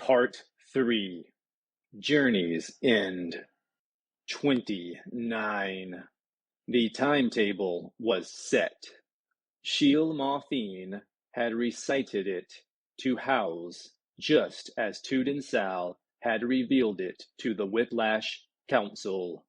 Part 3 Journey's End 29. The timetable was set. Sheil Morphine had recited it to Howes just as Tuden Sal had revealed it to the Whiplash Council.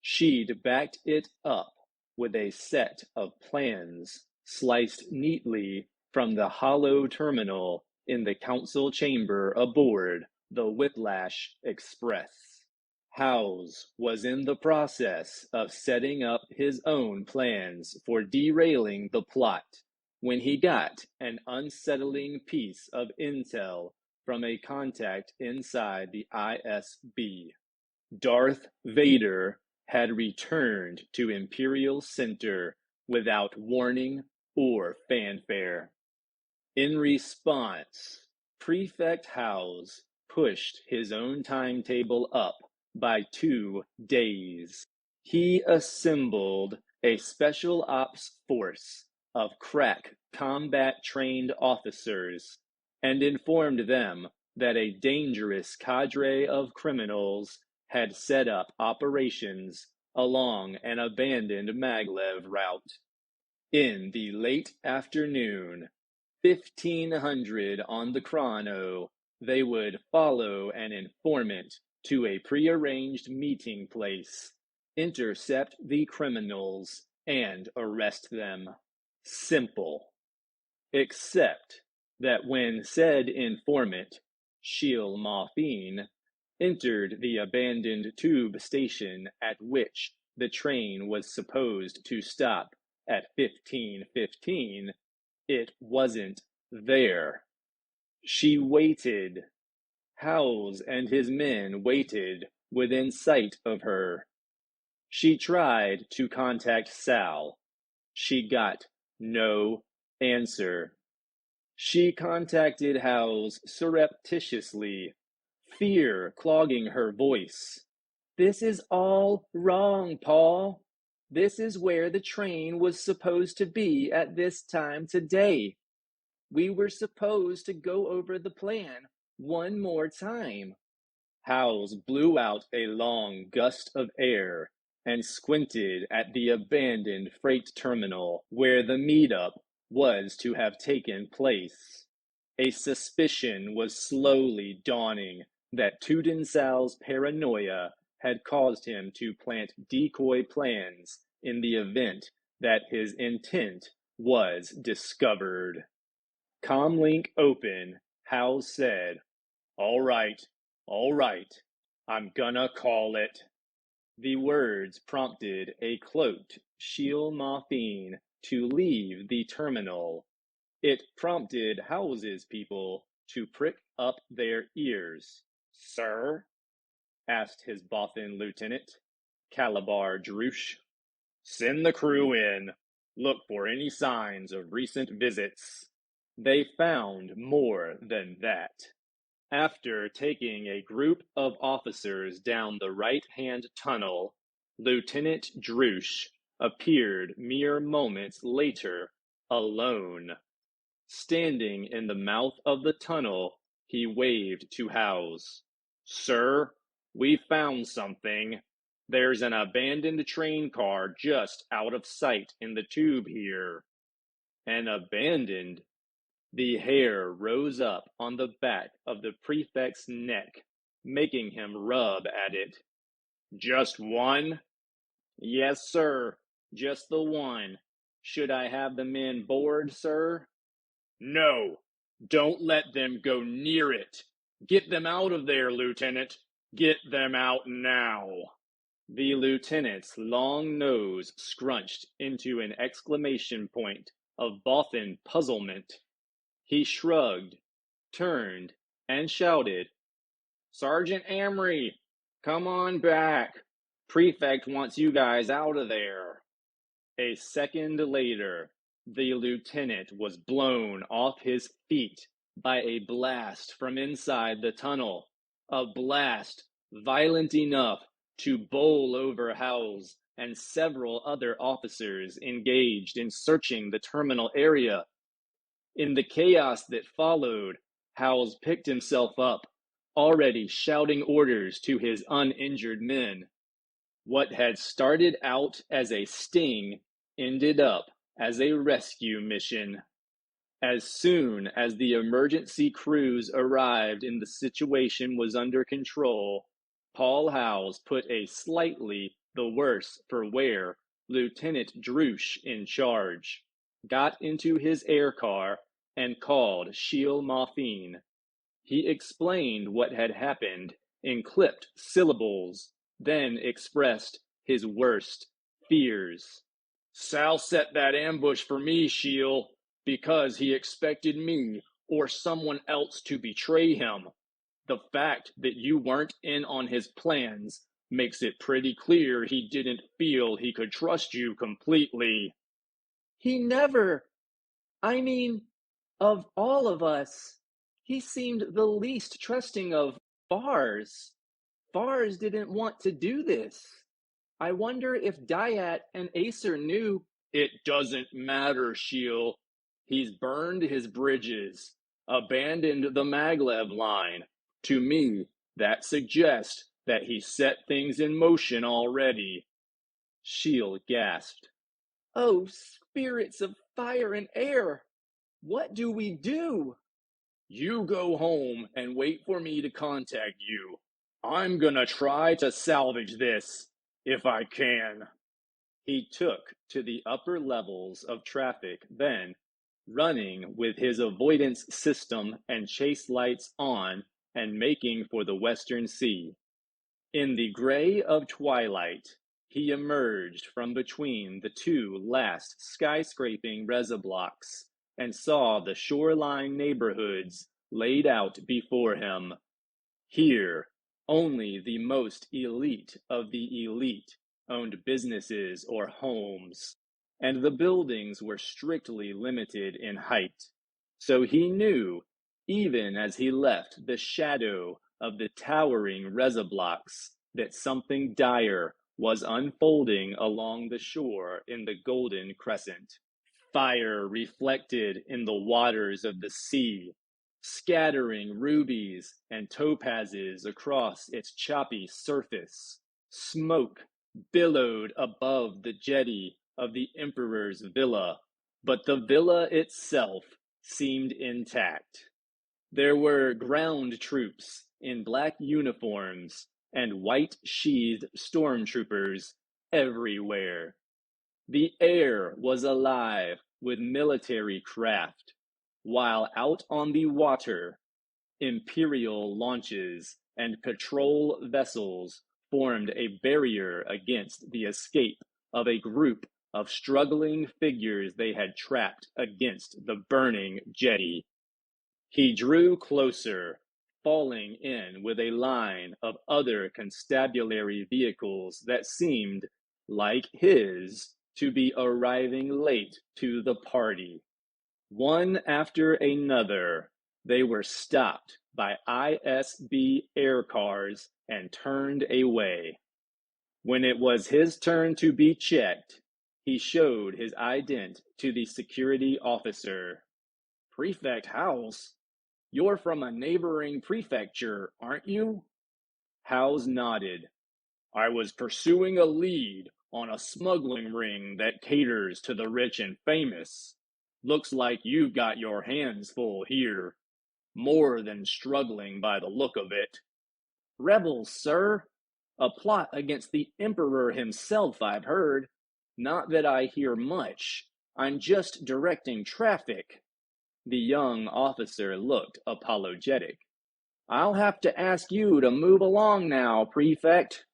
She'd backed it up with a set of plans sliced neatly from the hollow terminal in the council chamber aboard the Whiplash Express. Howes was in the process of setting up his own plans for derailing the plot when he got an unsettling piece of intel from a contact inside the ISB. Darth Vader had returned to Imperial Center without warning or fanfare. In response, Prefect Howes pushed his own timetable up by 2 days. He assembled a special ops force of crack combat-trained officers and informed them that a dangerous cadre of criminals had set up operations along an abandoned maglev route. In the late afternoon, 1500 on the chrono, they would follow an informant to a prearranged meeting place, intercept the criminals, and arrest them. Simple. Except that when said informant, Sheil Morphine, entered the abandoned tube station at which the train was supposed to stop at 15:15, it wasn't there. She waited. Howes and his men waited within sight of her. She tried to contact Sal. She got no answer. She contacted Howes surreptitiously, fear clogging her voice. "This is all wrong, Paul. This is where the train was supposed to be at this time today. We were supposed to go over the plan one more time." Howes blew out a long gust of air and squinted at the abandoned freight terminal where the meetup was to have taken place. A suspicion was slowly dawning that Tuden Sal's paranoia had caused him to plant decoy plans in the event that his intent was discovered. Comlink open, Howes said, all right, I'm gonna call it." The words prompted a cloaked Sheil Morphine to leave the terminal. It prompted Howes's people to prick up their ears. "Sir?" asked his Bothan lieutenant, Calabar Droosh. "Send the crew in. Look for any signs of recent visits." They found more than that. After taking a group of officers down the right-hand tunnel, Lieutenant Droosh appeared mere moments later, alone. Standing in the mouth of the tunnel, he waved to Howes. "Sir, we found something. There's an abandoned train car just out of sight in the tube here." "An abandoned?" The hair rose up on the back of the prefect's neck, making him rub at it. "Just one?" "Yes, sir, just the one. Should I have the men board, sir?" "No, don't let them go near it. Get them out of there, Lieutenant. Get them out now." The lieutenant's long nose scrunched into an exclamation point of Bothan puzzlement. He shrugged, turned, and shouted, "Sergeant Amory, come on back. Prefect wants you guys out of there." A second later, the lieutenant was blown off his feet by a blast from inside the tunnel, a blast violent enough to bowl over Howes and several other officers engaged in searching the terminal area. In the chaos that followed, Howes picked himself up already shouting orders to his uninjured men. What had started out as a sting ended up as a rescue mission. As soon as the emergency crews arrived and the situation was under control, Paul Howes put a slightly the worse for wear Lieutenant Droosh in charge, got into his air car, and called Sheil Mawtheen. He explained what had happened in clipped syllables, then expressed his worst fears. Sal set that ambush for me, Sheil, because he expected me or someone else to betray him. The fact that you weren't in on his plans makes it pretty clear he didn't feel he could trust you completely. He never, I mean, of all of us, he seemed the least trusting of Fars. Fars didn't want to do this. I wonder if Dyat and Acer knew. It doesn't matter, Sheil. He's burned his bridges, abandoned the Maglev line. To me, that suggests that he set things in motion already. Sheil gasped. Oh, spirits of fire and air! What do we do? You go home and wait for me to contact you. I'm gonna try to salvage this, if I can. He took to the upper levels of traffic, then, running with his avoidance system and chase lights on and making for the western sea. In the gray of twilight, he emerged from between the two last skyscraping reza blocks and saw the shoreline neighborhoods laid out before him. Here, only the most elite of the elite owned businesses or homes, and the buildings were strictly limited in height. So he knew, even as he left the shadow of the towering reza blocks, that something dire was unfolding along the shore in the golden crescent. Fire reflected in the waters of the sea, scattering rubies and topazes across its choppy surface. Smoke billowed above the jetty of the Emperor's villa, but the villa itself seemed intact. There were ground troops in black uniforms and white-sheathed stormtroopers everywhere. The air was alive with military craft, while out on the water, Imperial launches and patrol vessels formed a barrier against the escape of a group of struggling figures they had trapped against the burning jetty. He drew closer, falling in with a line of other constabulary vehicles that seemed, like his, to be arriving late to the party. One after another, they were stopped by ISB air cars and turned away. When it was his turn to be checked, he showed his ident to the security officer. Prefect Howes, you're from a neighboring prefecture, aren't you? Howes nodded. I was pursuing a lead on a smuggling ring that caters to the rich and famous. Looks like you've got your hands full here. More than struggling by the look of it. Rebels, sir. A plot against the Emperor himself, I've heard. Not that I hear much. I'm just directing traffic. The young officer looked apologetic. I'll have to ask you to move along now, Prefect.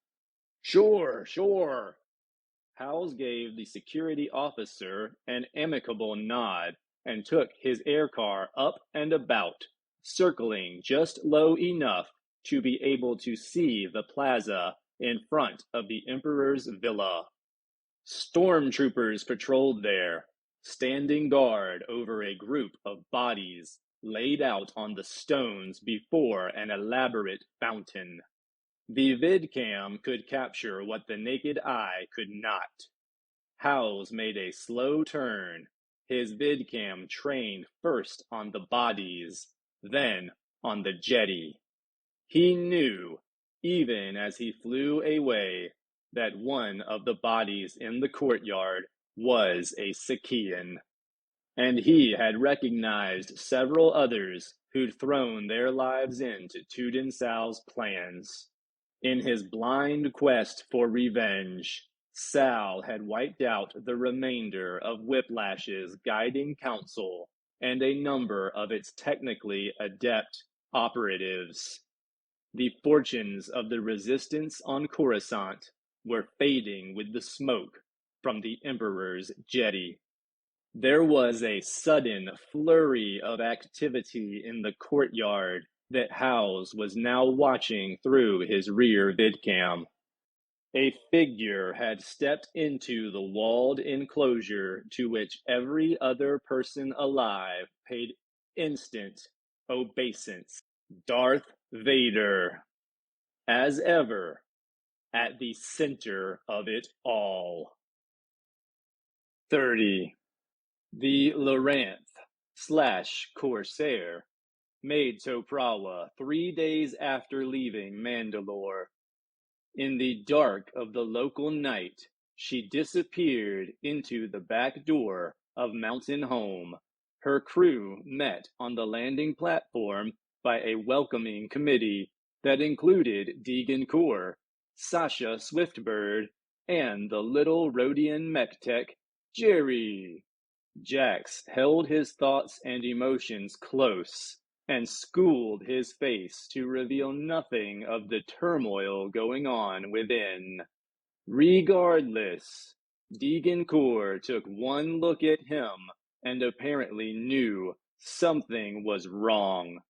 Sure. Howes gave the security officer an amicable nod and took his air car up and about, circling just low enough to be able to see the plaza in front of the Emperor's villa. Stormtroopers patrolled there, standing guard over a group of bodies laid out on the stones before an elaborate fountain. The vidcam could capture what the naked eye could not. Howes made a slow turn, his vidcam trained first on the bodies, then on the jetty. He knew, even as he flew away, that one of the bodies in the courtyard was a Sakian, and he had recognized several others who'd thrown their lives into Tudin Sal's plans. In his blind quest for revenge, Sal had wiped out the remainder of Whiplash's guiding council and a number of its technically adept operatives. The fortunes of the resistance on Coruscant were fading with the smoke from the Emperor's jetty. There was a sudden flurry of activity in the courtyard that Howes was now watching through his rear vidcam. A figure had stepped into the walled enclosure to which every other person alive paid instant obeisance. Darth Vader, as ever, at the center of it all. 30. The Loranth/Corsair made Toprawa 3 days after leaving Mandalore. In the dark of the local night, she disappeared into the back door of Mountain Home. Her crew met on the landing platform by a welcoming committee that included Deegan Core, Sasha Swiftbird, and the little Rhodian mech tech, Jerry. Jax held his thoughts and emotions close and schooled his face to reveal nothing of the turmoil going on within. Regardless, Deegan Core took one look at him and apparently knew something was wrong.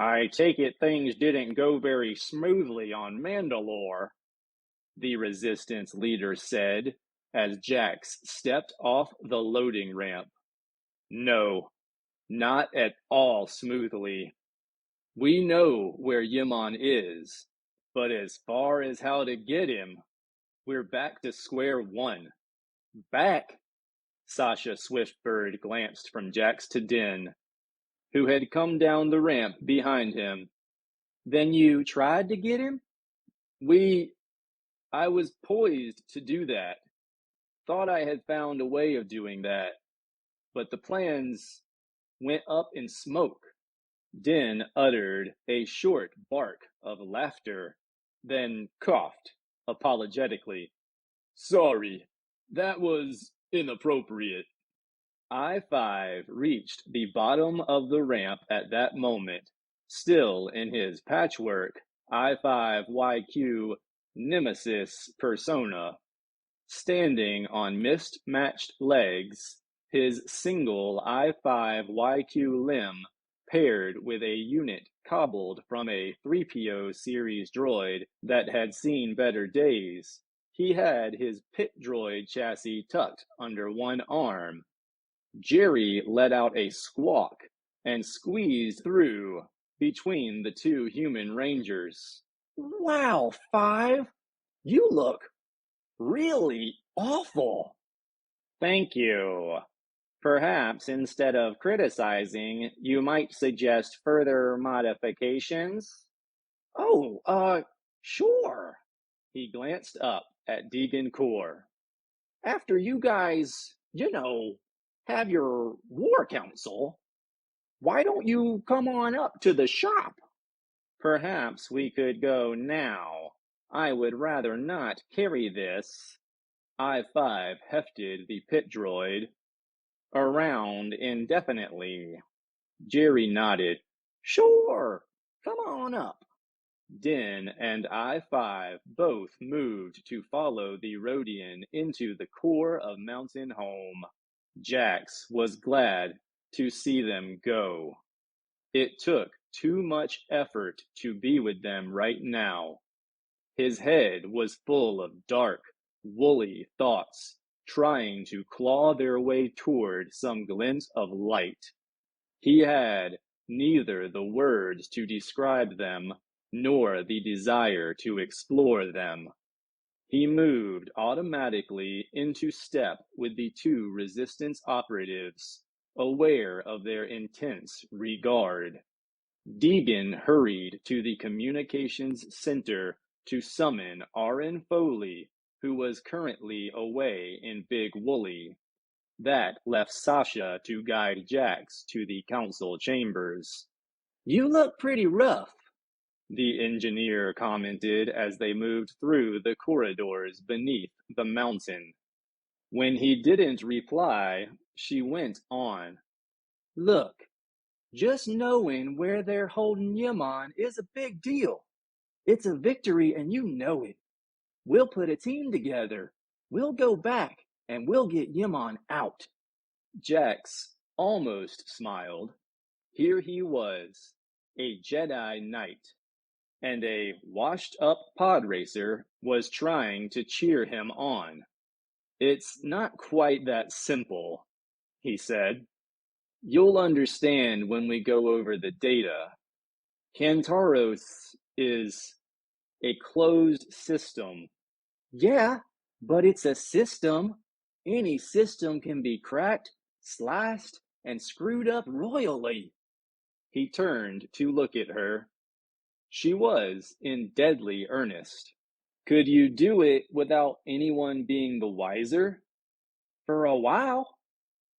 I take it things didn't go very smoothly on Mandalore, the Resistance leader said as Jax stepped off the loading ramp. No, not at all smoothly. We know where Yimon is, but as far as how to get him, we're back to square one. Back? Sasha Swiftbird glanced from Jax to Din, who had come down the ramp behind him. Then you tried to get him? I was poised to do that. Thought I had found a way of doing that. But the plans went up in smoke. Din uttered a short bark of laughter, then coughed apologetically. Sorry, that was inappropriate. I-5 reached the bottom of the ramp at that moment, still in his patchwork I-5YQ nemesis persona. Standing on mismatched legs, his single I-5YQ limb paired with a unit cobbled from a 3PO series droid that had seen better days, he had his pit droid chassis tucked under one arm. Jerry let out a squawk and squeezed through between the two human rangers. Wow, 5! You look really awful. Thank you. Perhaps instead of criticizing, you might suggest further modifications? Oh, sure. He glanced up at Deegan Core. After you guys, have your war council, why don't you come on up to the shop? Perhaps we could go now. I would rather not carry this. I-5 hefted the pit droid. Around indefinitely. Jerry nodded. Sure, come on up. Din and I-5 both moved to follow the Rhodian into the core of Mountain Home. Jax was glad to see them go. It took too much effort to be with them right now. His head was full of dark, woolly thoughts, trying to claw their way toward some glint of light. He had neither the words to describe them, nor the desire to explore them. He moved automatically into step with the two Resistance operatives, aware of their intense regard. Deegan hurried to the communications center to summon Aaron Foley, who was currently away in Big Wooly. That left Sasha to guide Jax to the council chambers. "You look pretty rough," the engineer commented as they moved through the corridors beneath the mountain. When he didn't reply, she went on. "Look, just knowing where they're holding Yaman is a big deal. It's a victory and you know it. We'll put a team together. We'll go back and we'll get Yaman out." Jax almost smiled. Here he was, a Jedi Knight, and a washed-up pod racer was trying to cheer him on. "It's not quite that simple," he said. "You'll understand when we go over the data. Kantaros is a closed system." "Yeah, but it's a system. Any system can be cracked, sliced, and screwed up royally." He turned to look at her. She was in deadly earnest. "Could you do it without anyone being the wiser?" "For a while."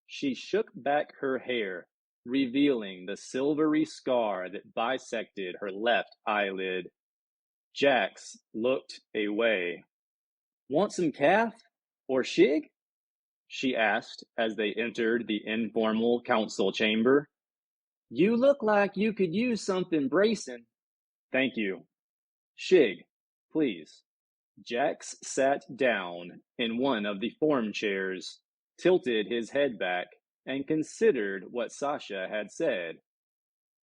She shook back her hair, revealing the silvery scar that bisected her left eyelid. Jax looked away. "Want some calf or shig?" she asked as they entered the informal council chamber. "You look like you could use something bracing." "Thank you. Shig, please." Jax sat down in one of the form chairs, tilted his head back, and considered what Sasha had said.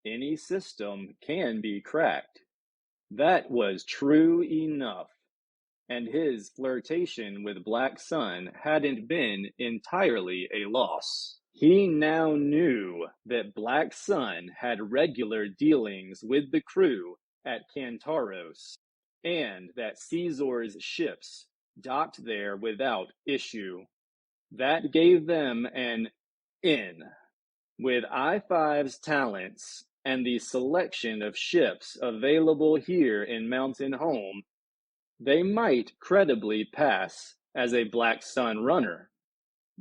Any system can be cracked. That was true enough, and his flirtation with Black Sun hadn't been entirely a loss. He now knew that Black Sun had regular dealings with the crew at Kantaros, and that Caesar's ships docked there without issue. That gave them an in. With I-5's talents and the selection of ships available here in Mountain Home, they might credibly pass as a Black Sun runner.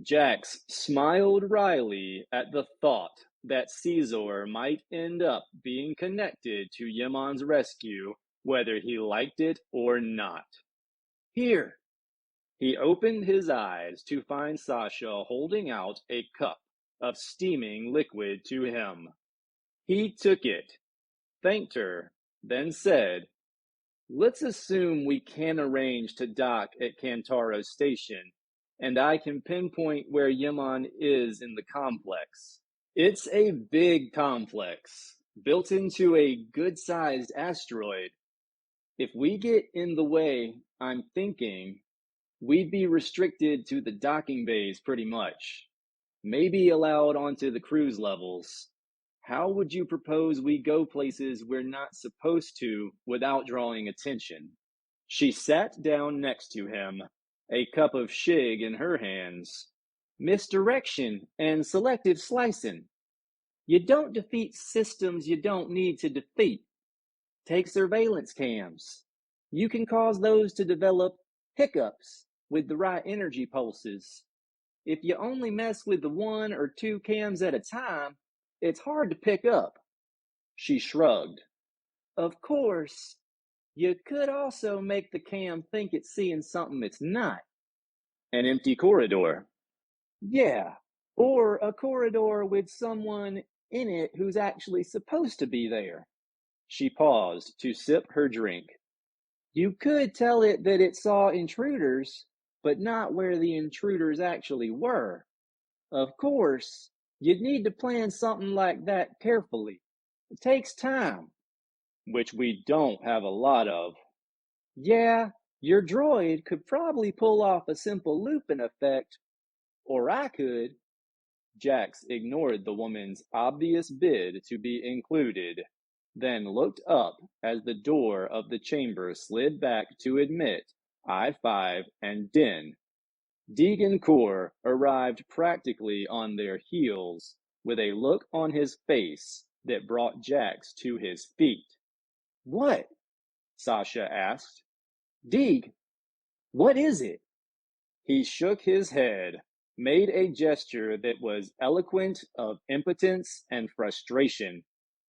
Jax smiled wryly at the thought that Caesar might end up being connected to Yaman's rescue, whether he liked it or not. "Here." He opened his eyes to find Sasha holding out a cup of steaming liquid to him. He took it, thanked her, then said, "Let's assume we can arrange to dock at Kantaro Station, and I can pinpoint where Yaman is in the complex. It's a big complex, built into a good-sized asteroid. If we get in the way, I'm thinking we'd be restricted to the docking bays pretty much. Maybe allowed onto the cruise levels. How would you propose we go places we're not supposed to without drawing attention?" She sat down next to him, a cup of shig in her hands. "Misdirection and selective slicing. You don't defeat systems you don't need to defeat. Take surveillance cams. You can cause those to develop hiccups with the right energy pulses. If you only mess with the 1 or 2 cams at a time, it's hard to pick up." She shrugged. "Of course, you could also make the cam think it's seeing something it's not." "An empty corridor." "Yeah, or a corridor with someone in it who's actually supposed to be there." She paused to sip her drink. "You could tell it that it saw intruders, but not where the intruders actually were. Of course, you'd need to plan something like that carefully. It takes time." "Which we don't have a lot of." "Yeah, your droid could probably pull off a simple looping effect, or I could." Jax ignored the woman's obvious bid to be included, then looked up as the door of the chamber slid back to admit I-5 and Din. Deegan arrived practically on their heels, with a look on his face that brought Jax to his feet. "What?" Sasha asked. "Deeg, what is it?" He shook his head, made a gesture that was eloquent of impotence and frustration.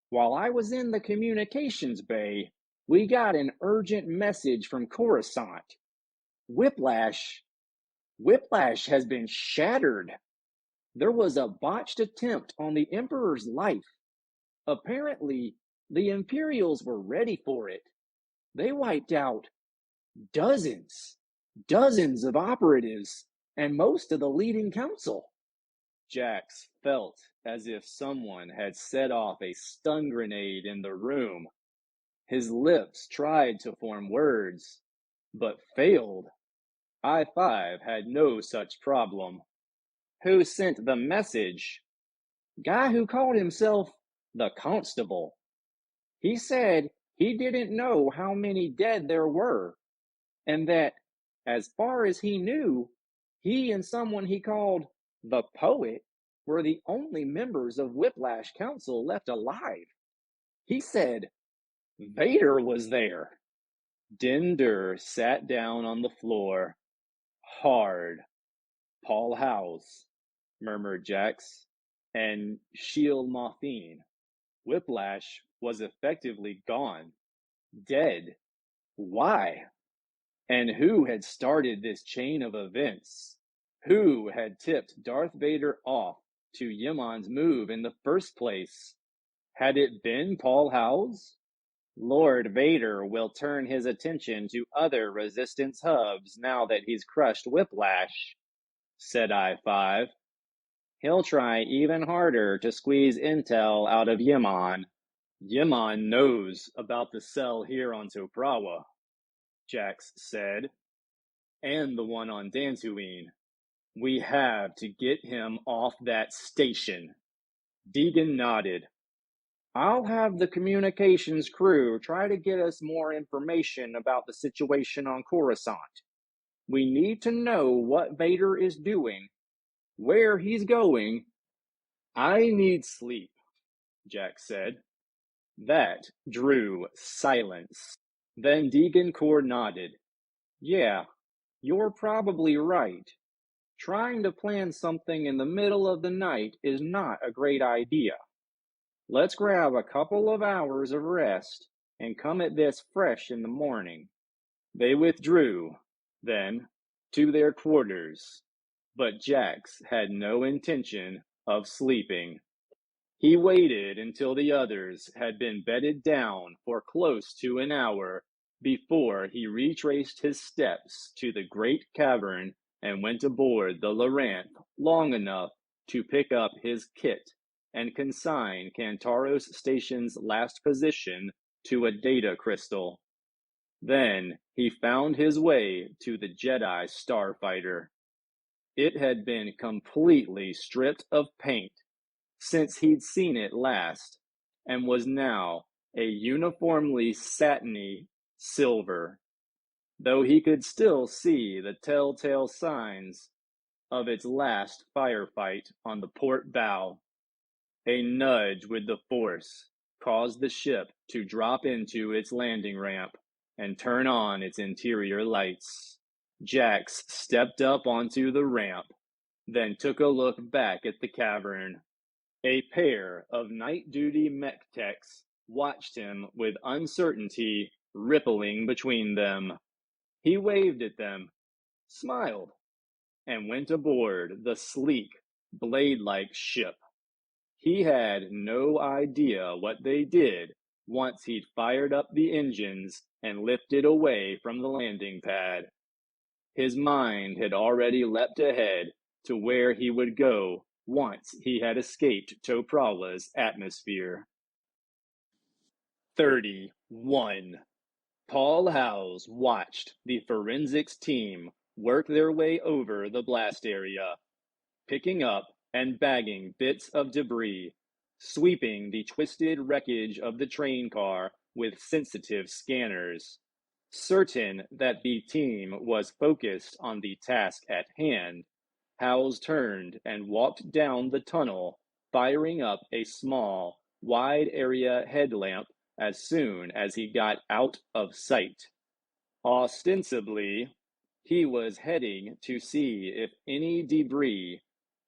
"While I was in the communications bay, we got an urgent message from Coruscant. Whiplash has been shattered. There was a botched attempt on the Emperor's life. Apparently, the Imperials were ready for it. They wiped out dozens of operatives and most of the leading council." Jax felt as if someone had set off a stun grenade in the room. His lips tried to form words, but failed. I-5 had no such problem. "Who sent the message?" "Guy who called himself the Constable. He said he didn't know how many dead there were, and that, as far as he knew, he and someone he called the Poet were the only members of Whiplash Council left alive. He said Vader was there." Din Dur sat down on the floor. "Hard. Paul Howes," murmured Jax, "and Shiel Mothin." Whiplash was effectively gone. Dead. Why? And who had started this chain of events? Who had tipped Darth Vader off to Yimon's move in the first place? Had it been Paul Howes? "Lord Vader will turn his attention to other resistance hubs now that he's crushed Whiplash," said I-5. "He'll try even harder to squeeze intel out of Yimon." "Yimon knows about the cell here on Toprawa," Jax said, "and the one on Dantooine. We have to get him off that station." Deegan nodded. "I'll have the communications crew try to get us more information about the situation on Coruscant. We need to know what Vader is doing, where he's going." "I need sleep," Jack said. That drew silence. Then Deegan Core nodded. "Yeah, you're probably right. Trying to plan something in the middle of the night is not a great idea. Let's grab a couple of hours of rest and come at this fresh in the morning." They withdrew, then, to their quarters, but Jax had no intention of sleeping. He waited until the others had been bedded down for close to an hour before he retraced his steps to the great cavern and went aboard the Loranth long enough to pick up his kit and consign Kantaros Station's last position to a data crystal. Then he found his way to the Jedi starfighter. It had been completely stripped of paint since he'd seen it last, and was now a uniformly satiny silver, though he could still see the telltale signs of its last firefight on the port bow. A nudge with the Force caused the ship to drop into its landing ramp and turn on its interior lights. Jax stepped up onto the ramp, then took a look back at the cavern. A pair of night-duty mech techs watched him with uncertainty rippling between them. He waved at them, smiled, and went aboard the sleek, blade-like ship. He had no idea what they did once he'd fired up the engines and lifted away from the landing pad. His mind had already leapt ahead to where he would go once he had escaped Toprawa's atmosphere. 31. Paul Howes watched the forensics team work their way over the blast area, picking up and bagging bits of debris, sweeping the twisted wreckage of the train car with sensitive scanners. Certain that the team was focused on the task at hand, Howes turned and walked down the tunnel, firing up a small, wide-area headlamp as soon as he got out of sight. Ostensibly, he was heading to see if any debris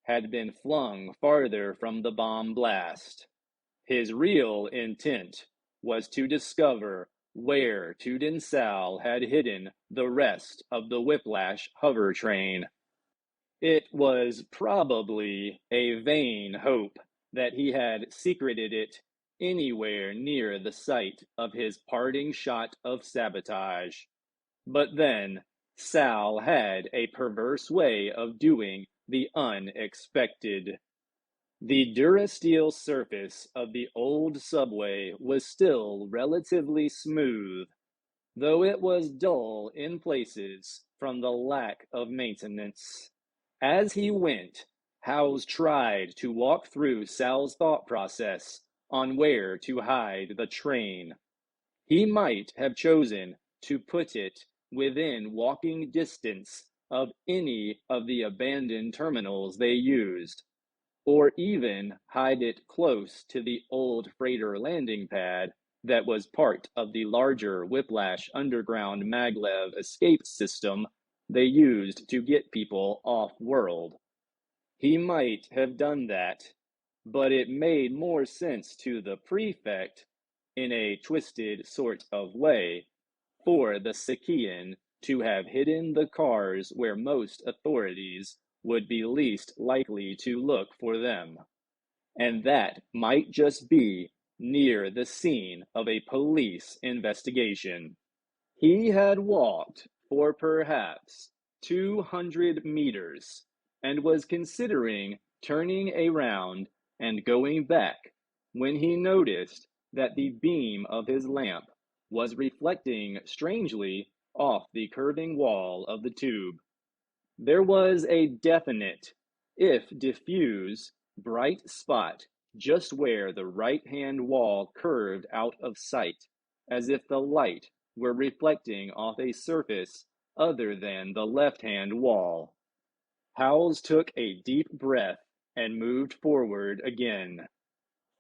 had been flung farther from the bomb blast. His real intent was to discover where Tudin Sal had hidden the rest of the Whiplash hover train. It was probably a vain hope that he had secreted it anywhere near the site of his parting shot of sabotage. But then, Sal had a perverse way of doing the unexpected. The Durasteel surface of the old subway was still relatively smooth, though it was dull in places from the lack of maintenance. As he went, Howes tried to walk through Sal's thought process on where to hide the train. He might have chosen to put it within walking distance of any of the abandoned terminals they used, or even hide it close to the old freighter landing pad that was part of the larger Whiplash underground maglev escape system they used to get people off-world. He might have done that, but it made more sense to the prefect, in a twisted sort of way, for the Sakian to have hidden the cars where most authorities would be least likely to look for them. And that might just be near the scene of a police investigation. He had walked for perhaps 200 meters and was considering turning around and going back when he noticed that the beam of his lamp was reflecting strangely off the curving wall of the tube. There was a definite, if diffuse, bright spot just where the right-hand wall curved out of sight, as if the light were reflecting off a surface other than the left-hand wall. Howes took a deep breath and moved forward again.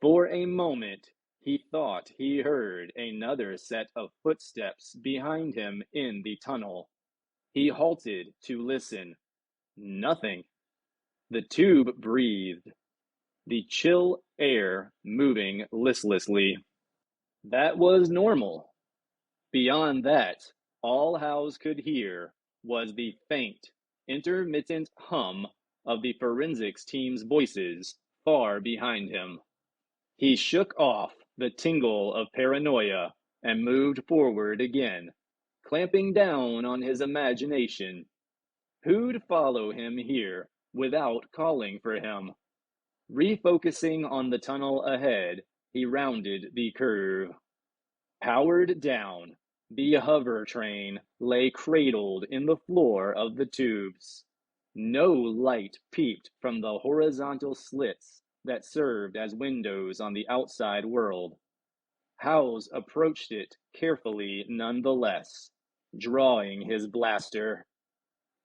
For a moment, he thought he heard another set of footsteps behind him in the tunnel. He halted to listen. Nothing. The tube breathed, the chill air moving listlessly. That was normal. Beyond that, all Howes could hear was the faint, intermittent hum of the forensics team's voices far behind him. He shook off the tingle of paranoia and moved forward again, clamping down on his imagination. Who'd follow him here without calling for him? Refocusing on the tunnel ahead, he rounded the curve. Powered down, the hover train lay cradled in the floor of the tubes. No light peeped from the horizontal slits that served as windows on the outside world. Howes approached it carefully nonetheless, drawing his blaster.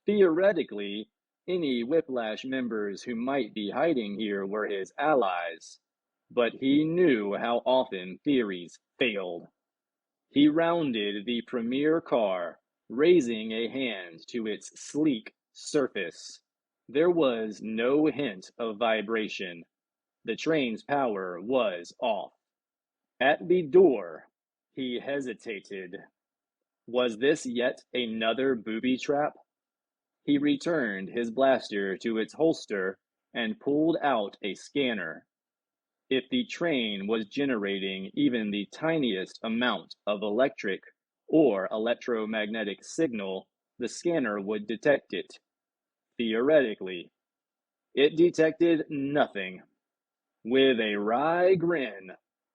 Theoretically, any Whiplash members who might be hiding here were his allies, but he knew how often theories failed. He rounded the premier car, raising a hand to its sleek surface. There was no hint of vibration. The train's power was off. At the door, he hesitated. Was this yet another booby trap? He returned his blaster to its holster and pulled out a scanner. If the train was generating even the tiniest amount of electric or electromagnetic signal, the scanner would detect it. Theoretically, it detected nothing. With a wry grin,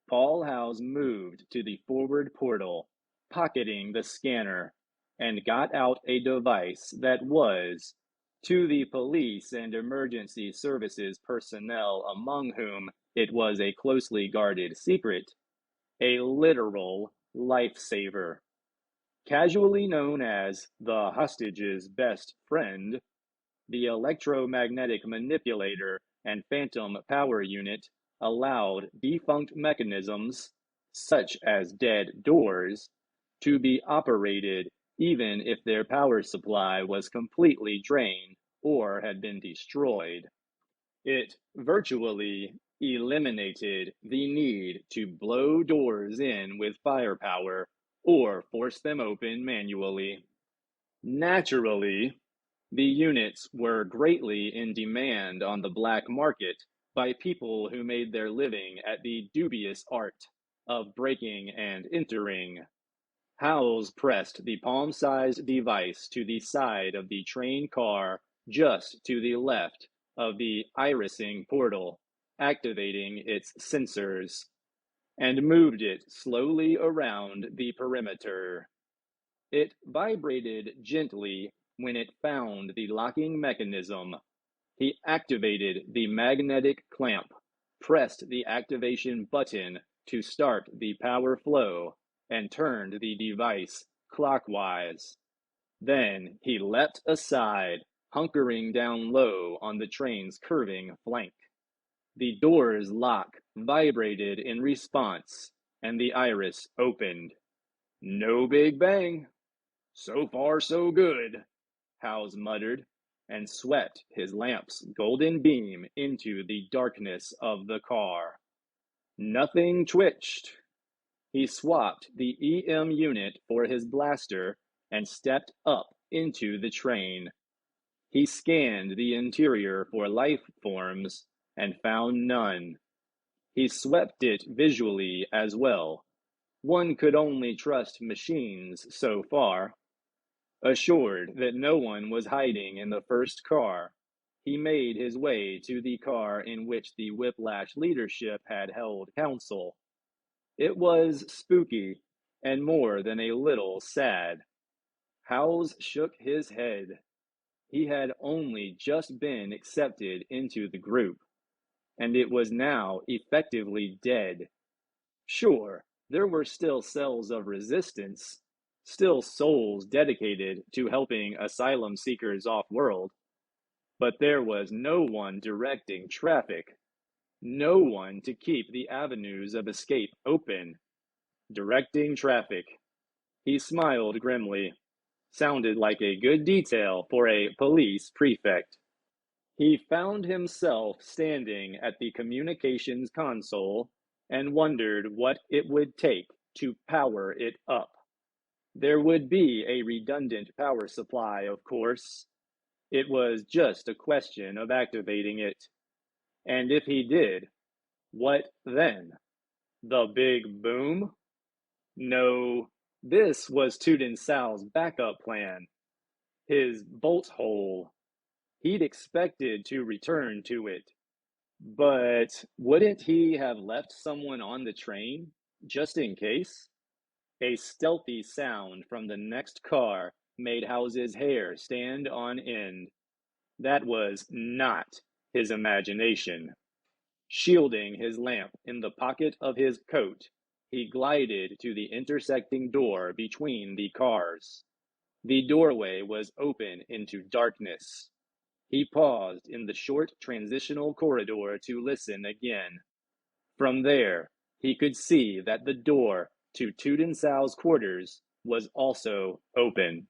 Paul Howes moved to the forward portal, pocketing the scanner, and got out a device that was, to the police and emergency services personnel among whom it was a closely guarded secret, a literal lifesaver. Casually known as the hostage's best friend, the electromagnetic manipulator and phantom power unit allowed defunct mechanisms, such as dead doors, to be operated even if their power supply was completely drained or had been destroyed. It virtually eliminated the need to blow doors in with firepower or force them open manually. Naturally, the units were greatly in demand on the black market by people who made their living at the dubious art of breaking and entering. Howes pressed the palm-sized device to the side of the train car just to the left of the irising portal, activating its sensors, and moved it slowly around the perimeter. It vibrated gently when it found the locking mechanism. He activated the magnetic clamp, pressed the activation button to start the power flow, and turned the device clockwise. Then he leapt aside, hunkering down low on the train's curving flank. The door's lock vibrated in response, and the iris opened. No big bang. So far, so good, Howes muttered, and swept his lamp's golden beam into the darkness of the car. Nothing twitched. He swapped the EM unit for his blaster and stepped up into the train. He scanned the interior for life forms and found none. He swept it visually as well. One could only trust machines so far. Assured that no one was hiding in the first car, he made his way to the car in which the Whiplash leadership had held council. It was spooky and more than a little sad. Howes shook his head. He had only just been accepted into the group, and it was now effectively dead. Sure, there were still cells of resistance, still souls dedicated to helping asylum seekers off-world, but there was no one directing traffic, no one to keep the avenues of escape open. Directing traffic. He smiled grimly. Sounded like a good detail for a police prefect. He found himself standing at the communications console and wondered what it would take to power it up. There would be a redundant power supply, of course. It was just a question of activating it. And if he did, what then? The big boom? No, this was Tootin Sal's backup plan. His bolt hole. He'd expected to return to it. But wouldn't he have left someone on the train, just in case? A stealthy sound from the next car made House's hair stand on end. That was not his imagination. Shielding his lamp in the pocket of his coat, he glided to the intersecting door between the cars. The doorway was open into darkness. He paused in the short transitional corridor to listen again. From there, he could see that the door to Tootin Sal's quarters was also open.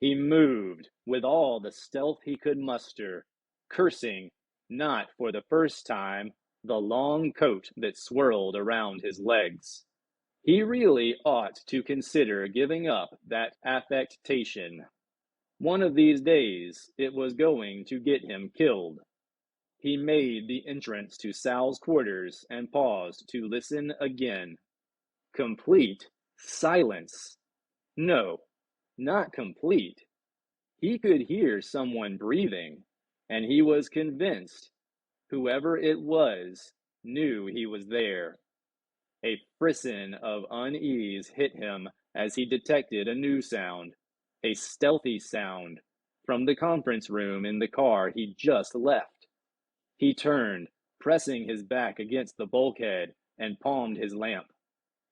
He moved with all the stealth he could muster, cursing, not for the first time, the long coat that swirled around his legs. He really ought to consider giving up that affectation. One of these days, it was going to get him killed. He made the entrance to Sal's quarters and paused to listen again. Complete silence. No, not complete. He could hear someone breathing, and he was convinced whoever it was knew he was there. A frisson of unease hit him as he detected a new sound, a stealthy sound, from the conference room in the car he'd just left. He turned, pressing his back against the bulkhead, and palmed his lamp.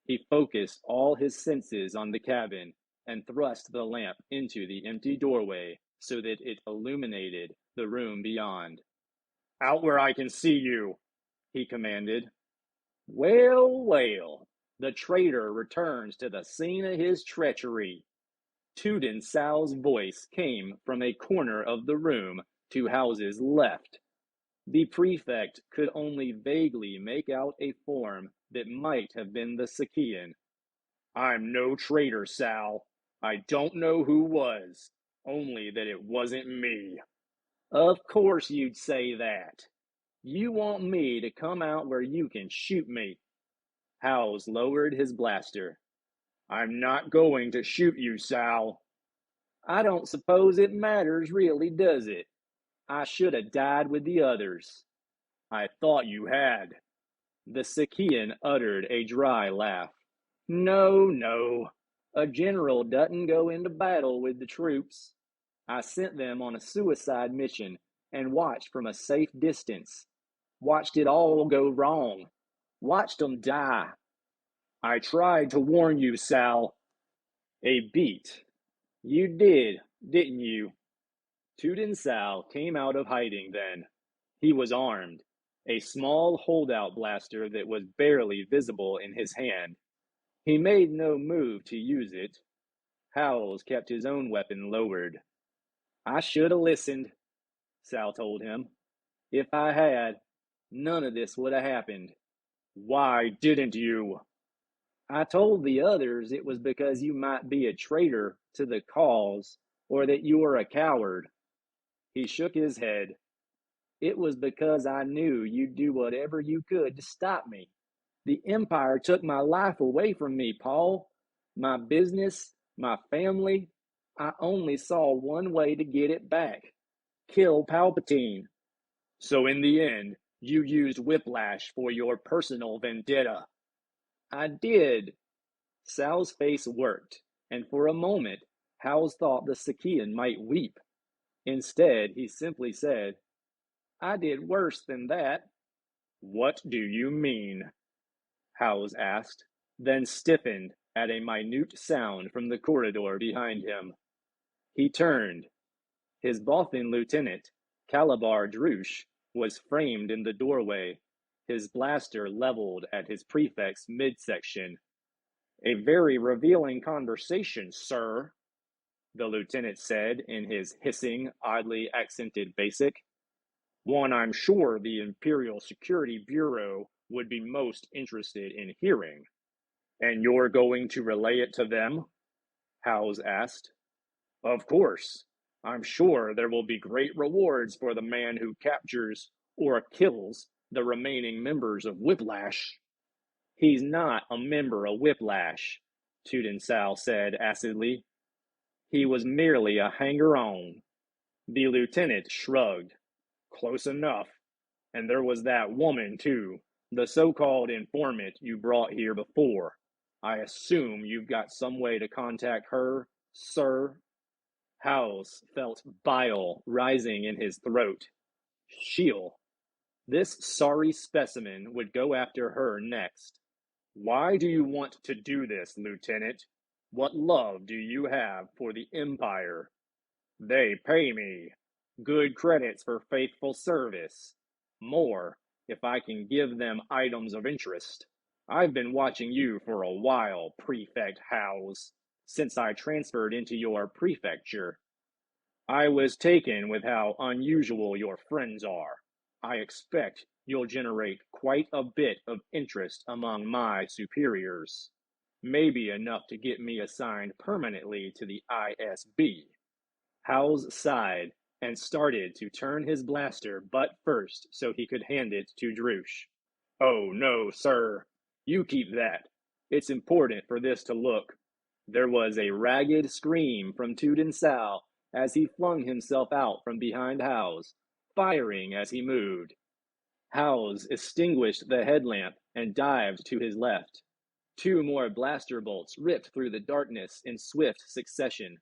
He focused all his senses on the cabin and thrust the lamp into the empty doorway so that it illuminated the room beyond. "Out where I can see you," he commanded. Well, well, the traitor returns to the scene of his treachery. Tootin' Sal's voice came from a corner of the room to House's left. The prefect could only vaguely make out a form that might have been the Sakian. I'm no traitor, Sal. I don't know who was, only that it wasn't me. Of course you'd say that. You want me to come out where you can shoot me. Howes lowered his blaster. I'm not going to shoot you, Sal. I don't suppose it matters, really, does it? I should have died with the others. I thought you had. The Sakian uttered a dry laugh. No, no. A general doesn't go into battle with the troops. I sent them on a suicide mission and watched from a safe distance. Watched it all go wrong. Watched them die. I tried to warn you, Sal. A beat. You did, didn't you? Tootin' Sal came out of hiding then. He was armed, a small holdout blaster that was barely visible in his hand. He made no move to use it. Howells kept his own weapon lowered. I should have listened, Sal told him. If I had, none of this would have happened. Why didn't you? I told the others it was because you might be a traitor to the cause or that you were a coward. He shook his head. It was because I knew you'd do whatever you could to stop me. The Empire took my life away from me, Paul. My business, my family. I only saw one way to get it back. Kill Palpatine. So in the end, you used Whiplash for your personal vendetta. I did. Sal's face worked, and for a moment, Howes thought the Sakian might weep. Instead, he simply said, I did worse than that. What do you mean? Howes asked, then stiffened at a minute sound from the corridor behind him. He turned. His Bothan lieutenant, Calabar Droosh, was framed in the doorway, his blaster leveled at his prefect's midsection. A very revealing conversation, sir, the lieutenant said in his hissing, oddly accented basic. One I'm sure the Imperial Security Bureau would be most interested in hearing. And you're going to relay it to them? Howes asked. Of course. I'm sure there will be great rewards for the man who captures or kills the remaining members of Whiplash. He's not a member of Whiplash, Tootin' Sal said acidly. He was merely a hanger-on. The lieutenant shrugged. Close enough. And there was that woman, too, the so-called informant you brought here before. I assume you've got some way to contact her, sir? Howes felt bile rising in his throat. She'll. This sorry specimen would go after her next. Why do you want to do this, Lieutenant? What love do you have for the Empire? They pay me. Good credits for faithful service. More, if I can give them items of interest. I've been watching you for a while, Prefect Howes, since I transferred into your prefecture. I was taken with how unusual your friends are. I expect you'll generate quite a bit of interest among my superiors. Maybe enough to get me assigned permanently to the ISB. Howes sighed and started to turn his blaster butt first so he could hand it to Droosh. Oh, no, sir. You keep that. It's important for this to look. There was a ragged scream from Tootin' Sal as he flung himself out from behind Howes, firing as he moved. Howes extinguished the headlamp and dived to his left. Two more blaster bolts ripped through the darkness in swift succession,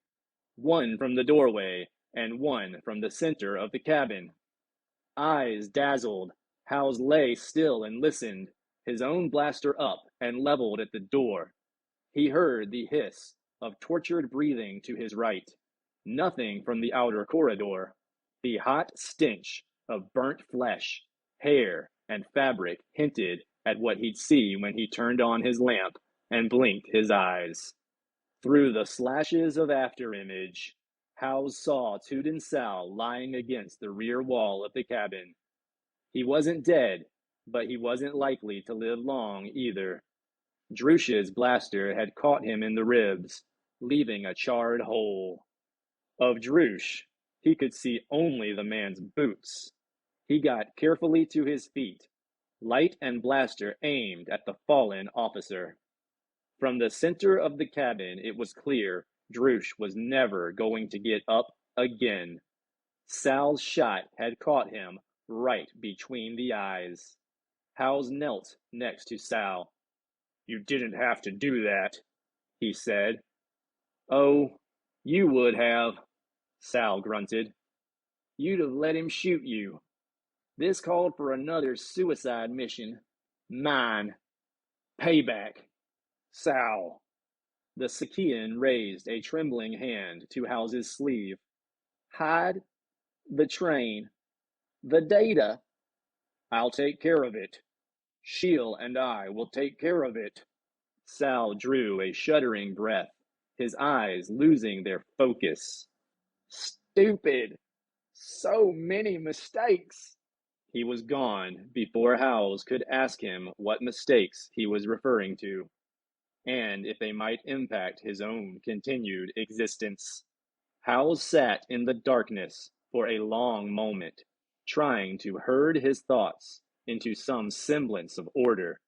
one from the doorway and one from the center of the cabin. Eyes dazzled, Howes lay still and listened, his own blaster up and leveled at the door. He heard the hiss of tortured breathing to his right. Nothing from the outer corridor. The hot stench of burnt flesh, hair, and fabric hinted at what he'd see when he turned on his lamp and blinked his eyes. Through the slashes of afterimage, Howes saw Tootin Sal lying against the rear wall of the cabin. He wasn't dead, but he wasn't likely to live long either. Droosh's blaster had caught him in the ribs, leaving a charred hole. Of Droosh, he could see only the man's boots. He got carefully to his feet, light and blaster aimed at the fallen officer. From the center of the cabin, it was clear Droosh was never going to get up again. Sal's shot had caught him right between the eyes. Howes knelt next to Sal. "You didn't have to do that," he said. "Oh, you would have," Sal grunted. "You'd have let him shoot you. This called for another suicide mission. Mine. Payback. Sal." The Sakian raised a trembling hand to Howes's sleeve. "Hide? The train? The data? I'll take care of it. Sheil and I will take care of it." Sal drew a shuddering breath, his eyes losing their focus. "Stupid! So many mistakes!" He was gone before Howes could ask him what mistakes he was referring to, and if they might impact his own continued existence. Howes sat in the darkness for a long moment, trying to herd his thoughts into some semblance of order.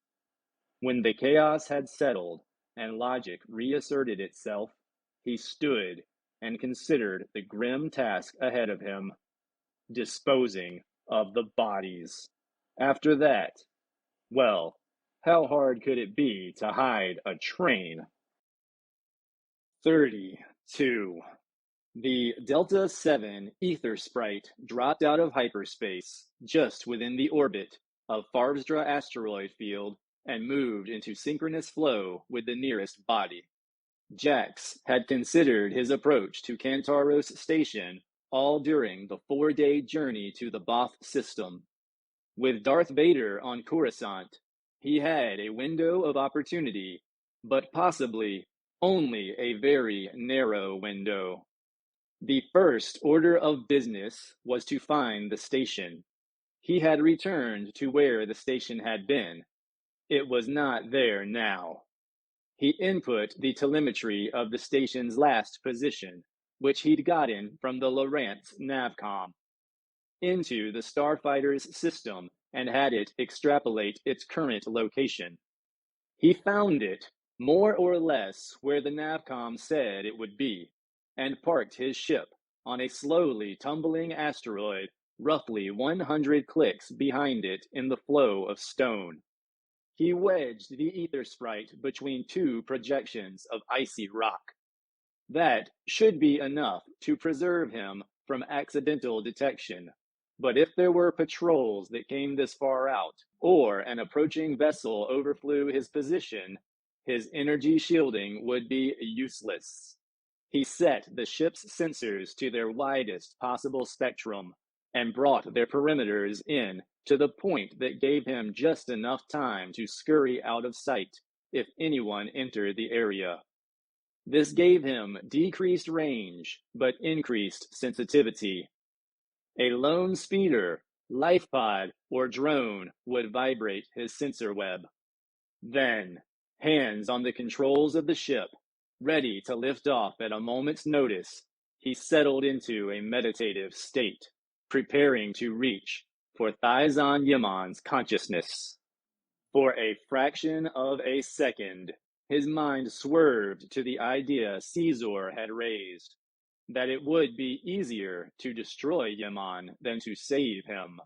When the chaos had settled and logic reasserted itself, he stood and considered the grim task ahead of him, disposing of the bodies. After that, well, how hard could it be to hide a train? 32. The Delta 7 ether sprite dropped out of hyperspace just within the orbit of Farvstra asteroid field and moved into synchronous flow with the nearest body. Jax had considered his approach to Kantaros Station all during the 4-day journey to the Both system. With Darth Vader on Coruscant, he had a window of opportunity, but possibly only a very narrow window. The first order of business was to find the station. He had returned to where the station had been. It was not there now. He input the telemetry of the station's last position, which he'd gotten from the Lorantz Navcom, into the starfighter's system and had it extrapolate its current location. He found it, more or less where the Navcom said it would be, and parked his ship on a slowly tumbling asteroid roughly 100 clicks behind it in the flow of stone. He wedged the ether sprite between two projections of icy rock. That should be enough to preserve him from accidental detection. But if there were patrols that came this far out, or an approaching vessel overflew his position, his energy shielding would be useless. He set the ship's sensors to their widest possible spectrum and brought their perimeters in to the point that gave him just enough time to scurry out of sight if anyone entered the area. This gave him decreased range, but increased sensitivity. A lone speeder, life pod, or drone would vibrate his sensor web. Then, hands on the controls of the ship, ready to lift off at a moment's notice, he settled into a meditative state, preparing to reach for Thizon Yamon's consciousness. For a fraction of a second, his mind swerved to the idea Caesar had raised, that it would be easier to destroy Yaman than to save him.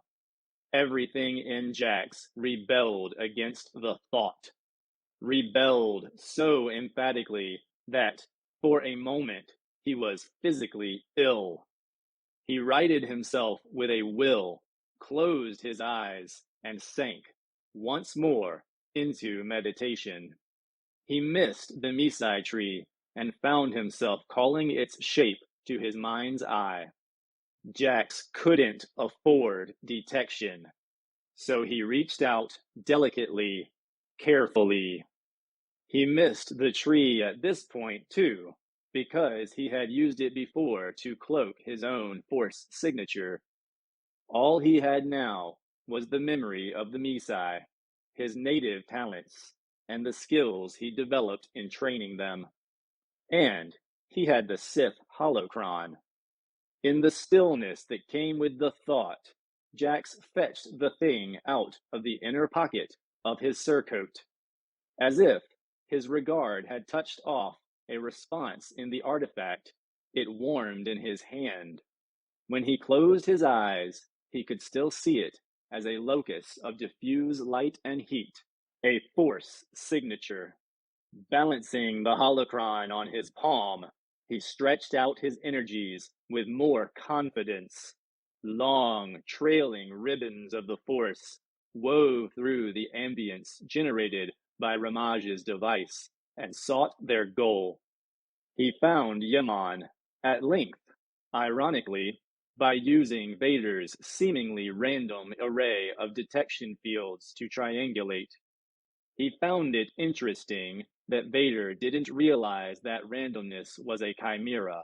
Everything in Jax rebelled against the thought, rebelled so emphatically that, for a moment, he was physically ill. He righted himself with a will, closed his eyes, and sank once more into meditation. He missed the Misai tree and found himself calling its shape to his mind's eye. Jax couldn't afford detection. So he reached out delicately, carefully. He missed the tree at this point, too, because he had used it before to cloak his own Force signature. All he had now was the memory of the Misai, his native talents, and the skills he developed in training them. And he had the Sith holocron. In the stillness that came with the thought, Jax fetched the thing out of the inner pocket of his surcoat, as if his regard had touched off a response in the artifact. It warmed in his hand. When he closed his eyes, he could still see it as a locus of diffuse light and heat, a Force signature. Balancing the holocron on his palm, he stretched out his energies with more confidence. Long, trailing ribbons of the Force wove through the ambience generated by Ramage's device and sought their goal. He found Yaman at length, ironically, by using Vader's seemingly random array of detection fields to triangulate. He found it interesting that Vader didn't realize that randomness was a chimera,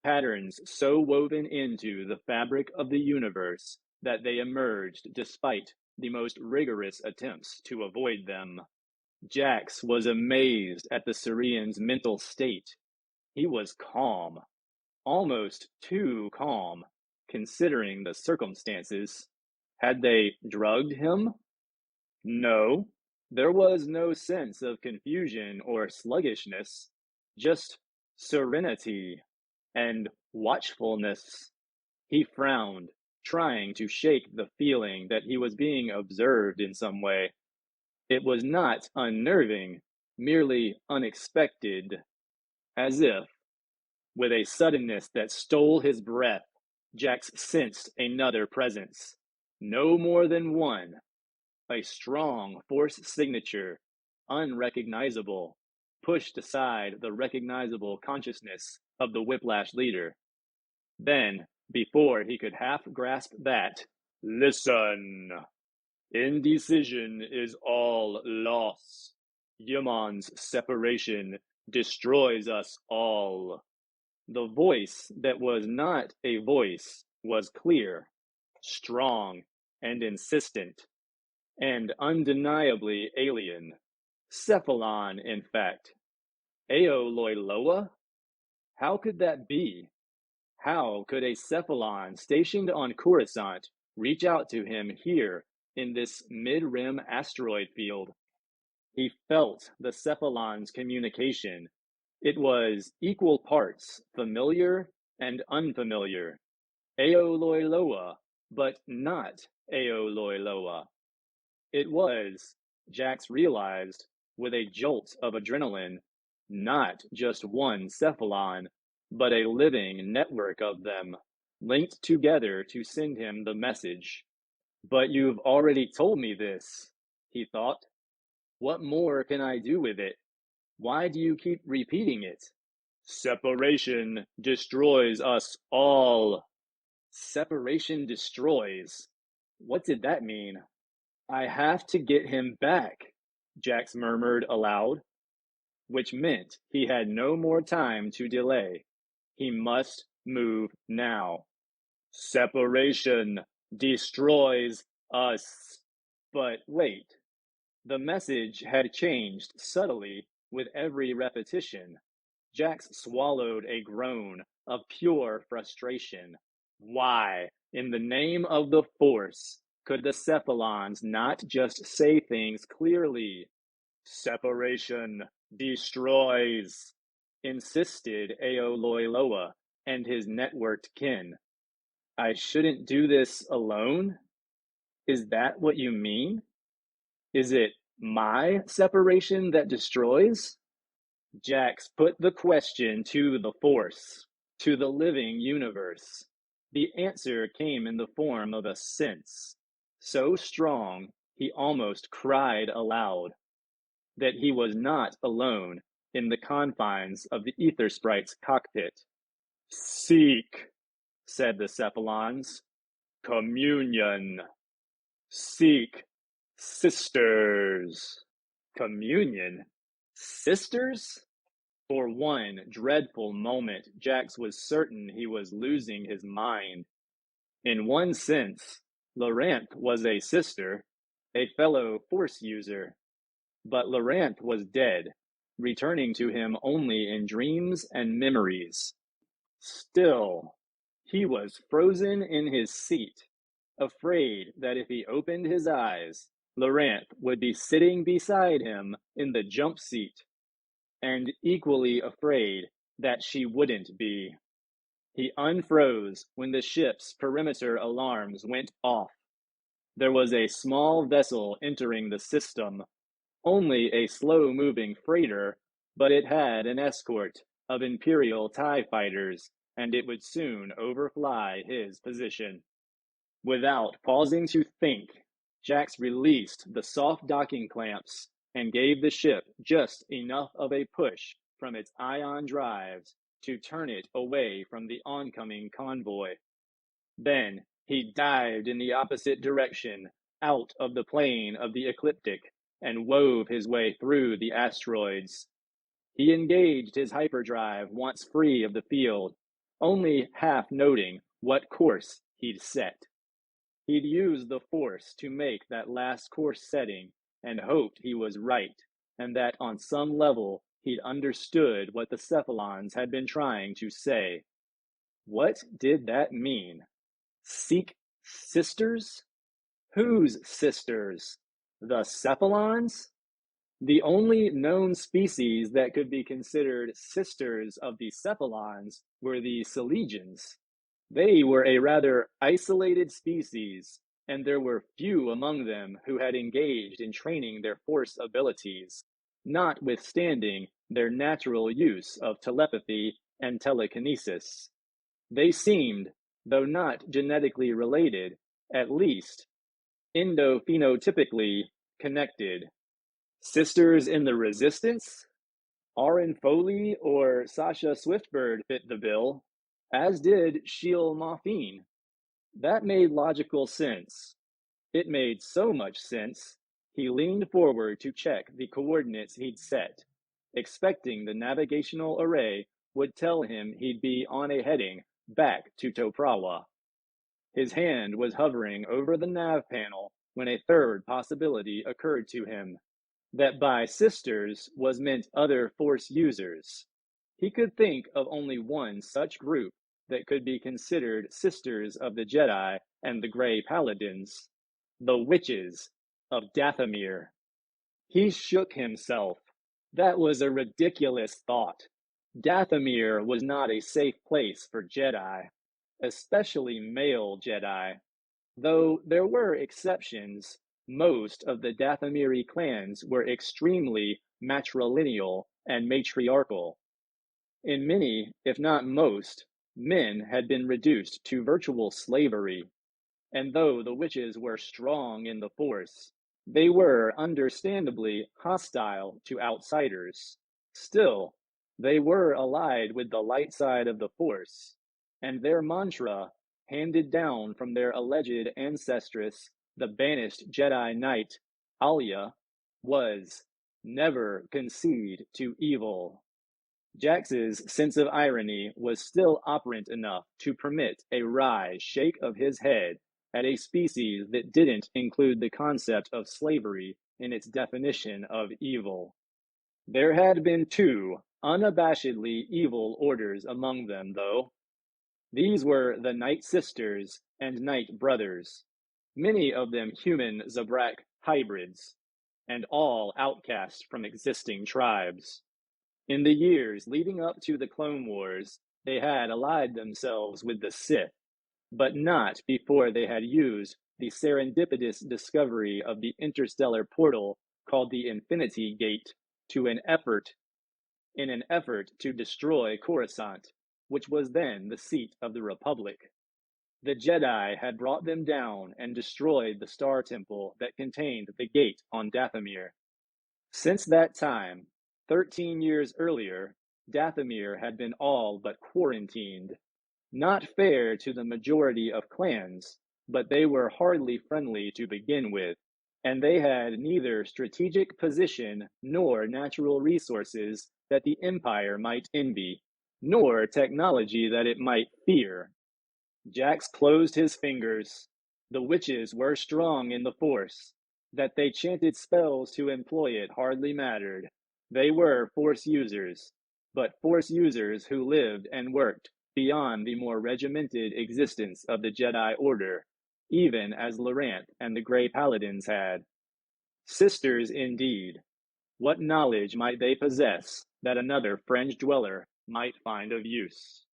patterns so woven into the fabric of the universe that they emerged despite the most rigorous attempts to avoid them. Jax was amazed at the Syrian's mental state. He was calm, almost too calm, considering the circumstances. Had they drugged him? No, there was no sense of confusion or sluggishness, just serenity and watchfulness. He frowned, trying to shake the feeling that he was being observed in some way. It was not unnerving, merely unexpected, as if, with a suddenness that stole his breath, Jax sensed another presence. No more than one. A strong Force signature, unrecognizable, pushed aside the recognizable consciousness of the Whiplash leader. Then, before he could half grasp that, listen. Indecision is all loss. Yaman's separation destroys us all. The voice that was not a voice was clear, strong, and insistent, and undeniably alien. Cephalon, in fact. Aeoloiloa? How could that be? How could a Cephalon stationed on Coruscant reach out to him here in this mid-rim asteroid field? He felt the Cephalon's communication. It was equal parts familiar and unfamiliar. Aeoloiloa, but not Aeoloiloa. It was, Jax realized, with a jolt of adrenaline, not just one cephalon, but a living network of them, linked together to send him the message. But you've already told me this, he thought. What more can I do with it? Why do you keep repeating it? Separation destroys us all. Separation destroys. What did that mean? I have to get him back, Jax murmured aloud, which meant he had no more time to delay. He must move now. Separation destroys us. But wait, the message had changed subtly with every repetition. Jax swallowed a groan of pure frustration. Why, in the name of the Force, could the Cephalons not just say things clearly? Separation destroys, insisted Aeoloiloa and his networked kin. I shouldn't do this alone? Is that what you mean? Is it my separation that destroys? Jax put the question to the Force, to the living universe. The answer came in the form of a sense, so strong he almost cried aloud, that he was not alone in the confines of the Ether Sprite's cockpit. Seek, said the Cephalons. Communion. Seek sisters. Communion? Sisters? For one dreadful moment, Jax was certain he was losing his mind. In one sense, Loranth was a sister, a fellow Force user. But Loranth was dead, returning to him only in dreams and memories. Still, he was frozen in his seat, afraid that if he opened his eyes, Loranth would be sitting beside him in the jump seat, and equally afraid that she wouldn't be. He unfroze when the ship's perimeter alarms went off. There was a small vessel entering the system, only a slow-moving freighter, but it had an escort of Imperial TIE fighters, and it would soon overfly his position. Without pausing to think, Jax released the soft docking clamps and gave the ship just enough of a push from its ion drives to turn it away from the oncoming convoy. Then he dived in the opposite direction, out of the plane of the ecliptic, and wove his way through the asteroids. He engaged his hyperdrive once free of the field, only half noting what course he'd set. He'd used the Force to make that last course setting and hoped he was right, and that on some level he'd understood what the Cephalons had been trying to say. What did that mean? Seek sisters? Whose sisters? The Cephalons? The only known species that could be considered sisters of the Cephalons were the Selegians. They were a rather isolated species, and there were few among them who had engaged in training their Force abilities, notwithstanding their natural use of telepathy and telekinesis. They seemed, though not genetically related, at least endophenotypically connected. Sisters in the Resistance? Auron Foley or Sasha Swiftbird fit the bill, as did Sheil Moffeen. That made logical sense. It made so much sense, he leaned forward to check the coordinates he'd set, expecting the navigational array would tell him he'd be on a heading back to Toprawa. His hand was hovering over the nav panel when a third possibility occurred to him. That by sisters was meant other Force users. He could think of only one such group that could be considered sisters of the Jedi and the Grey Paladins, the Witches of Dathomir. He shook himself. That was a ridiculous thought. Dathomir was not a safe place for Jedi, especially male Jedi. Though there were exceptions, most of the Dathomiri clans were extremely matrilineal and matriarchal. In many, if not most, men had been reduced to virtual slavery, and though the witches were strong in the Force, they were understandably hostile to outsiders. Still, they were allied with the light side of the Force, and their mantra, handed down from their alleged ancestress, the banished Jedi Knight, Alia, was, never concede to evil. Jax's sense of irony was still operant enough to permit a wry shake of his head at a species that didn't include the concept of slavery in its definition of evil. There had been two unabashedly evil orders among them, though. These were the Night Sisters and Night Brothers, many of them human Zabrak hybrids, and all outcast from existing tribes. In the years leading up to the Clone Wars, they had allied themselves with the Sith, but not before they had used the serendipitous discovery of the interstellar portal called the Infinity Gate in an effort to destroy Coruscant, which was then the seat of the Republic. The Jedi had brought them down and destroyed the Star Temple that contained the gate on Dathomir. Since that time, 13 years earlier, Dathomir had been all but quarantined. Not fair to the majority of clans, but they were hardly friendly to begin with, and they had neither strategic position nor natural resources that the Empire might envy, nor technology that it might fear. Jax closed his fingers. The witches were strong in the Force. That they chanted spells to employ it hardly mattered. They were Force users, but Force users who lived and worked beyond the more regimented existence of the Jedi Order, even as Loranth and the Grey Paladins had. Sisters indeed. What knowledge might they possess that another fringe dweller might find of use?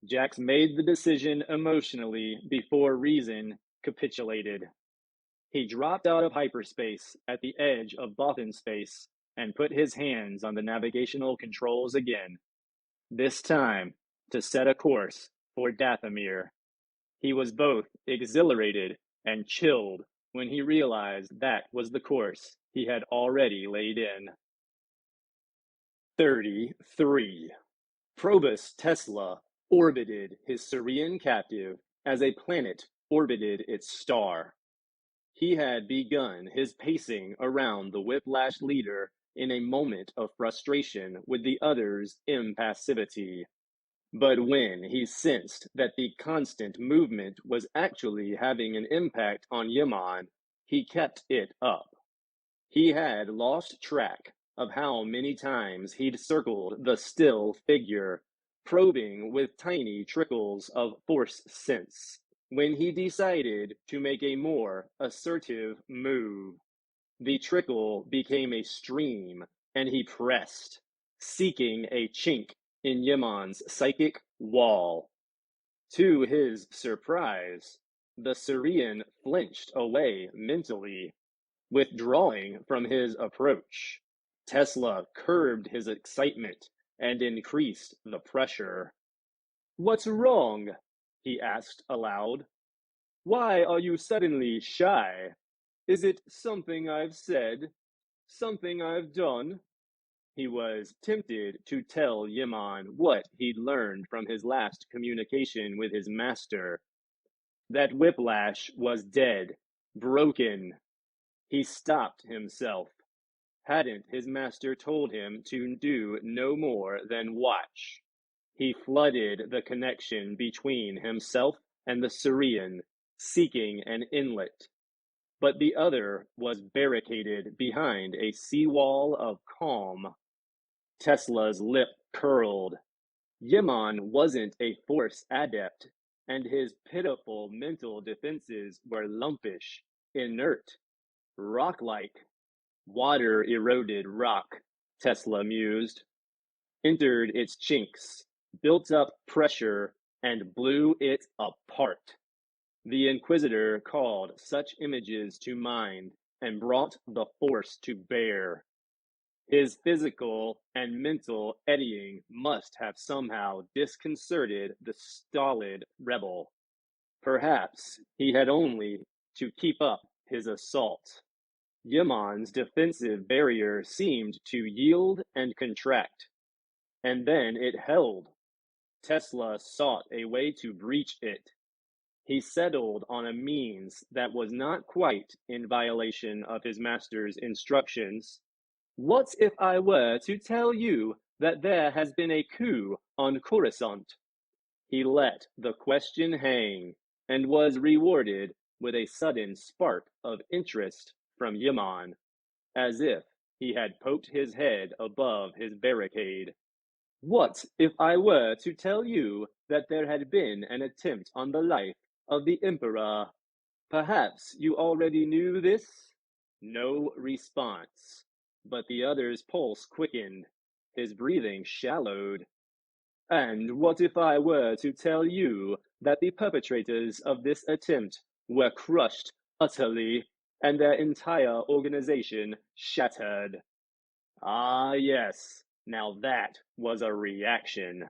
Jax made the decision emotionally before reason capitulated. He dropped out of hyperspace at the edge of Bothan space and put his hands on the navigational controls again. This time, to set a course for Dathomir. He was both exhilarated and chilled when he realized that was the course he had already laid in. 33. Probus Tesla orbited his Sirian captive as a planet orbited its star. He had begun his pacing around the Whiplash leader in a moment of frustration with the other's impassivity. But when he sensed that the constant movement was actually having an impact on Yaman, he kept it up. He had lost track of how many times he'd circled the still figure, probing with tiny trickles of force sense, when he decided to make a more assertive move. The trickle became a stream, and he pressed, seeking a chink in Yaman's psychic wall. To his surprise, the Syrian flinched away mentally, withdrawing from his approach. Tesla curbed his excitement and increased the pressure. "What's wrong?" he asked aloud. "Why are you suddenly shy? Is it something I've said? Something I've done?" He was tempted to tell Yaman what he'd learned from his last communication with his master. That Whiplash was dead, broken. He stopped himself. Hadn't his master told him to do no more than watch? He flooded the connection between himself and the Syrian, seeking an inlet. But the other was barricaded behind a seawall of calm. Tesla's lip curled. Yaman wasn't a Force adept, and his pitiful mental defenses were lumpish, inert, rock-like. Water-eroded rock, Tesla mused, entered its chinks, built up pressure, and blew it apart. The Inquisitor called such images to mind and brought the Force to bear. His physical and mental eddying must have somehow disconcerted the stolid rebel. Perhaps he had only to keep up his assault. Yaman's defensive barrier seemed to yield and contract, and then it held. Tesla sought a way to breach it. He settled on a means that was not quite in violation of his master's instructions. "What if I were to tell you that there has been a coup on Coruscant?" He let the question hang, and was rewarded with a sudden spark of interest from Yaman, as if he had poked his head above his barricade. "What if I were to tell you that there had been an attempt on the life of the Emperor? Perhaps you already knew this?" No response, but the other's pulse quickened, his breathing shallowed. "And what if I were to tell you that the perpetrators of this attempt were crushed utterly, and their entire organization shattered?" Ah, yes, now that was a reaction.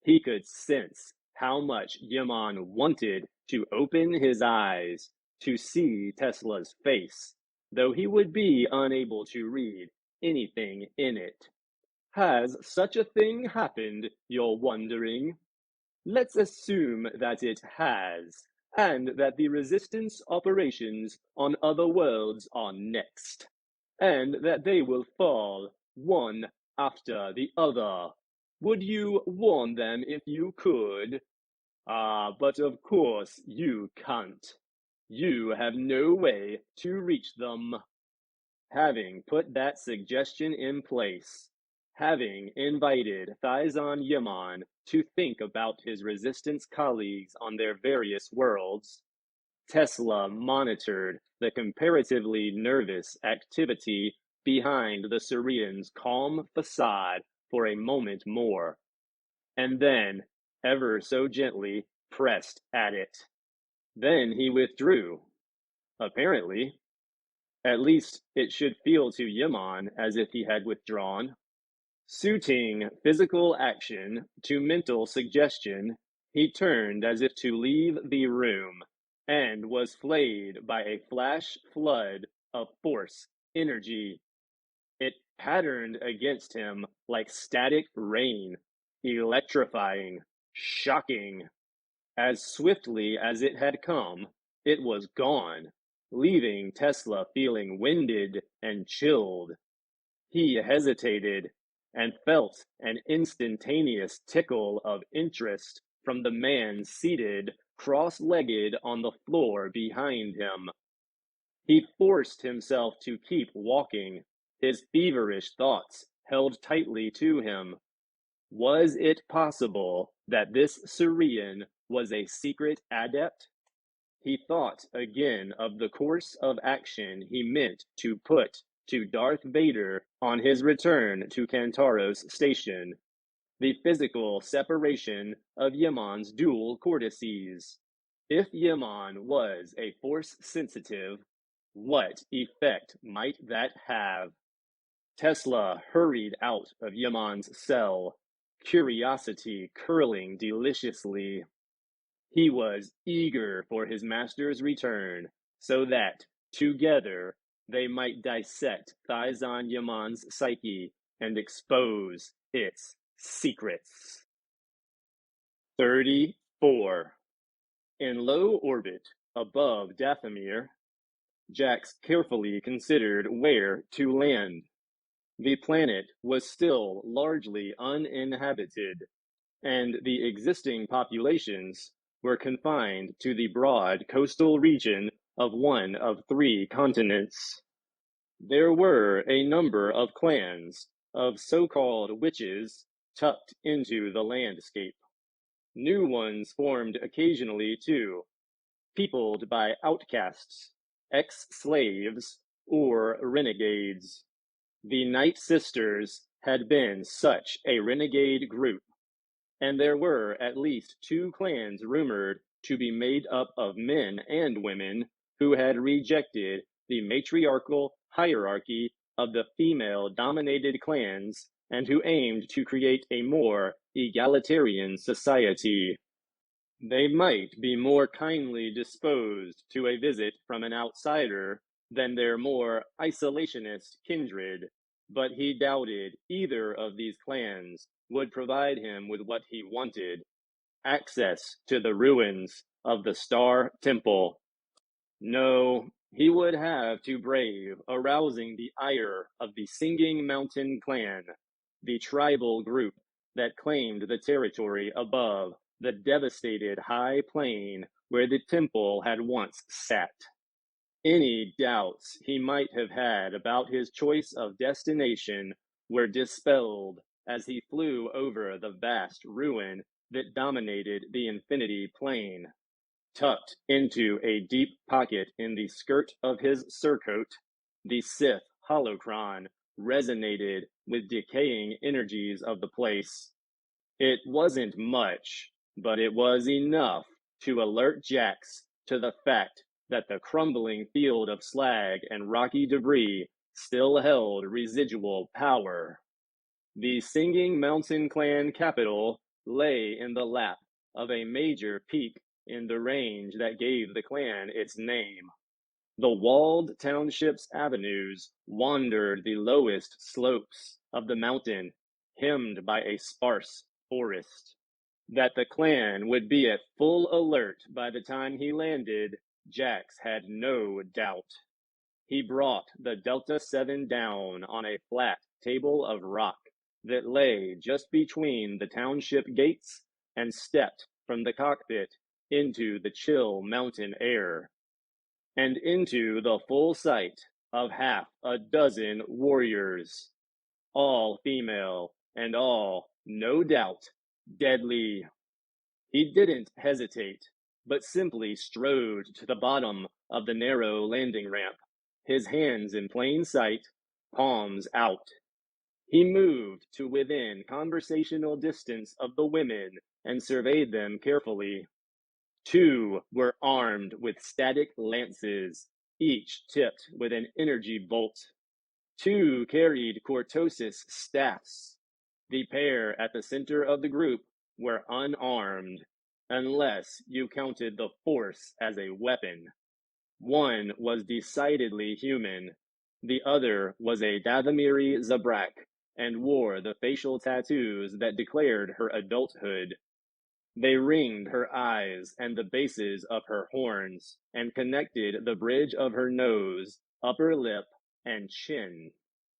He could sense how much Yaman wanted to open his eyes, to see Tesla's face, though he would be unable to read anything in it. "Has such a thing happened, you're wondering? Let's assume that it has. and that the resistance operations on other worlds are next, and that they will fall one after the other. Would you warn them if you could? Ah, but of course you can't. You have no way to reach them. Having put that suggestion in place, having invited Thizon Yaman to think about his resistance colleagues on their various worlds, Tesla monitored the comparatively nervous activity behind the Syrian's calm facade for a moment more, and then, ever so gently, pressed at it. Then he withdrew. Apparently. At least it should feel to Yaman as if he had withdrawn. Suiting physical action to mental suggestion, he turned as if to leave the room, and was flayed by a flash flood of force energy. It patterned against him like static rain, electrifying, shocking. As swiftly as it had come, it was gone, leaving Tesla feeling winded and chilled. He hesitated and felt an instantaneous tickle of interest from the man seated cross-legged on the floor behind him. He forced himself to keep walking, his feverish thoughts held tightly to him. Was it possible that this Syrian was a secret adept? He thought again of the course of action he meant to put to Darth Vader on his return to Kantaros Station, the physical separation of Yaman's dual cortices. If Yaman was a force sensitive, what effect might that have? Tesla hurried out of Yaman's cell, curiosity curling deliciously. He was eager for his master's return, so that, together, they might dissect Thizon Yaman's psyche and expose its secrets. 34. In low orbit above Dathomir, Jax carefully considered where to land. The planet was still largely uninhabited, and the existing populations were confined to the broad coastal region of one of 3 continents. There were a number of clans of so-called witches tucked into the landscape. New ones formed occasionally too, peopled by outcasts, ex-slaves, or renegades. The Night Sisters had been such a renegade group, and there were at least 2 clans rumored to be made up of men and women who had rejected the matriarchal hierarchy of the female-dominated clans and who aimed to create a more egalitarian society. They might be more kindly disposed to a visit from an outsider than their more isolationist kindred, but he doubted either of these clans would provide him with what he wanted: access to the ruins of the Star Temple. No, he would have to brave arousing the ire of the Singing Mountain clan, the tribal group that claimed the territory above the devastated high plain where the temple had once sat. Any doubts he might have had about his choice of destination were dispelled as he flew over the vast ruin that dominated the infinity plain. Tucked into a deep pocket in the skirt of his surcoat, the Sith holocron resonated with decaying energies of the place. It wasn't much, but it was enough to alert Jax to the fact that the crumbling field of slag and rocky debris still held residual power. The Singing Mountain clan capital lay in the lap of a major peak in the range that gave the clan its name. The walled township's avenues wandered the lowest slopes of the mountain, hemmed by a sparse forest. That the clan would be at full alert by the time he landed, Jax had no doubt. He brought the Delta 7 down on a flat table of rock that lay just between the township gates and stepped from the cockpit into the chill mountain air and into the full sight of half a dozen warriors, all female and all, no doubt, deadly. He didn't hesitate, but simply strode to the bottom of the narrow landing ramp, his hands in plain sight, palms out. He moved to within conversational distance of the women and surveyed them carefully. Two were armed with static lances, each tipped with an energy bolt. Two carried cortosis staffs. The pair at the center of the group were unarmed, unless you counted the Force as a weapon. One was decidedly human. The other was a Dathomiri Zabrak and wore the facial tattoos that declared her adulthood. They ringed her eyes and the bases of her horns and connected the bridge of her nose, upper lip, and chin.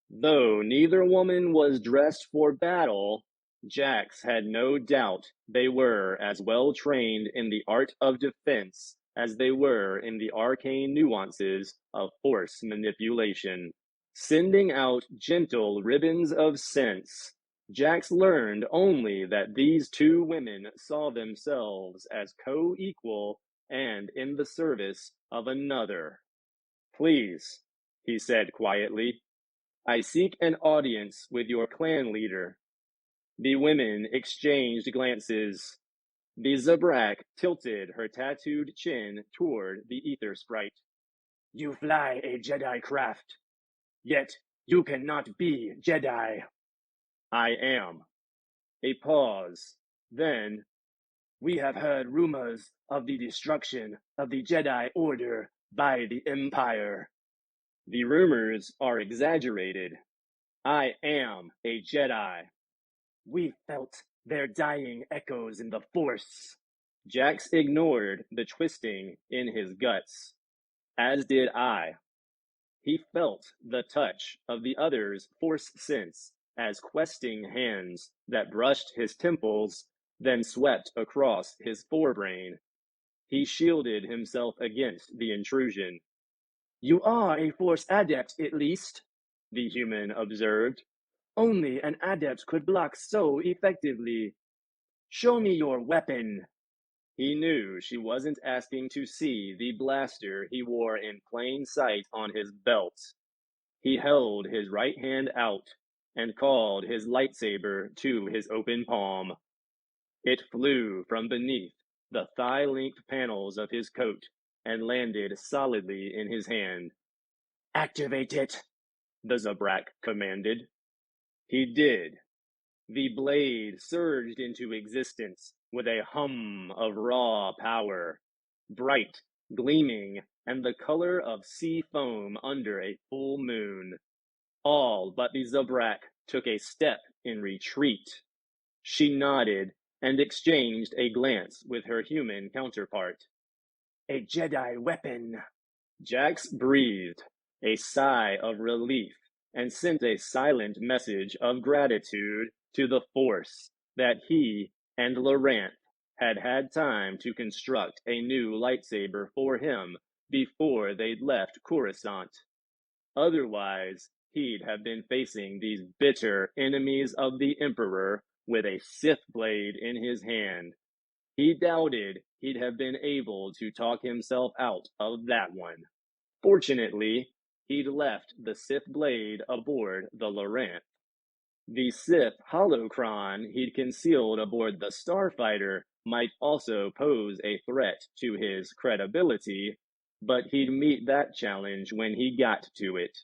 Though neither woman was dressed for battle, Jax had no doubt they were as well trained in the art of defense as they were in the arcane nuances of force manipulation. Sending out gentle ribbons of sense, Jax learned only that these two women saw themselves as co-equal and in the service of another. "Please," he said quietly, "I seek an audience with your clan leader." The women exchanged glances. The Zabrak tilted her tattooed chin toward the ether sprite. "You fly a Jedi craft, yet you cannot be Jedi." "I am." A pause. Then, "We have heard rumors of the destruction of the Jedi Order by the Empire." "The rumors are exaggerated. I am a Jedi." "We felt their dying echoes in the Force." Jax ignored the twisting in his guts. As did I. He felt the touch of the other's Force sense as questing hands that brushed his temples, then swept across his forebrain. He shielded himself against the intrusion. "You are a Force adept, at least," the human observed. "Only an adept could block so effectively. Show me your weapon." He knew she wasn't asking to see the blaster he wore in plain sight on his belt. He held his right hand out and called his lightsaber to his open palm. It flew from beneath the thigh-length panels of his coat and landed solidly in his hand. "Activate it," the Zabrak commanded. He did. The blade surged into existence with a hum of raw power, bright, gleaming, and the color of sea foam under a full moon. All but the Zabrak took a step in retreat. She nodded and exchanged a glance with her human counterpart. "A Jedi weapon." Jax breathed a sigh of relief and sent a silent message of gratitude to the Force that he and Laurent had had time to construct a new lightsaber for him before they'd left Coruscant. Otherwise, he'd have been facing these bitter enemies of the Emperor with a Sith blade in his hand. He doubted he'd have been able to talk himself out of that one. Fortunately, he'd left the Sith blade aboard the Laurent. The Sith holocron he'd concealed aboard the Starfighter might also pose a threat to his credibility, but he'd meet that challenge when he got to it.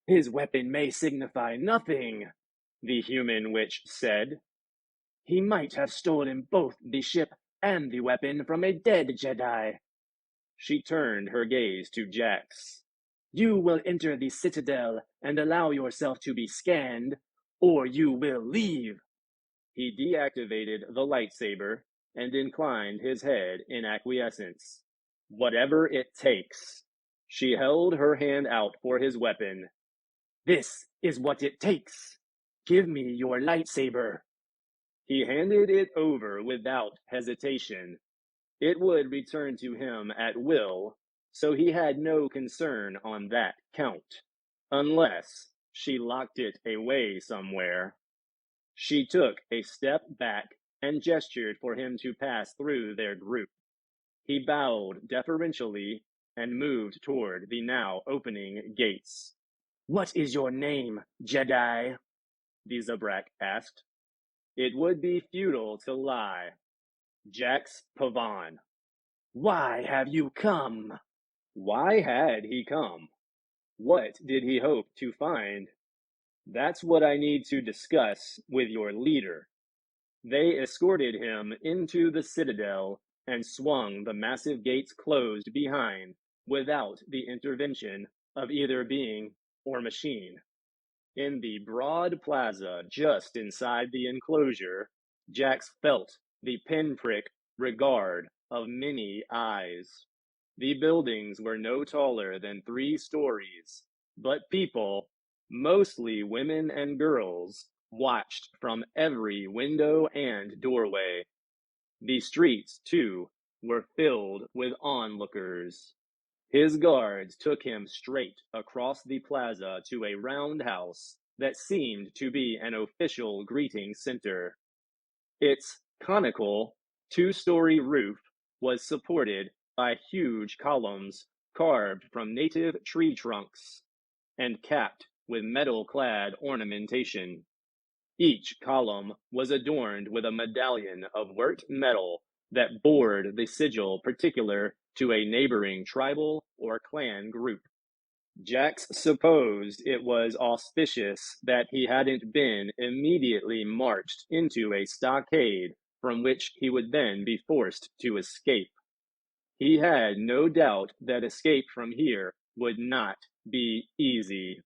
"His weapon may signify nothing," the human witch said. "He might have stolen both the ship and the weapon from a dead Jedi." She turned her gaze to Jax. "You will enter the Citadel and allow yourself to be scanned, or you will leave." He deactivated the lightsaber and inclined his head in acquiescence. Whatever it takes. She held her hand out for his weapon. This is what it takes. Give me your lightsaber. He handed it over without hesitation. It would return to him at will, so he had no concern on that count, unless she locked it away somewhere. She took a step back and gestured for him to pass through their group. He bowed deferentially and moved toward the now opening gates. What is your name, Jedi? The Zabrak asked. It would be futile to lie. Jax Pavan. Why have you come? Why had he come? What did he hope to find? That's what I need to discuss with your leader. They escorted him into the citadel and swung the massive gates closed behind without the intervention of either being or machine. In the broad plaza just inside the enclosure, Jax felt the pinprick regard of many eyes. The buildings were no taller than 3 stories, but people, mostly women and girls, watched from every window and doorway. The streets, too, were filled with onlookers. His guards took him straight across the plaza to a roundhouse that seemed to be an official greeting center. Its conical, 2-story roof was supported by huge columns carved from native tree trunks and capped with metal-clad ornamentation. Each column was adorned with a medallion of worked metal that bore the sigil particular to a neighboring tribal or clan group. Jax supposed it was auspicious that he hadn't been immediately marched into a stockade from which he would then be forced to escape. He had no doubt that escape from here would not be easy.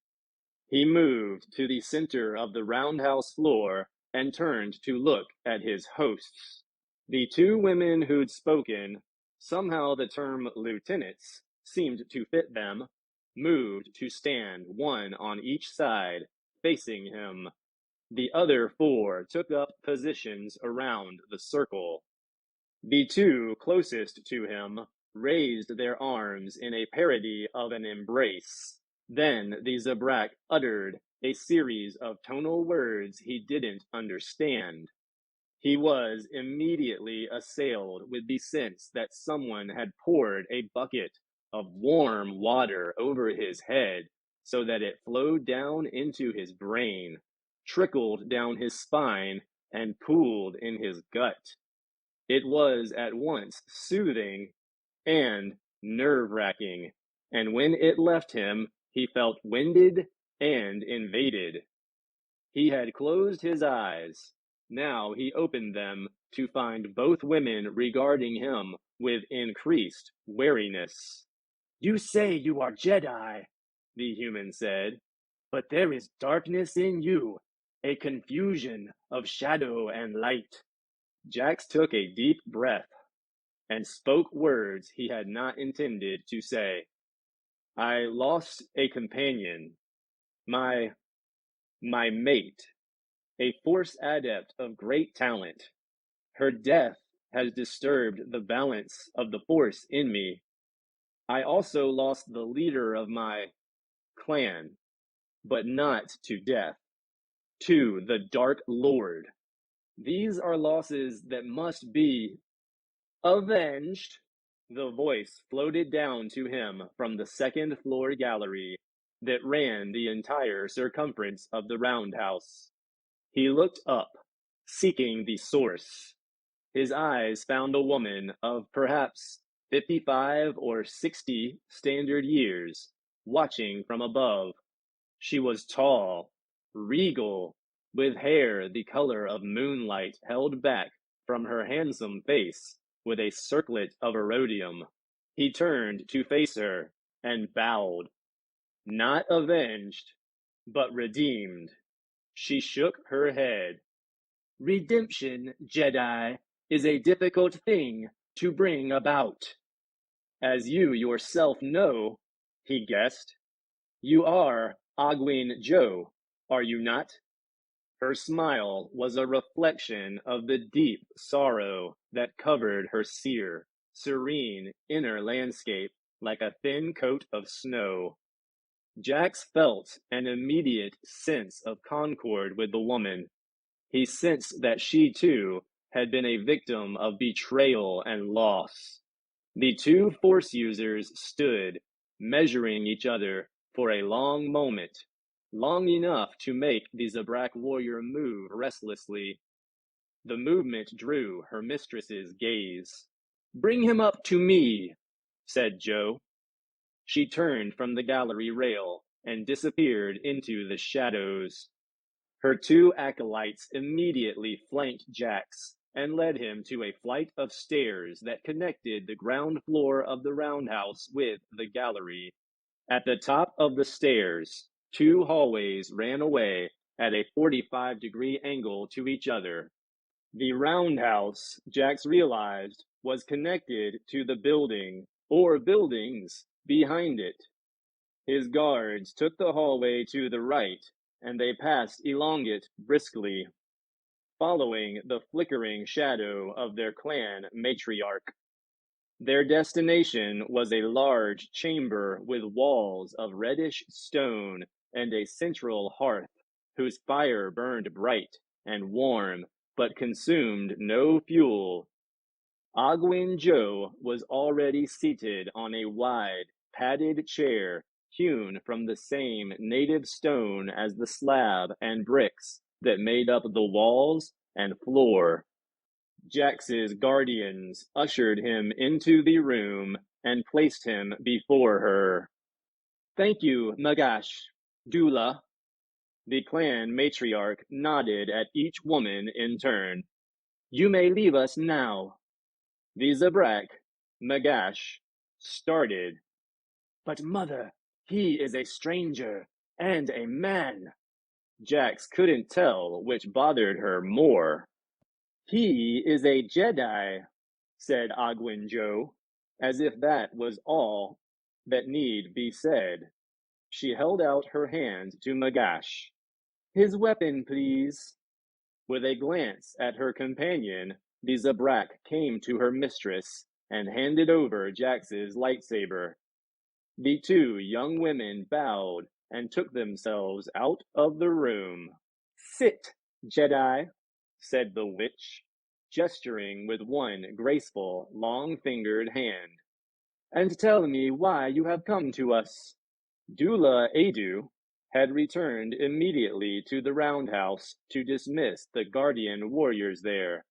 He moved to the center of the roundhouse floor and turned to look at his hosts. The 2 women who'd spoken, somehow the term lieutenants seemed to fit them, moved to stand one on each side, facing him. The other 4 took up positions around the circle. The 2 closest to him raised their arms in a parody of an embrace. Then the Zabrak uttered a series of tonal words he didn't understand. He was immediately assailed with the sense that someone had poured a bucket of warm water over his head so that it flowed down into his brain, trickled down his spine, and pooled in his gut. It was at once soothing and nerve-wracking, and when it left him, he felt winded and invaded. He had closed his eyes. Now he opened them to find both women regarding him with increased wariness. You say you are Jedi, the human said, but there is darkness in you, a confusion of shadow and light. Jax took a deep breath and spoke words he had not intended to say. I lost a companion, my mate, a Force adept of great talent. Her death has disturbed the balance of the Force in me. I also lost the leader of my clan, but not to death, to the Dark Lord. These are losses that must be avenged. The voice floated down to him from the 2nd floor gallery that ran the entire circumference of the roundhouse. He looked up, seeking the source. His eyes found a woman of perhaps 55 or 60 standard years, watching from above. She was tall, regal, with hair the color of moonlight held back from her handsome face with a circlet of iridium. He turned to face her and bowed. Not avenged, but redeemed. She shook her head. Redemption, Jedi, is a difficult thing to bring about. As you yourself know, he guessed, you are Agwin Joe, are you not? Her smile was a reflection of the deep sorrow that covered her sere, serene inner landscape like a thin coat of snow. Jax felt an immediate sense of concord with the woman. He sensed that she, too, had been a victim of betrayal and loss. The two Force users stood, measuring each other for a long moment, long enough to make the Zabrak warrior move restlessly. The movement drew her mistress's gaze. "Bring him up to me," said Joe. She turned from the gallery rail and disappeared into the shadows. Her two acolytes immediately flanked Jax and led him to a flight of stairs that connected the ground floor of the roundhouse with the gallery. At the top of the stairs, two hallways ran away at a 45-degree angle to each other. The roundhouse, Jax realized, was connected to the building, or buildings, behind it. His guards took the hallway to the right, and they passed along it briskly, following the flickering shadow of their clan matriarch. Their destination was a large chamber with walls of reddish stone and a central hearth whose fire burned bright and warm but consumed no fuel. Agwin Joe was already seated on a wide, padded chair hewn from the same native stone as the slab and bricks that made up the walls and floor. Jax's guardians ushered him into the room and placed him before her. "Thank you, Nagash. Dula." The clan matriarch nodded at each woman in turn. "You may leave us now." The Zabrak, Nagash, started. "But mother, he is a stranger and a man." Jax couldn't tell which bothered her more. "He is a Jedi," said Agwin Joe, as if that was all that need be said. She held out her hand to Nagash. "His weapon, please." With a glance at her companion, the Zabrak came to her mistress and handed over Jax's lightsaber. The two young women bowed and took themselves out of the room. "Sit, Jedi," said the witch, gesturing with one graceful, long-fingered hand, "and tell me why you have come to us." Dula Adu had returned immediately to the roundhouse to dismiss the guardian warriors there.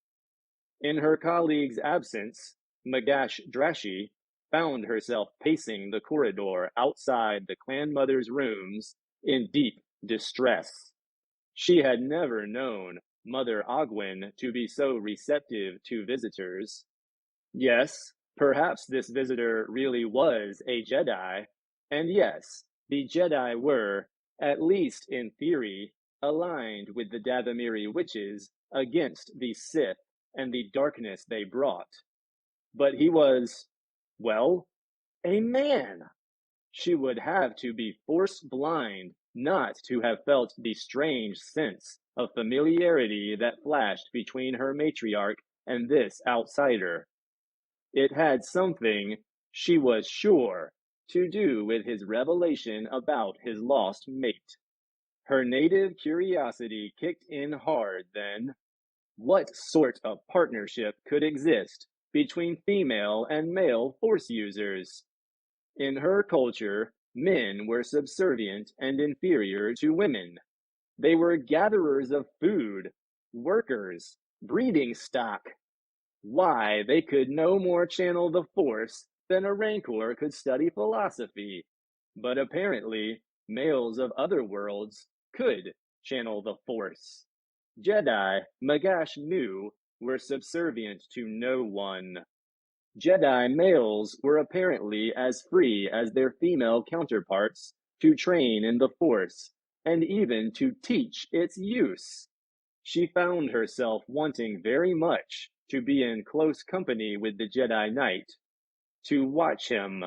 In her colleague's absence, Magash Drashi found herself pacing the corridor outside the clan mother's rooms in deep distress. She had never known Mother Ogwin to be so receptive to visitors. Yes, perhaps this visitor really was a Jedi, and yes, the Jedi were, at least in theory, aligned with the Dathomiri witches against the Sith and the darkness they brought. But he was, well, a man. She would have to be Force blind not to have felt the strange sense of familiarity that flashed between her matriarch and this outsider. It had something, she was sure, to do with his revelation about his lost mate. Her native curiosity kicked in hard then. What sort of partnership could exist between female and male Force users? In her culture, men were subservient and inferior to women. They were gatherers of food, workers, breeding stock. Why, they could no more channel the Force than a Rancor could study philosophy. But apparently, males of other worlds could channel the Force. Jedi, Magash knew, were subservient to no one. Jedi males were apparently as free as their female counterparts to train in the Force, and even to teach its use. She found herself wanting very much to be in close company with the Jedi Knight, to watch him,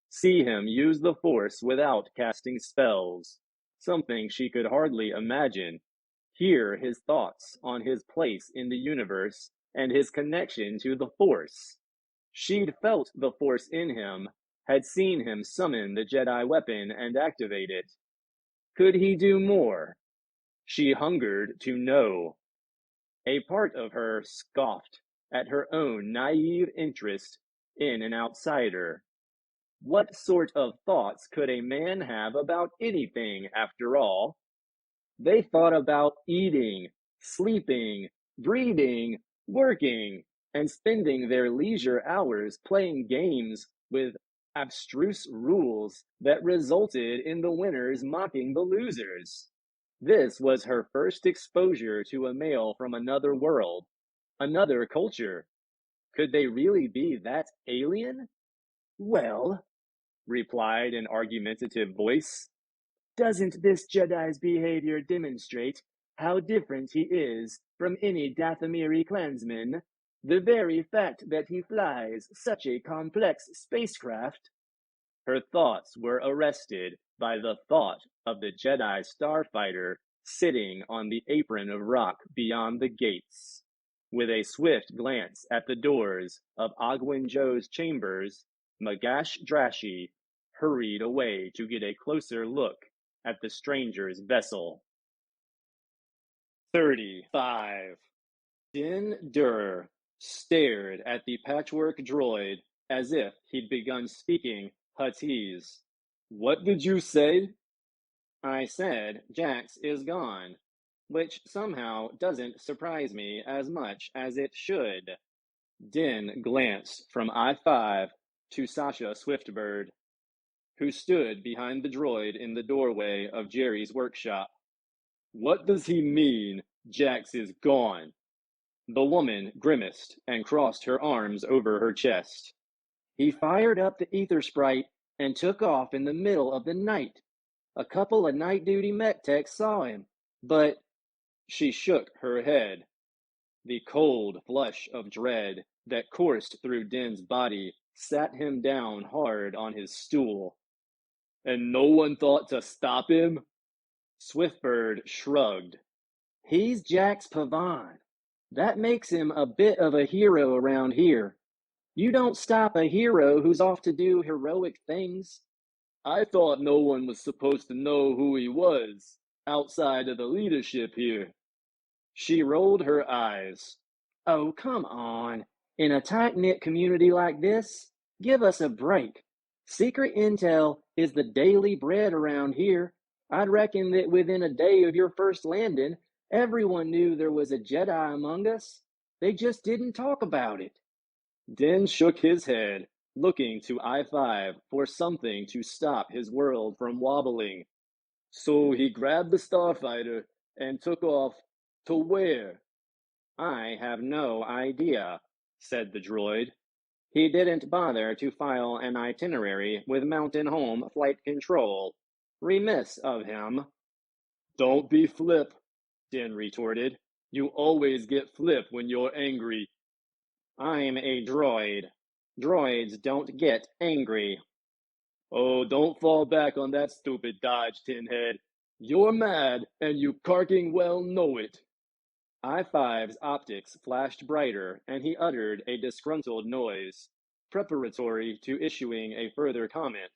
see him use the Force without casting spells, something she could hardly imagine, hear his thoughts on his place in the universe and his connection to the Force. She'd felt the Force in him, had seen him summon the Jedi weapon and activate it. Could he do more? She hungered to know. A part of her scoffed at her own naive interest in an outsider. What sort of thoughts could a man have about anything, after all? They thought about eating, sleeping, breathing, working, and spending their leisure hours playing games with abstruse rules that resulted in the winners mocking the losers. This was her first exposure to a male from another world, another culture. Could they really be that alien? Well, replied an argumentative voice, doesn't this Jedi's behavior demonstrate how different he is from any Dathomiri clansman? The very fact that he flies such a complex spacecraft. Her thoughts were arrested by the thought of the Jedi starfighter sitting on the apron of rock beyond the gates. With a swift glance at the doors of Ogwyn Joe's chambers, Magash Drashi hurried away to get a closer look at the stranger's vessel. 35. Din Dur stared at the patchwork droid as if he'd begun speaking Huttese. What did you say? I said Jax is gone, which somehow doesn't surprise me as much as it should. Din glanced from I-5 to Sasha Swiftbird, who stood behind the droid in the doorway of Jerry's workshop. What does he mean, Jax is gone? The woman grimaced and crossed her arms over her chest. He fired up the ether sprite and took off in the middle of the night. A couple of night duty mech techs saw him, but she shook her head. The cold flush of dread that coursed through Din's body sat him down hard on his stool. And no one thought to stop him? Swiftbird shrugged. He's Jax Pavan. That makes him a bit of a hero around here. You don't stop a hero who's off to do heroic things. I thought no one was supposed to know who he was, outside of the leadership here. She rolled her eyes. Oh, come on. In a tight-knit community like this, give us a break. Secret intel is the daily bread around here. I'd reckon that within a day of your first landing, everyone knew there was a Jedi among us. They just didn't talk about it. Din shook his head, looking to I-5 for something to stop his world from wobbling. So he grabbed the starfighter and took off to where? I have no idea, said the droid. He didn't bother to file an itinerary with Mountain Home Flight Control. Remiss of him. Don't be flip, Din retorted. You always get flip when you're angry. I'm a droid. Droids don't get angry. Oh, don't fall back on that stupid dodge, Tinhead. You're mad, and you carking well know it. I-5's optics flashed brighter, and he uttered a disgruntled noise, preparatory to issuing a further comment.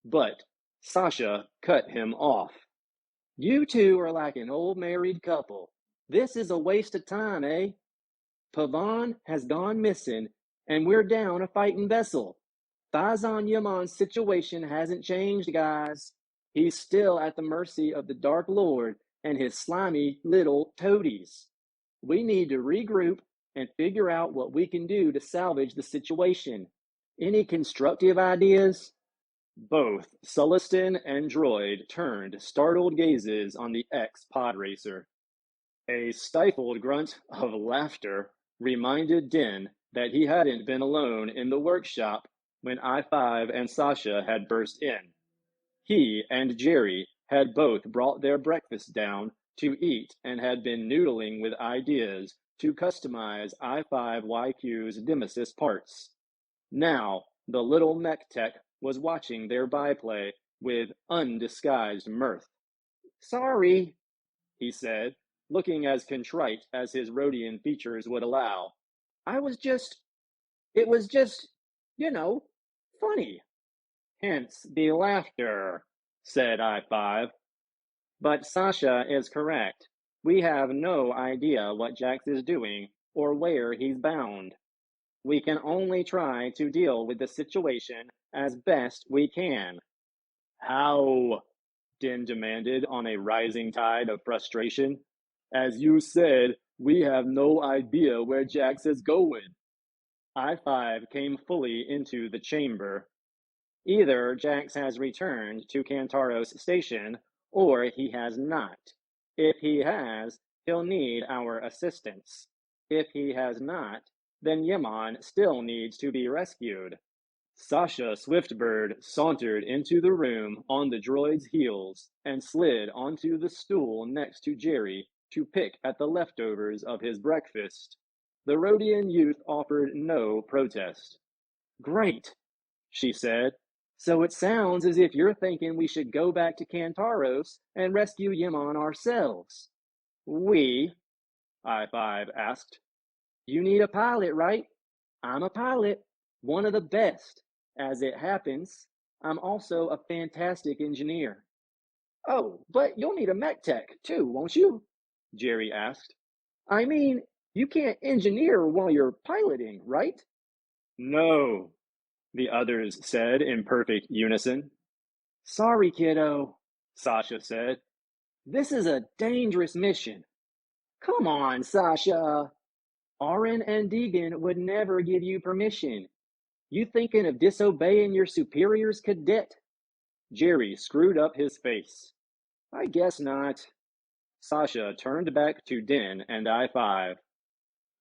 But Sasha cut him off. You two are like an old married couple. This is a waste of time, eh? Pavan has gone missing, and we're down a fighting vessel. Fazan Yaman's situation hasn't changed, guys. He's still at the mercy of the Dark Lord and his slimy little toadies. We need to regroup and figure out what we can do to salvage the situation. Any constructive ideas? Both Sullustan and Droid turned startled gazes on the ex-pod racer. A stifled grunt of laughter reminded Din that he hadn't been alone in the workshop when I-5 and Sasha had burst in. He and Jerry had both brought their breakfast down to eat and had been noodling with ideas to customize I-5YQ's Nemesis parts. Now, the little mech tech was watching their byplay with undisguised mirth. "Sorry," he said, looking as contrite as his Rhodian features would allow. It was just, you know, funny." "Hence the laughter," said I-5. "But Sasha is correct. We have no idea what Jax is doing or where he's bound. We can only try to deal with the situation as best we can." "How?" Din demanded on a rising tide of frustration. "As you said, we have no idea where Jax is going." I-5 came fully into the chamber. "Either Jax has returned to Kantaros Station, or he has not. If he has, he'll need our assistance. If he has not, then Yimon still needs to be rescued." Sasha Swiftbird sauntered into the room on the droid's heels and slid onto the stool next to Jerry to pick at the leftovers of his breakfast. The Rhodian youth offered no protest. "Great," she said. "So it sounds as if you're thinking we should go back to Kantaros and rescue Yimon ourselves." "We?" I-5 asked. "You need a pilot, right? I'm a pilot, one of the best. As it happens, I'm also a fantastic engineer." "Oh, but you'll need a mech tech, too, won't you?" Jerry asked. "I mean, you can't engineer while you're piloting, right?" "No," the others said in perfect unison. "Sorry, kiddo," Sasha said. "This is a dangerous mission." "Come on, Sasha." "Auron and Deegan would never give you permission. You thinking of disobeying your superiors, cadet?" Jerry screwed up his face. "I guess not." Sasha turned back to Din and I-5.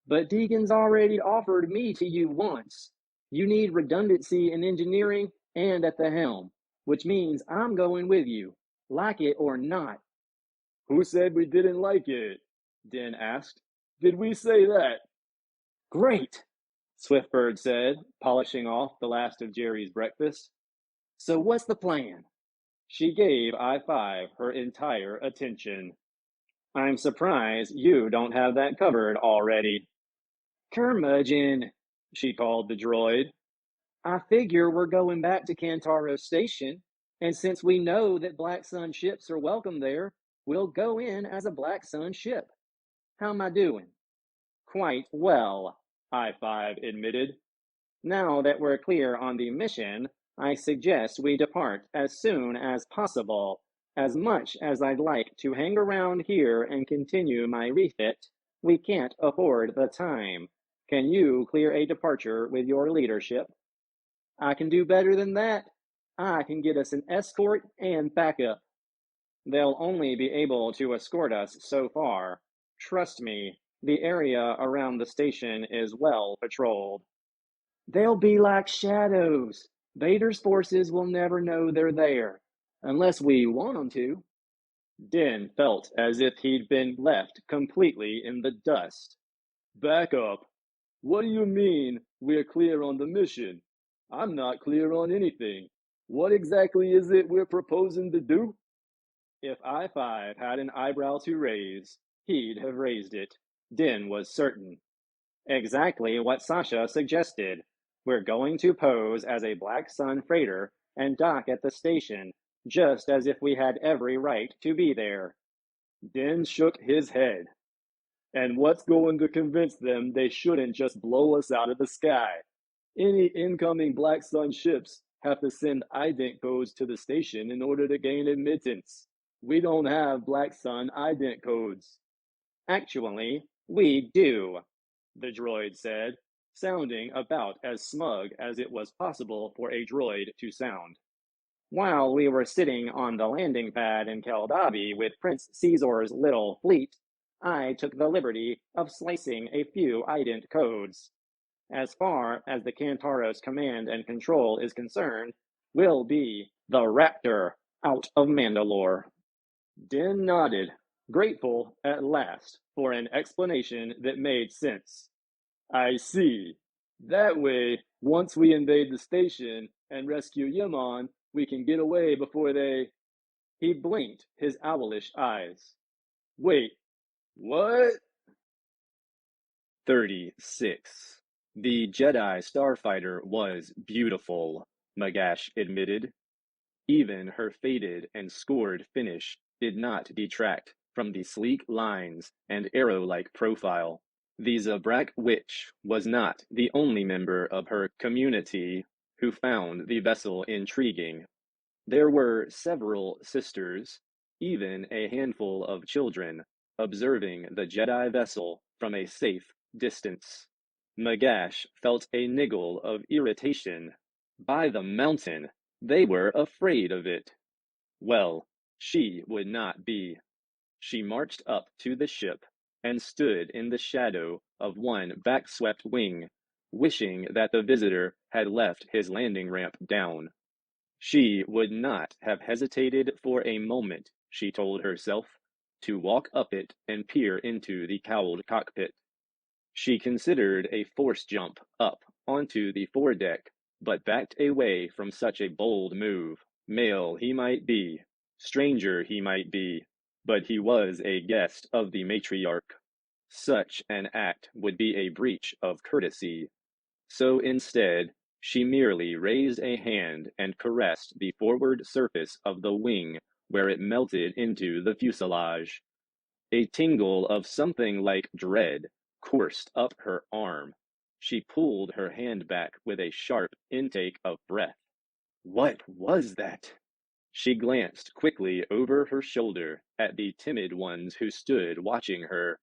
"But Deegan's already offered me to you once. You need redundancy in engineering and at the helm, which means I'm going with you, like it or not." "Who said we didn't like it?" Din asked. "Did we say that?" "Great," Swiftbird said, polishing off the last of Jerry's breakfast. "So what's the plan?" She gave I-5 her entire attention. "I'm surprised you don't have that covered already." "Curmudgeon," she called the droid. "I figure we're going back to Kantaros Station, and since we know that Black Sun ships are welcome there, we'll go in as a Black Sun ship. How am I doing?" "Quite well," I-5 admitted. "Now that we're clear on the mission, I suggest we depart as soon as possible. As much as I'd like to hang around here and continue my refit, we can't afford the time. Can you clear a departure with your leadership?" "I can do better than that. I can get us an escort and backup." "They'll only be able to escort us so far. Trust me, the area around the station is well patrolled." "They'll be like shadows. Vader's forces will never know they're there, unless we want them to." Din felt as if he'd been left completely in the dust. "Back up. What do you mean, we're clear on the mission? I'm not clear on anything. What exactly is it we're proposing to do?" If I-5 had an eyebrow to raise, he'd have raised it. Din was certain. "Exactly what Sasha suggested. We're going to pose as a Black Sun freighter and dock at the station, just as if we had every right to be there." Din shook his head. "And what's going to convince them they shouldn't just blow us out of the sky? Any incoming Black Sun ships have to send ident codes to the station in order to gain admittance. We don't have Black Sun ident codes." "Actually, we do," the droid said, sounding about as smug as it was possible for a droid to sound. "While we were sitting on the landing pad in Keldabi with Prince Caesar's little fleet, I took the liberty of slicing a few ident codes. As far as the Kantaros command and control is concerned, we'll be the Raptor out of Mandalore." Din nodded. grateful at last for an explanation that made sense. I see. That way, once we invade the station and rescue Yimon, we can get away before they. He blinked his owlish eyes. Wait, what? 36. The Jedi starfighter was beautiful, Magash admitted. Even her faded and scored finish did not detract from the sleek lines and arrow-like profile. The Zabrak witch was not the only member of her community who found the vessel intriguing. There were several sisters, even a handful of children, observing the Jedi vessel from a safe distance. Magash felt a niggle of irritation. By the mountain, they were afraid of it. Well, she would not be. She marched up to the ship and stood in the shadow of one back-swept wing, wishing that the visitor had left his landing ramp down. She would not have hesitated for a moment, she told herself, to walk up it and peer into the cowled cockpit. She considered a force jump up onto the foredeck, but backed away from such a bold move. Male he might be, stranger he might be, but he was a guest of the matriarch. Such an act would be a breach of courtesy. So instead, she merely raised a hand and caressed the forward surface of the wing where it melted into the fuselage. A tingle of something like dread coursed up her arm. She pulled her hand back with a sharp intake of breath. What was that? She glanced quickly over her shoulder at the timid ones who stood watching her.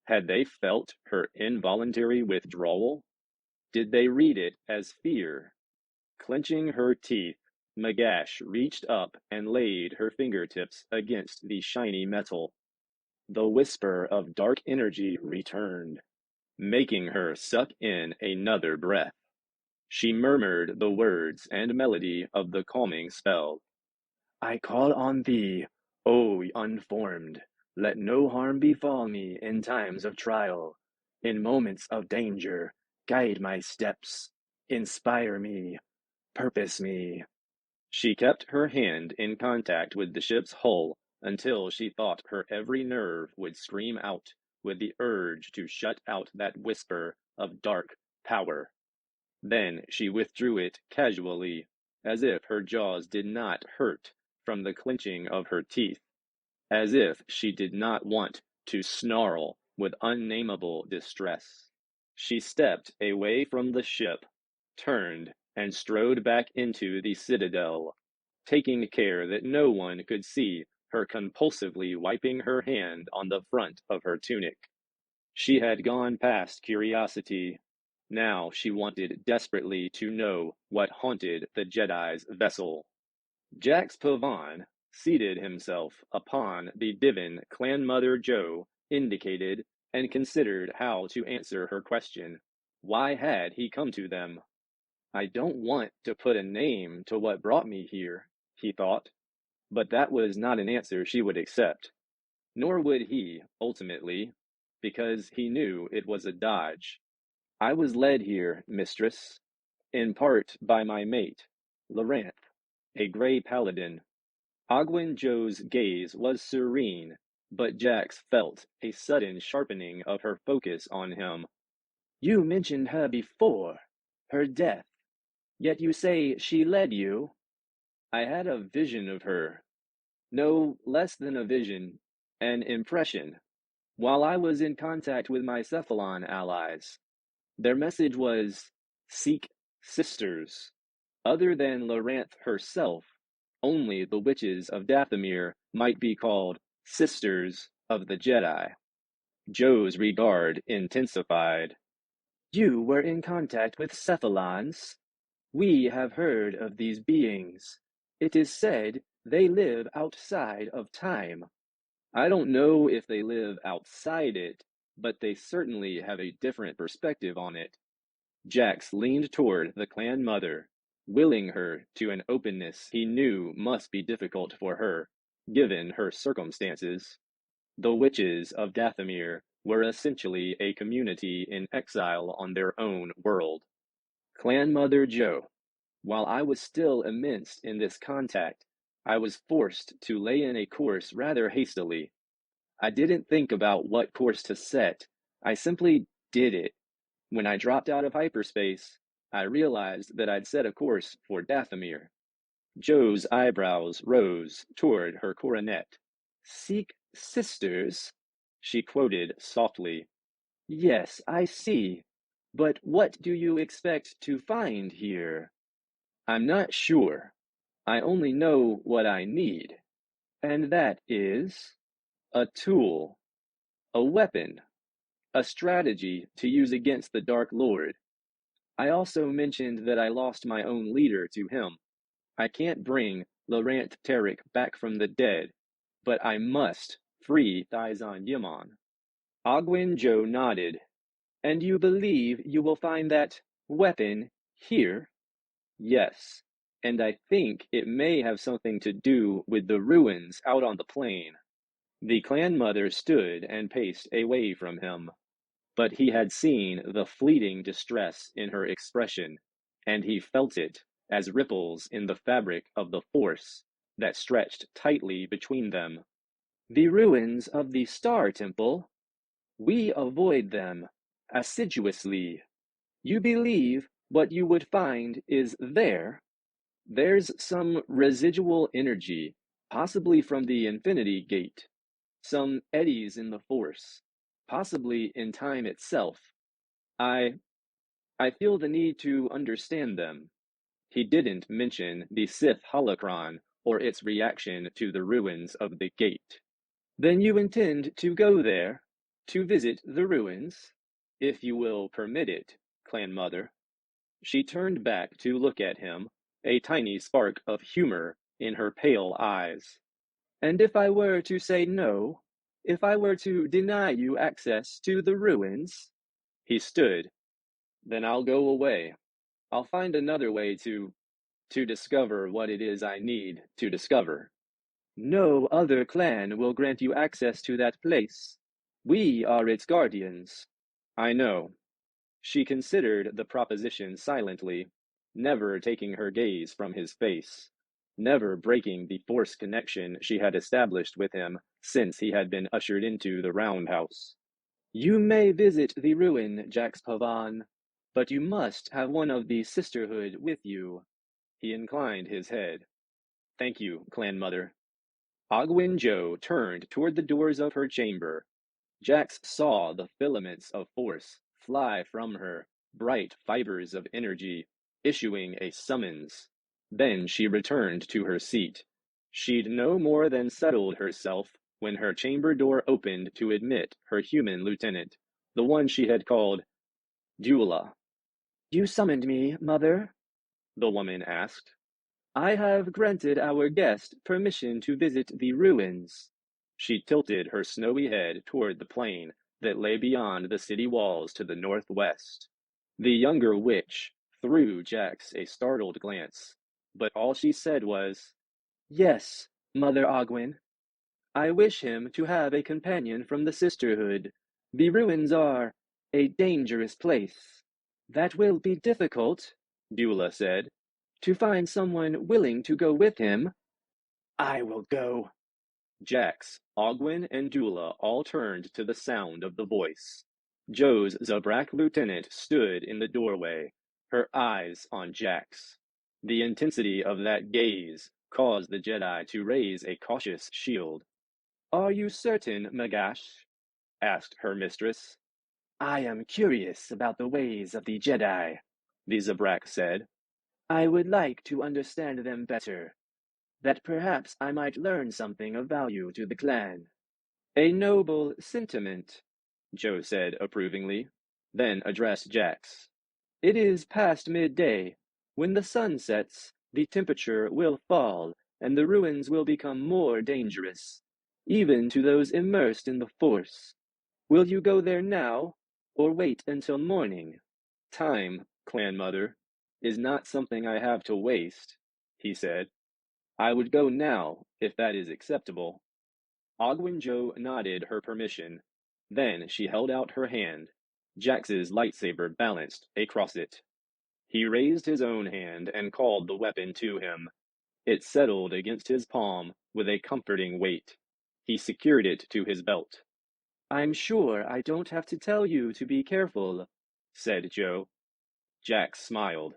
Had they felt her involuntary withdrawal? Did they read it as fear? Clenching her teeth, Magash reached up and laid her fingertips against the shiny metal. The whisper of dark energy returned, making her suck in another breath. She murmured the words and melody of the calming spell. I call on thee, O unformed. Let no harm befall me in times of trial. In moments of danger, guide my steps. Inspire me. Purpose me. She kept her hand in contact with the ship's hull until she thought her every nerve would scream out with the urge to shut out that whisper of dark power. Then she withdrew it casually, as if her jaws did not hurt from the clenching of her teeth, as if she did not want to snarl with unnameable distress. She stepped away from the ship, turned, and strode back into the citadel, taking care that no one could see her compulsively wiping her hand on the front of her tunic. She had gone past curiosity. Now she wanted desperately to know what haunted the Jedi's vessel. Jax Pavan seated himself upon the divan Clanmother Joe indicated and considered how to answer her question. Why had he come to them? I don't want to put a name to what brought me here, he thought, but that was not an answer she would accept. Nor would he, ultimately, because he knew it was a dodge. I was led here, mistress, in part by my mate, Loranth, a gray paladin. Ogwyn Joe's gaze was serene, but Jax felt a sudden sharpening of her focus on him. You mentioned her before, her death, yet you say she led you. I had a vision of her. No less than a vision, an impression, while I was in contact with my Cephalon allies. Their message was, seek sisters. Other than Loranth herself, only the witches of Dathomir might be called sisters of the Jedi. Joe's regard intensified. You were in contact with Cephalons? We have heard of these beings. It is said they live outside of time. I don't know if they live outside it, but they certainly have a different perspective on it. Jax leaned toward the clan mother, willing her to an openness he knew must be difficult for her, given her circumstances. The witches of Dathomir were essentially a community in exile on their own world. Clan Mother Joe, while I was still immersed in this contact, I was forced to lay in a course rather hastily. I didn't think about what course to set, I simply did it. When I dropped out of hyperspace, I realized that I'd set a course for Dathomir. Joe's eyebrows rose toward her coronet. Seek sisters? She quoted softly. Yes, I see. But what do you expect to find here? I'm not sure. I only know what I need. And that is a tool, a weapon, a strategy to use against the Dark Lord. I also mentioned that I lost my own leader to him. I can't bring Laurent Tarek back from the dead, but I must free Daizan Yaman. Ogwin Joe nodded. And you believe you will find that weapon here? Yes, and I think it may have something to do with the ruins out on the plain. The clan mother stood and paced away from him, but he had seen the fleeting distress in her expression, and he felt it as ripples in the fabric of the force that stretched tightly between them. The ruins of the Star Temple? We avoid them assiduously. You believe what you would find is there? There's some residual energy, possibly from the Infinity Gate, some eddies in the Force, possibly in time itself. I I feel the need to understand them. He didn't mention the Sith holocron or its reaction to the ruins of the gate. Then you intend to go there, to visit the ruins, if you will permit it, Clan Mother. She turned back to look at him, a tiny spark of humor in her pale eyes. And if I were to say no, if I were to deny you access to the ruins? He stood. Then I'll go away. I'll find another way to discover what it is I need to discover. No other clan will grant you access to that place. We are its guardians. I know. She considered the proposition silently, never taking her gaze from his face, never breaking the force connection she had established with him since he had been ushered into the roundhouse. You may visit the ruin, Jax Pavan, but you must have one of the sisterhood with you. He inclined his head. Thank you, Clan Mother. Ogwin Joe turned toward the doors of her chamber. Jax saw the filaments of force fly from her, bright fibers of energy, issuing a summons. Then she returned to her seat. She'd no more than settled herself when her chamber door opened to admit her human lieutenant, the one she had called Dula. You summoned me, Mother? The woman asked. I have granted our guest permission to visit the ruins. She tilted her snowy head toward the plain that lay beyond the city walls to the northwest. The younger witch threw Jax a startled glance, but all she said was, Yes, Mother Ogwin. I wish him to have a companion from the sisterhood. The ruins are a dangerous place. That will be difficult, Dula said. To find someone willing to go with him. I will go. Jax, Ogwin, and Dula all turned to the sound of the voice. Joe's Zabrak lieutenant stood in the doorway, her eyes on Jax. The intensity of that gaze caused the Jedi to raise a cautious shield. Are you certain, Magash? Asked her mistress. I am curious about the ways of the Jedi, the Zabrak said. I would like to understand them better, that perhaps I might learn something of value to the clan. A noble sentiment, Joe said approvingly, then addressed Jax. It is past midday. When the sun sets, the temperature will fall, and the ruins will become more dangerous, even to those immersed in the Force. Will you go there now, or wait until morning? Time, Clan Mother, is not something I have to waste, he said. I would go now, if that is acceptable. Ogwen Jo nodded her permission. Then she held out her hand. Jax's lightsaber balanced across it. He raised his own hand and called the weapon to him. It settled against his palm with a comforting weight. He secured it to his belt. I'm sure I don't have to tell you to be careful, said Jo. Jax smiled.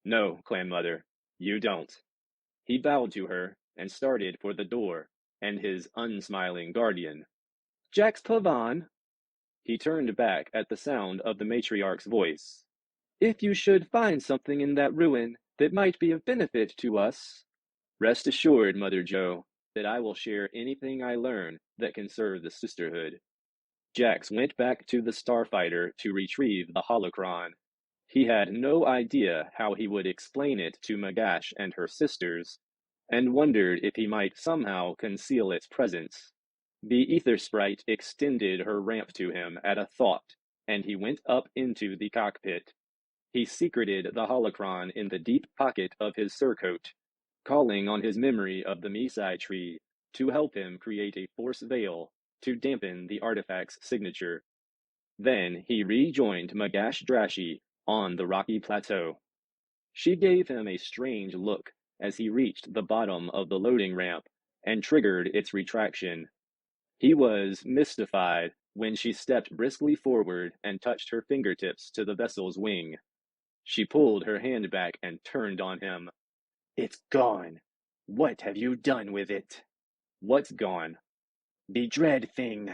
No, Clan Mother, you don't. He bowed to her and started for the door, and his unsmiling guardian. Jax Pavan. He turned back at the sound of the matriarch's voice. If you should find something in that ruin that might be of benefit to us, rest assured, Mother Jo, that I will share anything I learn that can serve the sisterhood. Jax went back to the starfighter to retrieve the holocron. He had no idea how he would explain it to Magash and her sisters, and wondered if he might somehow conceal its presence. The ether sprite extended her ramp to him at a thought, and he went up into the cockpit. He secreted the holocron in the deep pocket of his surcoat, calling on his memory of the Misai tree to help him create a force veil to dampen the artifact's signature. Then he rejoined Magash Drashi on the rocky plateau. She gave him a strange look as he reached the bottom of the loading ramp and triggered its retraction. He was mystified when she stepped briskly forward and touched her fingertips to the vessel's wing. She pulled her hand back and turned on him. It's gone. What have you done with it? What's gone? The dread thing,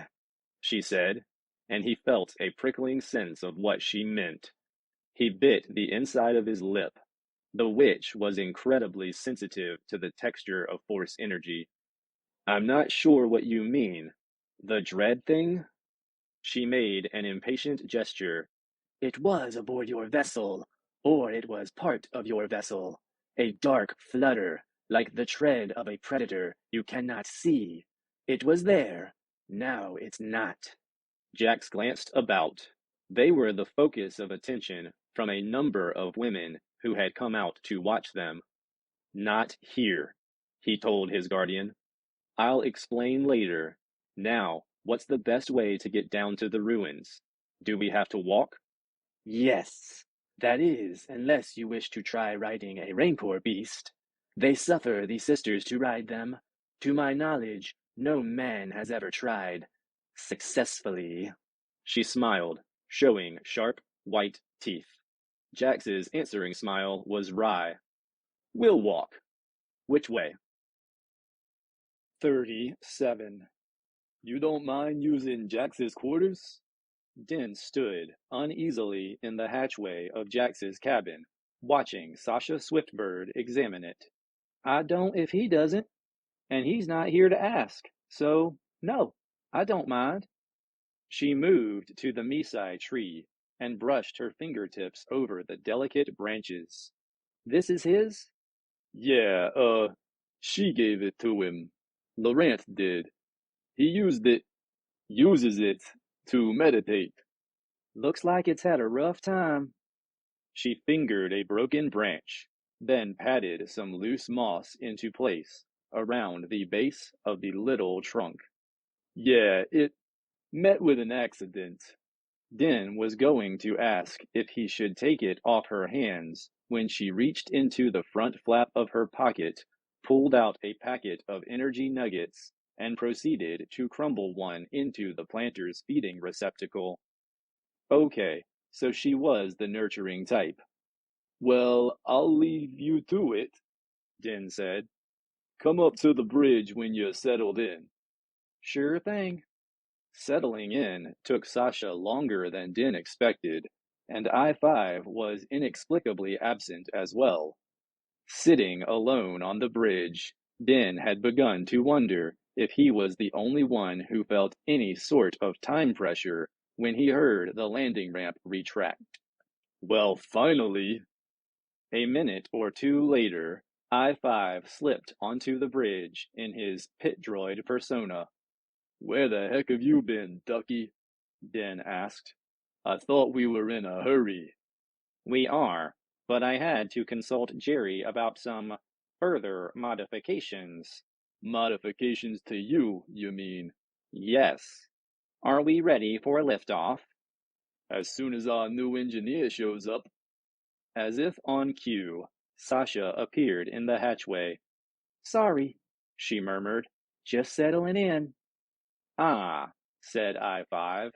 she said, and he felt a prickling sense of what she meant. He bit the inside of his lip. The witch was incredibly sensitive to the texture of force energy. I'm not sure what you mean. The dread thing? She made an impatient gesture. It was aboard your vessel, or it was part of your vessel. A dark flutter, like the tread of a predator you cannot see. It was there. Now it's not. Jax glanced about. They were the focus of attention from a number of women who had come out to watch them. Not here, he told his guardian. I'll explain later. Now, what's the best way to get down to the ruins? Do we have to walk? Yes, that is, unless you wish to try riding a rancor beast. They suffer the sisters to ride them. To my knowledge, no man has ever tried successfully. She smiled, showing sharp, white teeth. Jax's answering smile was wry. We'll walk. Which way? 37. You don't mind using Jax's quarters? Din stood uneasily in the hatchway of Jax's cabin, watching Sasha Swiftbird examine it. I don't if he doesn't, and he's not here to ask, so no, I don't mind. She moved to the Misai tree and brushed her fingertips over the delicate branches. This is his? Yeah, she gave it to him. Laurent did. He uses it to meditate. Looks like it's had a rough time. She fingered a broken branch, then patted some loose moss into place around the base of the little trunk. Yeah, it met with an accident. Din was going to ask if he should take it off her hands when she reached into the front flap of her pocket, pulled out a packet of energy nuggets, and proceeded to crumble one into the planter's feeding receptacle. Okay, so she was the nurturing type. Well, I'll leave you to it, Din said. Come up to the bridge when you're settled in. Sure thing. Settling in took Sasha longer than Din expected, and I-5 was inexplicably absent as well. Sitting alone on the bridge, Din had begun to wonder if he was the only one who felt any sort of time pressure when he heard the landing ramp retract. Well, finally! A minute or two later, I-5 slipped onto the bridge in his pit droid persona. Where the heck have you been, Ducky? Din asked. I thought we were in a hurry. We are, but I had to consult Jerry about some further modifications. Modifications to you mean? Yes. Are we ready for liftoff? As soon as our new engineer shows up. As if on cue, Sasha appeared in the hatchway. Sorry, she murmured. Just settling in. Ah, said I-5.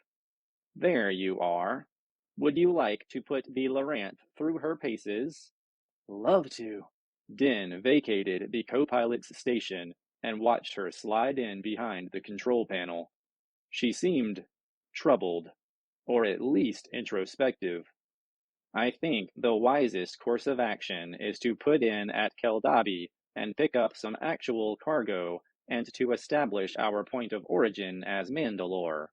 There you are. Would you like to put the Laurent through her paces? Love to. Din vacated the co-pilot's station and watched her slide in behind the control panel. She seemed troubled, or at least introspective. I think the wisest course of action is to put in at Keldabi and pick up some actual cargo and to establish our point of origin as Mandalore.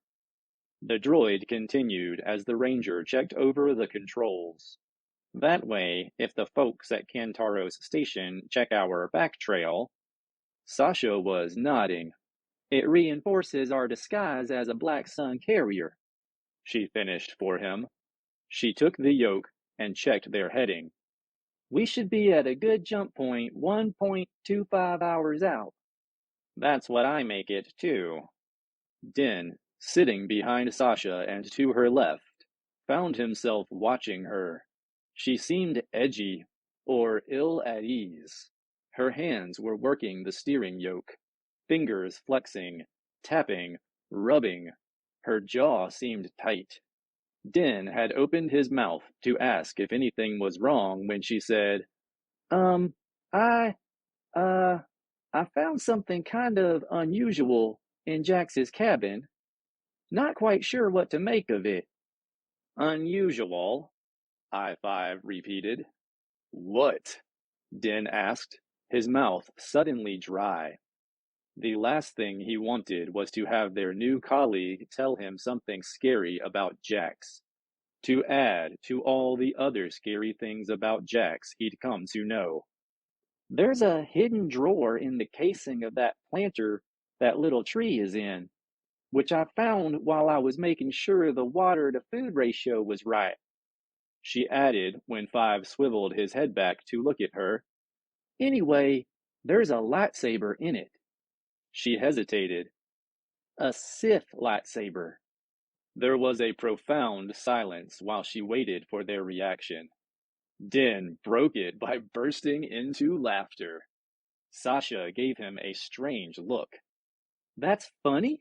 The droid continued as the ranger checked over the controls. That way, if the folks at Kantaros Station check our back trail. Sasha was nodding. It reinforces our disguise as a Black Sun carrier, she finished for him. She took the yoke and checked their heading. We should be at a good jump point 1.25 hours out. That's what I make it, too. Din, sitting behind Sasha and to her left, found himself watching her. She seemed edgy, or ill at ease. Her hands were working the steering yoke, fingers flexing, tapping, rubbing. Her jaw seemed tight. Din had opened his mouth to ask if anything was wrong when she said, I, uh, I found something kind of unusual in Jax's cabin. Not quite sure what to make of it. Unusual? I-5 repeated. What? Din asked, his mouth suddenly dry. The last thing he wanted was to have their new colleague tell him something scary about Jax, to add to all the other scary things about Jax he'd come to know. There's a hidden drawer in the casing of that planter that little tree is in, which I found while I was making sure the water-to-food ratio was right, she added when Five swiveled his head back to look at her. Anyway, there's a lightsaber in it. She hesitated. A Sith lightsaber. There was a profound silence while she waited for their reaction. Din broke it by bursting into laughter. Sasha gave him a strange look. That's funny?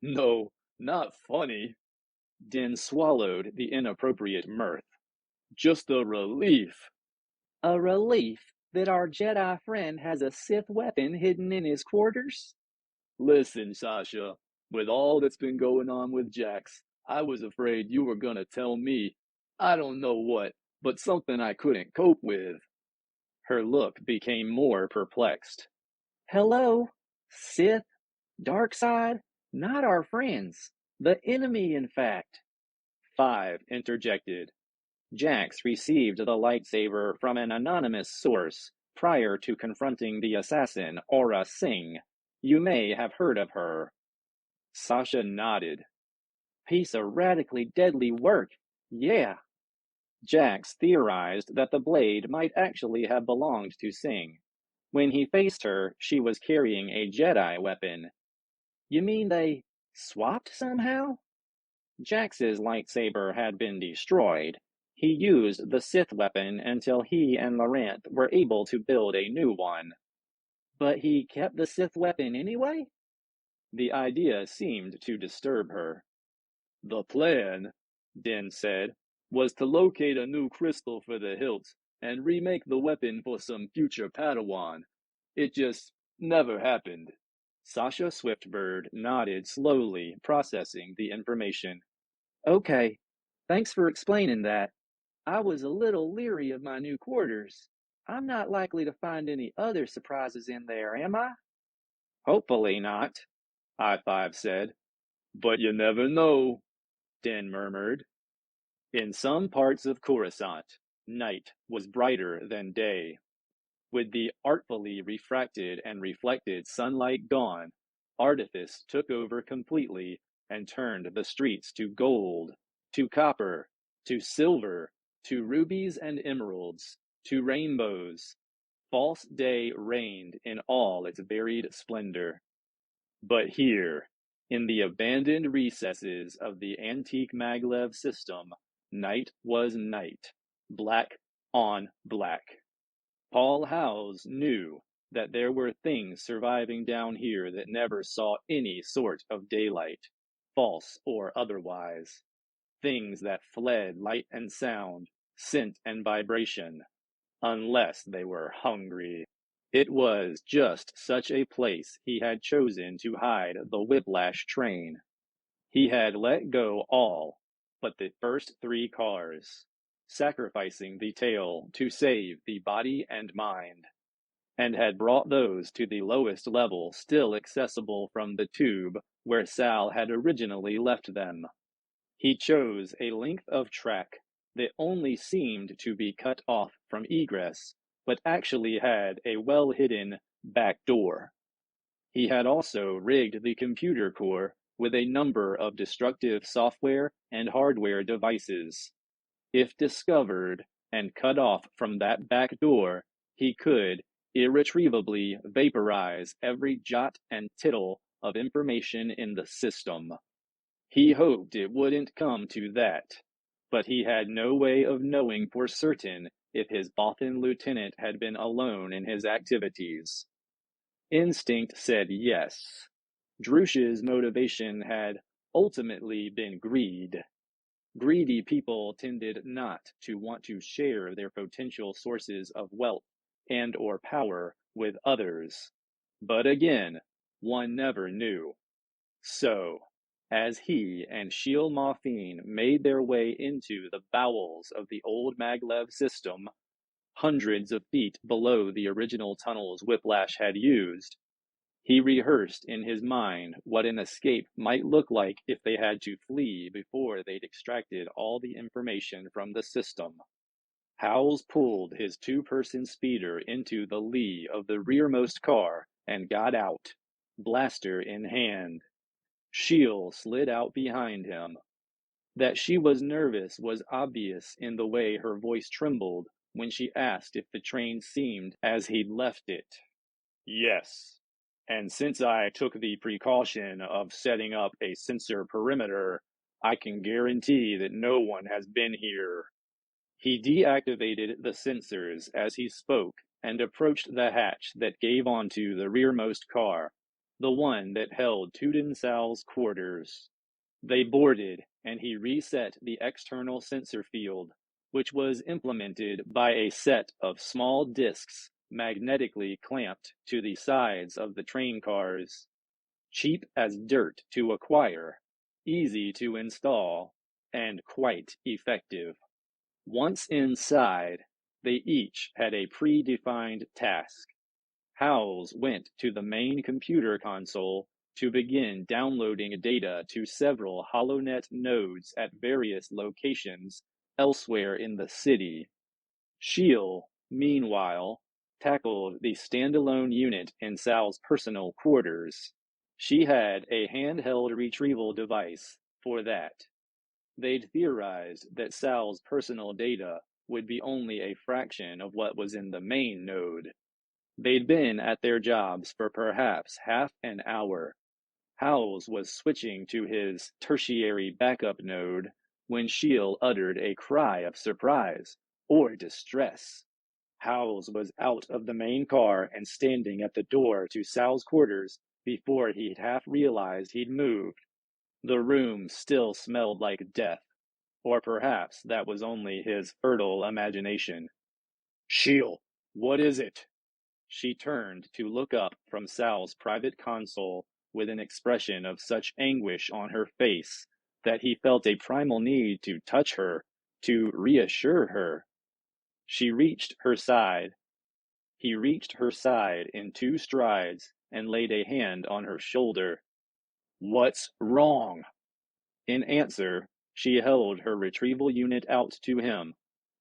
No, not funny. Din swallowed the inappropriate mirth. Just a relief. A relief that our Jedi friend has a Sith weapon hidden in his quarters? Listen, Sasha, with all that's been going on with Jax, I was afraid you were gonna tell me, I don't know what, but something I couldn't cope with. Her look became more perplexed. Hello? Sith? Dark side? Not our friends. The enemy, in fact. Five interjected. Jax received the lightsaber from an anonymous source prior to confronting the assassin, Aura Singh. You may have heard of her. Sasha nodded. Piece of radically deadly work. Yeah. Jax theorized that the blade might actually have belonged to Singh. When he faced her, she was carrying a Jedi weapon. You mean they swapped somehow? Jax's lightsaber had been destroyed. He used the Sith weapon until he and Laurent were able to build a new one. But he kept the Sith weapon anyway? The idea seemed to disturb her. The plan, Din said, was to locate a new crystal for the hilt and remake the weapon for some future Padawan. It just never happened. Sasha Swiftbird nodded slowly, processing the information. Okay, thanks for explaining that. I was a little leery of my new quarters. I'm not likely to find any other surprises in there, am I? Hopefully not, I-5 said. But you never know, Din murmured. In some parts of Coruscant, night was brighter than day. With the artfully refracted and reflected sunlight gone, artifice took over completely and turned the streets to gold, to copper, to silver, to rubies and emeralds, to rainbows. false day reigned in all its varied splendor. But here, in the abandoned recesses of the antique maglev system, night was night, black on black. Paul Howes knew that there were things surviving down here that never saw any sort of daylight, false or otherwise. Things that fled light and sound, scent and vibration, unless they were hungry. It was just such a place he had chosen to hide the Whiplash train. He had let go all but the first 3 cars, sacrificing the tail to save the body and mind, and had brought those to the lowest level still accessible from the tube where Sal had originally left them. He chose a length of track that only seemed to be cut off from egress, but actually had a well-hidden back door. He had also rigged the computer core with a number of destructive software and hardware devices. If discovered and cut off from that back door, he could irretrievably vaporize every jot and tittle of information in the system. He hoped it wouldn't come to that, but he had no way of knowing for certain if his Bothan lieutenant had been alone in his activities. Instinct said yes. Droosh's motivation had ultimately been greed. Greedy people tended not to want to share their potential sources of wealth and or power with others. But again, one never knew. So, as he and Sheil Mawfine made their way into the bowels of the old maglev system, hundreds of feet below the original tunnels Whiplash had used, he rehearsed in his mind what an escape might look like if they had to flee before they'd extracted all the information from the system. Howes pulled his 2-person speeder into the lee of the rearmost car and got out, blaster in hand. Sheil slid out behind him. That she was nervous was obvious in the way her voice trembled when she asked if the train seemed as he'd left it. Yes, and since I took the precaution of setting up a sensor perimeter, I can guarantee that no one has been here. He deactivated the sensors as he spoke and approached the hatch that gave onto the rearmost car, the one that held Tuden Sal's quarters. They boarded, and he reset the external sensor field, which was implemented by a set of small discs magnetically clamped to the sides of the train cars. Cheap as dirt to acquire, easy to install, and quite effective. Once inside, they each had a predefined task. Howes went to the main computer console to begin downloading data to several HoloNet nodes at various locations elsewhere in the city. Sheil, meanwhile, tackled the standalone unit in Sal's personal quarters. She had a handheld retrieval device for that. They'd theorized that Sal's personal data would be only a fraction of what was in the main node. They'd been at their jobs for perhaps half an hour. Howes was switching to his tertiary backup node when Sheil uttered a cry of surprise or distress. Howes was out of the main car and standing at the door to Sal's quarters before he'd half realized he'd moved. The room still smelled like death, or perhaps that was only his fertile imagination. Sheil, what is it? She turned to look up from Sal's private console with an expression of such anguish on her face that he felt a primal need to touch her, to reassure her. He reached her side in 2 strides and laid a hand on her shoulder. What's wrong? In answer, she held her retrieval unit out to him,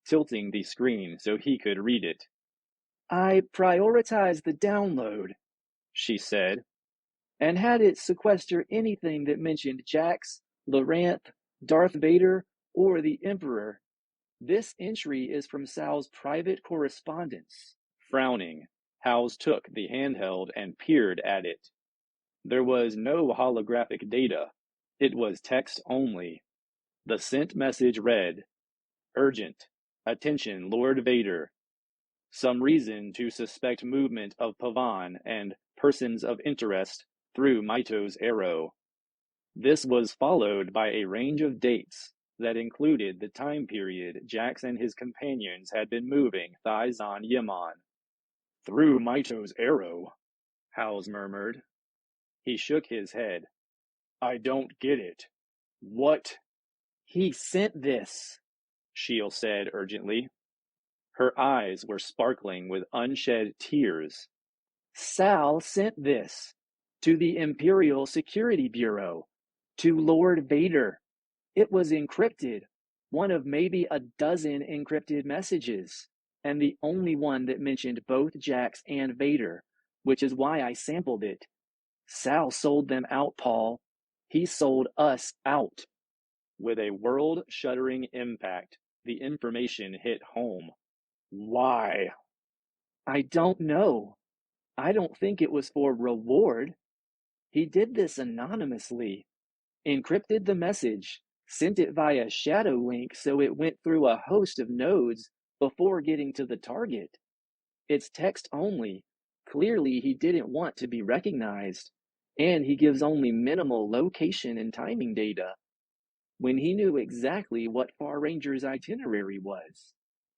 tilting the screen so he could read it. I prioritized the download, she said, and had it sequester anything that mentioned Jax, Loranth, Darth Vader, or the Emperor. This entry is from Sal's private correspondence. Frowning, Howes took the handheld and peered at it. There was no holographic data. It was text only. The sent message read, "Urgent. Attention, Lord Vader. Some reason to suspect movement of Pavan and persons of interest through Mito's arrow." This was followed by a range of dates that included the time period Jax and his companions had been moving Thizon Yimon. "Through Mito's arrow," Howes murmured. He shook his head. "I don't get it. What?" "He sent this," Shield said urgently. Her eyes were sparkling with unshed tears. "Sal sent this to the Imperial Security Bureau, to Lord Vader. It was encrypted, one of maybe a dozen encrypted messages, and the only one that mentioned both Jax and Vader, which is why I sampled it. Sal sold them out, Paul. He sold us out." With a world-shuddering impact, the information hit home. Why? "I don't know. I don't think it was for reward. He did this anonymously, encrypted the message, sent it via shadow link so it went through a host of nodes before getting to the target. It's text only. Clearly, he didn't want to be recognized, and he gives only minimal location and timing data. When he knew exactly what Far Ranger's itinerary was."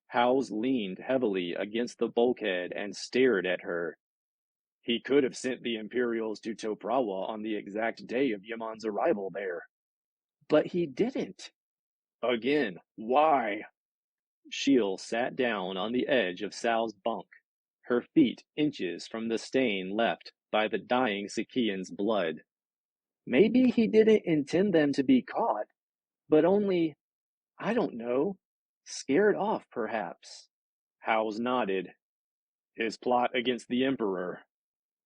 Howes leaned heavily against the bulkhead and stared at her. "He could have sent the Imperials to Toprawa on the exact day of Yimon's arrival there." "But he didn't." "Again, why?" Shield sat down on the edge of Sal's bunk, her feet inches from the stain left by the dying Sakian's blood. "Maybe he didn't intend them to be caught, but only, I don't know, scared off, perhaps." Howes nodded. "His plot against the Emperor.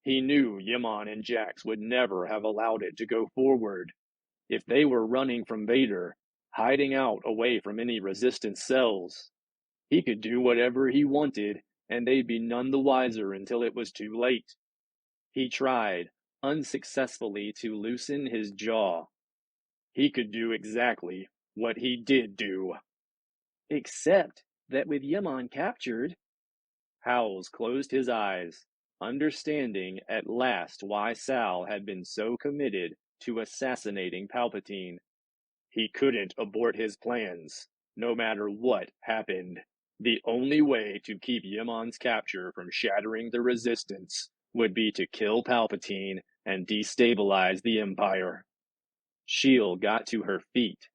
He knew Yimon and Jax would never have allowed it to go forward. If they were running from Vader, hiding out away from any resistance cells, he could do whatever he wanted, and they'd be none the wiser until it was too late." He tried, unsuccessfully, to loosen his jaw. "He could do exactly what he did do." "Except that with Yimon captured..." Howes closed his eyes, understanding at last why Sal had been so committed to assassinating Palpatine. He couldn't abort his plans, no matter what happened. The only way to keep Yimon's capture from shattering the Resistance would be to kill Palpatine and destabilize the Empire. Shield got to her feet.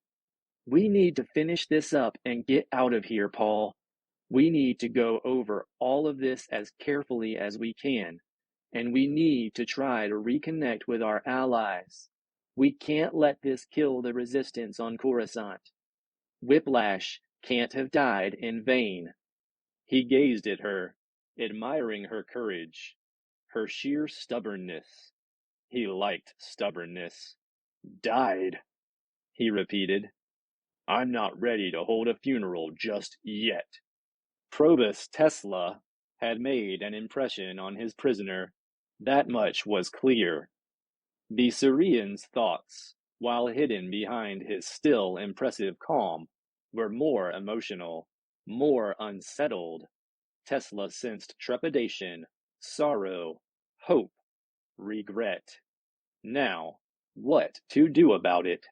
"We need to finish this up and get out of here, Paul. We need to go over all of this as carefully as we can, and we need to try to reconnect with our allies. We can't let this kill the Resistance on Coruscant. Whiplash can't have died in vain." He gazed at her, admiring her courage, her sheer stubbornness. He liked stubbornness. "Died," he repeated. "I'm not ready to hold a funeral just yet." Probus Tesla had made an impression on his prisoner. That much was clear. The Syrian's thoughts, while hidden behind his still impressive calm, were more emotional, more unsettled. Tesla sensed trepidation, sorrow, hope, regret. Now, what to do about it?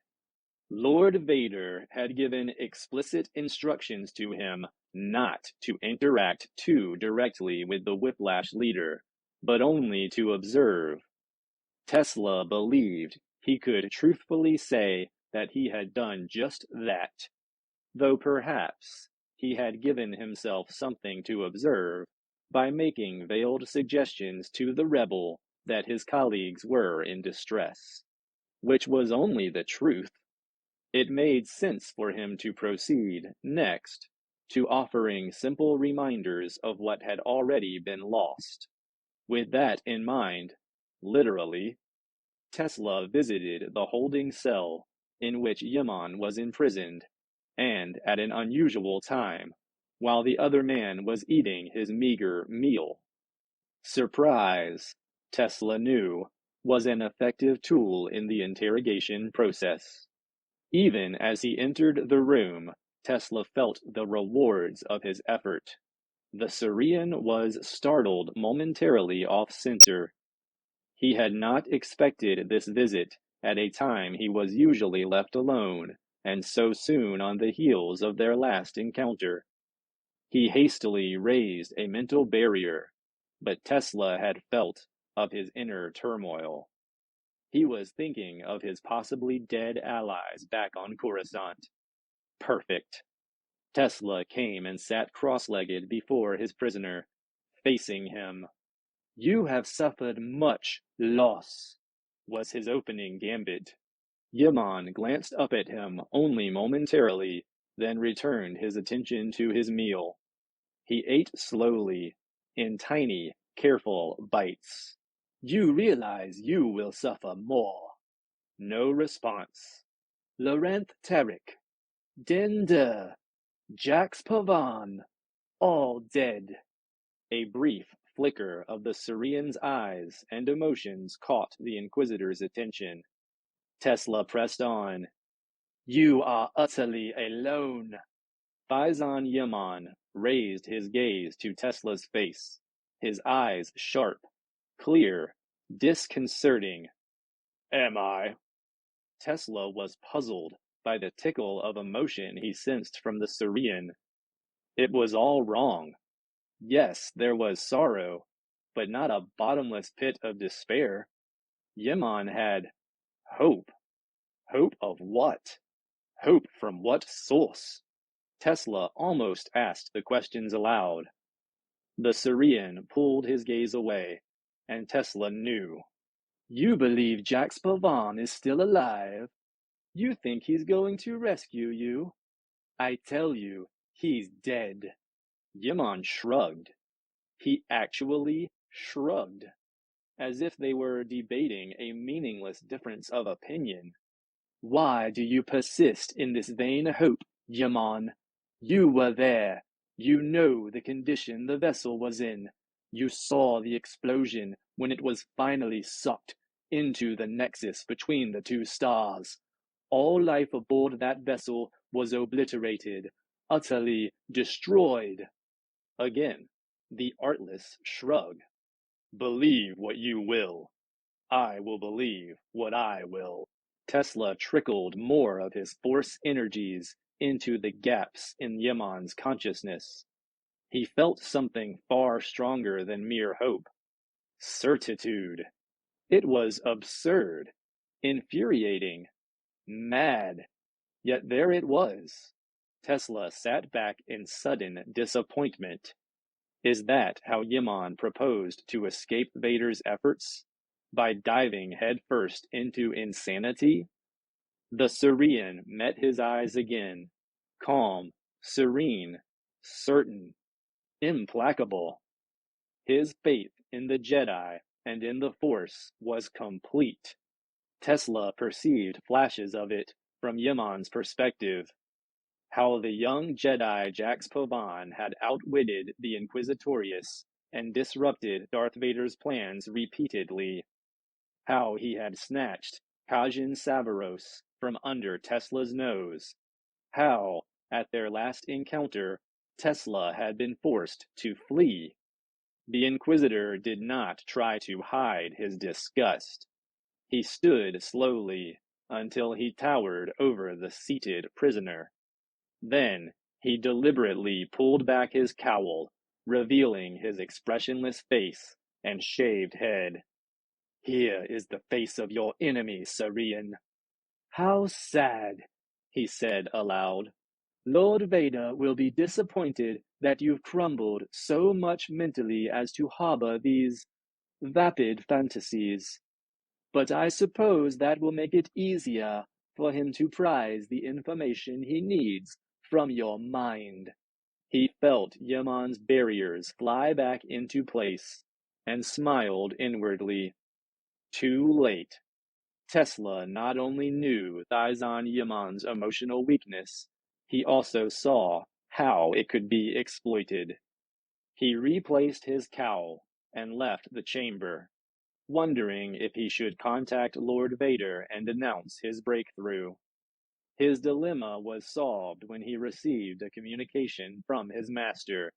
Lord Vader had given explicit instructions to him not to interact too directly with the Whiplash leader, but only to observe. Tesla believed he could truthfully say that he had done just that, though perhaps he had given himself something to observe by making veiled suggestions to the rebel that his colleagues were in distress, which was only the truth. It made sense for him to proceed, next, to offering simple reminders of what had already been lost. With that in mind, literally, Tesla visited the holding cell in which Yimon was imprisoned, and at an unusual time, while the other man was eating his meager meal. Surprise, Tesla knew, was an effective tool in the interrogation process. Even as he entered the room, Tesla felt the rewards of his effort. The Surian was startled momentarily off center. He had not expected this visit at a time he was usually left alone, and so soon on the heels of their last encounter. He hastily raised a mental barrier, but Tesla had felt of his inner turmoil. He was thinking of his possibly dead allies back on Coruscant. Perfect. Tesla came and sat cross-legged before his prisoner, facing him. "You have suffered much loss," was his opening gambit. Yaman glanced up at him only momentarily, then returned his attention to his meal. He ate slowly, in tiny, careful bites. "You realize you will suffer more." No response. Larenth Tarek, Dender, Jax Pavan, all dead. A brief flicker of the Surian's eyes and emotions caught the Inquisitor's attention. Tesla pressed on. "You are utterly alone." Faizan Yaman raised his gaze to Tesla's face, his eyes sharp, clear, disconcerting. "Am I?" Tesla was puzzled by the tickle of emotion he sensed from the Surian. It was all wrong. Yes, there was sorrow, but not a bottomless pit of despair. Yaman had hope. Hope of what? Hope from what source? Tesla almost asked the questions aloud. The Surian pulled his gaze away, and Tesla knew. "You believe Jax Pavan is still alive? You think he's going to rescue you? I tell you, he's dead." Yaman shrugged. He actually shrugged, as if they were debating a meaningless difference of opinion. "Why do you persist in this vain hope, Yaman? You were there. You know the condition the vessel was in. You saw the explosion when it was finally sucked into the nexus between the two stars. All life aboard that vessel was obliterated, utterly destroyed." Again, the artless shrug. "Believe what you will. I will believe what I will." Tesla trickled more of his force energies into the gaps in Yaman's consciousness. He felt something far stronger than mere hope. Certitude. It was absurd, infuriating, mad. Yet there it was. Tesla sat back in sudden disappointment. Is that how Yaman proposed to escape Vader's efforts? By diving headfirst into insanity? The Surian met his eyes again, calm, serene, certain, implacable. His faith in the Jedi and in the Force was complete. Tesla perceived flashes of it from Yaman's perspective. How the young Jedi Jax Pavan had outwitted the Inquisitorius and disrupted Darth Vader's plans repeatedly. How he had snatched Kajin Savaros from under Tesla's nose. How, at their last encounter, Tesla had been forced to flee. The Inquisitor did not try to hide his disgust. He stood slowly until he towered over the seated prisoner. Then he deliberately pulled back his cowl, revealing his expressionless face and shaved head. "Here is the face of your enemy, Surian." "How sad," he said aloud. "Lord Vader will be disappointed that you've crumbled so much mentally as to harbor these vapid fantasies. But I suppose that will make it easier for him to prize the information he needs from your mind." He felt Yaman's barriers fly back into place and smiled inwardly. Too late. Tesla not only knew Faizan Yaman's emotional weakness, he also saw how it could be exploited. He replaced his cowl and left the chamber, wondering if he should contact Lord Vader and announce his breakthrough. His dilemma was solved when he received a communication from his master.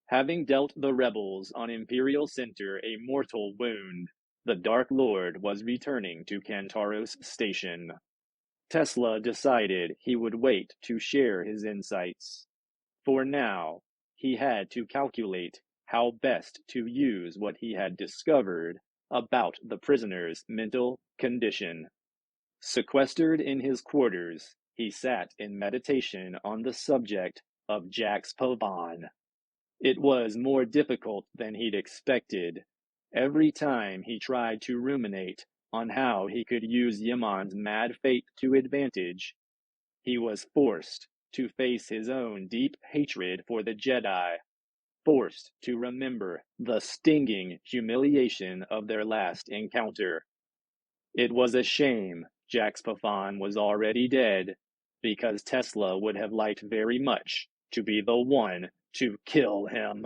Having dealt the rebels on Imperial Center a mortal wound, the Dark Lord was returning to Kantaros Station. Tesla decided he would wait to share his insights. For now, he had to calculate how best to use what he had discovered about the prisoner's mental condition. Sequestered in his quarters, he sat in meditation on the subject of Jax Pavan. It was more difficult than he'd expected. Every time he tried to ruminate on how he could use Yamon's mad fate to advantage, he was forced to face his own deep hatred for the Jedi, forced to remember the stinging humiliation of their last encounter. It was a shame Jax Pavan was already dead, because Tesla would have liked very much to be the one to kill him.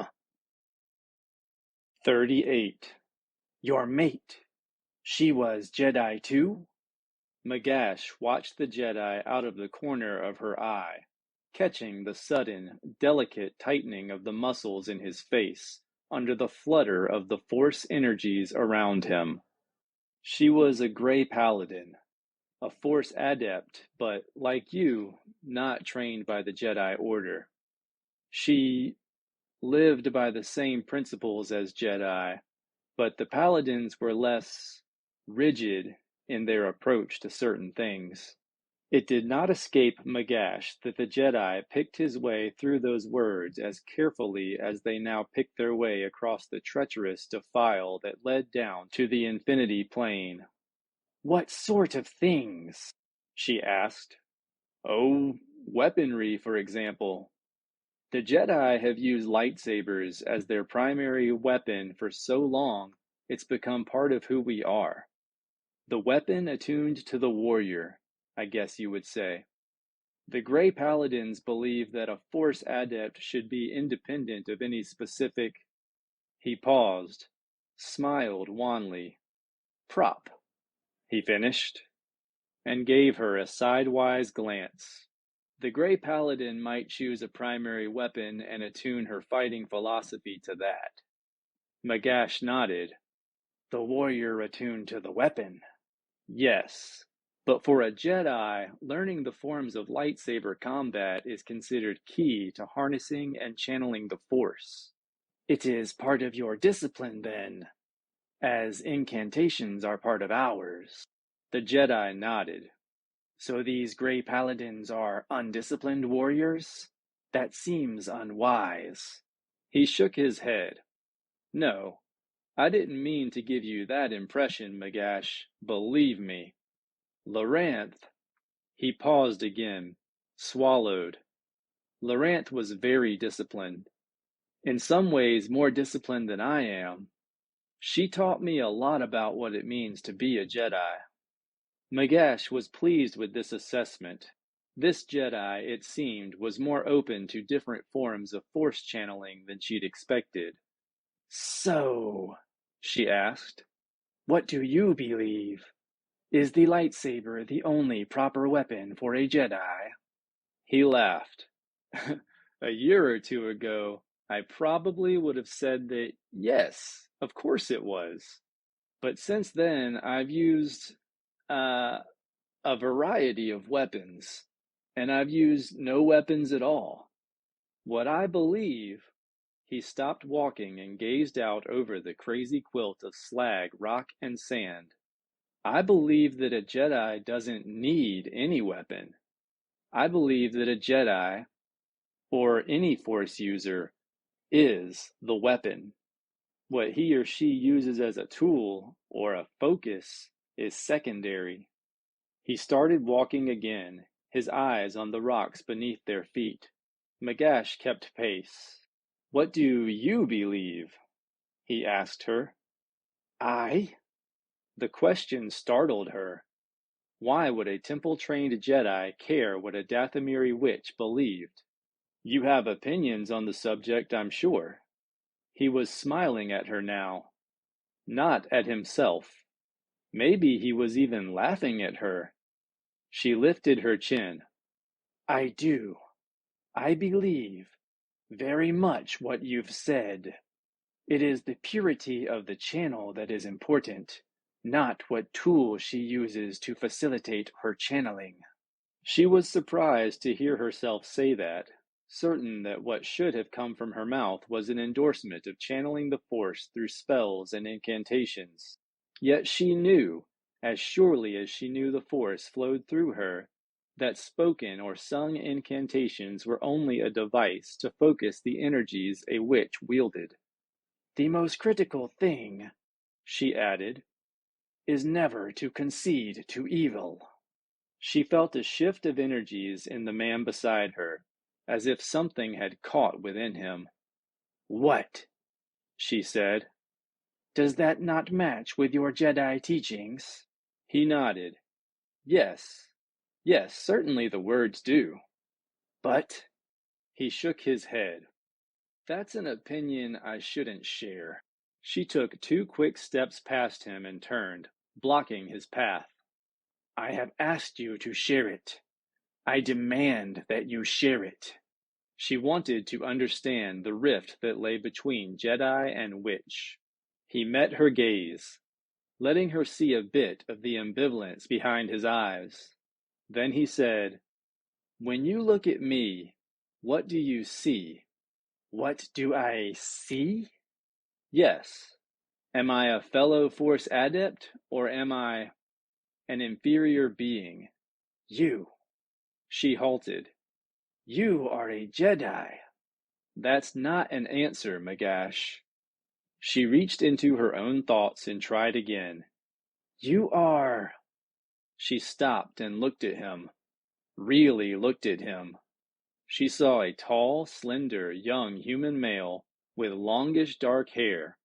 38. Your mate. She was Jedi too? Magash watched the Jedi out of the corner of her eye, catching the sudden, delicate tightening of the muscles in his face under the flutter of the Force energies around him. She was a Grey Paladin, a Force adept, but, like you, not trained by the Jedi Order. She lived by the same principles as Jedi, but the Paladins were less rigid in their approach to certain things. It did not escape Magash that the Jedi picked his way through those words as carefully as they now picked their way across the treacherous defile that led down to the infinity plane. What sort of things? She asked. Oh, weaponry, for example. The Jedi have used lightsabers as their primary weapon for so long, it's become part of who we are. The weapon attuned to the warrior, I guess you would say. The Grey Paladins believe that a Force adept should be independent of any specific... He paused, smiled wanly. Prop, he finished, and gave her a sidewise glance. The Grey Paladin might choose a primary weapon and attune her fighting philosophy to that. Magash nodded. The warrior attuned to the weapon. Yes, but for a Jedi, learning the forms of lightsaber combat is considered key to harnessing and channeling the Force. It is part of your discipline, then, as incantations are part of ours. The Jedi nodded. So these Grey Paladins are undisciplined warriors? That seems unwise. He shook his head. No, I didn't mean to give you that impression, Magash. Believe me. Loranth. He paused again, swallowed. Loranth was very disciplined. In some ways more disciplined than I am. She taught me a lot about what it means to be a Jedi. Magash was pleased with this assessment. This Jedi, it seemed, was more open to different forms of Force channeling than she'd expected. So, she asked, what do you believe? Is the lightsaber the only proper weapon for a Jedi? He laughed. A year or two ago, I probably would have said that yes, of course it was. But since then, I've used a variety of weapons, and I've used no weapons at all. What I believe... He stopped walking and gazed out over the crazy quilt of slag, rock, and sand. I believe that a Jedi doesn't need any weapon. I believe that a Jedi, or any Force user, is the weapon. What he or she uses as a tool, or a focus, is secondary. He started walking again, his eyes on the rocks beneath their feet. Magash kept pace. What do you believe? He asked her. I? The question startled her. Why would a temple-trained Jedi care what a Dathomiri witch believed? You have opinions on the subject, I'm sure. He was smiling at her now, not at himself. Maybe he was even laughing at her. She lifted her chin. I do. I believe very much what you've said. It is the purity of the channel that is important, not what tool she uses to facilitate her channeling. She was surprised to hear herself say that, certain that what should have come from her mouth was an endorsement of channeling the Force through spells and incantations. Yet she knew, as surely as she knew the Force flowed through her, that spoken or sung incantations were only a device to focus the energies a witch wielded. The most critical thing, she added, is never to concede to evil. She felt a shift of energies in the man beside her, as if something had caught within him. What? She said. Does that not match with your Jedi teachings? He nodded. Yes, certainly the words do. But, he shook his head. That's an opinion I shouldn't share. She took 2 quick steps past him and turned, blocking his path. I have asked you to share it. I demand that you share it. She wanted to understand the rift that lay between Jedi and witch. He met her gaze, letting her see a bit of the ambivalence behind his eyes. Then he said, When you look at me, what do you see? What do I see? Yes. Am I a fellow Force adept, or am I an inferior being? You. She halted. You are a Jedi. That's not an answer, Magash. She reached into her own thoughts and tried again. You are... She stopped and looked at him. Really looked at him. She saw a tall, slender, young human male with longish dark hair,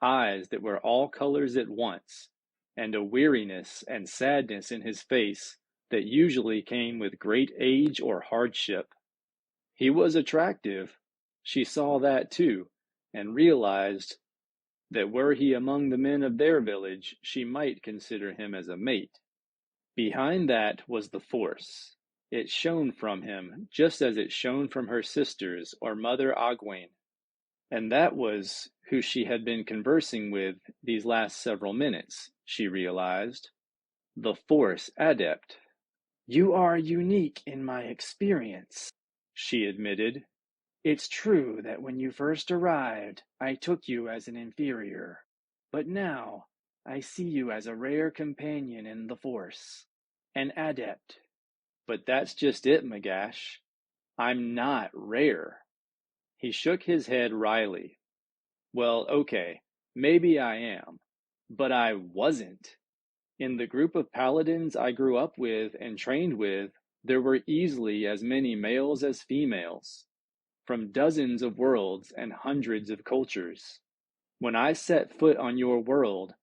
eyes that were all colors at once, and a weariness and sadness in his face that usually came with great age or hardship. He was attractive. She saw that too, and realized that were he among the men of their village, she might consider him as a mate. Behind that was the Force. It shone from him, just as it shone from her sisters or Mother Ogwayne. And that was who she had been conversing with these last several minutes, she realized. The Force Adept. You are unique in my experience, she admitted. It's true that when you first arrived, I took you as an inferior. But now, I see you as a rare companion in the Force. An adept. But that's just it, Magash. I'm not rare. He shook his head wryly. Well, okay, maybe I am. But I wasn't. In the group of paladins I grew up with and trained with, there were easily as many males as females, from dozens of worlds and hundreds of cultures. When I set foot on your world,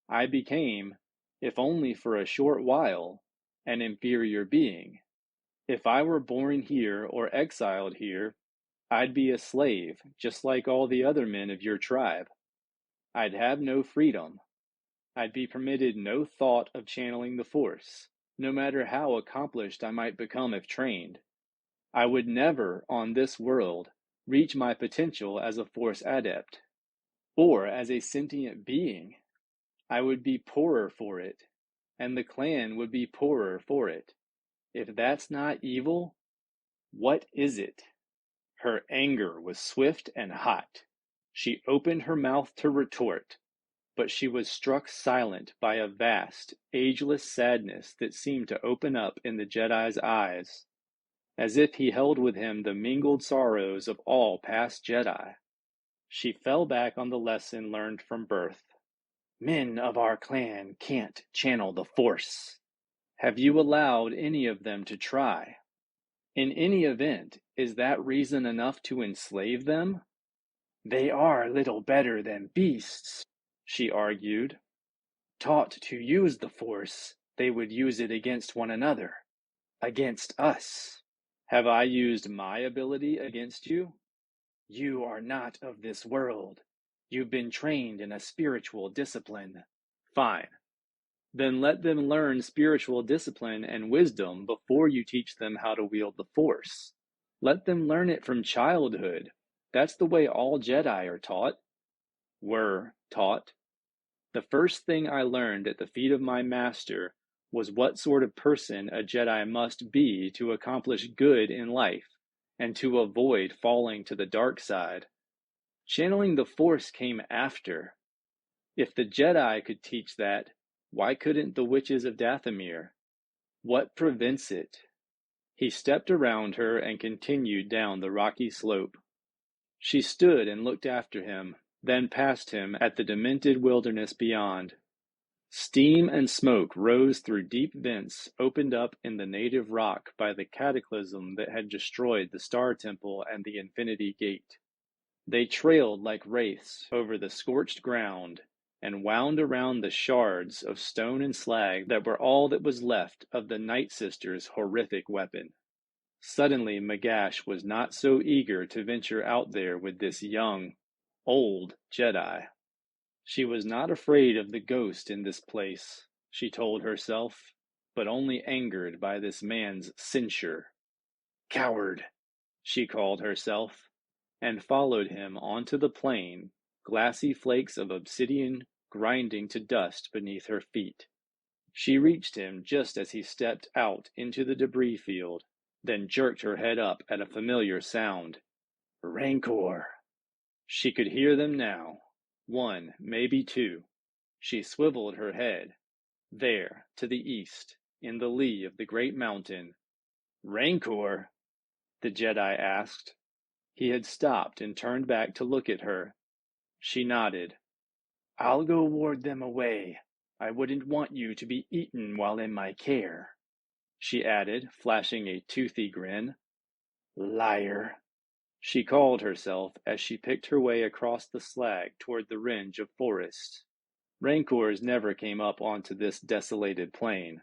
I became, if only for a short while, an inferior being. If I were born here or exiled here, I'd be a slave, just like all the other men of your tribe. I'd have no freedom. I'd be permitted no thought of channeling the Force, no matter how accomplished I might become if trained. I would never, on this world, reach my potential as a Force adept, or as a sentient being. I would be poorer for it, and the clan would be poorer for it. If that's not evil, what is it? Her anger was swift and hot. She opened her mouth to retort, but she was struck silent by a vast, ageless sadness that seemed to open up in the Jedi's eyes, as if he held with him the mingled sorrows of all past Jedi. She fell back on the lesson learned from birth. Men of our clan can't channel the Force. Have you allowed any of them to try? In any event, is that reason enough to enslave them? They are little better than beasts, she argued. Taught to use the Force, they would use it against one another, against us. Have I used my ability against you? You are not of this world. You've been trained in a spiritual discipline. Fine. Then let them learn spiritual discipline and wisdom before you teach them how to wield the Force. Let them learn it from childhood. That's the way all Jedi are taught. Were taught. The first thing I learned at the feet of my master was what sort of person a Jedi must be to accomplish good in life and to avoid falling to the dark side. Channeling the Force came after. If the Jedi could teach that, why couldn't the witches of Dathomir? What prevents it? He stepped around her and continued down the rocky slope. She stood and looked after him, then past him at the demented wilderness beyond. Steam and smoke rose through deep vents opened up in the native rock by the cataclysm that had destroyed the Star Temple and the Infinity Gate. They trailed like wraiths over the scorched ground and wound around the shards of stone and slag that were all that was left of the Night Sisters' horrific weapon. Suddenly Magash was not so eager to venture out there with this young, old Jedi. She was not afraid of the ghost in this place, she told herself, but only angered by this man's censure. Coward, she called herself, and followed him onto the plain, glassy flakes of obsidian grinding to dust beneath her feet. She reached him just as he stepped out into the debris field, then jerked her head up at a familiar sound. Rancor! She could hear them now. One, maybe two. She swiveled her head. There, to the east, in the lee of the great mountain. Rancor? The Jedi asked. He had stopped and turned back to look at her. She nodded. I'll go ward them away. I wouldn't want you to be eaten while in my care, she added, flashing a toothy grin. Liar, she called herself as she picked her way across the slag toward the range of forest. Rancors never came up onto this desolated plain,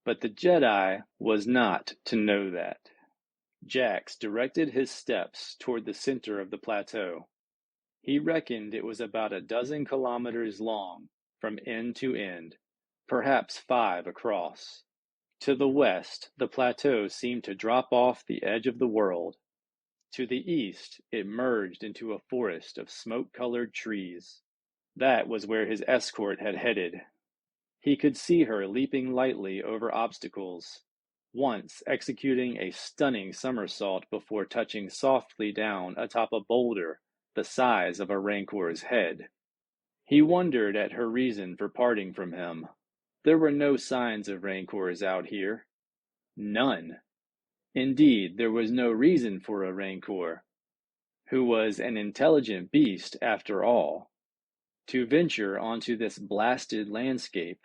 but the Jedi was not to know that. Jax directed his steps toward the center of the plateau. He reckoned it was about a dozen kilometers long, from end to end, perhaps 5 across. To the west, the plateau seemed to drop off the edge of the world. To the east, it merged into a forest of smoke-colored trees. That was where his escort had headed. He could see her leaping lightly over obstacles, once executing a stunning somersault before touching softly down atop a boulder the size of a Rancor's head. He wondered at her reason for parting from him. There were no signs of Rancors out here. None. Indeed, there was no reason for a Rancor, who was an intelligent beast after all, to venture onto this blasted landscape.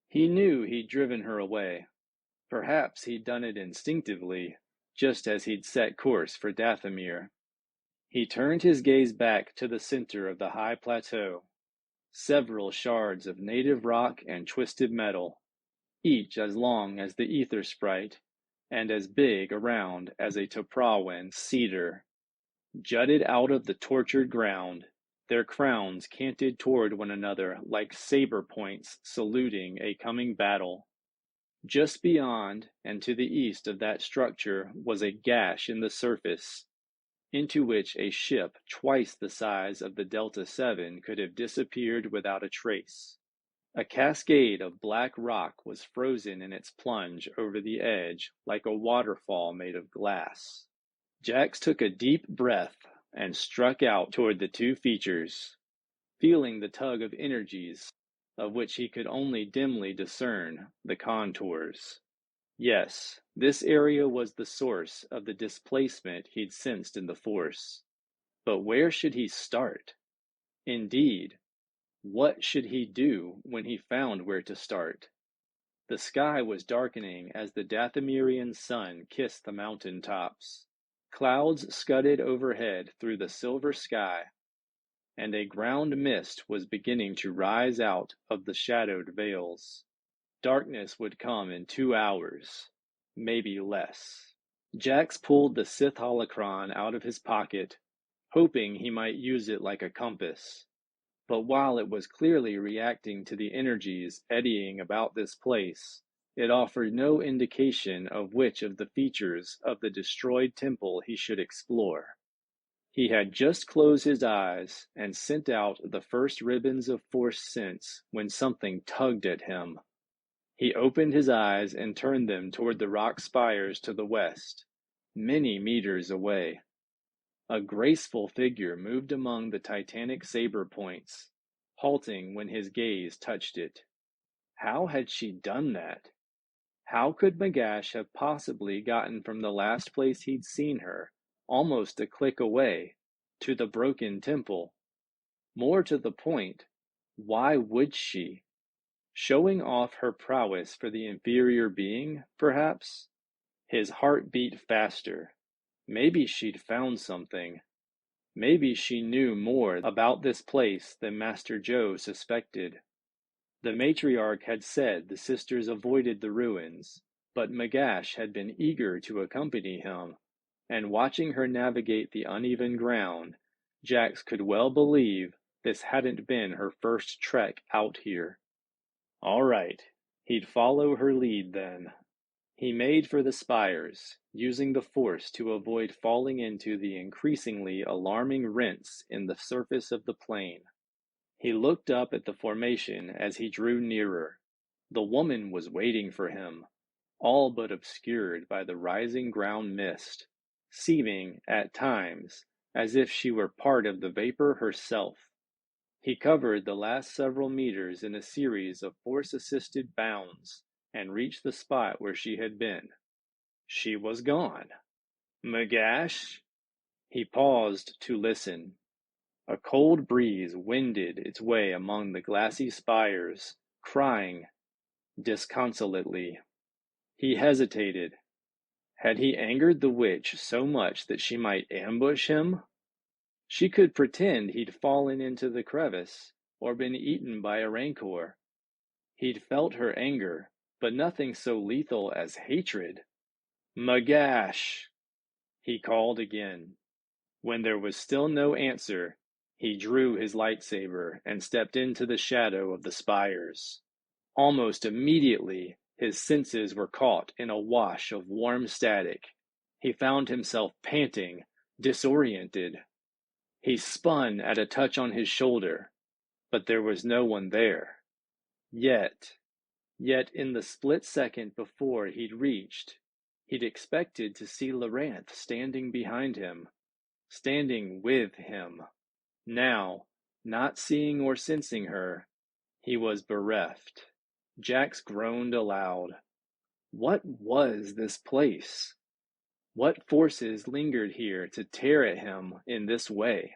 He knew he'd driven her away. Perhaps he'd done it instinctively, just as he'd set course for Dathomir. He turned his gaze back to the center of the high plateau. Several shards of native rock and twisted metal, each as long as the ether sprite, and as big around as a Toprawan cedar, jutted out of the tortured ground, their crowns canted toward one another like saber points saluting a coming battle. Just beyond and to the east of that structure was a gash in the surface, into which a ship twice the size of the Delta 7 could have disappeared without a trace. A cascade of black rock was frozen in its plunge over the edge like a waterfall made of glass. Jax took a deep breath and struck out toward the two features, feeling the tug of energies, of which he could only dimly discern the contours. Yes, this area was the source of the displacement he'd sensed in the Force. But where should he start? Indeed, what should he do when he found where to start? The sky was darkening as the Dathomirian sun kissed the mountain tops. Clouds scudded overhead through the silver sky, and a ground mist was beginning to rise out of the shadowed vales. Darkness would come in 2 hours, maybe less. Jax pulled the Sith holocron out of his pocket, hoping he might use it like a compass. But while it was clearly reacting to the energies eddying about this place, it offered no indication of which of the features of the destroyed temple he should explore. He had just closed his eyes and sent out the first ribbons of force sense when something tugged at him. He opened his eyes and turned them toward the rock spires to the west, many meters away. A graceful figure moved among the titanic saber points, halting when his gaze touched it. How had she done that? How could Magash have possibly gotten from the last place he'd seen her, almost a click away, to the broken temple? More to the point, why would she? Showing off her prowess for the inferior being, perhaps? His heart beat faster. Maybe she'd found something. Maybe she knew more about this place than Master Joe suspected. The matriarch had said the sisters avoided the ruins, but Magash had been eager to accompany him, and watching her navigate the uneven ground, Jax could well believe this hadn't been her first trek out here. All right, he'd follow her lead then. He made for the spires, using the force to avoid falling into the increasingly alarming rents in the surface of the plain. He looked up at the formation as he drew nearer. The woman was waiting for him, all but obscured by the rising ground mist, seeming, at times, as if she were part of the vapor herself. He covered the last several meters in a series of force-assisted bounds, and reached the spot where she had been. She was gone. Magash? He paused to listen. A cold breeze winded its way among the glassy spires, crying disconsolately. He hesitated. Had he angered the witch so much that she might ambush him? She could pretend he'd fallen into the crevice, or been eaten by a rancor. He'd felt her anger, but nothing so lethal as hatred. Magash! He called again. When there was still no answer, he drew his lightsaber and stepped into the shadow of the spires. Almost immediately, his senses were caught in a wash of warm static. He found himself panting, disoriented. He spun at a touch on his shoulder, but there was no one there. Yet in the split second before he'd reached, he'd expected to see Loranth standing behind him, standing with him. Now, not seeing or sensing her, he was bereft. Jax groaned aloud. What was this place? What forces lingered here to tear at him in this way?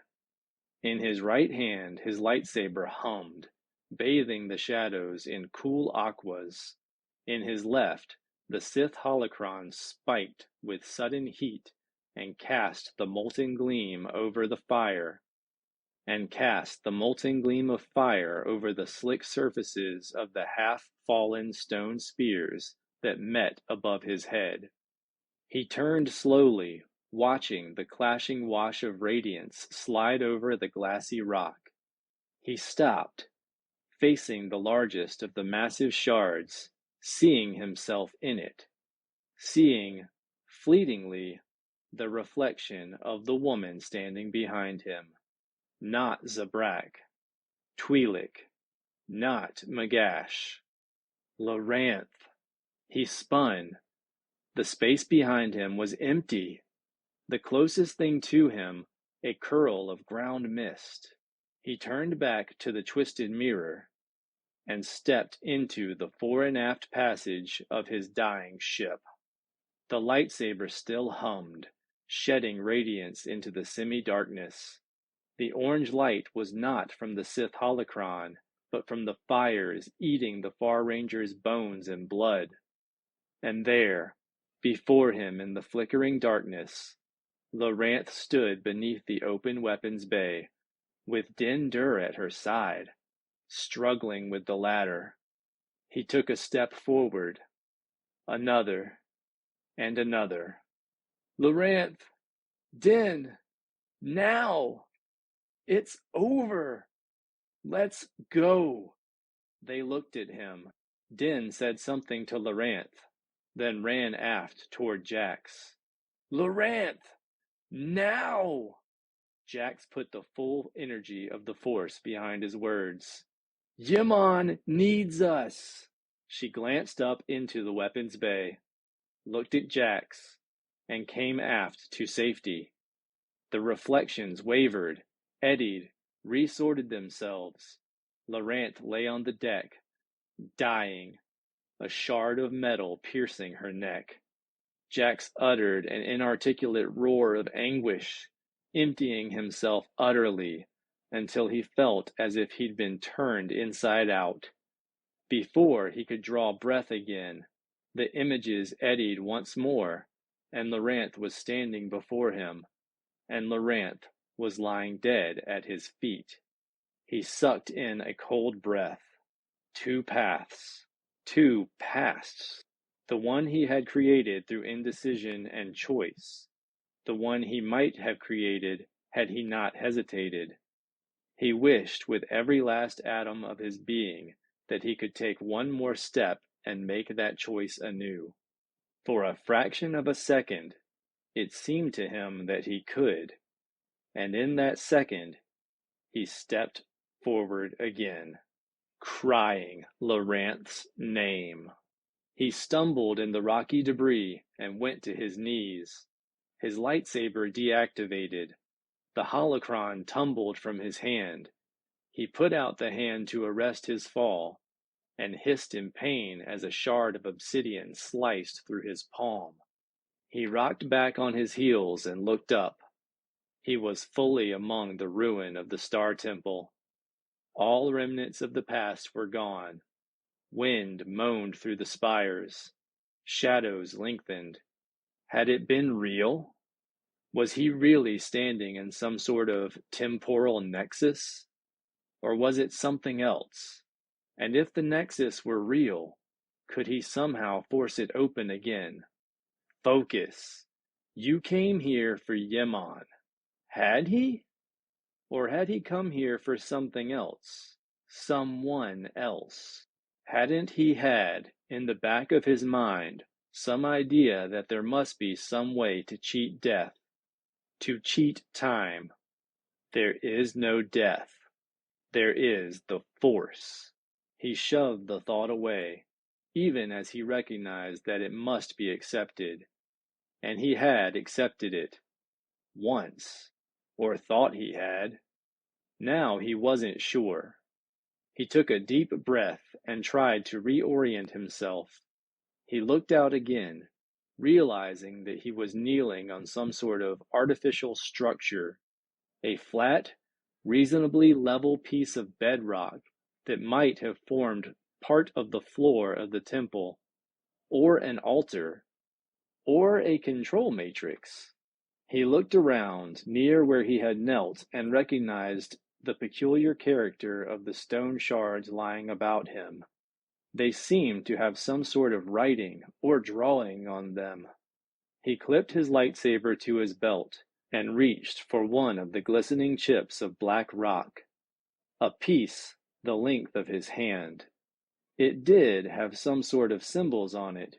In his right hand his lightsaber hummed, bathing the shadows in cool aquas. In his left, the Sith holocron spiked with sudden heat and cast the molten gleam over the fire, over the slick surfaces of the half-fallen stone spears that met above his head. He turned slowly, watching the clashing wash of radiance slide over the glassy rock. He stopped, facing the largest of the massive shards, seeing himself in it, seeing, fleetingly, the reflection of the woman standing behind him. Not Zabrak, Twi'lek, not Magash. Loranth. He spun. The space behind him was empty. The closest thing to him, a curl of ground mist. He turned back to the twisted mirror and stepped into the fore and aft passage of his dying ship. The lightsaber still hummed, shedding radiance into the semi-darkness. The orange light was not from the Sith holocron, but from the fires eating the Far Ranger's bones and blood. And there, before him in the flickering darkness, Loranth stood beneath the open weapons bay, with Din Dur at her side, struggling with the ladder. He took a step forward, another, and another. Loranth, Din, now! It's over! Let's go! They looked at him. Din said something to Loranth, then ran aft toward Jax. Loranth! Now! Jax put the full energy of the Force behind his words. Yimon needs us! She glanced up into the weapons bay, looked at Jax, and came aft to safety. The reflections wavered, eddied, resorted themselves. Loranth lay on the deck, dying, a shard of metal piercing her neck. Jax uttered an inarticulate roar of anguish, emptying himself utterly until he felt as if he'd been turned inside out. Before he could draw breath again, the images eddied once more, and Loranth was standing before him, and Loranth was lying dead at his feet. He sucked in a cold breath. Two paths, two pasts. The one he had created through indecision and choice. The one he might have created had he not hesitated. He wished with every last atom of his being that he could take one more step and make that choice anew. For a fraction of a second, it seemed to him that he could, and in that second, he stepped forward again, crying Loranth's name. He stumbled in the rocky debris and went to his knees. His lightsaber deactivated. The holocron tumbled from his hand. He put out the hand to arrest his fall, and hissed in pain as a shard of obsidian sliced through his palm. He rocked back on his heels and looked up. He was fully among the ruin of the Star Temple. All remnants of the past were gone. Wind moaned through the spires. Shadows lengthened. Had it been real? Was he really standing in some sort of temporal nexus? Or was it something else? And if the nexus were real, could he somehow force it open again? Focus. You came here for Yimon. Had he? Or had he come here for something else? Someone else? Hadn't he had, in the back of his mind, some idea that there must be some way to cheat death, to cheat time? There is no death. There is the Force. He shoved the thought away, even as he recognized that it must be accepted. And he had accepted it. Once. Or thought he had. Now he wasn't sure. He took a deep breath and tried to reorient himself. He looked out again, realizing that he was kneeling on some sort of artificial structure, a flat, reasonably level piece of bedrock that might have formed part of the floor of the temple, or an altar, or a control matrix. He looked around near where he had knelt and recognized the peculiar character of the stone shards lying about him. They seemed to have some sort of writing or drawing on them. He clipped his lightsaber to his belt and reached for one of the glistening chips of black rock, a piece the length of his hand. It did have some sort of symbols on it,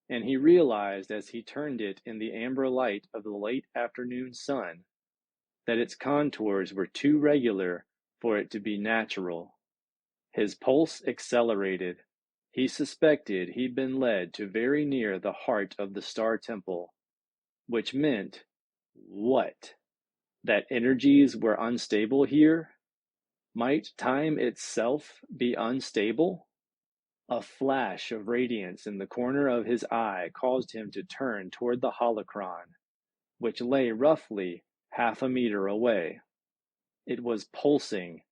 and he realized as he turned it in the amber light of the late afternoon sun that its contours were too regular for it to be natural. His pulse accelerated. He suspected he'd been led to very near the heart of the Star Temple, which meant what? That energies were unstable here? Might time itself be unstable? A flash of radiance in the corner of his eye caused him to turn toward the holocron, which lay roughly half a meter away. It was pulsing,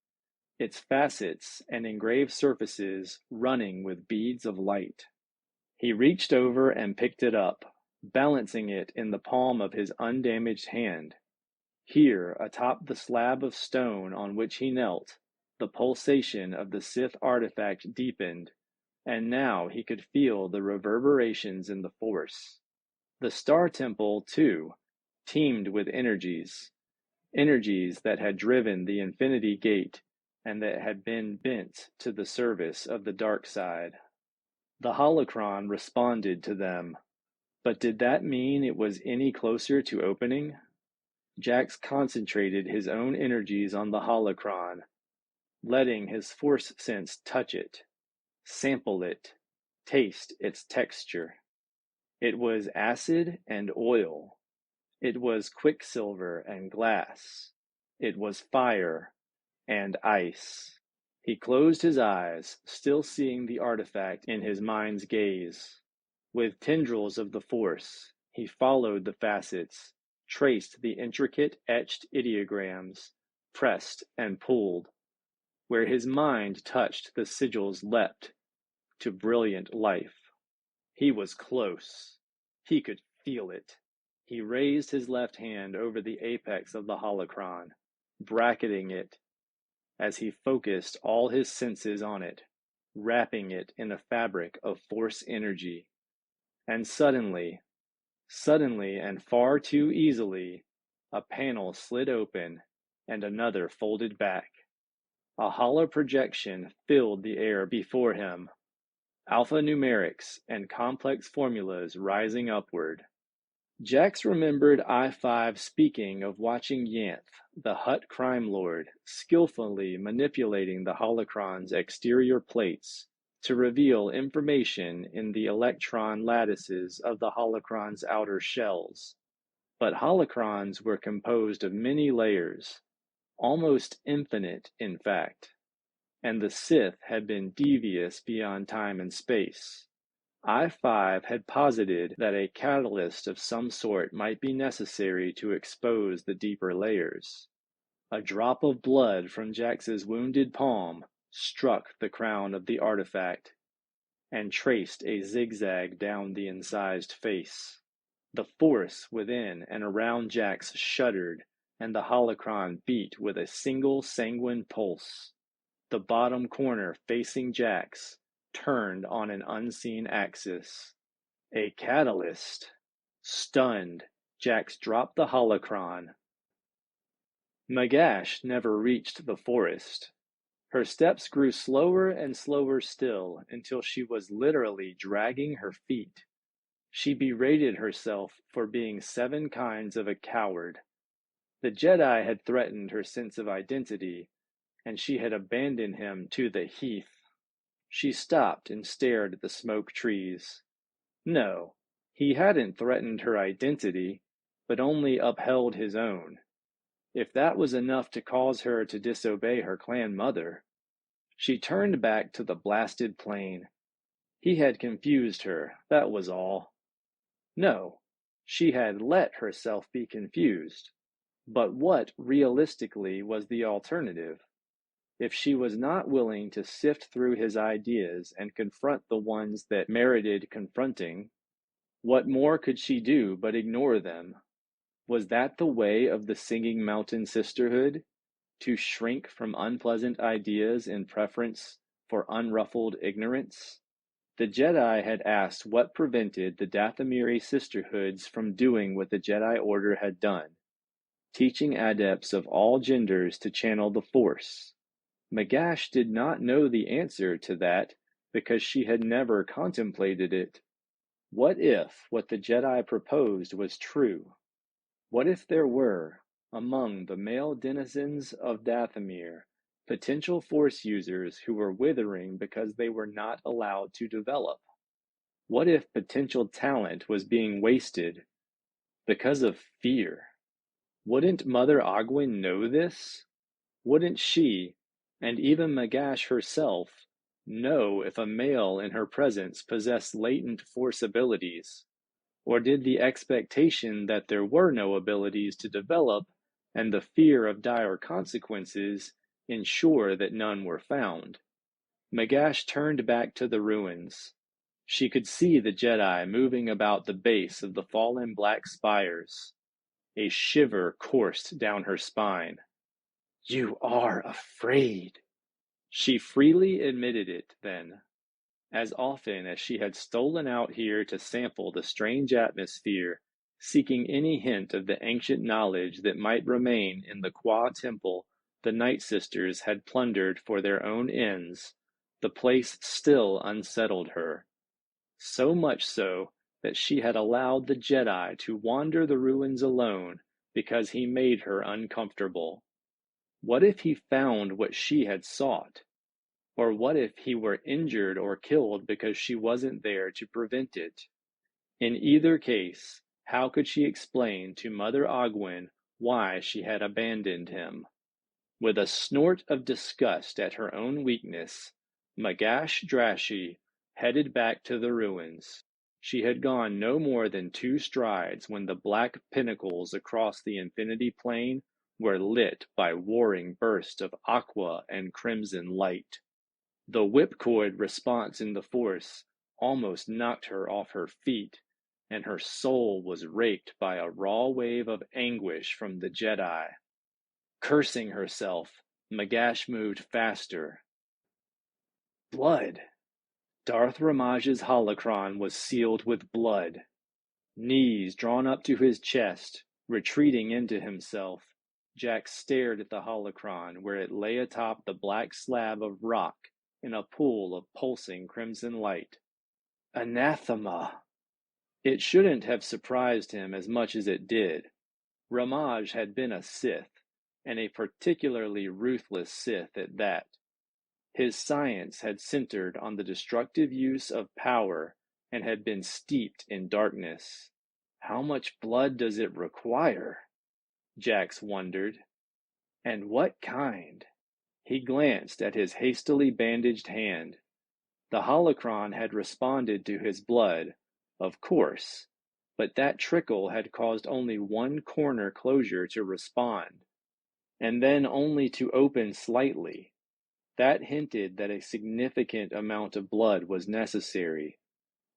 its facets and engraved surfaces running with beads of light. He reached over and picked it up, balancing it in the palm of his undamaged hand. Here, atop the slab of stone on which he knelt, the pulsation of the Sith artifact deepened, and now he could feel the reverberations in the Force. The Star Temple, too, teemed with energies that had driven the Infinity Gate and that had been bent to the service of the dark side. The holocron responded to them, but did that mean it was any closer to opening? Jax concentrated his own energies on the holocron, letting his force sense touch it, sample it, taste its texture. It was acid and oil. It was quicksilver and glass. It was fire and ice. He closed his eyes, still seeing the artifact in his mind's gaze. With tendrils of the Force, he followed the facets, traced the intricate etched ideograms, pressed and pulled. Where his mind touched, the sigils leapt to brilliant life. He was close. He could feel it. He raised his left hand over the apex of the holocron, bracketing it as he focused all his senses on it, wrapping it in a fabric of force energy. And suddenly and far too easily, a panel slid open and another folded back. A hollow projection filled the air before him, alphanumerics and complex formulas rising upward. Jax remembered I-5 speaking of watching Yanth, the Hutt crime lord, skillfully manipulating the holocron's exterior plates to reveal information in the electron lattices of the holocron's outer shells. But holocrons were composed of many layers, almost infinite in fact, and the Sith had been devious beyond time and space. I-5 had posited that a catalyst of some sort might be necessary to expose the deeper layers. A drop of blood from Jax's wounded palm struck the crown of the artifact and traced a zigzag down the incised face. The force within and around Jax shuddered, and the holocron beat with a single sanguine pulse. The bottom corner facing Jax turned on an unseen axis. A catalyst. Stunned, Jax dropped the holocron. Magash never reached the forest. Her steps grew slower and slower still until she was literally dragging her feet. She berated herself for being 7 kinds of a coward. The Jedi had threatened her sense of identity, and she had abandoned him to the heath. She stopped and stared at the smoke trees. No, he hadn't threatened her identity, but only upheld his own. If that was enough to cause her to disobey her clan mother. She turned back to the blasted plain. He had confused her, that was all. No, she had let herself be confused. But what, realistically, was the alternative? If she was not willing to sift through his ideas and confront the ones that merited confronting, what more could she do but ignore them? Was that the way of the Singing Mountain Sisterhood? To shrink from unpleasant ideas in preference for unruffled ignorance? The Jedi had asked what prevented the Dathomiri sisterhoods from doing what the Jedi Order had done, teaching adepts of all genders to channel the Force. Magash did not know the answer to that because she had never contemplated it. What if what the Jedi proposed was true? What if there were, among the male denizens of Dathomir, potential Force users who were withering because they were not allowed to develop? What if potential talent was being wasted because of fear? Wouldn't Mother Ogwyn know this? Wouldn't she, and even Magash herself, know if a male in her presence possessed latent Force abilities? Or did the expectation that there were no abilities to develop and the fear of dire consequences ensure that none were found? Magash turned back to the ruins. She could see the Jedi moving about the base of the fallen black spires. A shiver coursed down her spine. "You are afraid." She freely admitted it then. As often as she had stolen out here to sample the strange atmosphere, seeking any hint of the ancient knowledge that might remain in the Qua temple the Night Sisters had plundered for their own ends. The place still unsettled her, so much so that she had allowed the Jedi to wander the ruins alone because he made her uncomfortable. What if he found what she had sought? Or what if he were injured or killed because she wasn't there to prevent it? In either case, how could she explain to Mother Ogwyn why she had abandoned him? With a snort of disgust at her own weakness, Magash Drashi headed back to the ruins. She had gone no more than 2 strides when the black pinnacles across the infinity plane were lit by warring bursts of aqua and crimson light. The whipcord response in the Force almost knocked her off her feet, and her soul was raked by a raw wave of anguish from the Jedi. Cursing herself, Magash moved faster. Blood! Darth Ramaj's holocron was sealed with blood. Knees drawn up to his chest, retreating into himself, Jack stared at the holocron where it lay atop the black slab of rock in a pool of pulsing crimson light. Anathema! It shouldn't have surprised him as much as it did. Ramaj had been a Sith, and a particularly ruthless Sith at that. His science had centered on the destructive use of power and had been steeped in darkness. How much blood does it require? Jax wondered. And what kind? He glanced at his hastily bandaged hand. The holocron had responded to his blood, of course, but that trickle had caused only one corner closure to respond, and then only to open slightly. That hinted that a significant amount of blood was necessary.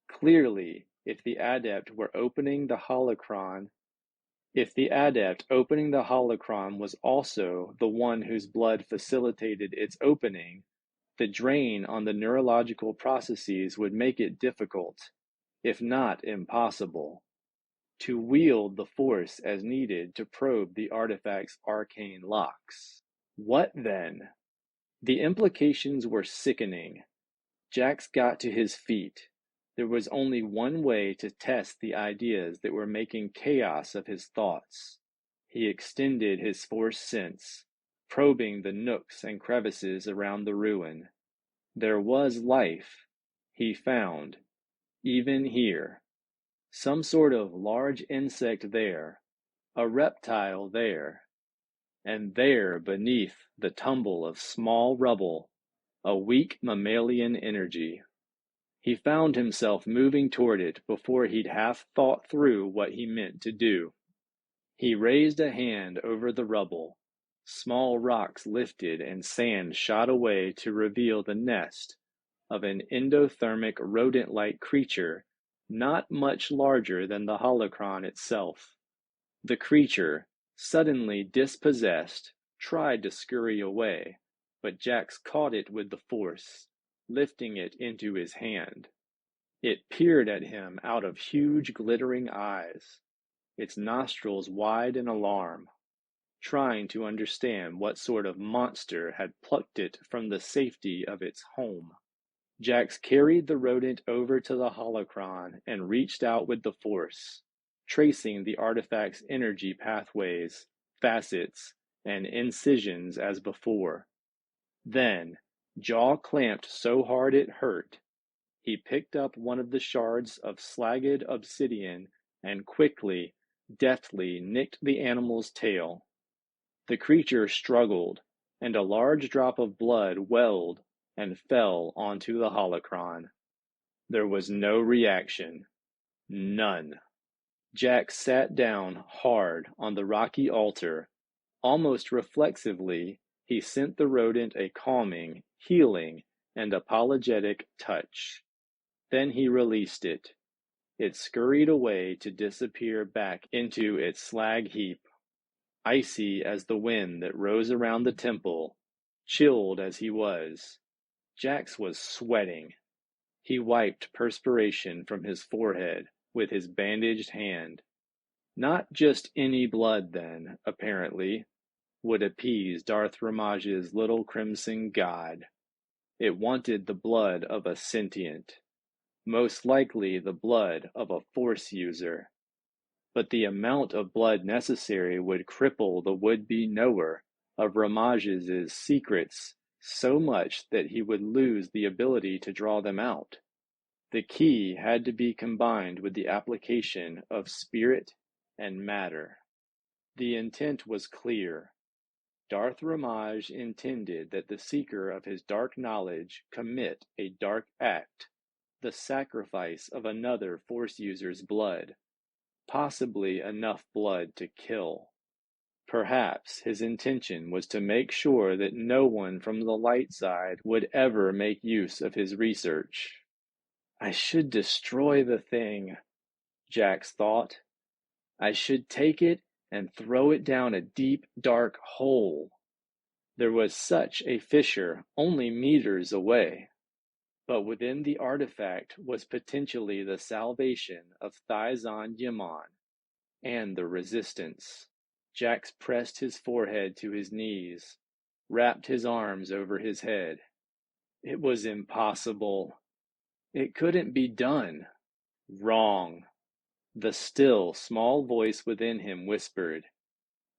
Clearly, if the adept opening the holocron was also the one whose blood facilitated its opening, the drain on the neurological processes would make it difficult, if not impossible, to wield the Force as needed to probe the artifact's arcane locks. What then? The implications were sickening. Jax got to his feet. There was only one way to test the ideas that were making chaos of his thoughts. He extended his Force sense, probing the nooks and crevices around the ruin. There was life, he found, even here. Some sort of large insect there, a reptile there, and there beneath the tumble of small rubble, a weak mammalian energy. He found himself moving toward it before he'd half thought through what he meant to do. He raised a hand over the rubble. Small rocks lifted and sand shot away to reveal the nest of an endothermic rodent-like creature not much larger than the holocron itself. The creature, suddenly dispossessed, tried to scurry away, but Jax caught it with the Force, lifting it into his hand. It peered at him out of huge glittering eyes, its nostrils wide in alarm, trying to understand what sort of monster had plucked it from the safety of its home. Jax carried the rodent over to the holocron and reached out with the Force, tracing the artifact's energy pathways, facets, and incisions as before. Then, jaw clamped so hard it hurt, he picked up one of the shards of slagged obsidian and quickly, deftly nicked the animal's tail. The creature struggled, and a large drop of blood welled and fell onto the holocron. There was no reaction. None. Jax sat down hard on the rocky altar. Almost reflexively, he sent the rodent a calming, healing, and apologetic touch. Then he released it. It scurried away to disappear back into its slag heap, icy as the wind that rose around the temple, chilled as he was. Jax was sweating. He wiped perspiration from his forehead with his bandaged hand. Not just any blood, then, apparently, would appease Darth Ramage's little crimson god. It wanted the blood of a sentient, most likely the blood of a Force user. But the amount of blood necessary would cripple the would-be knower of Ramage's secrets so much that he would lose the ability to draw them out. The key had to be combined with the application of spirit and matter. The intent was clear. Darth Ramage intended that the seeker of his dark knowledge commit a dark act, the sacrifice of another Force user's blood, possibly enough blood to kill. Perhaps his intention was to make sure that no one from the light side would ever make use of his research. I should destroy the thing, Jax thought. I should take it and throw it down a deep, dark hole. There was such a fissure only meters away. But within the artifact was potentially the salvation of Thizon Yaman and the Resistance. Jax pressed his forehead to his knees, wrapped his arms over his head. It was impossible. It couldn't be done. Wrong. The still, small voice within him whispered,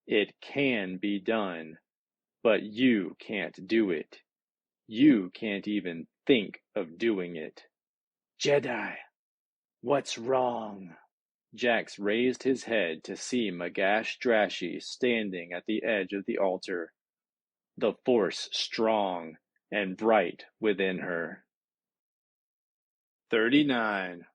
"It can be done, but you can't do it. You can't even think of doing it." Jedi, what's wrong? Jax raised his head to see Magash Drashi standing at the edge of the altar, the Force strong and bright within her. 39.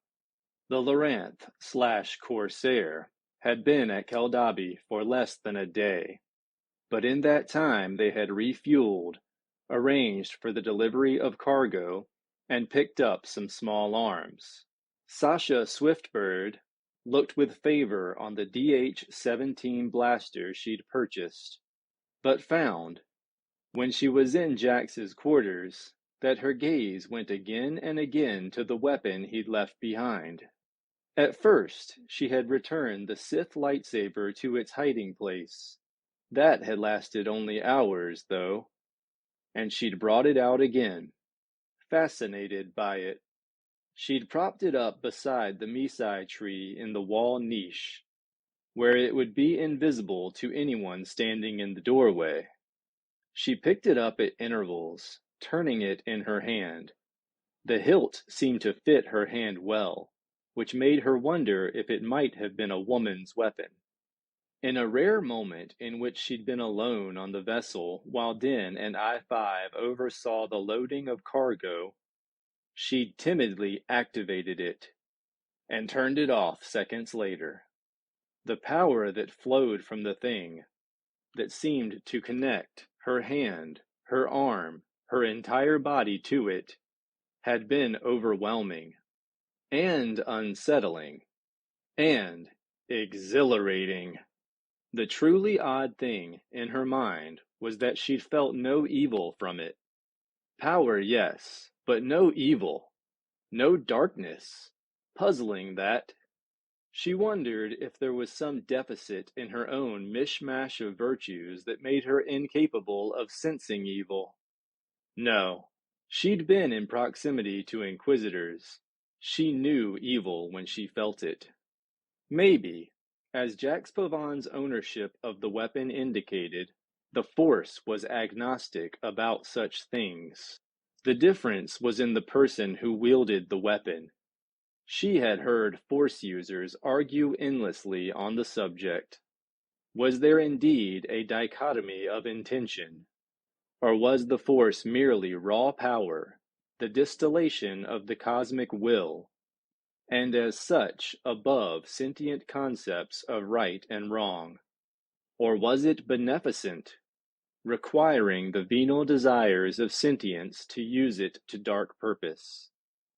The Loranth/Corsair had been at Keldabi for less than a day, but in that time they had refueled, arranged for the delivery of cargo, and picked up some small arms. Sasha Swiftbird looked with favor on the DH-17 blaster she'd purchased, but found, when she was in Jax's quarters, that her gaze went again and again to the weapon he'd left behind. At first, she had returned the Sith lightsaber to its hiding place. That had lasted only hours, though, and she'd brought it out again, fascinated by it. She'd propped it up beside the Misai tree in the wall niche, where it would be invisible to anyone standing in the doorway. She picked it up at intervals, turning it in her hand. The hilt seemed to fit her hand well, which made her wonder if it might have been a woman's weapon. In a rare moment in which she'd been alone on the vessel while Din and I-5 oversaw the loading of cargo, she'd timidly activated it, and turned it off seconds later. The power that flowed from the thing, that seemed to connect her hand, her arm, her entire body to it, had been overwhelming, and unsettling, and exhilarating. The truly odd thing in her mind was that she'd felt no evil from it. Power, yes, but no evil, no darkness. Puzzling, that. She wondered if there was some deficit in her own mishmash of virtues that made her incapable of sensing evil. No, she'd been in proximity to Inquisitors. She knew evil when she felt it. Maybe, as Jax Pavan's ownership of the weapon indicated, the Force was agnostic about such things. The difference was in the person who wielded the weapon. She had heard Force users argue endlessly on the subject. Was there indeed a dichotomy of intention? Or was the Force merely raw power, the distillation of the cosmic will, and as such above sentient concepts of right and wrong? Or was it beneficent, requiring the venal desires of sentience to use it to dark purpose?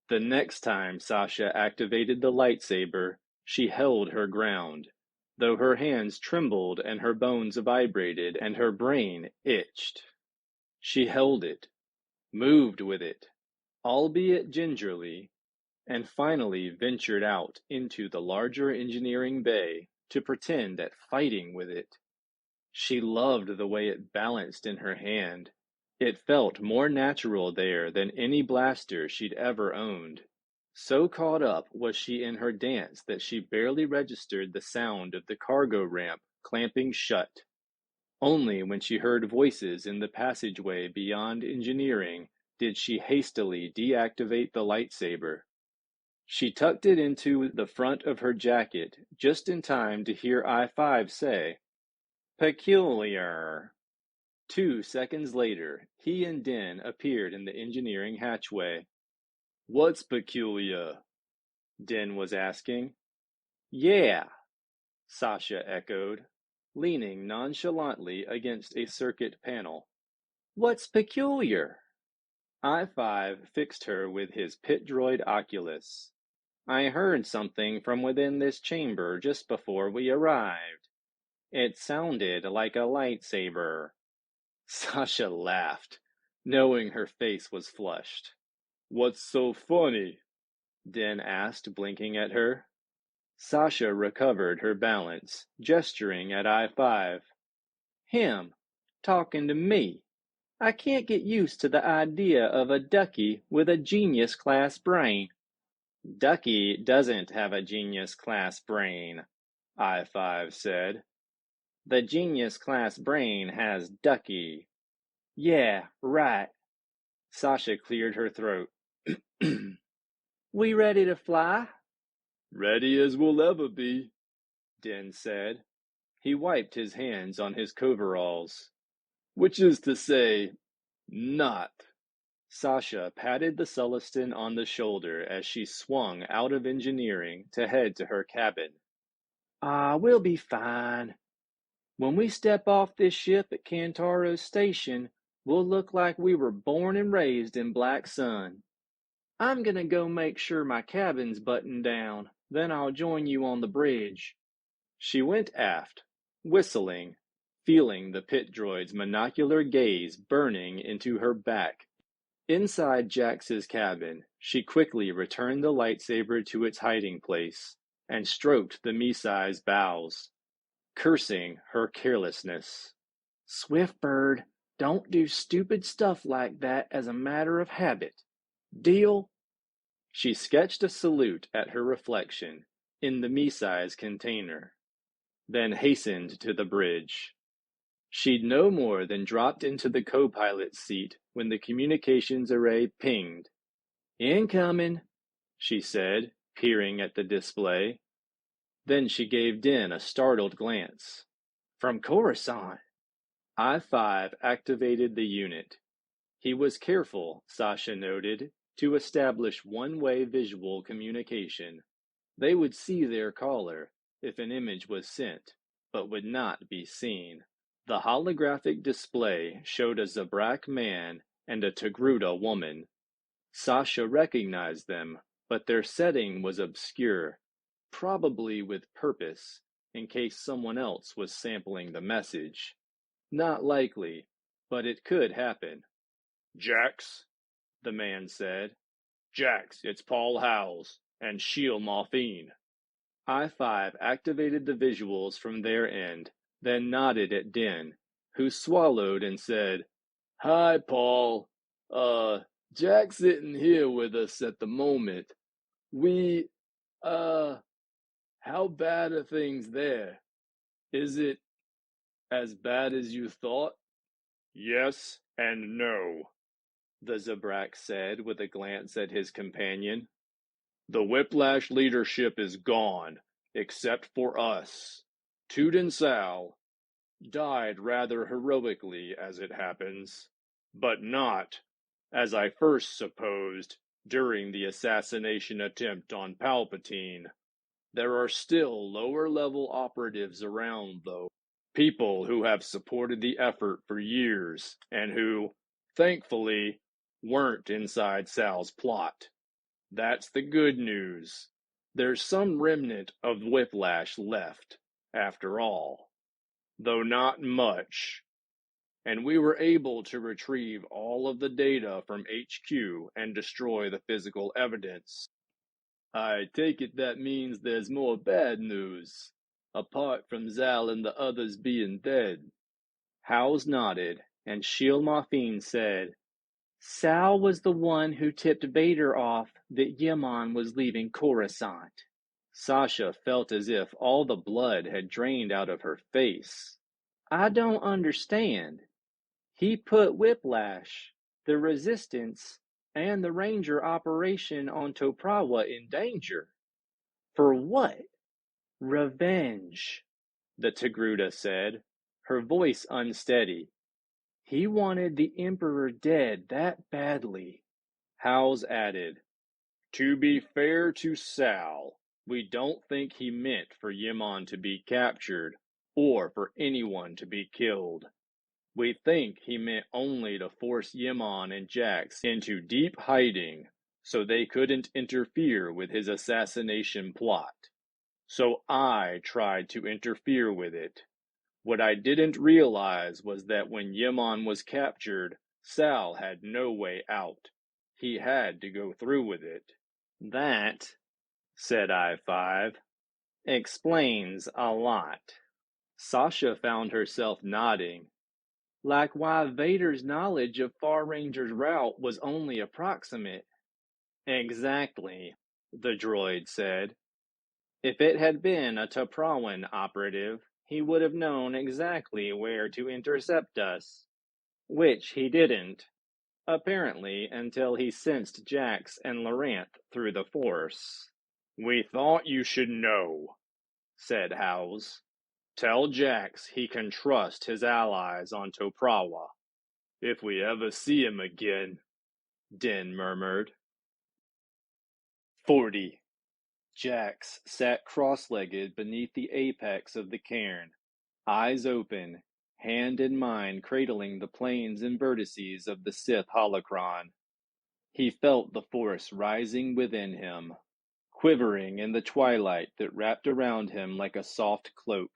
The next time Sasha activated the lightsaber, she held her ground, though her hands trembled and her bones vibrated and her brain itched. She held it, moved with it, albeit gingerly, and finally ventured out into the larger engineering bay to pretend at fighting with it. She loved the way it balanced in her hand. It felt more natural there than any blaster she'd ever owned. So caught up was she in her dance that she barely registered the sound of the cargo ramp clamping shut. Only when she heard voices in the passageway beyond engineering did she hastily deactivate the lightsaber. She tucked it into the front of her jacket just in time to hear I-5 say, "Peculiar." 2 seconds later, he and Din appeared in the engineering hatchway. "What's peculiar?" Din was asking. "Yeah," Sasha echoed, leaning nonchalantly against a circuit panel. "What's peculiar?" I-5 fixed her with his pit droid Oculus. "I heard something from within this chamber just before we arrived. It sounded like a lightsaber." Sasha laughed, knowing her face was flushed. "What's so funny?" Din asked, blinking at her. Sasha recovered her balance, gesturing at I-5. "Him, talking to me. I can't get used to the idea of a ducky with a genius-class brain." "Ducky doesn't have a genius-class brain," I-5 said. "The genius-class brain has Ducky." "Yeah, right." Sasha cleared her throat. "We ready to fly?" "Ready as we'll ever be," Din said. He wiped his hands on his coveralls. "Which is to say, not." Sasha patted the Sullustan on the shoulder as she swung out of engineering to head to her cabin. We'll be fine. When we step off this ship at Kantaro's station, we'll look like we were born and raised in Black Sun. I'm gonna go make sure my cabin's buttoned down, then I'll join you on the bridge." She went aft, whistling, feeling the pit droid's monocular gaze burning into her back. Inside Jax's cabin, she quickly returned the lightsaber to its hiding place and stroked the Misai's bows, cursing her carelessness. "Swift bird, don't do stupid stuff like that as a matter of habit. Deal?" She sketched a salute at her reflection in the Misai's container, then hastened to the bridge. She'd no more than dropped into the co-pilot's seat when the communications array pinged. "Incoming," she said, peering at the display. Then she gave Din a startled glance. "From Coruscant." I-5 activated the unit. He was careful, Sasha noted, to establish one-way visual communication. They would see their caller if an image was sent, but would not be seen. The holographic display showed a Zabrak man and a Togruta woman. Sasha recognized them, but their setting was obscure, probably with purpose, in case someone else was sampling the message. Not likely, but it could happen. "Jax," the man said. "Jax, it's Paul Howells and Shiel Morphine." I-5 activated the visuals from their end, then nodded at Din, who swallowed and said, "Hi, Paul. Jack's sitting here with us at the moment. We, how bad are things there? Is it as bad as you thought?" "Yes and no," the Zabrak said with a glance at his companion. "The Whiplash leadership is gone, except for us. Toot Sal died rather heroically, as it happens, but not, as I first supposed, during the assassination attempt on Palpatine. There are still lower-level operatives around, though. People who have supported the effort for years, and who, thankfully, weren't inside Sal's plot. That's the good news. There's some remnant of Whiplash left, after all, though not much. And we were able to retrieve all of the data from HQ and destroy the physical evidence." "I take it that means there's more bad news," apart from Zal and the others being dead. Howes nodded, and Shield Moffeen said, Sal was the one who tipped Vader off that Yimon was leaving Coruscant. Sasha felt as if all the blood had drained out of her face. I don't understand. He put Whiplash, the Resistance, and the Ranger operation on Toprawa in danger. For what? Revenge, the Togruta said, her voice unsteady. He wanted the Emperor dead that badly. Howes added, To be fair to Sal, we don't think he meant for Yimon to be captured, or for anyone to be killed. We think he meant only to force Yimon and Jax into deep hiding so they couldn't interfere with his assassination plot. So I tried to interfere with it. What I didn't realize was that when Yimon was captured, Sal had no way out. He had to go through with it. That, said I-5, explains a lot. Sasha found herself nodding. Like why Vader's knowledge of Far Ranger's route was only approximate. Exactly, the droid said. If it had been a Toprawan operative, he would have known exactly where to intercept us. Which he didn't, apparently until he sensed Jax and Loranth through the Force. We thought you should know, said Howes. Tell Jax he can trust his allies on Toprawa. If we ever see him again, Din murmured. 40. Jax sat cross-legged beneath the apex of the cairn, eyes open, hand in mind cradling the planes and vertices of the Sith holocron. He felt the Force rising within him, quivering in the twilight that wrapped around him like a soft cloak.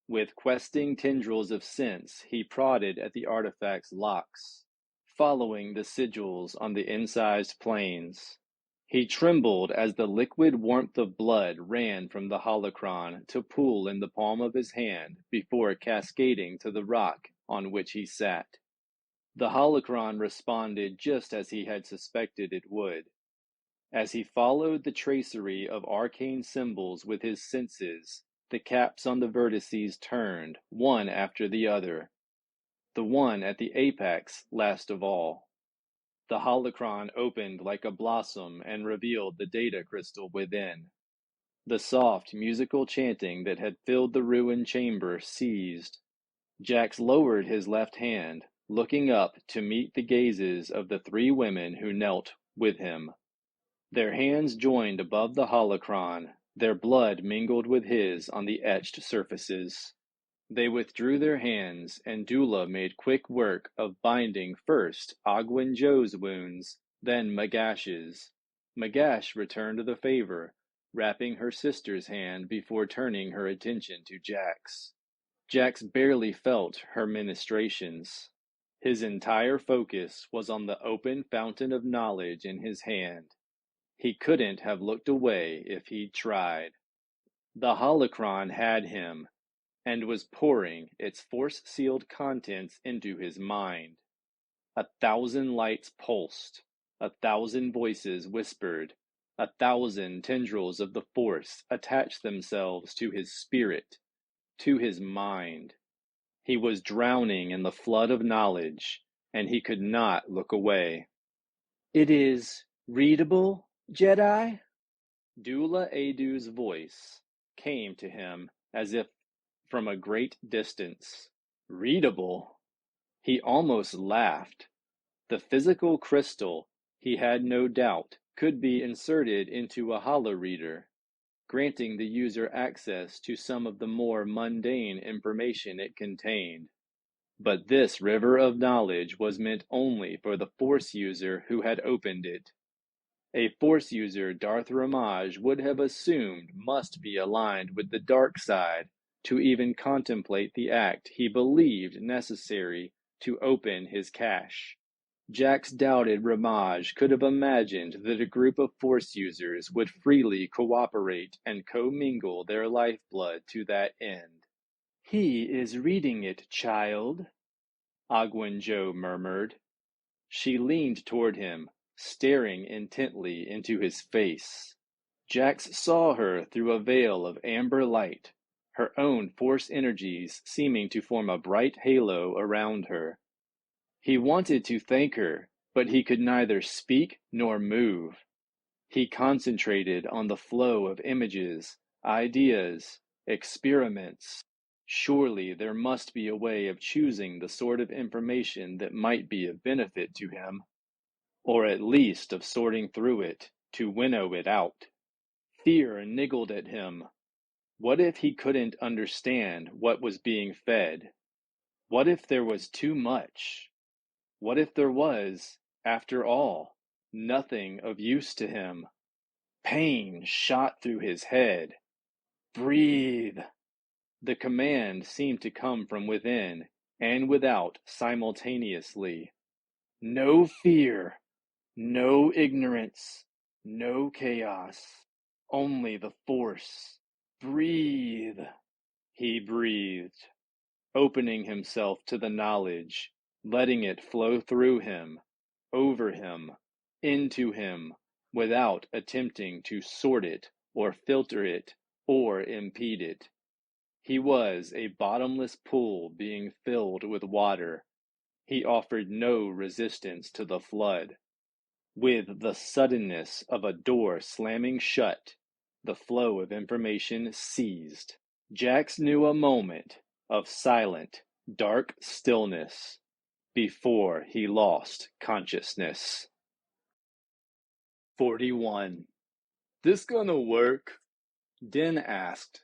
With questing tendrils of sense, he prodded at the artifact's locks, following the sigils on the incised planes. He trembled as the liquid warmth of blood ran from the holocron to pool in the palm of his hand before cascading to the rock on which he sat. The holocron responded just as he had suspected it would. As he followed the tracery of arcane symbols with his senses, the caps on the vertices turned, one after the other, the one at the apex last of all. The holocron opened like a blossom and revealed the data crystal within. The soft, musical chanting that had filled the ruined chamber ceased. Jax lowered his left hand, looking up to meet the gazes of the three women who knelt with him. Their hands joined above the holocron, their blood mingled with his on the etched surfaces. They withdrew their hands, and Dula made quick work of binding first Ogwyn Joe's wounds, then Magash's. Magash returned the favor, wrapping her sister's hand before turning her attention to Jax. Jax barely felt her ministrations. His entire focus was on the open fountain of knowledge in his hand. He couldn't have looked away if he'd tried. The holocron had him, and was pouring its force-sealed contents into his mind. 1,000 lights pulsed, 1,000 voices whispered, 1,000 tendrils of the Force attached themselves to his spirit, to his mind. He was drowning in the flood of knowledge, and he could not look away. It is readable, Jedi? Dula Adu's voice came to him as if from a great distance. Readable? He almost laughed. The physical crystal, he had no doubt, could be inserted into a holoreader, granting the user access to some of the more mundane information it contained. But this river of knowledge was meant only for the Force user who had opened it. A Force user Darth Ramaj would have assumed must be aligned with the dark side to even contemplate the act he believed necessary to open his cache. Jax doubted Ramaj could have imagined that a group of Force users would freely cooperate and commingle their lifeblood to that end. "He is reading it, child," Agwen Jo murmured. She leaned toward him, staring intently into his face. Jax saw her through a veil of amber light, her own Force energies seeming to form a bright halo around her. He wanted to thank her, but he could neither speak nor move. He concentrated on the flow of images, ideas, experiments. Surely there must be a way of choosing the sort of information that might be of benefit to him, or at least of sorting through it to winnow it out. Fear niggled at him. What if he couldn't understand what was being fed? What if there was too much? What if there was, after all, nothing of use to him? Pain shot through his head. Breathe! The command seemed to come from within and without simultaneously. No fear, no ignorance, no chaos, only the Force. Breathe! He breathed, opening himself to the knowledge, letting it flow through him, over him, into him, without attempting to sort it or filter it or impede it. He was a bottomless pool being filled with water. He offered no resistance to the flood. With the suddenness of a door slamming shut, the flow of information ceased. Jax knew a moment of silent, dark stillness before he lost consciousness. 41. "This gonna work?" Din asked,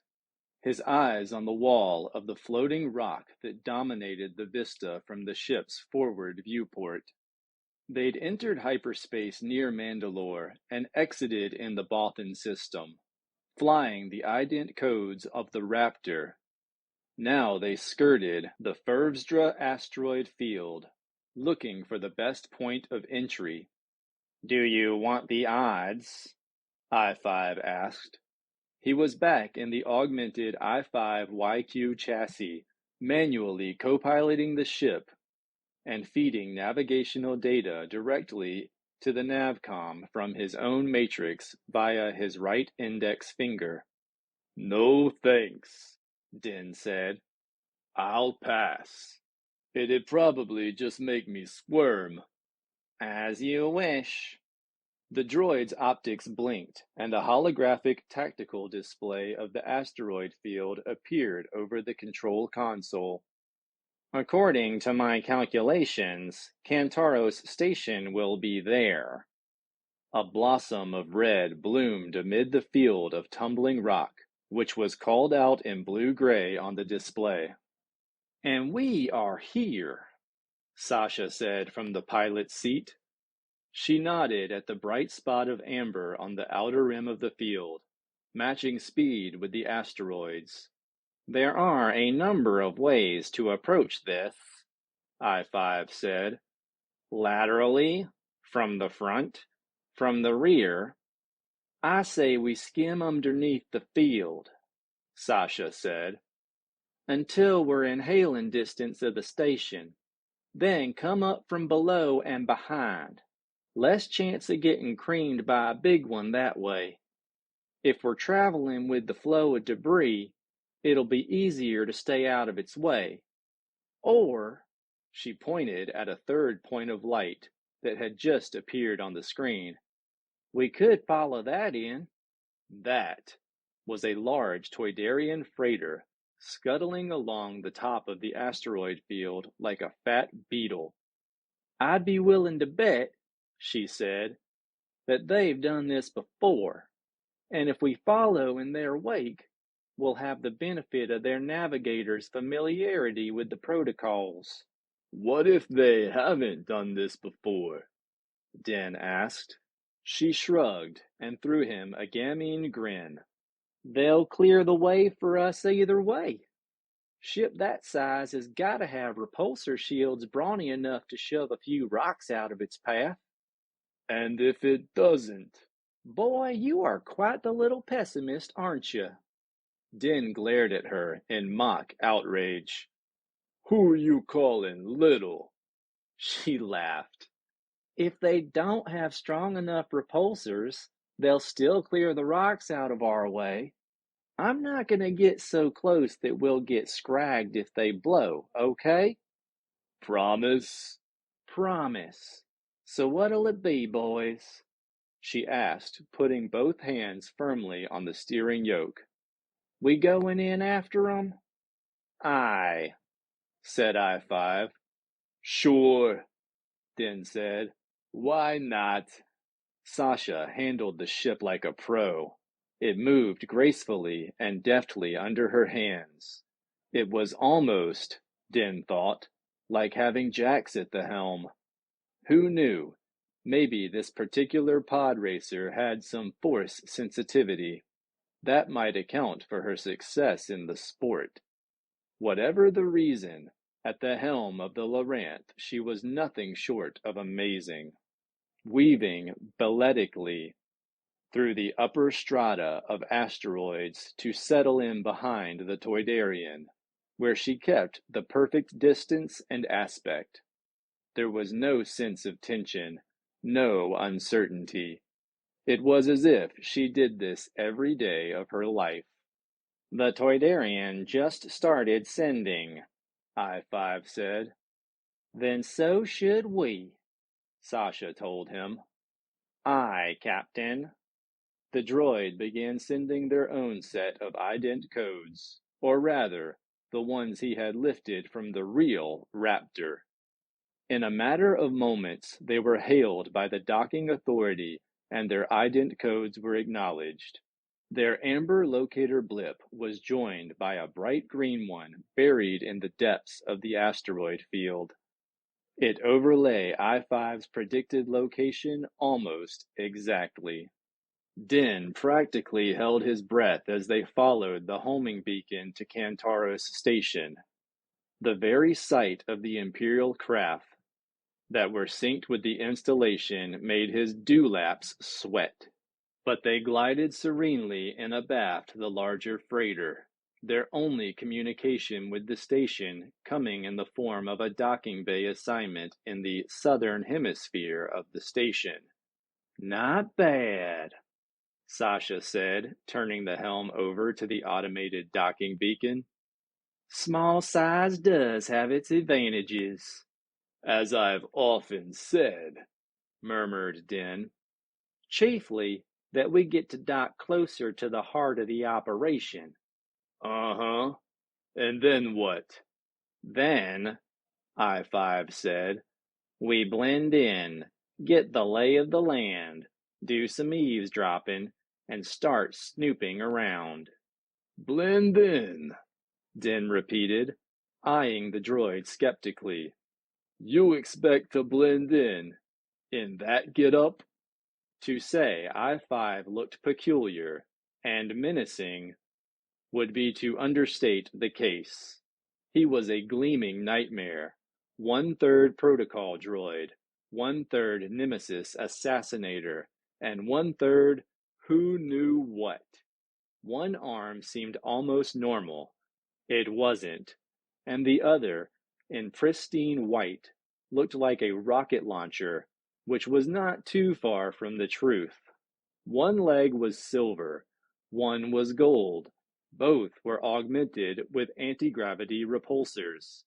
his eyes on the wall of the floating rock that dominated the vista from the ship's forward viewport. They'd entered hyperspace near Mandalore and exited in the Bothan system, flying the ident codes of the Raptor. Now they skirted the Fervstra asteroid field, looking for the best point of entry. "Do you want the odds?" I-5 asked. He was back in the augmented I-5YQ chassis, manually co-piloting the ship and feeding navigational data directly to the navcom from his own matrix via his right index finger. "No thanks," Din said. "I'll pass. It'd probably just make me squirm." "As you wish." The droid's optics blinked, and a holographic tactical display of the asteroid field appeared over the control console. "According to my calculations, Kantaros Station will be there." A blossom of red bloomed amid the field of tumbling rock, which was called out in blue-gray on the display. "And we are here," Sasha said from the pilot's seat. She nodded at the bright spot of amber on the outer rim of the field, matching speed with the asteroids. "There are a number of ways to approach this," I-5 said. "Laterally, from the front, from the rear." "I say we skim underneath the field," Sasha said, "until we're in hailing distance of the station. Then come up from below and behind. Less chance of getting creamed by a big one that way. If we're traveling with the flow of debris, it'll be easier to stay out of its way. Or," she pointed at a third point of light that had just appeared on the screen, "we could follow that in." That was a large Toydarian freighter scuttling along the top of the asteroid field like a fat beetle. "I'd be willing to bet," she said, "that they've done this before, and if we follow in their wake, we'll have the benefit of their navigators' familiarity with the protocols." "What if they haven't done this before?" Din asked. She shrugged and threw him a gamine grin. "They'll clear the way for us either way." Ship that size has got to have repulsor shields brawny enough to shove a few rocks out of its path. And if it doesn't? Boy, you are quite the little pessimist, aren't you? Din glared at her in mock outrage. Who you calling little? She laughed. If they don't have strong enough repulsors, they'll still clear the rocks out of our way. I'm not going to get so close that we'll get scragged if they blow, okay? Promise? Promise. So what'll it be, boys? She asked, putting both hands firmly on the steering yoke. We going in after 'em? Aye, said I-5. Sure, Din said. Why not? Sasha handled the ship like a pro. It moved gracefully and deftly under her hands. It was almost, Din thought, like having Jax at the helm. Who knew? Maybe this particular pod racer had some force sensitivity. That might account for her success in the sport. Whatever the reason, at the helm of the Lorant she was nothing short of amazing. Weaving balletically through the upper strata of asteroids to settle in behind the Toydarian, where she kept the perfect distance and aspect. There was no sense of tension, no uncertainty. It was as if she did this every day of her life. The Toydarian just started sending, I-5 said. Then so should we, Sasha told him. Aye, Captain. The droid began sending their own set of ident codes, or rather, the ones he had lifted from the real Raptor. In a matter of moments, they were hailed by the docking authority and their ident codes were acknowledged. Their amber locator blip was joined by a bright green one buried in the depths of the asteroid field. It overlay I-5's predicted location almost exactly. Din practically held his breath as they followed the homing beacon to Kantaros Station. The very sight of the Imperial craft that were synced with the installation made his dewlaps sweat. But they glided serenely in abaft the larger freighter, their only communication with the station coming in the form of a docking bay assignment in the southern hemisphere of the station. Not bad, Sasha said, turning the helm over to the automated docking beacon. Small size does have its advantages. As I've often said, murmured Din. Chiefly that we get to dock closer to the heart of the operation. Uh-huh. And then what? Then, I-5 said, we blend in, get the lay of the land, do some eavesdropping, and start snooping around. Blend in, Din repeated, eyeing the droid skeptically. You expect to blend in that get-up? To say I-5 looked peculiar and menacing would be to understate the case. He was a gleaming nightmare, one-third protocol droid, one-third nemesis assassinator, and one-third who knew what. One arm seemed almost normal. It wasn't. And the other, in pristine white, looked like a rocket launcher, which was not too far from the truth. One leg was silver, one was gold. Both were augmented with anti-gravity repulsors.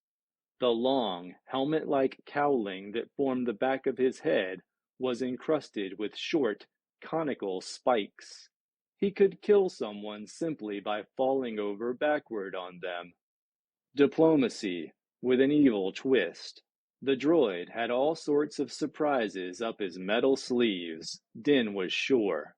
The long, helmet-like cowling that formed the back of his head was encrusted with short, conical spikes. He could kill someone simply by falling over backward on them. Diplomacy, with an evil twist. The droid had all sorts of surprises up his metal sleeves, Din was sure.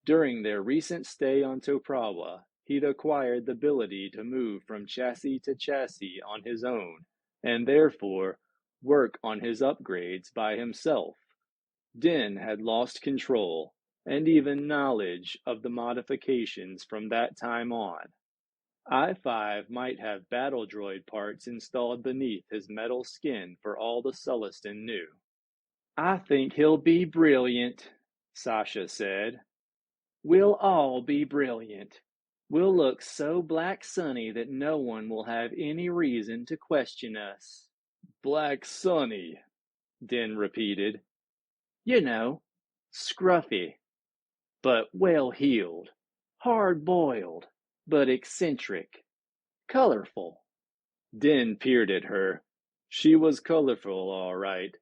During their recent stay on Toprawa, he'd acquired the ability to move from chassis to chassis on his own, and therefore work on his upgrades by himself. Din had lost control, and even knowledge of the modifications from that time on. I-5 might have battle droid parts installed beneath his metal skin for all the Sullustan knew. I think he'll be brilliant, Sasha said. We'll all be brilliant. We'll look so black sunny that no one will have any reason to question us. Black sunny, Din repeated. You know, scruffy, but well-heeled, hard-boiled, but eccentric, colorful. Din peered at her. She was colorful, all right,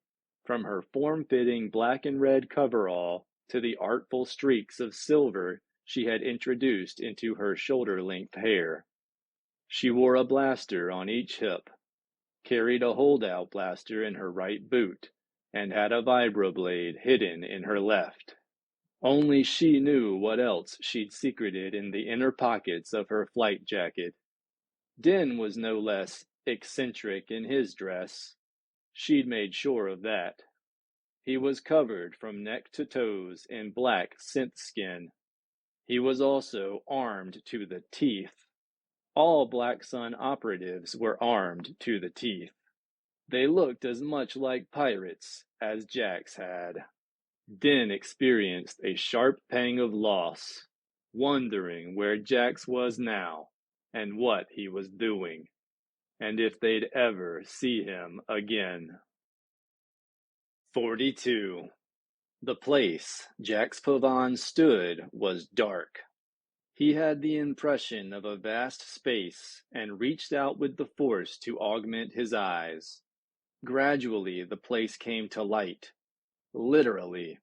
from her form-fitting black and red coverall to the artful streaks of silver she had introduced into her shoulder-length hair. She wore a blaster on each hip, carried a holdout blaster in her right boot, and had a vibroblade hidden in her left. Only she knew what else she'd secreted in the inner pockets of her flight jacket. Din was no less eccentric in his dress. She'd made sure of that. He was covered from neck to toes in black synth skin. He was also armed to the teeth. All Black Sun operatives were armed to the teeth. They looked as much like pirates as Jax had. Din experienced a sharp pang of loss, wondering where Jax was now and what he was doing, and if they'd ever see him again. 42. The place Jax Pavan stood was dark. He had the impression of a vast space and reached out with the force to augment his eyes. Gradually, the place came to light, literally,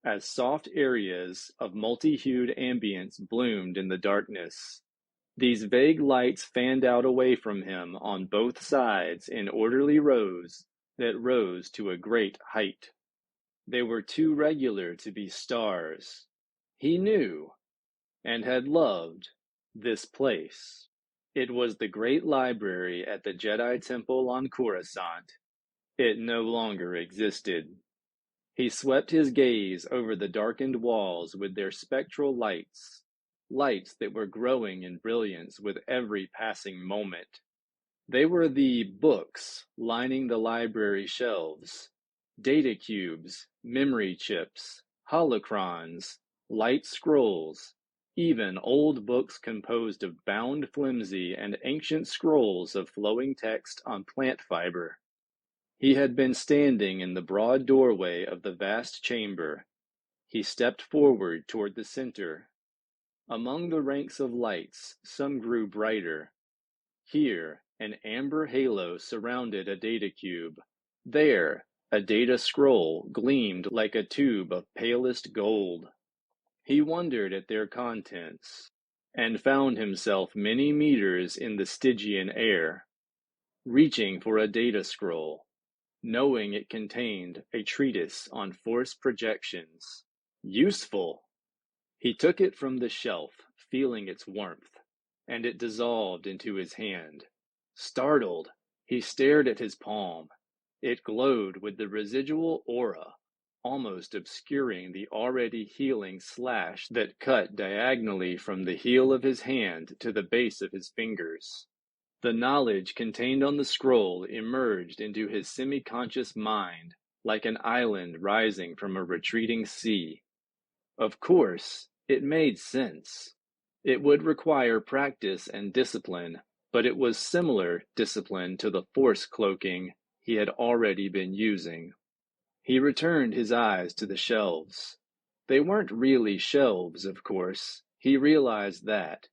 as soft areas of multi-hued ambience bloomed in the darkness. These vague lights fanned out away from him on both sides in orderly rows that rose to a great height. They were too regular to be stars. He knew, and had loved, this place. It was the great library at the Jedi Temple on Coruscant. It no longer existed. He swept his gaze over the darkened walls with their spectral lights, lights that were growing in brilliance with every passing moment. They were the books lining the library shelves, data cubes, memory chips, holocrons, light scrolls, even old books composed of bound flimsy and ancient scrolls of flowing text on plant fiber. He had been standing in the broad doorway of the vast chamber. He stepped forward toward the center. Among the ranks of lights, some grew brighter. Here, an amber halo surrounded a data cube. There, a data scroll gleamed like a tube of palest gold. He wondered at their contents, and found himself many meters in the Stygian air, reaching for a data scroll, knowing it contained a treatise on force projections. Useful! He took it from the shelf, feeling its warmth, and it dissolved into his hand. Startled, he stared at his palm. It glowed with the residual aura, almost obscuring the already healing slash that cut diagonally from the heel of his hand to the base of his fingers. The knowledge contained on the scroll emerged into his semi-conscious mind like an island rising from a retreating sea. Of course, it made sense. It would require practice and discipline, but it was similar discipline to the force cloaking he had already been using. He returned his eyes to the shelves. They weren't really shelves, of course. He realized that.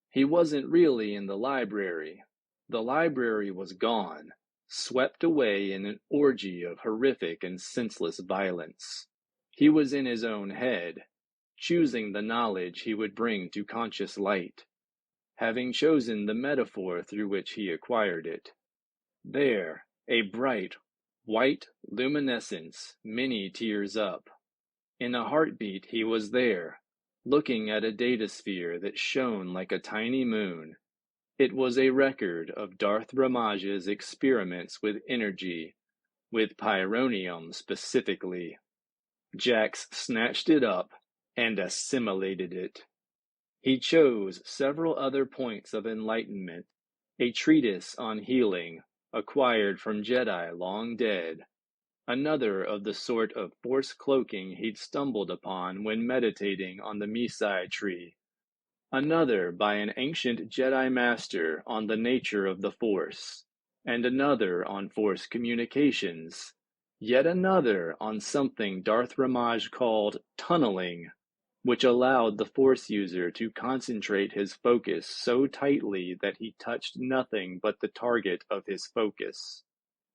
He wasn't really in the library. The library was gone, swept away in an orgy of horrific and senseless violence. He was in his own head, choosing the knowledge he would bring to conscious light, having chosen the metaphor through which he acquired it. There, a bright, white luminescence many tiers up. In a heartbeat he was there, looking at a datasphere that shone like a tiny moon. It was a record of Darth Ramage's experiments with energy, with pyronium specifically. Jax snatched it up and assimilated it. He chose several other points of enlightenment, a treatise on healing, acquired from Jedi long dead, another of the sort of Force cloaking he'd stumbled upon when meditating on the Misai tree, another by an ancient Jedi master on the nature of the Force, and another on Force communications, yet another on something Darth Ramaj called tunneling, which allowed the Force user to concentrate his focus so tightly that he touched nothing but the target of his focus.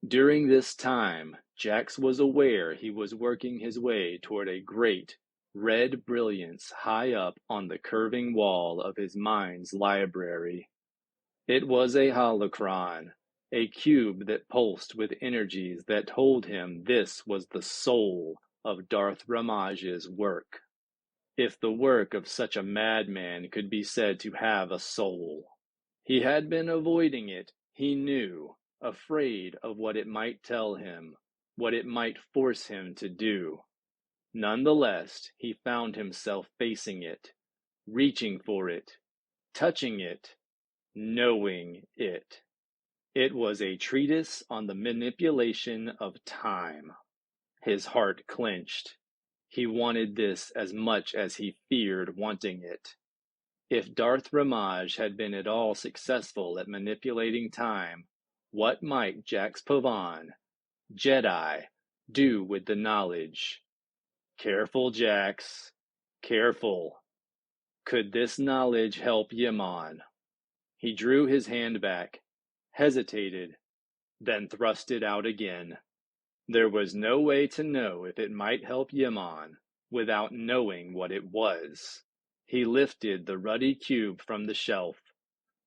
During this time, Jax was aware he was working his way toward a great, red brilliance high up on the curving wall of his mind's library. It was a holocron, a cube that pulsed with energies that told him this was the soul of Darth Ramaj's work. If the work of such a madman could be said to have a soul. He had been avoiding it, he knew, afraid of what it might tell him, what it might force him to do. Nonetheless, he found himself facing it, reaching for it, touching it, knowing it. It was a treatise on the manipulation of time. His heart clenched. He wanted this as much as he feared wanting it. If Darth Ramaj had been at all successful at manipulating time, what might Jax Pavan, Jedi, do with the knowledge? Careful, Jax. Careful. Could this knowledge help Yaman? He drew his hand back, hesitated, then thrust it out again. There was no way to know if it might help Yaman without knowing what it was. He lifted the ruddy cube from the shelf,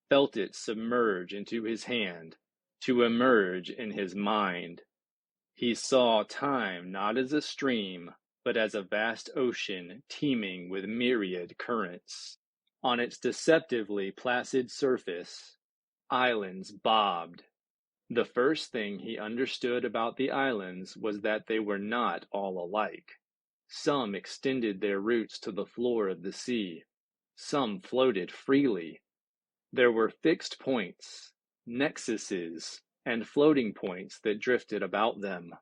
felt it submerge into his hand, to emerge in his mind. He saw time not as a stream, but as a vast ocean teeming with myriad currents. On its deceptively placid surface, islands bobbed. The first thing he understood about the islands was that they were not all alike. Some extended their roots to the floor of the sea. Some floated freely. There were fixed points, nexuses, and floating points that drifted about them.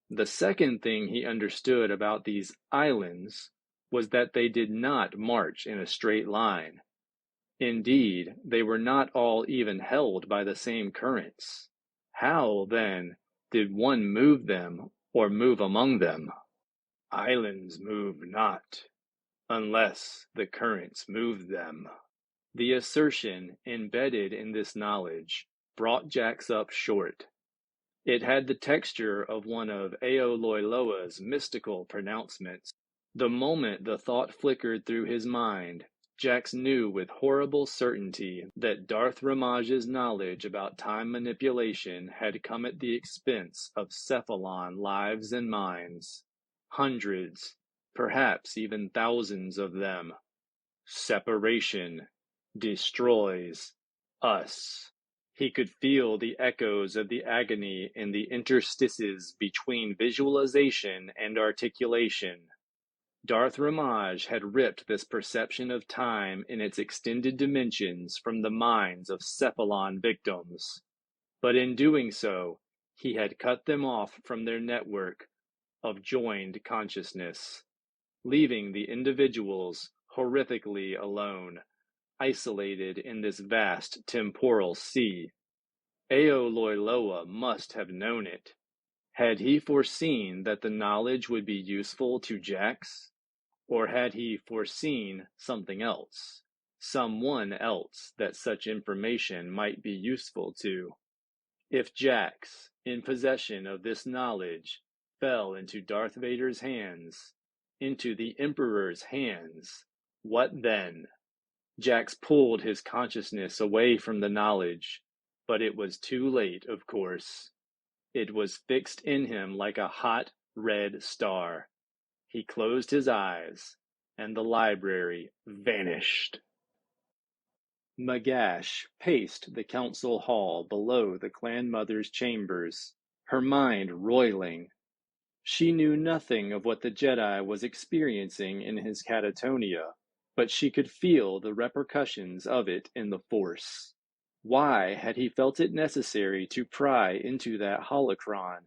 The second thing he understood about these islands was that they did not march in a straight line. Indeed, they were not all even held by the same currents. How, then, did one move them or move among them? Islands move not, unless the currents move them. The assertion embedded in this knowledge brought Jax up short. It had the texture of one of Aoloiloa's mystical pronouncements. The moment the thought flickered through his mind, Jax knew with horrible certainty that Darth Ramaj's knowledge about time manipulation had come at the expense of Cephalon lives and minds. Hundreds, perhaps even thousands of them. Separation destroys us. He could feel the echoes of the agony in the interstices between visualization and articulation. Darth Ramaj had ripped this perception of time in its extended dimensions from the minds of Cephalon victims. But in doing so, he had cut them off from their network of joined consciousness, leaving the individuals horrifically alone, isolated in this vast temporal sea. Aoloiloa must have known it. Had he foreseen that the knowledge would be useful to Jax? Or had he foreseen something else, someone else that such information might be useful to? If Jax, in possession of this knowledge, fell into Darth Vader's hands, into the Emperor's hands, what then? Jax pulled his consciousness away from the knowledge, but it was too late, of course. It was fixed in him like a hot, red star. He closed his eyes, and the library vanished. Magash paced the council hall below the clan mother's chambers, her mind roiling. She knew nothing of what the Jedi was experiencing in his catatonia, but she could feel the repercussions of it in the Force. Why had he felt it necessary to pry into that holocron?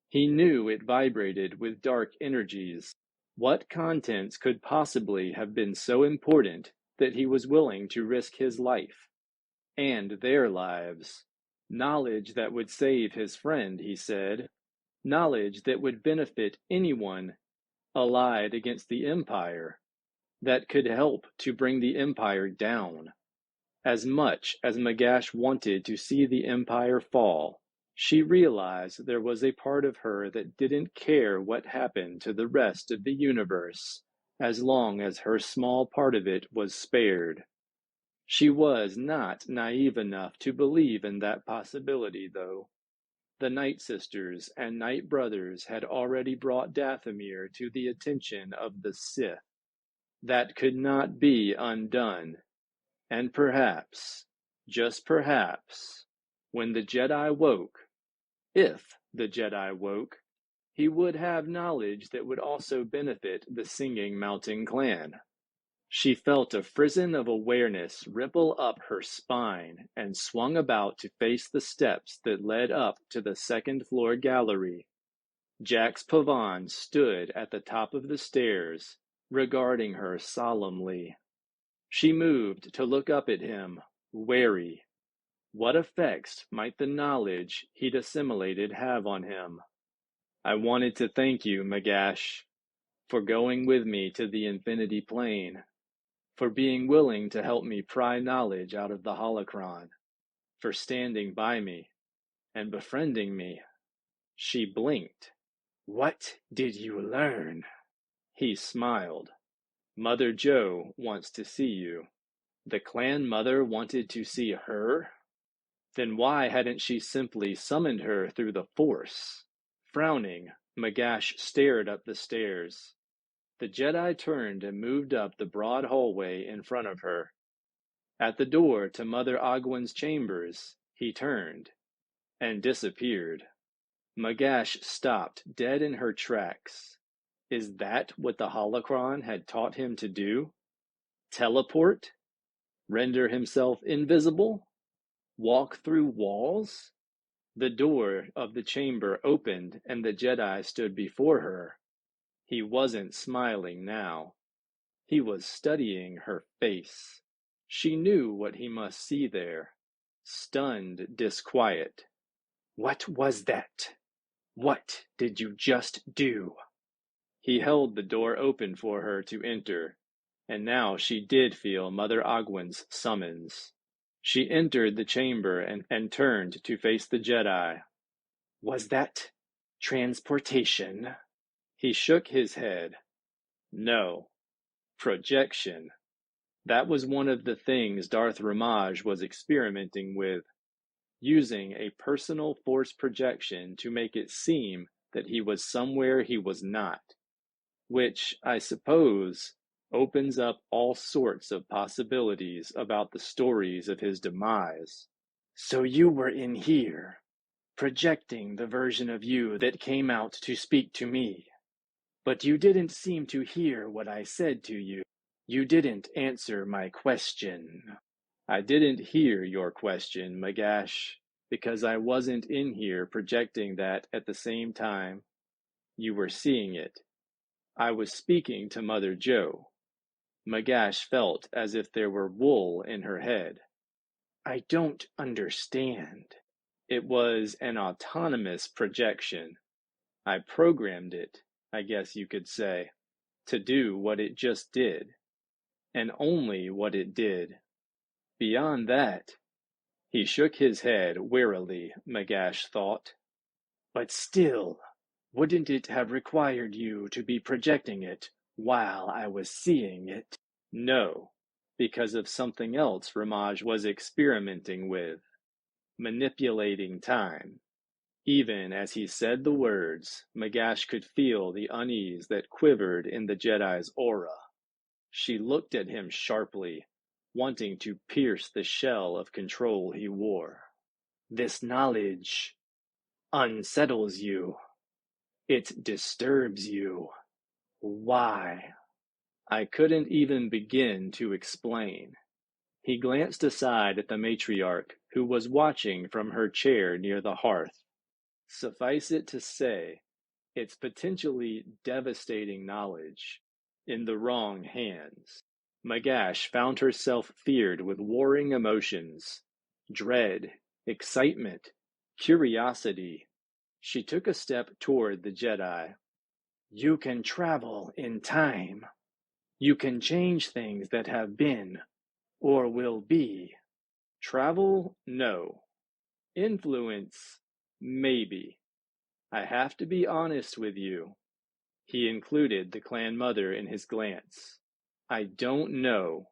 He knew it vibrated with dark energies. What contents could possibly have been so important that he was willing to risk his life and their lives? Knowledge that would save his friend, he said. Knowledge that would benefit anyone allied against the Empire, that could help to bring the Empire down. As much as Magash wanted to see the Empire fall, she realized there was a part of her that didn't care what happened to the rest of the universe, as long as her small part of it was spared. She was not naive enough to believe in that possibility, though. The Night Sisters and Night Brothers had already brought Dathomir to the attention of the Sith. That could not be undone. And perhaps, just perhaps, when the Jedi woke, if the Jedi woke, he would have knowledge that would also benefit the Singing Mountain clan. She felt a frisson of awareness ripple up her spine and swung about to face the steps that led up to the second-floor gallery. Jax Pavan stood at the top of the stairs, regarding her solemnly. She moved to look up at him, wary. What effects might the knowledge he'd assimilated have on him? I wanted to thank you, Magash, for going with me to the Infinity Plane, for being willing to help me pry knowledge out of the holocron, for standing by me and befriending me. She blinked. What did you learn? He smiled. Mother Joe wants to see you. The clan mother wanted to see her? Then why hadn't she simply summoned her through the Force? Frowning, Magash stared up the stairs. The Jedi turned and moved up the broad hallway in front of her. At the door to Mother Ogwyn's chambers, he turned and disappeared. Magash stopped dead in her tracks. Is that what the holocron had taught him to do? Teleport? Render himself invisible? Walk through walls? The door of the chamber opened and the Jedi stood before her. He wasn't smiling now. He was studying her face. She knew what he must see there. Stunned disquiet. What was that? What did you just do? He held the door open for her to enter, and now she did feel Mother Ogwyn's summons. She entered the chamber and turned to face the Jedi. Was that transportation? He shook his head. No. Projection. That was one of the things Darth Ramaj was experimenting with, using a personal force projection to make it seem that he was somewhere he was not, which, I suppose, opens up all sorts of possibilities about the stories of his demise. So you were in here, projecting the version of you that came out to speak to me. But you didn't seem to hear what I said to you. You didn't answer my question. I didn't hear your question, Magash, because I wasn't in here projecting that at the same time you were seeing it. I was speaking to Mother Joe. Magash felt as if there were wool in her head. I don't understand. It was an autonomous projection. I programmed it, I guess you could say, to do what it just did, and only what it did. Beyond that, he shook his head wearily, Magash thought. But still, wouldn't it have required you to be projecting it while I was seeing it? No, because of something else Ramaj was experimenting with, manipulating time. Even as he said the words, Magash could feel the unease that quivered in the Jedi's aura. She looked at him sharply, wanting to pierce the shell of control he wore. This knowledge unsettles you. It disturbs you. Why? I couldn't even begin to explain. He glanced aside at the matriarch, who was watching from her chair near the hearth. Suffice it to say, it's potentially devastating knowledge in the wrong hands. Magash found herself feared with warring emotions, dread, excitement, curiosity. She took a step toward the Jedi. You can travel in time. You can change things that have been or will be. Travel? No. Influence? Maybe. I have to be honest with you. He included the clan mother in his glance. I don't know,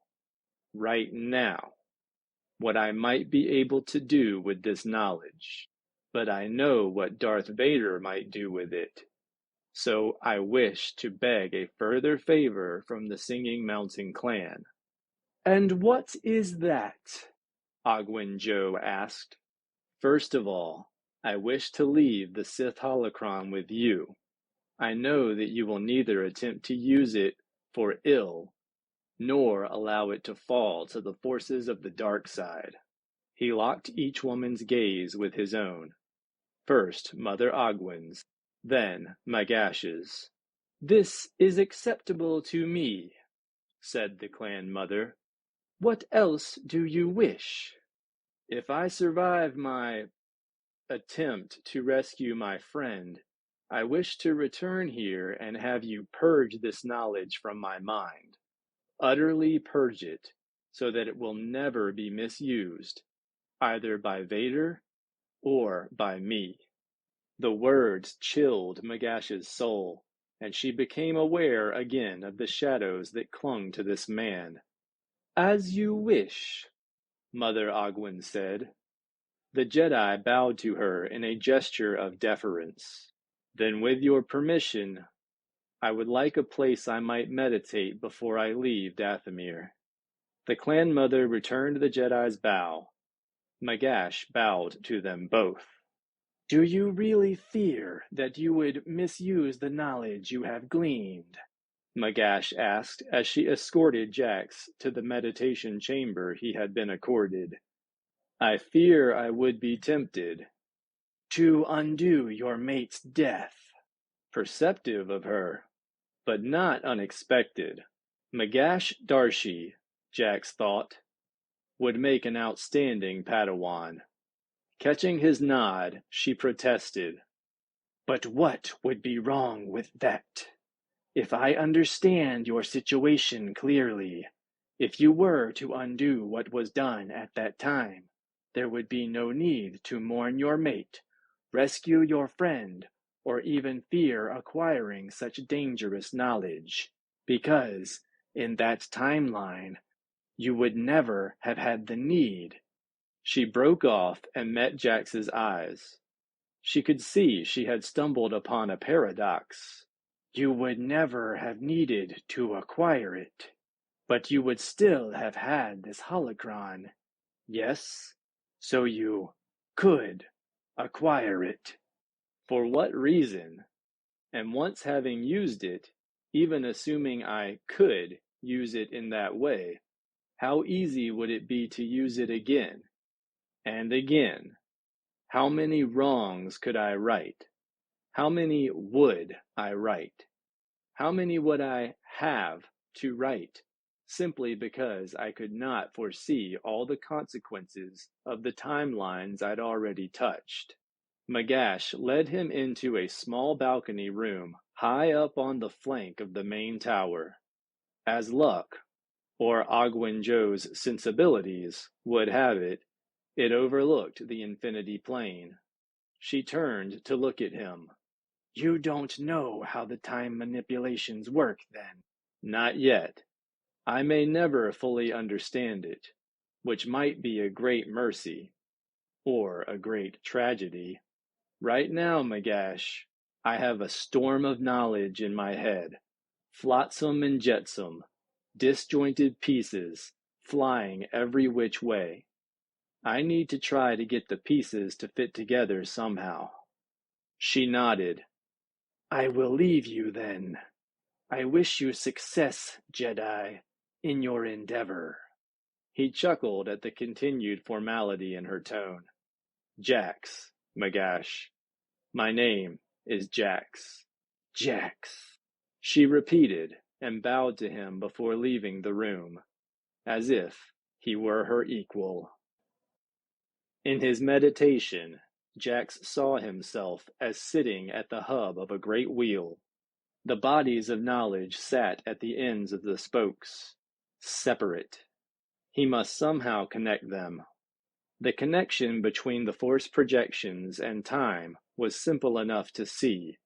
right now, what I might be able to do with this knowledge, but I know what Darth Vader might do with it. So I wish to beg a further favor from the Singing Mountain clan. And what is that? Ogwyn Joe asked. First of all, I wish to leave the Sith holocron with you. I know that you will neither attempt to use it for ill, nor allow it to fall to the forces of the dark side. He locked each woman's gaze with his own. First Mother Ogwyn's, then Magash's. This is acceptable to me, said the clan mother. What else do you wish? If I survive my attempt to rescue my friend, I wish to return here and have you purge this knowledge from my mind. Utterly purge it, so that it will never be misused, either by Vader or by me. The words chilled Magash's soul, and she became aware again of the shadows that clung to this man. As you wish, Mother Ogwyn said. The Jedi bowed to her in a gesture of deference. Then, with your permission, I would like a place I might meditate before I leave Dathomir. The clan mother returned the Jedi's bow. Magash bowed to them both. Do you really fear that you would misuse the knowledge you have gleaned? Magash asked as she escorted Jax to the meditation chamber he had been accorded. I fear I would be tempted. To undo your mate's death. Perceptive of her, but not unexpected. Magash Darshi, Jax thought, would make an outstanding Padawan. Catching his nod, she protested. But what would be wrong with that? If I understand your situation clearly, if you were to undo what was done at that time, there would be no need to mourn your mate, rescue your friend, or even fear acquiring such dangerous knowledge, because, in that timeline, you would never have had the need. She broke off and met Jax's eyes. She could see she had stumbled upon a paradox. You would never have needed to acquire it, but you would still have had this holocron. Yes, so you could acquire it. For what reason? And once having used it, even assuming I could use it in that way, how easy would it be to use it again and again? How many wrongs could I right? How many would I right? How many would I have to right, simply because I could not foresee all the consequences of the timelines I'd already touched? Magash led him into a small balcony room high up on the flank of the main tower. As luck, or Ogwyn Joe's sensibilities, would have it, it overlooked the infinity plane. She turned to look at him. You don't know how the time manipulations work, then? Not yet. I may never fully understand it, which might be a great mercy, or a great tragedy. Right now, Magash, I have a storm of knowledge in my head, flotsam and jetsam, disjointed pieces, flying every which way. I need to try to get the pieces to fit together somehow. She nodded. I will leave you then. I wish you success, Jedi, in your endeavor. He chuckled at the continued formality in her tone. Jax, Magash. My name is Jax. Jax, she repeated and bowed to him before leaving the room, as if he were her equal. In his meditation, Jax saw himself as sitting at the hub of a great wheel. The bodies of knowledge sat at the ends of the spokes, separate. He must somehow connect them. The connection between the force projections and time was simple enough to see,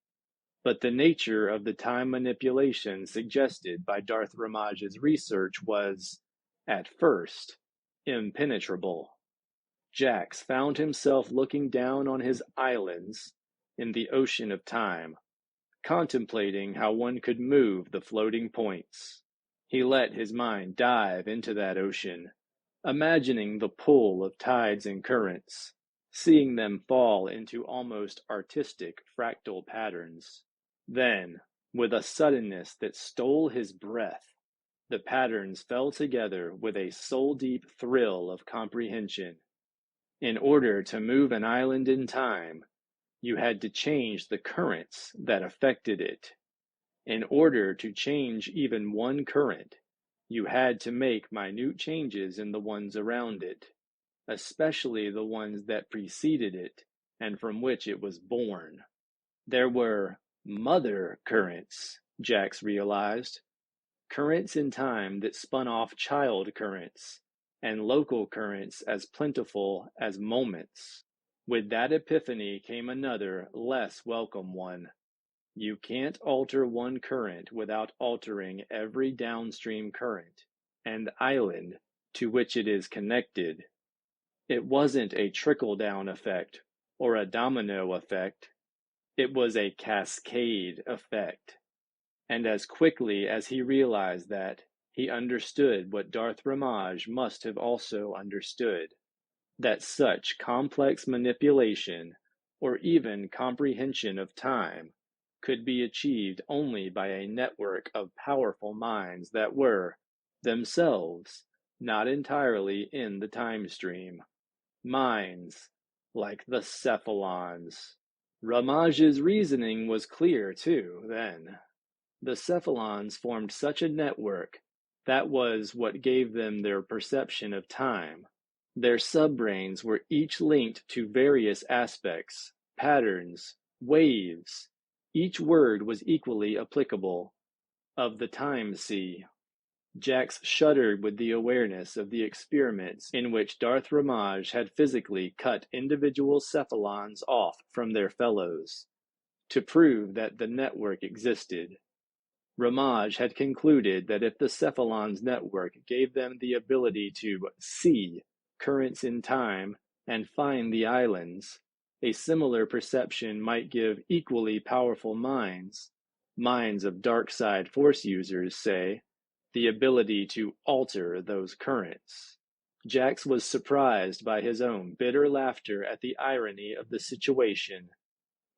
but the nature of the time manipulation suggested by Darth Ramage's research was, at first, impenetrable. Jax found himself looking down on his islands in the ocean of time, contemplating how one could move the floating points. He let his mind dive into that ocean, imagining the pull of tides and currents, seeing them fall into almost artistic fractal patterns. Then, with a suddenness that stole his breath, the patterns fell together with a soul-deep thrill of comprehension. In order to move an island in time, you had to change the currents that affected it. In order to change even one current, you had to make minute changes in the ones around it, especially the ones that preceded it and from which it was born. There were mother currents, Jax realized, currents in time that spun off child currents, and local currents as plentiful as moments. With that epiphany came another, less welcome one. You can't alter one current without altering every downstream current and island to which it is connected. It wasn't a trickle-down effect or a domino effect. It was a cascade effect. And as quickly as he realized that, he understood what Darth Ramage must have also understood, that such complex manipulation, or even comprehension of time, could be achieved only by a network of powerful minds that were, themselves, not entirely in the time stream. Minds like the Cephalons. Ramage's reasoning was clear, too, then. The Cephalons formed such a network that was what gave them their perception of time. Their subbrains were each linked to various aspects, patterns, waves. Each word was equally applicable. Of the time sea. Jax shuddered with the awareness of the experiments in which Darth Ramage had physically cut individual Cephalons off from their fellows, to prove that the network existed. Ramage had concluded that if the Cephalons' network gave them the ability to see currents in time and find the islands, a similar perception might give equally powerful minds of dark side force users, say, the ability to alter those currents. Jax was surprised by his own bitter laughter at the irony of the situation.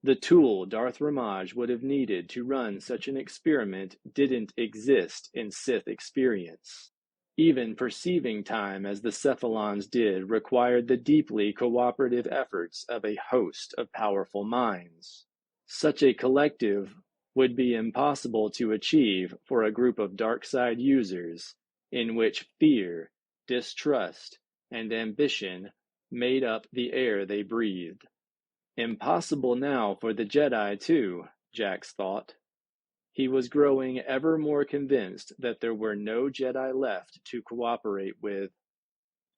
The tool Darth Ramage would have needed to run such an experiment didn't exist in Sith experience. Even perceiving time as the Cephalons did required the deeply cooperative efforts of a host of powerful minds. Such a collective would be impossible to achieve for a group of dark side users in which fear, distrust, and ambition made up the air they breathed. Impossible now for the Jedi, too, Jax thought. He was growing ever more convinced that there were no Jedi left to cooperate with.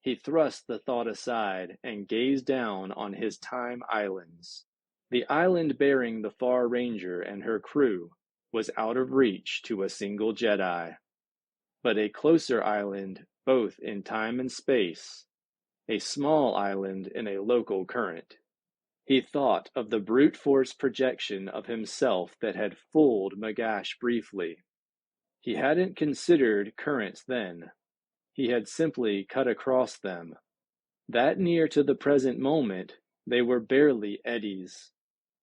He thrust the thought aside and gazed down on his time islands. The island bearing the Far Ranger and her crew was out of reach to a single Jedi. But a closer island, both in time and space, a small island in a local current. He thought of the brute force projection of himself that had fooled Magash briefly. He hadn't considered currents then. He had simply cut across them. That near to the present moment, they were barely eddies.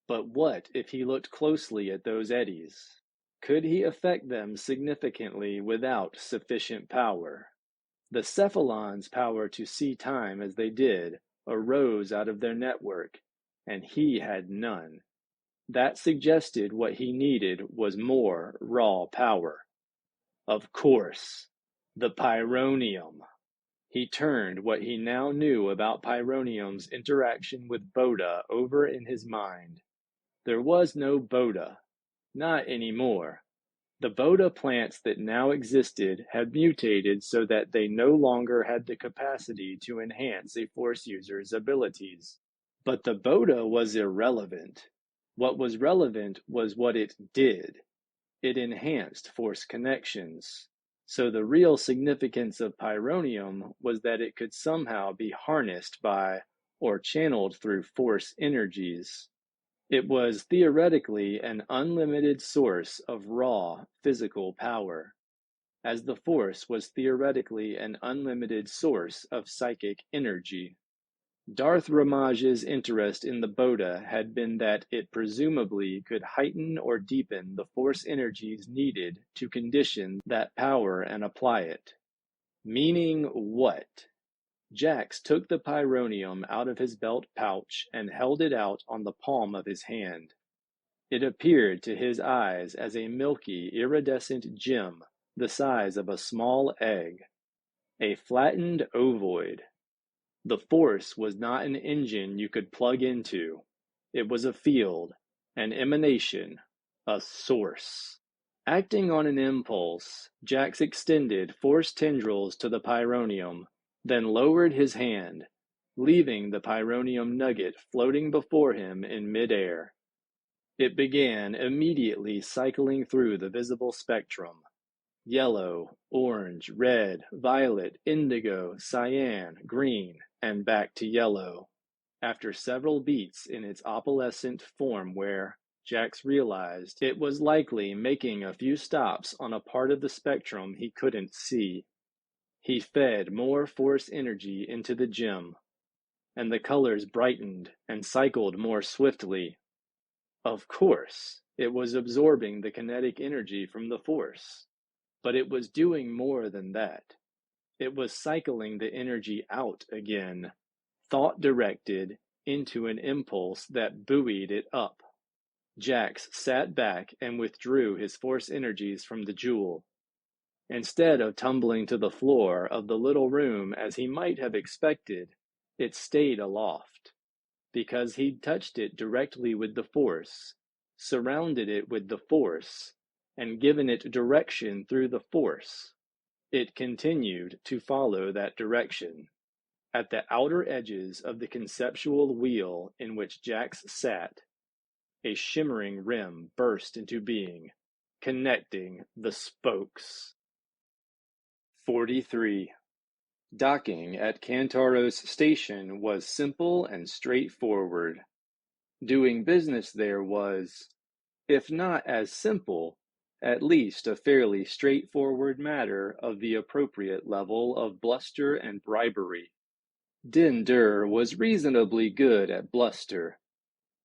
But what if he looked closely at those eddies? Could he affect them significantly without sufficient power? The Cephalons' power to see time as they did arose out of their network, and he had none. That suggested what he needed was more raw power. Of course, the Pyronium. He turned what he now knew about Pyronium's interaction with Boda over in his mind. There was no Boda. Not anymore. The Boda plants that now existed had mutated so that they no longer had the capacity to enhance a Force user's abilities. But the Boda was irrelevant. What was relevant was what it did. It enhanced Force connections. So the real significance of Pyronium was that it could somehow be harnessed by or channeled through Force energies. It was theoretically an unlimited source of raw physical power, as the Force was theoretically an unlimited source of psychic energy. Darth Ramage's interest in the Boda had been that it presumably could heighten or deepen the Force energies needed to condition that power and apply it. Meaning what? Jax took the Pyronium out of his belt pouch and held it out on the palm of his hand. It appeared to his eyes as a milky, iridescent gem the size of a small egg, a flattened ovoid. The Force was not an engine you could plug into. It was a field, an emanation, a source. Acting on an impulse, Jax extended Force tendrils to the Pyronium, then lowered his hand, leaving the Pyronium nugget floating before him in midair. It began immediately cycling through the visible spectrum. Yellow, orange, red, violet, indigo, cyan, green, and back to yellow. After several beats in its opalescent form where, Jax realized, it was likely making a few stops on a part of the spectrum he couldn't see. He fed more Force energy into the gem, and the colors brightened and cycled more swiftly. Of course, it was absorbing the kinetic energy from the Force. But it was doing more than that. It was cycling the energy out again, thought-directed into an impulse that buoyed it up. Jax sat back and withdrew his Force energies from the jewel. Instead of tumbling to the floor of the little room as he might have expected, it stayed aloft. Because he'd touched it directly with the Force, surrounded it with the Force, and given it direction through the Force, it continued to follow that direction. At the outer edges of the conceptual wheel in which Jax sat, a shimmering rim burst into being, connecting the spokes. 43. Docking at Kantaros Station was simple and straightforward. Doing business there was, if not as simple, at least a fairly straightforward matter of the appropriate level of bluster and bribery. Din Dur was reasonably good at bluster.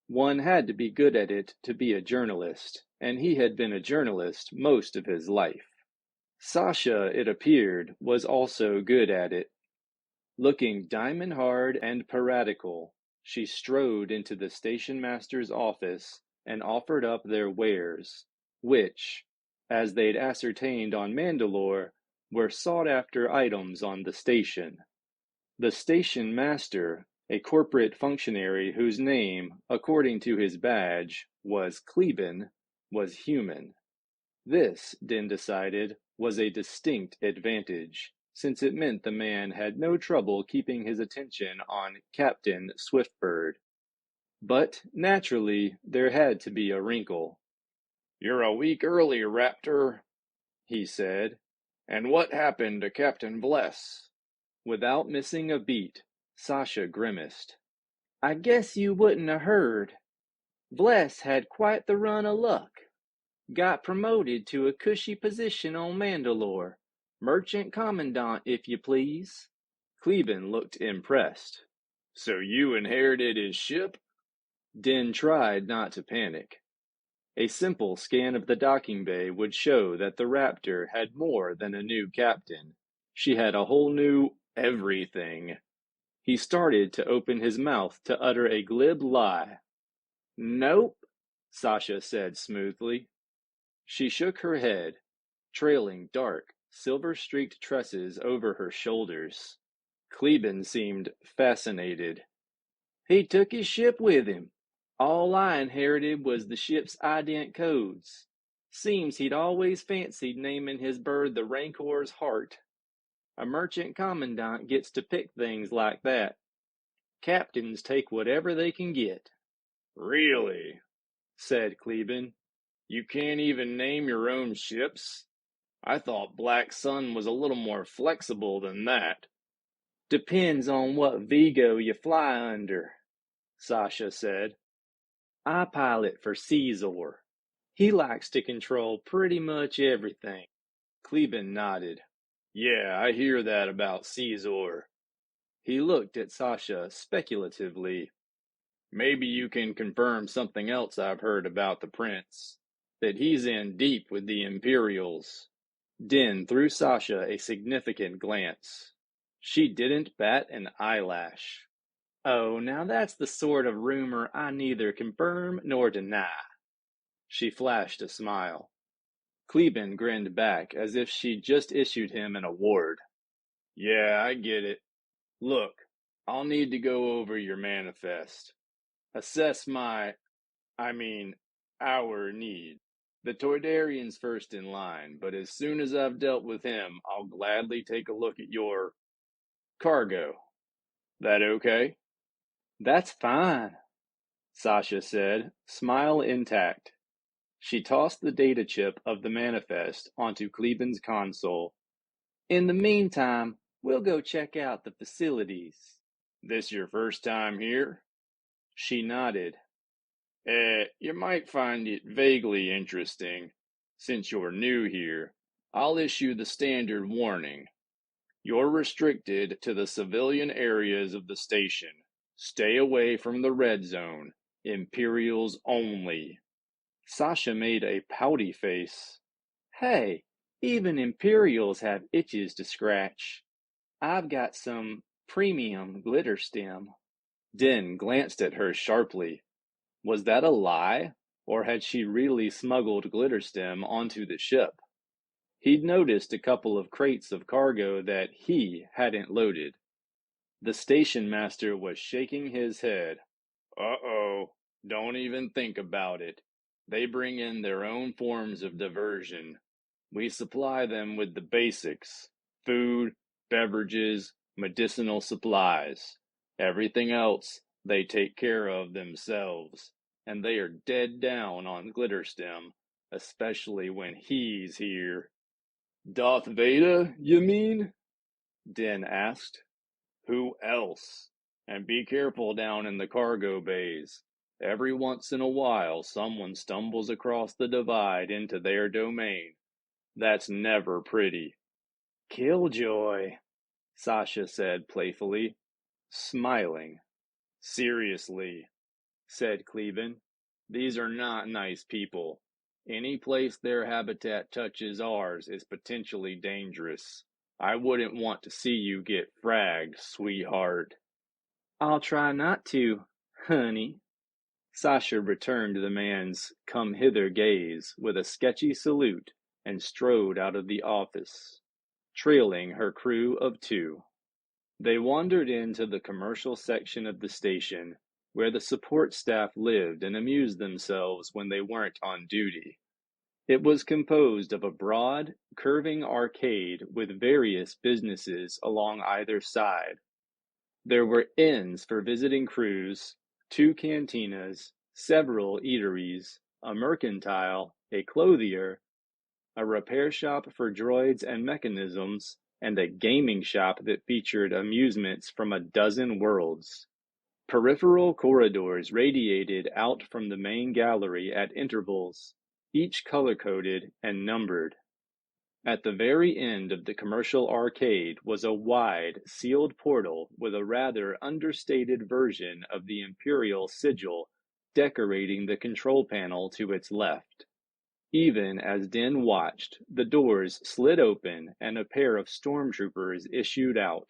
One had to be good at it to be a journalist, and he had been a journalist most of his life. Sasha, it appeared, was also good at it. Looking diamond-hard and piratical, she strode into the station master's office and offered up their wares, which, as they'd ascertained on Mandalore, were sought-after items on the station. The station master, a corporate functionary whose name, according to his badge, was Cleban, was human. This, Din decided, was a distinct advantage, since it meant the man had no trouble keeping his attention on Captain Swiftbird. But, naturally, there had to be a wrinkle. "You're a week early, Raptor," he said. "And what happened to Captain Bless?" Without missing a beat, Sasha grimaced. "I guess you wouldn't have heard. Bless had quite the run of luck. Got promoted to a cushy position on Mandalore. Merchant Commandant, if you please." Cleban looked impressed. "So you inherited his ship?" Din tried not to panic. A simple scan of the docking bay would show that the Raptor had more than a new captain. She had a whole new everything. He started to open his mouth to utter a glib lie. "Nope," Sasha said smoothly. She shook her head, trailing dark, silver-streaked tresses over her shoulders. Cleban seemed fascinated. "He took his ship with him. All I inherited was the ship's ident codes. Seems he'd always fancied naming his bird the Rancor's Heart. A merchant commandant gets to pick things like that. Captains take whatever they can get." "Really?" said Cleban. "You can't even name your own ships? I thought Black Sun was a little more flexible than that." "Depends on what Vigo you fly under," Sasha said. "I pilot for Caesar. He likes to control pretty much everything." Cleban nodded. "Yeah, I hear that about Caesar." He looked at Sasha speculatively. "Maybe you can confirm something else I've heard about the prince, that he's in deep with the Imperials." Din threw Sasha a significant glance. She didn't bat an eyelash. "Oh, now that's the sort of rumor I neither confirm nor deny." She flashed a smile. Cleban grinned back as if she'd just issued him an award. "Yeah, I get it. Look, I'll need to go over your manifest. Assess our need. The Toydarian's first in line, but as soon as I've dealt with him, I'll gladly take a look at your cargo. That okay?" "That's fine," Sasha said, smile intact. She tossed the data chip of the manifest onto Cleban's console. "In the meantime, we'll go check out the facilities." "This your first time here?" She nodded. You might find it vaguely interesting. Since you're new here, I'll issue the standard warning. You're restricted to the civilian areas of the station. Stay away from the red zone. Imperials only." Sasha made a pouty face. "Hey, even Imperials have itches to scratch. I've got some premium glitter stem." Din glanced at her sharply. Was that a lie, or had she really smuggled Glitterstem onto the ship? He'd noticed a couple of crates of cargo that he hadn't loaded. The station master was shaking his head. "Uh-oh, don't even think about it. They bring in their own forms of diversion. We supply them with the basics: food, beverages, medicinal supplies. Everything else they take care of themselves, and they are dead down on Glitterstem, especially when he's here." "Darth Vader, you mean?" Din asked. "Who else? And be careful down in the cargo bays. Every once in a while someone stumbles across the divide into their domain. That's never pretty." "Killjoy," Sasha said playfully, smiling. "Seriously," said Cleban, "these are not nice people. Any place their habitat touches ours is potentially dangerous. I wouldn't want to see you get fragged, sweetheart." "I'll try not to, honey." Sasha returned the man's come-hither gaze with a sketchy salute and strode out of the office, trailing her crew of two. They wandered into the commercial section of the station, where the support staff lived and amused themselves when they weren't on duty. It was composed of a broad, curving arcade with various businesses along either side. There were inns for visiting crews, 2 cantinas, several eateries, a mercantile, a clothier, a repair shop for droids and mechanisms, and a gaming shop that featured amusements from a dozen worlds. Peripheral corridors radiated out from the main gallery at intervals, each color-coded and numbered. At the very end of the commercial arcade was a wide, sealed portal with a rather understated version of the Imperial sigil decorating the control panel to its left. Even as Din watched, the doors slid open and a pair of stormtroopers issued out.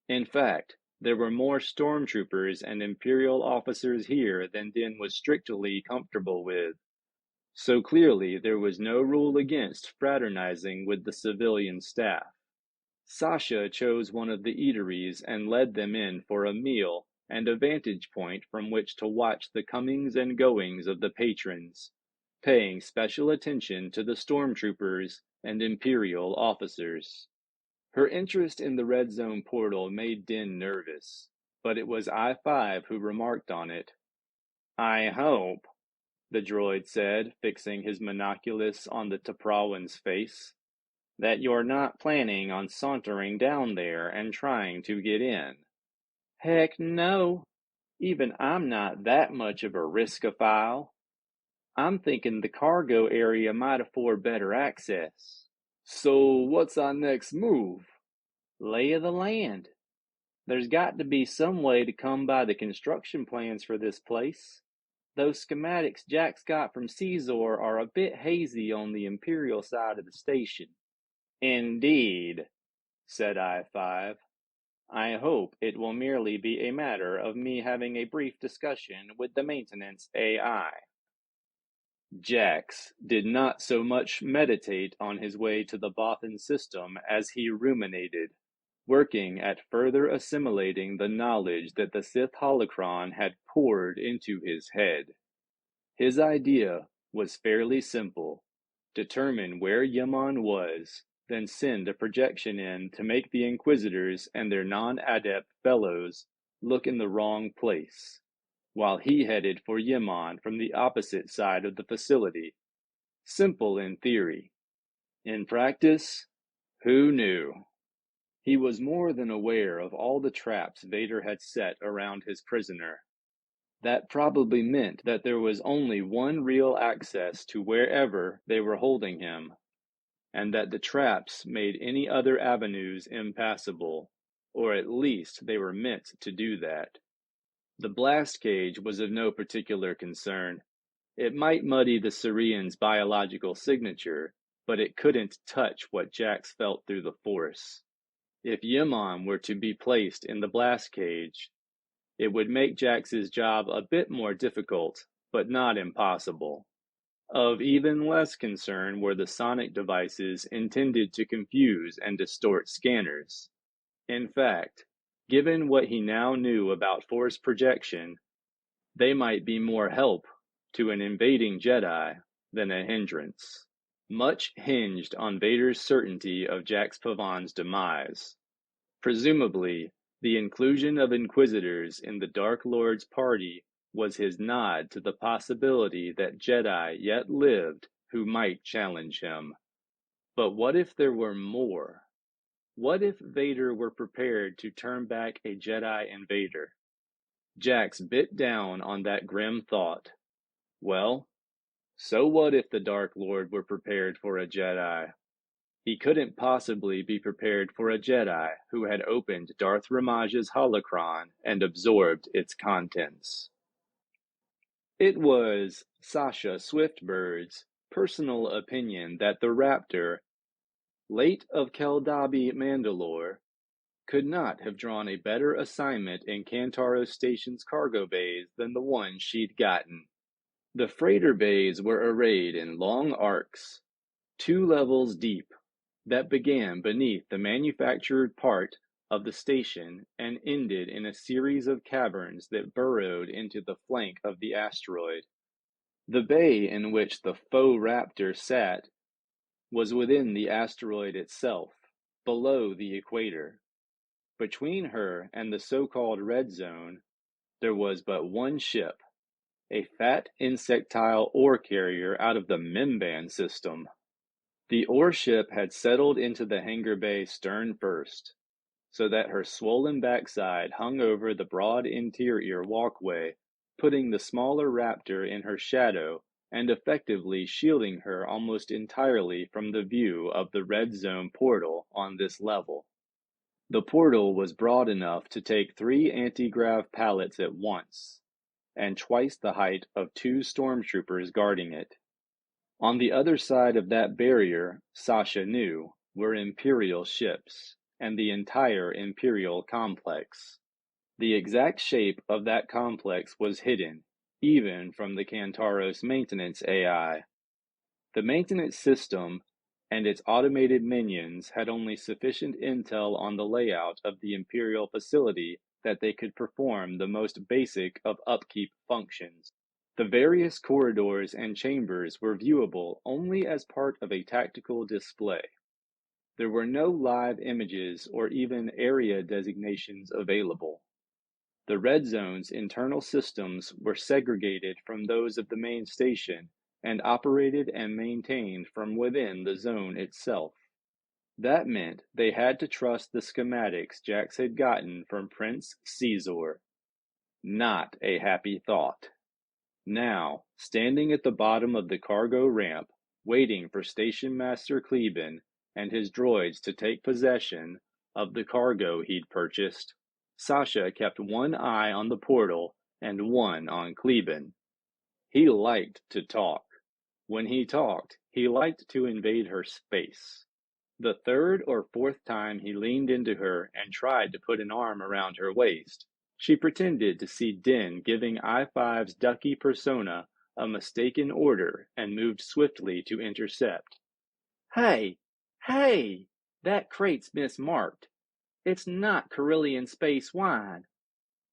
In fact, there were more stormtroopers and Imperial officers here than Din was strictly comfortable with. So clearly there was no rule against fraternizing with the civilian staff. Sasha chose one of the eateries and led them in for a meal and a vantage point from which to watch the comings and goings of the patrons, paying special attention to the stormtroopers and Imperial officers. Her interest in the Red Zone portal made Din nervous, but it was I-5 who remarked on it. "I hope," the droid said, fixing his monoculus on the T'Prawan's face, "that you're not planning on sauntering down there and trying to get in." "Heck no. Even I'm not that much of a riskophile. I'm thinking the cargo area might afford better access." "So what's our next move?" "Lay of the land. There's got to be some way to come by the construction plans for this place. Those schematics Jack's got from Caesar are a bit hazy on the Imperial side of the station." "Indeed," said I-5. "I hope it will merely be a matter of me having a brief discussion with the maintenance AI." Jax did not so much meditate on his way to the Bothan system as he ruminated, working at further assimilating the knowledge that the Sith holocron had poured into his head. His idea was fairly simple: determine where Yaman was, then send a projection in to make the Inquisitors and their non-adept fellows look in the wrong place, while he headed for Yaman from the opposite side of the facility. Simple in theory. In practice, who knew? He was more than aware of all the traps Vader had set around his prisoner. That probably meant that there was only one real access to wherever they were holding him, and that the traps made any other avenues impassable, or at least they were meant to do that. The blast cage was of no particular concern. It might muddy the Syrian's biological signature, but it couldn't touch what Jax felt through the Force. If Yaman were to be placed in the blast cage, it would make Jax's job a bit more difficult, but not impossible. Of even less concern were the sonic devices intended to confuse and distort scanners. In fact, given what he now knew about Force projection, they might be more help to an invading Jedi than a hindrance. Much hinged on Vader's certainty of Jax Pavan's demise. Presumably, the inclusion of Inquisitors in the Dark Lord's party was his nod to the possibility that Jedi yet lived who might challenge him. But what if there were more? What if Vader were prepared to turn back a Jedi invader? Jax bit down on that grim thought. Well, so what if the Dark Lord were prepared for a Jedi? He couldn't possibly be prepared for a Jedi who had opened Darth Ramage's holocron and absorbed its contents. It was Sasha Swiftbird's personal opinion that the Raptor, late of Keldabi Mandalore, could not have drawn a better assignment in Kantaro Station's cargo bays than the one she'd gotten. The freighter bays were arrayed in long arcs, 2 levels deep, that began beneath the manufactured part of the station and ended in a series of caverns that burrowed into the flank of the asteroid. The bay in which the faux Raptor sat was within the asteroid itself, below the equator. Between her and the so-called Red Zone, there was but one ship, a fat insectile ore carrier out of the Mimban system. The ore ship had settled into the hangar bay stern first, so that her swollen backside hung over the broad interior walkway, putting the smaller Raptor in her shadow and effectively shielding her almost entirely from the view of the Red Zone portal on this level. The portal was broad enough to take 3 anti-grav pallets at once, and twice the height of 2 stormtroopers guarding it. On the other side of that barrier, Sasha knew, were Imperial ships, and the entire Imperial complex. The exact shape of that complex was hidden, even from the Kantaros maintenance AI. The maintenance system and its automated minions had only sufficient intel on the layout of the Imperial facility that they could perform the most basic of upkeep functions. The various corridors and chambers were viewable only as part of a tactical display. There were no live images or even area designations available. The Red Zone's internal systems were segregated from those of the main station and operated and maintained from within the zone itself. That meant they had to trust the schematics Jax had gotten from Prince Caesar. Not a happy thought. Now, standing at the bottom of the cargo ramp, waiting for Station Master Kleban and his droids to take possession of the cargo he'd purchased, Sasha kept one eye on the portal and one on Kleban. He liked to talk. When he talked, he liked to invade her space. The third or fourth time he leaned into her and tried to put an arm around her waist, she pretended to see Din giving I-5's ducky persona a mistaken order and moved swiftly to intercept. Hey! Hey! That crate's mismarked. It's not Carillion space wine.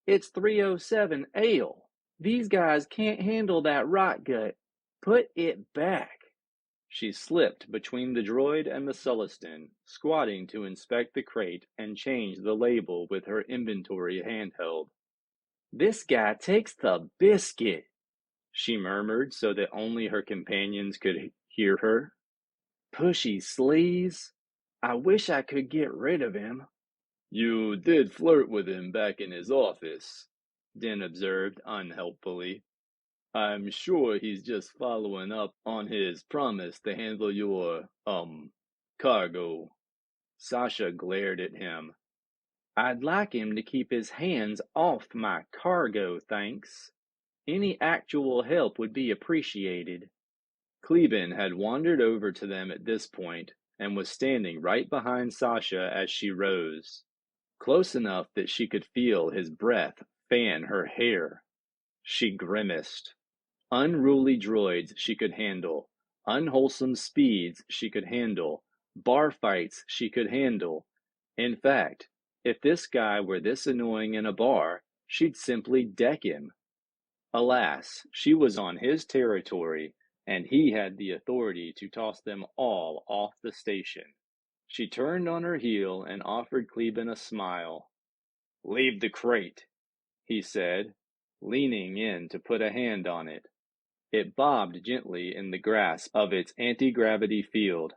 It's 307 ale. These guys can't handle that rot gut. Put it back. She slipped between the droid and the Sullustan, squatting to inspect the crate and change the label with her inventory handheld. This guy takes the biscuit, she murmured so that only her companions could hear her. Pushy sleaze. I wish I could get rid of him. You did flirt with him back in his office, Din observed unhelpfully. I'm sure he's just following up on his promise to handle your, cargo. Sasha glared at him. I'd like him to keep his hands off my cargo, thanks. Any actual help would be appreciated. Kleban had wandered over to them at this point and was standing right behind Sasha as she rose, close enough that she could feel his breath fan her hair. She grimaced. Unruly droids she could handle, unwholesome speeds she could handle, bar fights she could handle. In fact, if this guy were this annoying in a bar, she'd simply deck him. Alas, she was on his territory, and he had the authority to toss them all off the station. She turned on her heel and offered Kleban a smile. Leave the crate, he said, leaning in to put a hand on it. It bobbed gently in the grasp of its anti-gravity field.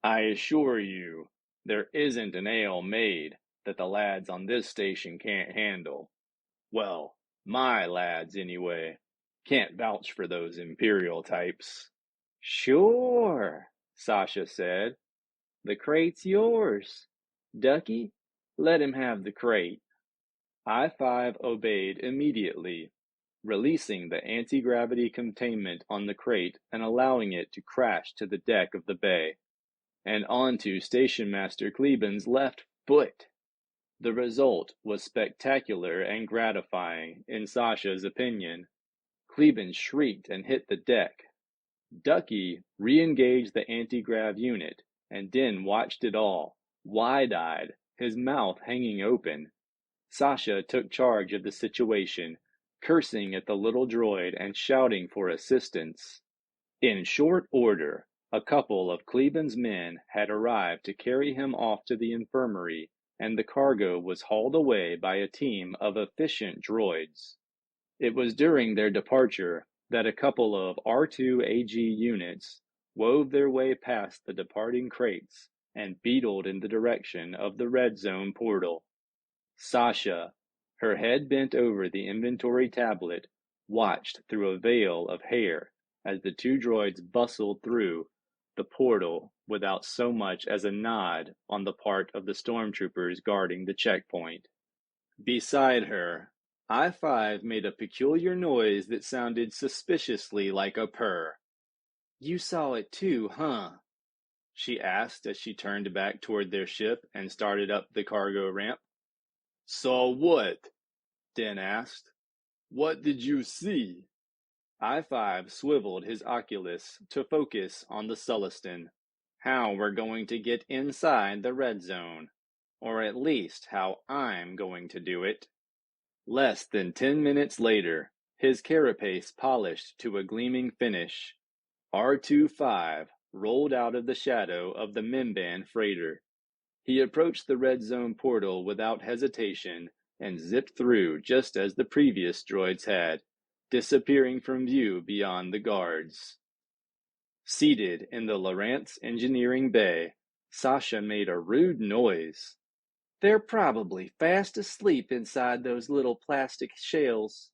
I assure you, there isn't an ale made that the lads on this station can't handle. Well, my lads, anyway. Can't vouch for those Imperial types. Sure, Sasha said. The crate's yours. Ducky, let him have the crate. I-5 obeyed immediately, releasing the anti-gravity containment on the crate and allowing it to crash to the deck of the bay, and onto Station Master Kleban's left foot. The result was spectacular and gratifying, in Sasha's opinion. Kleban shrieked and hit the deck. Ducky re-engaged the anti-grav unit, and Din watched it all, wide-eyed, his mouth hanging open. Sasha took charge of the situation, cursing at the little droid and shouting for assistance. In short order, a couple of Kleban's men had arrived to carry him off to the infirmary, and the cargo was hauled away by a team of efficient droids. It was during their departure that a couple of R2-AG units wove their way past the departing crates and beetled in the direction of the Red Zone portal. Sasha, her head bent over the inventory tablet, watched through a veil of hair as the two droids bustled through the portal without so much as a nod on the part of the stormtroopers guarding the checkpoint. Beside her, I-5 made a peculiar noise that sounded suspiciously like a purr. You saw it too, huh? She asked as she turned back toward their ship and started up the cargo ramp. Saw what? Den asked. What did you see? I-5 swiveled his oculus to focus on the Sullustan. How we're going to get inside the red zone. Or at least how I'm going to do it. Less than 10 minutes later, his carapace polished to a gleaming finish. R25 rolled out of the shadow of the Mimban freighter. He approached the red zone portal without hesitation and zipped through just as the previous droids had, disappearing from view beyond the guards. Seated in the Lawrence engineering bay, Sasha made a rude noise. They're probably fast asleep inside those little plastic shells.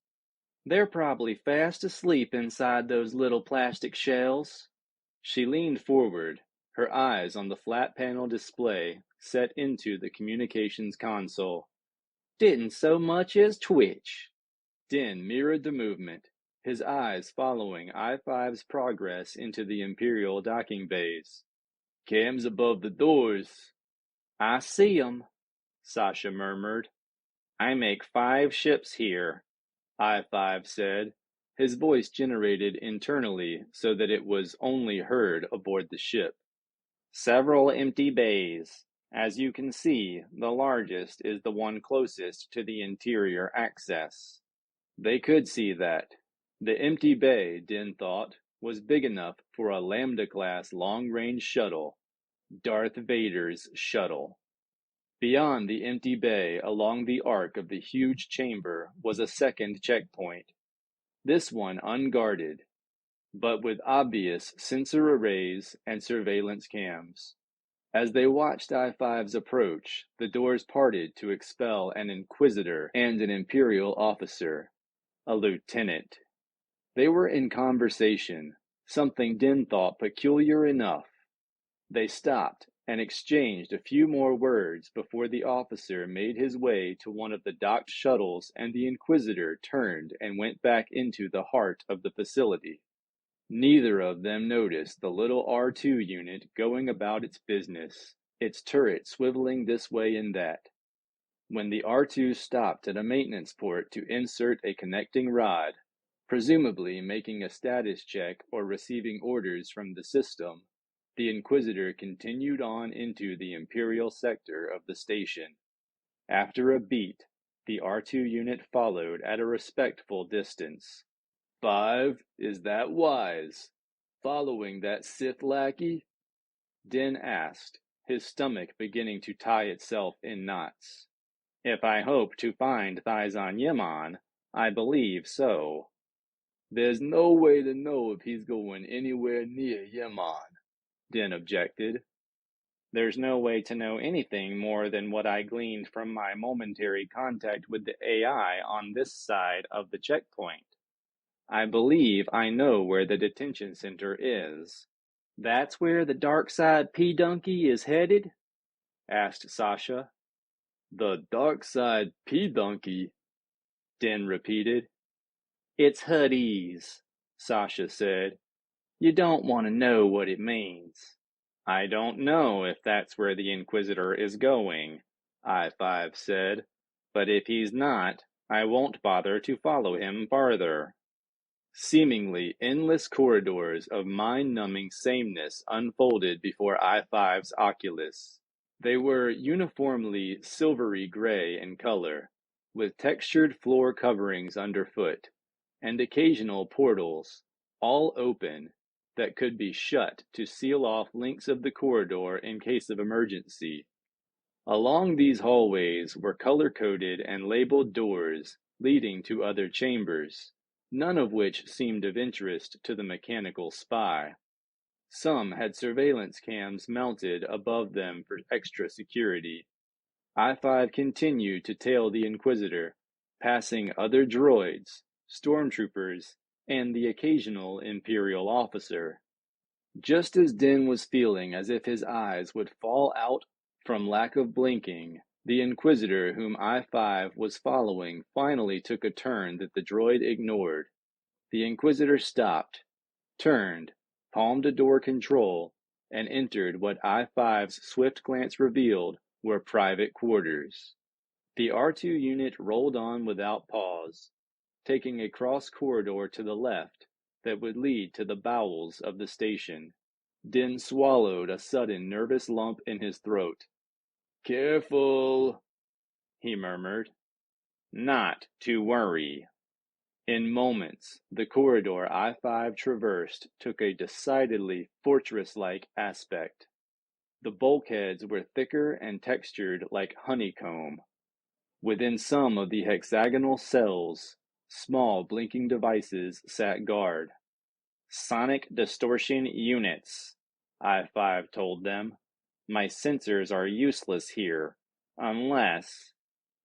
She leaned forward, her eyes on the flat panel display set into the communications console. Didn't so much as twitch. Din mirrored the movement, his eyes following I-5's progress into the Imperial docking bays. Cams above the doors. I see 'em, Sasha murmured. I make 5 ships here, I-5 said, his voice generated internally so that it was only heard aboard the ship. Several empty bays. As you can see, the largest is the one closest to the interior access. They could see that. The empty bay, Din thought, was big enough for a Lambda-class long-range shuttle. Darth Vader's shuttle. Beyond the empty bay, along the arc of the huge chamber, was a second checkpoint. This one unguarded, but with obvious sensor arrays and surveillance cams. As they watched I-5's approach, the doors parted to expel an Inquisitor and an Imperial officer, a lieutenant. They were in conversation, something Din thought peculiar enough. They stopped and exchanged a few more words before the officer made his way to one of the docked shuttles and the Inquisitor turned and went back into the heart of the facility. Neither of them noticed the little R2 unit going about its business, its turret swiveling this way and that. When the R2 stopped at a maintenance port to insert a connecting rod, presumably making a status check or receiving orders from the system, the Inquisitor continued on into the Imperial sector of the station. After a beat, the R2 unit followed at a respectful distance. 5, is that wise? Following that Sith lackey? Din asked, his stomach beginning to tie itself in knots. If I hope to find Thizon Yimon, I believe so. There's no way to know if he's going anywhere near Yimon, Din objected. There's no way to know anything more than what I gleaned from my momentary contact with the AI on this side of the checkpoint. I believe I know where the detention center is. That's where the dark side P-Donkey is headed? Asked Sasha. The dark side P-Donkey? Din repeated. It's Huttese, Sasha said. You don't want to know what it means. I don't know if that's where the Inquisitor is going, I-5 said, but if he's not, I won't bother to follow him farther. Seemingly endless corridors of mind-numbing sameness unfolded before I-5's oculus. They were uniformly silvery gray in color, with textured floor coverings underfoot, and occasional portals, all open, that could be shut to seal off links of the corridor in case of emergency. Along these hallways were color-coded and labeled doors leading to other chambers, none of which seemed of interest to the mechanical spy. Some had surveillance cams mounted above them for extra security. I-5 continued to tail the Inquisitor, passing other droids, stormtroopers, and the occasional Imperial officer. Just as Din was feeling as if his eyes would fall out from lack of blinking, The Inquisitor whom I-5 was following finally took a turn that the droid ignored. The Inquisitor stopped, turned, palmed a door control, and entered what I-5's swift glance revealed were private quarters. The R2 unit rolled on without pause, taking a cross corridor to the left that would lead to the bowels of the station. Din swallowed a sudden nervous lump in his throat. "Careful," he murmured. "Not to worry." In moments, the corridor I-5 traversed took a decidedly fortress-like aspect. The bulkheads were thicker and textured like honeycomb. Within some of the hexagonal cells, small blinking devices sat guard. "Sonic distortion units," I-5 told them. "My sensors are useless here, unless—"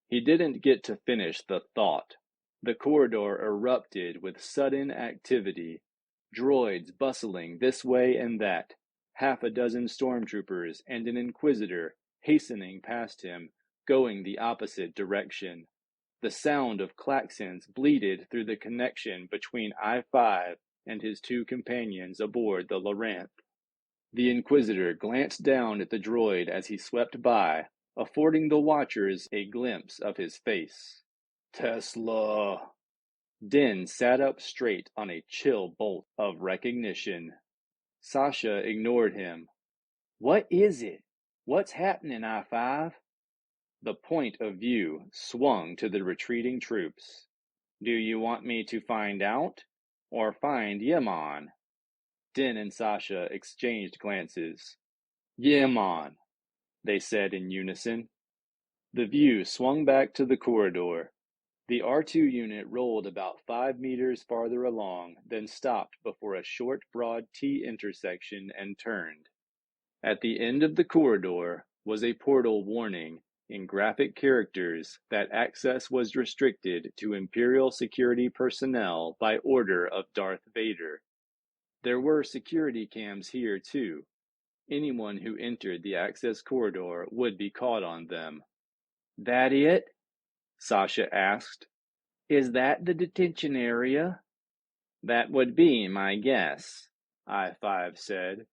He didn't get to finish the thought. The corridor erupted with sudden activity, droids bustling this way and that, half a dozen stormtroopers and an Inquisitor hastening past him, going the opposite direction. The sound of klaxons bleated through the connection between I-5 and his two companions aboard the Loranth. The Inquisitor glanced down at the droid as he swept by, affording the watchers a glimpse of his face. "Tesla!" Din sat up straight on a chill bolt of recognition. Sasha ignored him. "What is it? What's happening, I-5?" The point of view swung to the retreating troops. "Do you want me to find out, or find Yemon?" Din and Sasha exchanged glances. "Yemon," they said in unison. The view swung back to the corridor. The R2 unit rolled about 5 meters farther along, then stopped before a short, broad T intersection and turned. At the end of the corridor was a portal warning in graphic characters that access was restricted to Imperial security personnel by order of Darth Vader. There were security cams here, too. Anyone who entered the access corridor would be caught on them. "That it?" Sasha asked. "Is that the detention area?" "That would be my guess," I-5 said.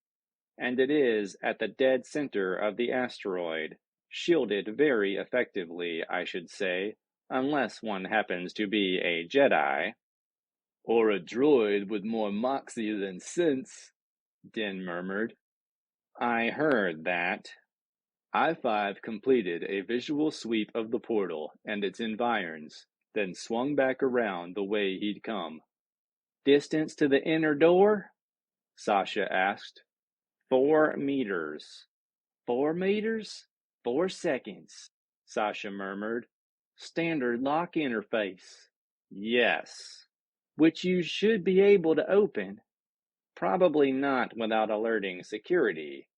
"And it is at the dead center of the asteroid, shielded very effectively, I should say, unless one happens to be a Jedi." "Or a droid with more moxie than sense," Din murmured. "I heard that." I-5 completed a visual sweep of the portal and its environs, then swung back around the way he'd come. "Distance to the inner door?" Sasha asked. 4 meters. 4 meters? 4 seconds, Sasha murmured. "Standard lock interface." "Yes." "Which you should be able to open." "Probably not without alerting security.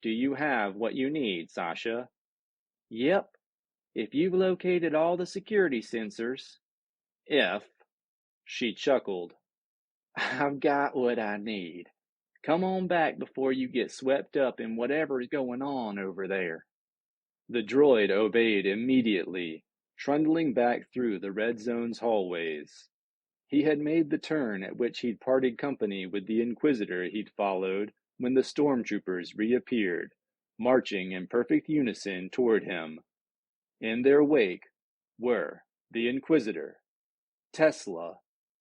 Do you have what you need, Sasha?" "Yep. If you've located all the security sensors." "If." She chuckled. "I've got what I need. Come on back before you get swept up in whatever's going on over there." The droid obeyed immediately, trundling back through the red zone's hallways. He had made the turn at which he'd parted company with the Inquisitor he'd followed when the stormtroopers reappeared, marching in perfect unison toward him. In their wake were the Inquisitor, Tesla,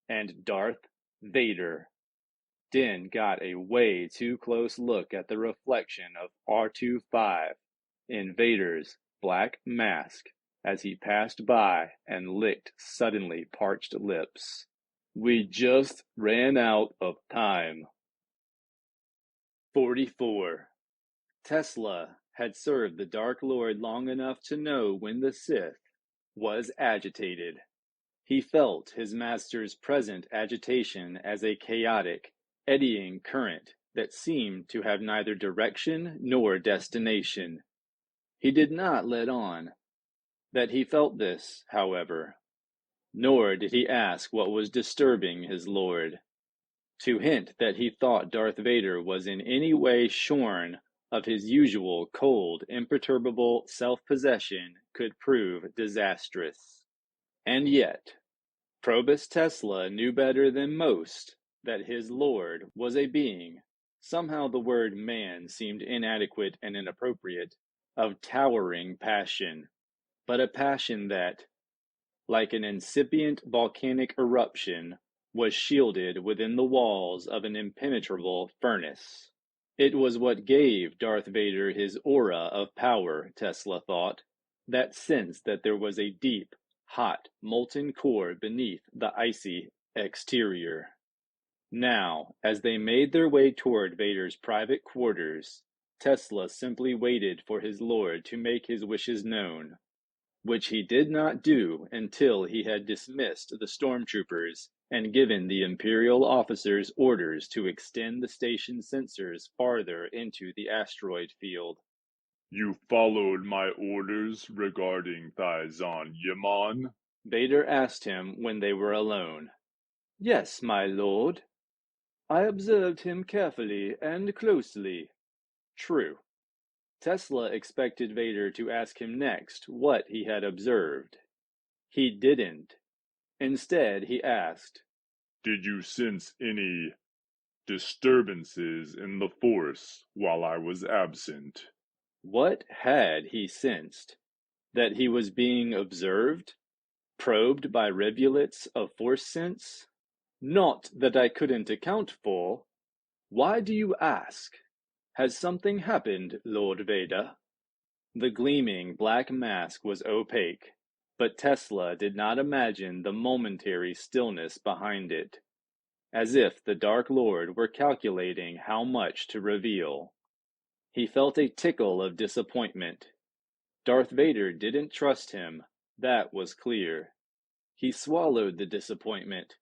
and Darth Vader. Din got a way too close look at the reflection of R25 in Vader's black mask as he passed by and licked suddenly parched lips. "We just ran out of time." 44. Tesla had served the Dark Lord long enough to know when the Sith was agitated. He felt his master's present agitation as a chaotic, eddying current that seemed to have neither direction nor destination. He did not let on that he felt this, however, nor did he ask what was disturbing his lord. To hint that he thought Darth Vader was in any way shorn of his usual cold, imperturbable self-possession could prove disastrous. And yet, Probus Tesla knew better than most that his lord was a being, somehow the word man seemed inadequate and inappropriate, of towering passion, but a passion that, like an incipient volcanic eruption, was shielded within the walls of an impenetrable furnace. It was what gave Darth Vader his aura of power, Tesla thought, that sense that there was a deep, hot, molten core beneath the icy exterior. Now, as they made their way toward Vader's private quarters, Tesla simply waited for his lord to make his wishes known, which he did not do until he had dismissed the stormtroopers and given the Imperial officers orders to extend the station sensors farther into the asteroid field. "You followed my orders regarding Thizon Yaman?" Vader asked him when they were alone. "Yes, my lord. I observed him carefully and closely." True. Tesla expected Vader to ask him next what he had observed. He didn't. Instead, he asked, "Did you sense any disturbances in the Force while I was absent?" what had he sensed? That he was being observed? Probed by rivulets of Force sense? Not that I couldn't account for. Why do you ask? Has something happened, Lord Vader? The gleaming black mask was opaque, but Tesla did not imagine the momentary stillness behind it, as if the Dark Lord were calculating how much to reveal. He felt a tickle of disappointment. Darth Vader didn't trust him, that was clear. He swallowed the disappointment.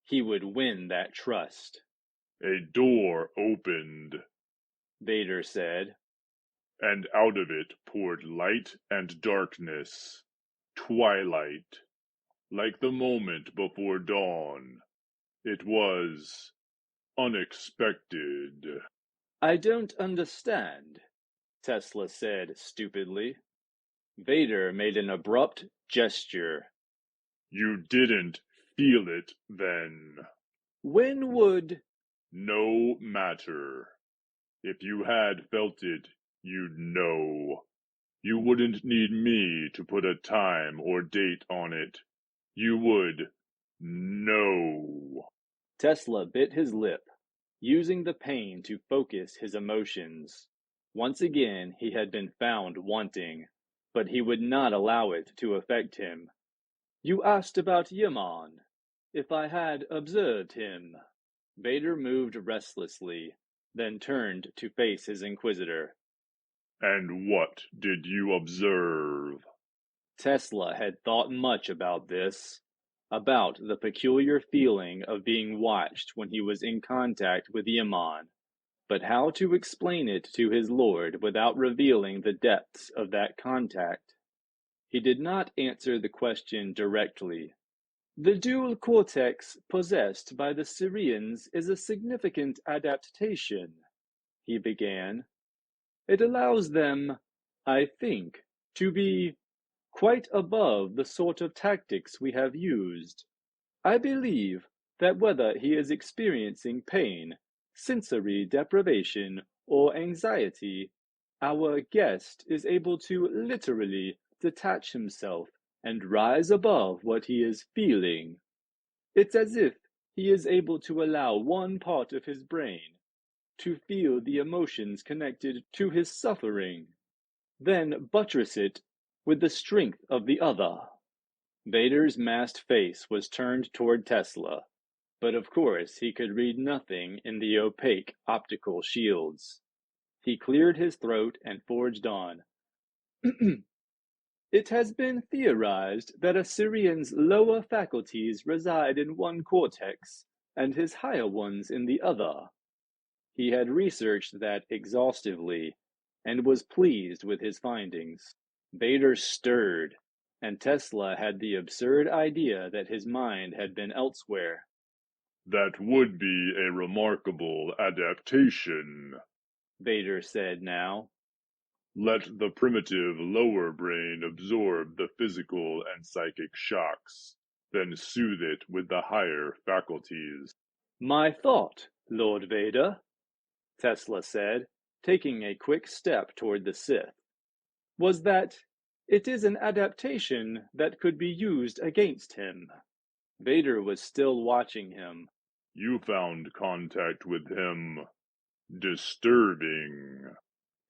He would win that trust. "A door opened," Vader said, "and out of it poured light and darkness, twilight, like the moment before dawn. It was unexpected." I don't understand, Tesla said stupidly. Vader made an abrupt gesture. "You didn't feel it then." When would... "No matter. If you had felt it, you'd know. You wouldn't need me to put a time or date on it. You would know." Tesla bit his lip, using the pain to focus his emotions. Once again he had been found wanting, but he would not allow it to affect him. You asked about Yaman, if I had observed him. Vader moved restlessly, then turned to face his Inquisitor. "And what did you observe?" Tesla had thought much about this, about the peculiar feeling of being watched when he was in contact with Yaman, but how to explain it to his lord without revealing the depths of that contact. He did not answer the question directly. The dual cortex possessed by the Syrians is a significant adaptation, he began. It allows them, I think, to be quite above the sort of tactics we have used. I believe that whether he is experiencing pain, sensory deprivation, or anxiety, our guest is able to literally detach himself and rise above what he is feeling. It's as if he is able to allow one part of his brain to feel the emotions connected to his suffering, then buttress it with the strength of the other. Vader's masked face was turned toward Tesla, but of course he could read nothing in the opaque optical shields. He cleared his throat and forged on. It has been theorized that a Syrian's lower faculties reside in one cortex, and his higher ones in the other. He had researched that exhaustively, and was pleased with his findings. Vader stirred, and Tesla had the absurd idea that his mind had been elsewhere. "That would be a remarkable adaptation," Vader said now. Let the primitive lower brain absorb the physical and psychic shocks, then soothe it with the higher faculties. My thought, Lord Vader, Tesla said, taking a quick step toward the Sith, was that it is an adaptation that could be used against him. Vader was still watching him. You found contact with him disturbing.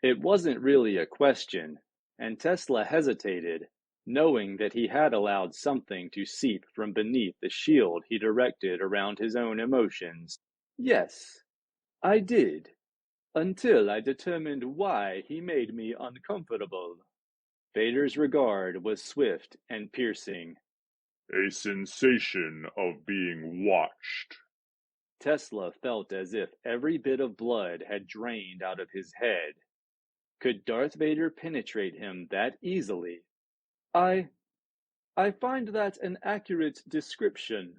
It wasn't really a question, and Tesla hesitated, knowing that he had allowed something to seep from beneath the shield he directed around his own emotions. Yes, I did, until I determined why he made me uncomfortable. Vader's regard was swift and piercing. A sensation of being watched. Tesla felt as if every bit of blood had drained out of his head. Could Darth Vader penetrate him that easily? I find that an accurate description.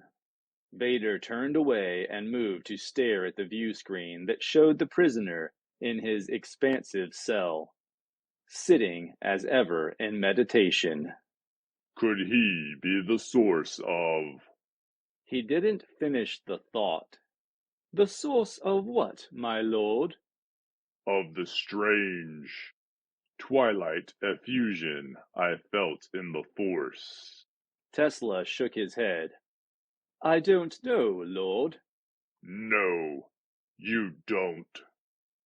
Vader turned away and moved to stare at the view screen that showed the prisoner in his expansive cell, sitting as ever in meditation. Could he be the source of... He didn't finish the thought. The source of what, my lord? Of the strange twilight effusion I felt in the Force. Tesla shook his head. I don't know, lord. No, you don't.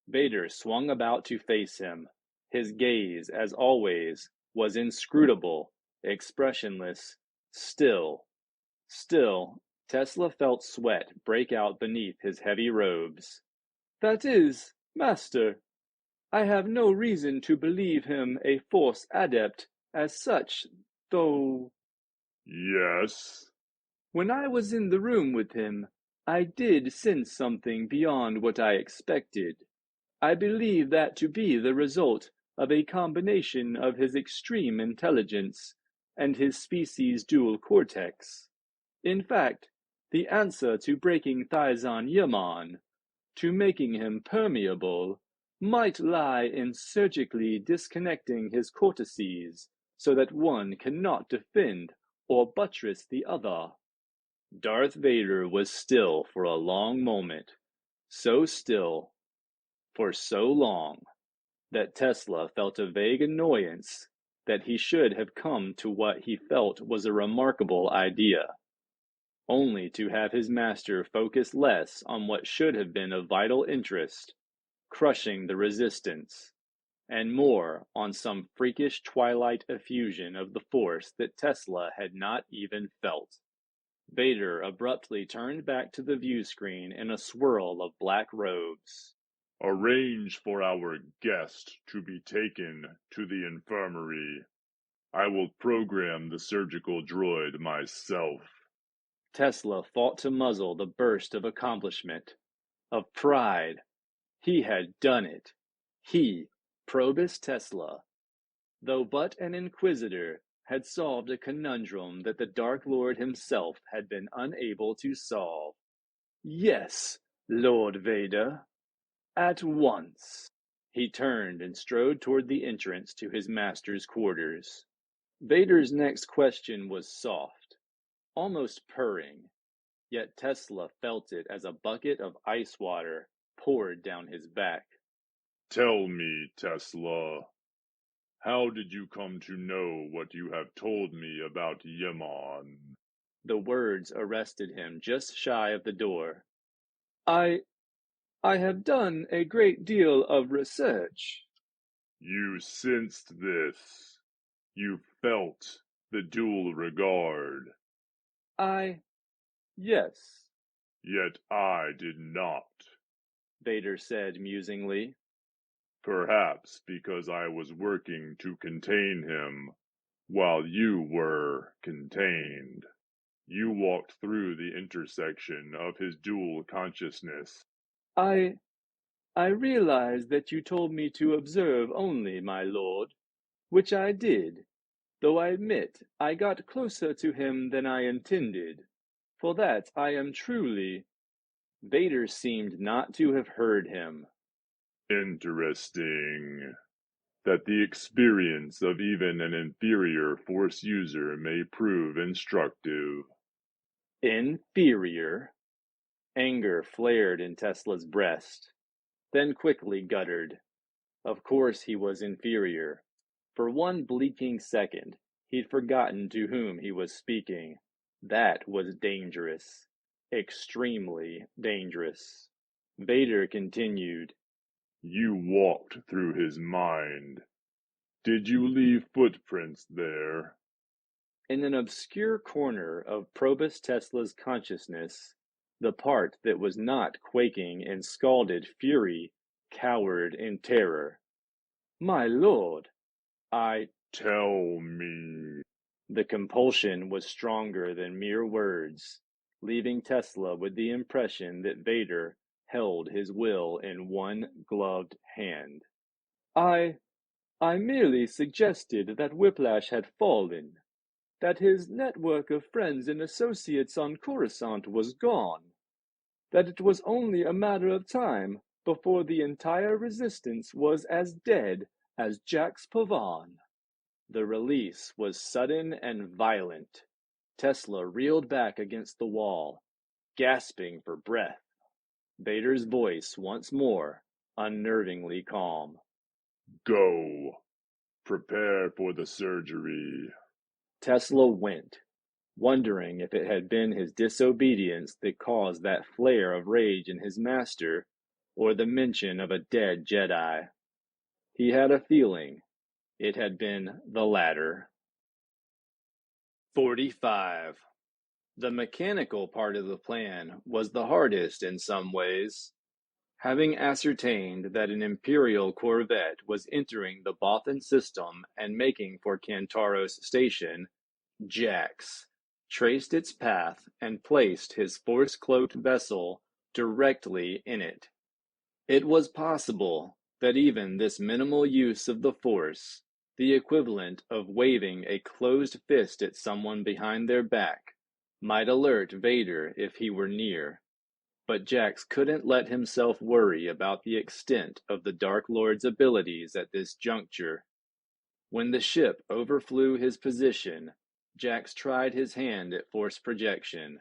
Vader swung about to face him. His gaze, as always, was inscrutable, expressionless, still. Still, Tesla felt sweat break out beneath his heavy robes. That is, master, I have no reason to believe him a Force adept as such, though... Yes? When I was in the room with him, I did sense something beyond what I expected. I believe that to be the result of a combination of his extreme intelligence and his species' dual cortex. In fact, the answer to breaking Thizon Yaman, to making him permeable, might lie in surgically disconnecting his cortices so that one cannot defend or buttress the other. Darth Vader was still for a long moment, so still, for so long, that Tesla felt a vague annoyance that he should have come to what he felt was a remarkable idea, only to have his master focus less on what should have been of vital interest, crushing the resistance, and more on some freakish twilight effusion of the Force that Tesla had not even felt. Vader abruptly turned back to the view screen in a swirl of black robes. Arrange for our guest to be taken to the infirmary. I will program the surgical droid myself. Tesla fought to muzzle the burst of accomplishment, of pride. He had done it. He, Probus Tesla, though but an inquisitor, had solved a conundrum that the Dark Lord himself had been unable to solve. Yes, Lord Vader. At once. He turned and strode toward the entrance to his master's quarters. Vader's next question was soft, almost purring, yet Tesla felt it as a bucket of ice water poured down his back. Tell me, Tesla, how did you come to know what you have told me about Yaman? The words arrested him just shy of the door. I have done a great deal of research. You sensed this. You felt the dual regard. Yes, Yet I did not. Vader said musingly. Perhaps because I was working to contain him while you were contained. You walked through the intersection of his dual consciousness. I realize that you told me to observe only, my lord, which I did, though I admit I got closer to him than I intended. For that I am truly... Vader seemed not to have heard him. Interesting. That the experience of even an inferior Force user may prove instructive. Inferior? Anger flared in Tesla's breast, then quickly guttered. Of course he was inferior. For one bleaking second, he'd forgotten to whom he was speaking. That was dangerous. Extremely dangerous. Vader continued. You walked through his mind. Did you leave footprints there? In an obscure corner of Probus Tesla's consciousness, the part that was not quaking in scalded fury cowered in terror. My lord, I... Tell me. The compulsion was stronger than mere words, leaving Tesla with the impression that Vader held his will in one gloved hand. I merely suggested that Whiplash had fallen, that his network of friends and associates on Coruscant was gone, that it was only a matter of time before the entire resistance was as dead as Jax Pavan. The release was sudden and violent. Tesla reeled back against the wall, gasping for breath. Vader's voice once more, unnervingly calm. Go. Prepare for the surgery. Tesla went, wondering if it had been his disobedience that caused that flare of rage in his master, or the mention of a dead Jedi. He had a feeling it had been the latter. 45. The mechanical part of the plan was the hardest in some ways. Having ascertained that an Imperial corvette was entering the Bothan system and making for Kantaros Station, Jax traced its path and placed his force-cloaked vessel directly in it. It was possible that even this minimal use of the Force, the equivalent of waving a closed fist at someone behind their back, might alert Vader if he were near. But Jax couldn't let himself worry about the extent of the Dark Lord's abilities at this juncture. When the ship overflew his position, Jax tried his hand at force projection.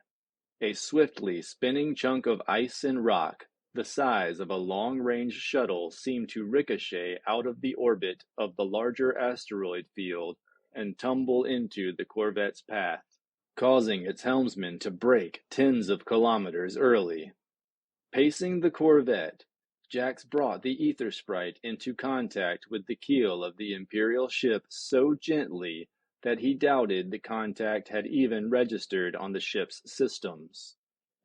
A swiftly spinning chunk of ice and rock, the size of a long-range shuttle, seemed to ricochet out of the orbit of the larger asteroid field and tumble into the corvette's path, causing its helmsman to break tens of kilometers early. Pacing the corvette, Jax brought the ether sprite into contact with the keel of the Imperial ship so gently that he doubted the contact had even registered on the ship's systems.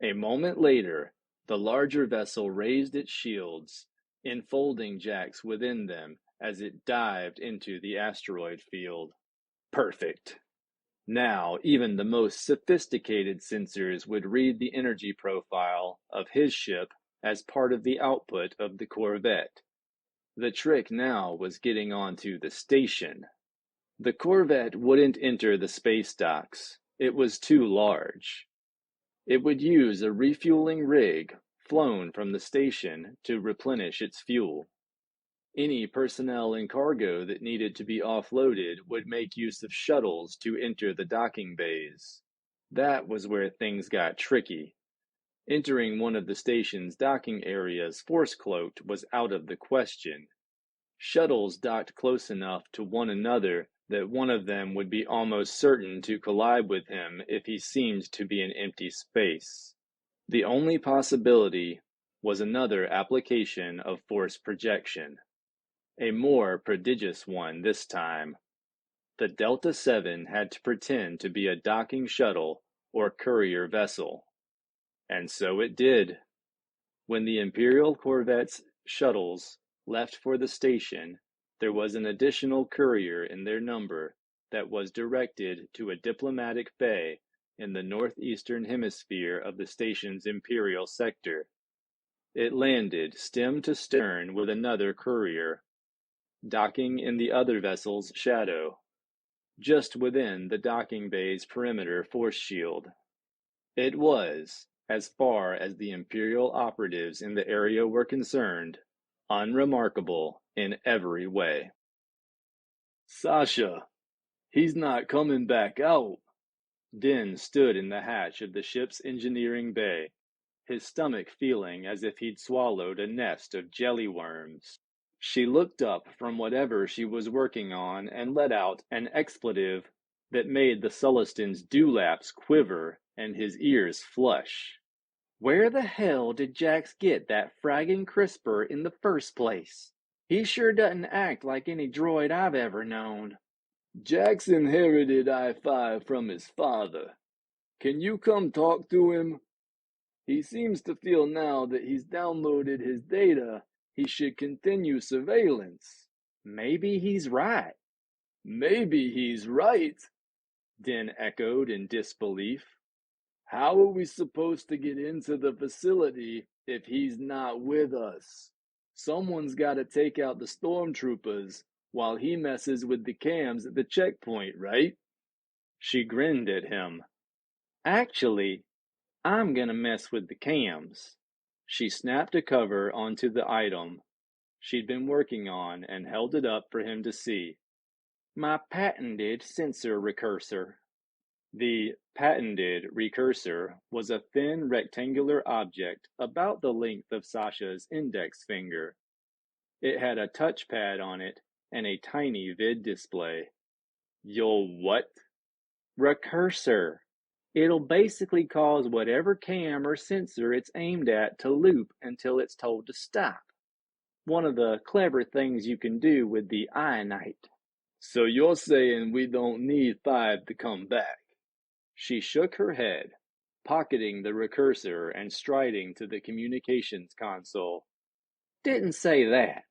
A moment later, the larger vessel raised its shields, enfolding Jax within them as it dived into the asteroid field. Perfect. Now, even the most sophisticated sensors would read the energy profile of his ship as part of the output of the corvette. The trick now was getting onto the station. The corvette wouldn't enter the space docks. It was too large. It would use a refueling rig flown from the station to replenish its fuel. Any personnel and cargo that needed to be offloaded would make use of shuttles to enter the docking bays. That was where things got tricky. Entering one of the station's docking areas force-cloaked was out of the question. Shuttles docked close enough to one another that one of them would be almost certain to collide with him if he seemed to be in empty space. The only possibility was another application of force projection. A more prodigious one this time. The Delta 7 had to pretend to be a docking shuttle or courier vessel. And so it did. When the Imperial corvette's shuttles left for the station, there was an additional courier in their number that was directed to a diplomatic bay in the northeastern hemisphere of the station's Imperial sector. It landed stem to stern with another courier, docking in the other vessel's shadow, just within the docking bay's perimeter force shield. It was, as far as the Imperial operatives in the area were concerned, unremarkable in every way. Sasha, he's not coming back out. Din stood in the hatch of the ship's engineering bay, his stomach feeling as if he'd swallowed a nest of jelly worms. She looked up from whatever she was working on and let out an expletive that made the Sullistan's dewlaps quiver and his ears flush. Where the hell did Jax get that fragging CRISPR in the first place? He sure doesn't act like any droid I've ever known. Jax inherited I-5 from his father. Can you come talk to him? He seems to feel now that he's downloaded his data, he should continue surveillance. Maybe he's right. Maybe he's right, Din echoed in disbelief. How are we supposed to get into the facility if he's not with us? Someone's got to take out the stormtroopers while he messes with the cams at the checkpoint, right? She grinned at him. Actually, I'm gonna mess with the cams. She snapped a cover onto the item she'd been working on and held it up for him to see. My patented sensor recursor. The patented recursor was a thin rectangular object about the length of Sasha's index finger. It had a touchpad on it and a tiny vid display. Your what? Recursor. It'll basically cause whatever cam or sensor it's aimed at to loop until it's told to stop. One of the clever things you can do with the ionite. So you're saying we don't need 5 to come back? She shook her head, pocketing the recursor and striding to the communications console. Didn't say that.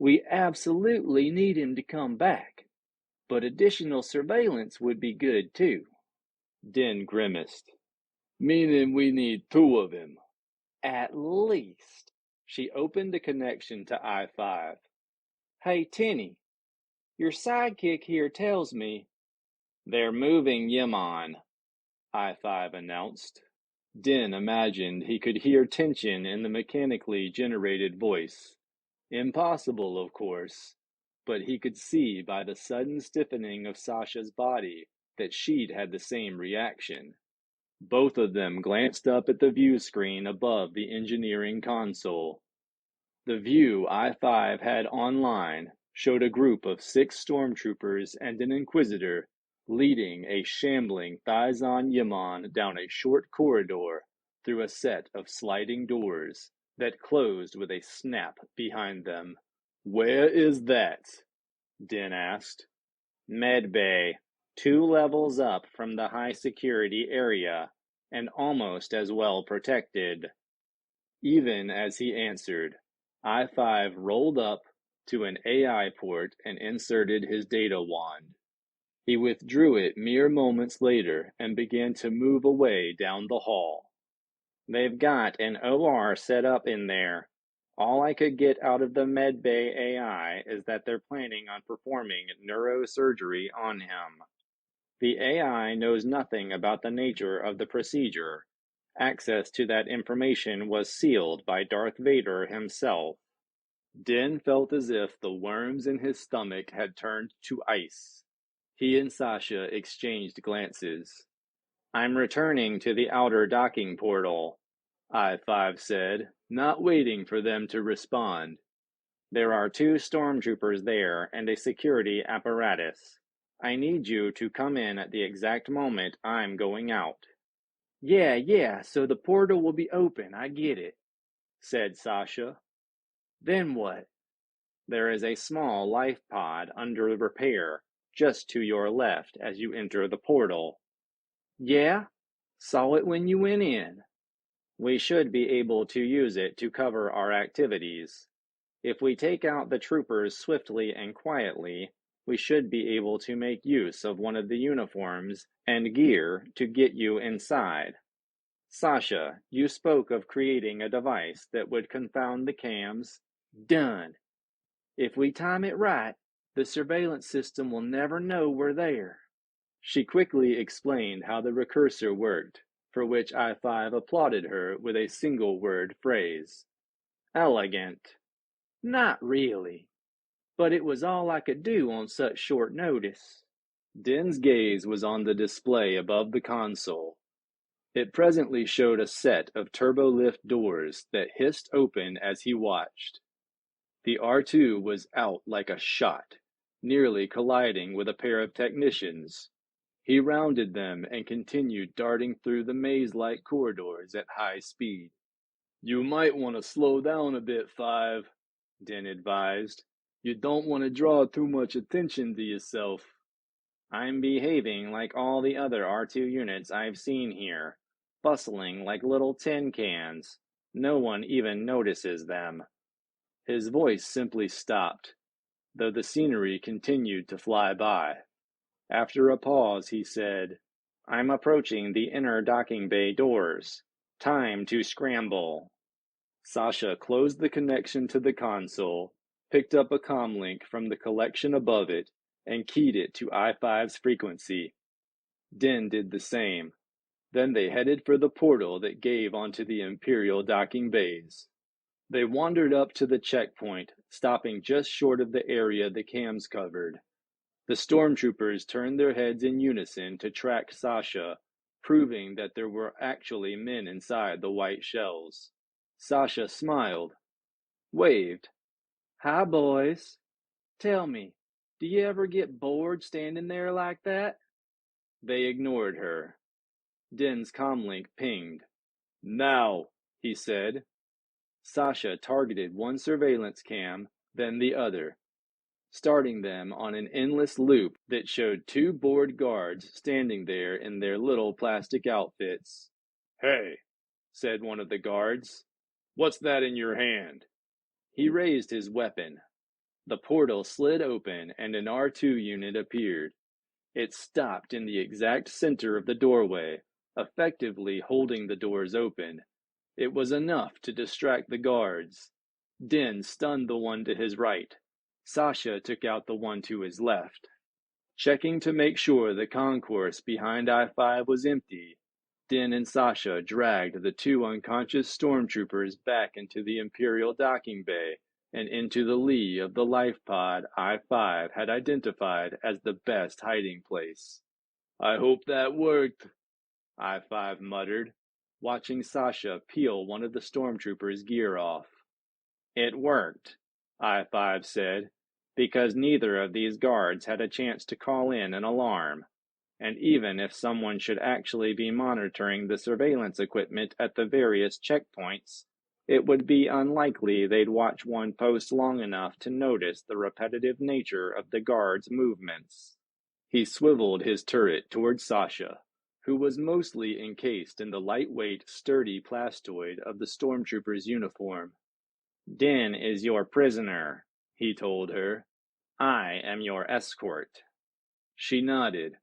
We absolutely need him to come back. But additional surveillance would be good too. Din grimaced. Meaning we need 2 of him. At least. She opened a connection to I-5. Hey, Tinny, your sidekick here tells me they're moving Yimon, I-5 announced. Din imagined he could hear tension in the mechanically generated voice. Impossible, of course, but he could see by the sudden stiffening of Sasha's body that she'd had the same reaction. Both of them glanced up at the view screen above the engineering console. The view I-5 had online showed a group of 6 stormtroopers and an inquisitor leading a shambling Thizon Yimon down a short corridor through a set of sliding doors that closed with a snap behind them. Where is that? Din asked. Med Bay. 2 levels up from the high security area, and almost as well protected. Even as he answered, I-5 rolled up to an AI port and inserted his data wand. He withdrew it mere moments later and began to move away down the hall. They've got an OR set up in there. All I could get out of the Med Bay AI is that they're planning on performing neurosurgery on him. The AI knows nothing about the nature of the procedure. Access to that information was sealed by Darth Vader himself. Din felt as if the worms in his stomach had turned to ice. He and Sasha exchanged glances. I'm returning to the outer docking portal, I-5 said, not waiting for them to respond. There are 2 stormtroopers there and a security apparatus. I need you to come in at the exact moment I'm going out. Yeah, so the portal will be open, I get it, said Sasha. Then what? There is a small life pod under repair, just to your left as you enter the portal. Yeah? Saw it when you went in. We should be able to use it to cover our activities. If we take out the troopers swiftly and quietly, we should be able to make use of one of the uniforms and gear to get you inside. Sasha, you spoke of creating a device that would confound the cams. Done. If we time it right, the surveillance system will never know we're there. She quickly explained how the recursor worked, for which I-5 applauded her with a single-word phrase. Elegant. Not really, but it was all I could do on such short notice. Din's gaze was on the display above the console. It presently showed a set of turbolift doors that hissed open as he watched. The R2 was out like a shot, nearly colliding with a pair of technicians. He rounded them and continued darting through the maze-like corridors at high speed. You might want to slow down a bit, Five, Din advised. You don't want to draw too much attention to yourself. I'm behaving like all the other R2 units I've seen here, bustling like little tin cans. No one even notices them. His voice simply stopped, though the scenery continued to fly by. After a pause, he said, I'm approaching the inner docking bay doors. Time to scramble. Sasha closed the connection to the console, picked up a comlink from the collection above it, and keyed it to I-5's frequency. Din did the same. Then they headed for the portal that gave onto the Imperial docking bays. They wandered up to the checkpoint, stopping just short of the area the cams covered. The stormtroopers turned their heads in unison to track Sasha, proving that there were actually men inside the white shells. Sasha smiled, waved. Hi, boys. Tell me, do you ever get bored standing there like that? They ignored her. Din's comlink pinged. Now, he said. Sasha targeted one surveillance cam, then the other, starting them on an endless loop that showed two bored guards standing there in their little plastic outfits. Hey, said one of the guards. What's that in your hand? He raised his weapon. The portal slid open and an R2 unit appeared. It stopped in the exact center of the doorway, effectively holding the doors open. It was enough to distract the guards. Din stunned the one to his right. Sasha took out the one to his left. Checking to make sure the concourse behind I-5 was empty, Din and Sasha dragged the two unconscious stormtroopers back into the Imperial docking bay and into the lee of the life pod I-5 had identified as the best hiding place. I hope that worked, I-5 muttered, watching Sasha peel one of the stormtroopers' gear off. It worked, I-5 said, because neither of these guards had a chance to call in an alarm. And even if someone should actually be monitoring the surveillance equipment at the various checkpoints, it would be unlikely they'd watch one post long enough to notice the repetitive nature of the guards' movements. He swiveled his turret toward Sasha, who was mostly encased in the lightweight, sturdy plastoid of the stormtrooper's uniform. Din is your prisoner, he told her. I am your escort. She nodded,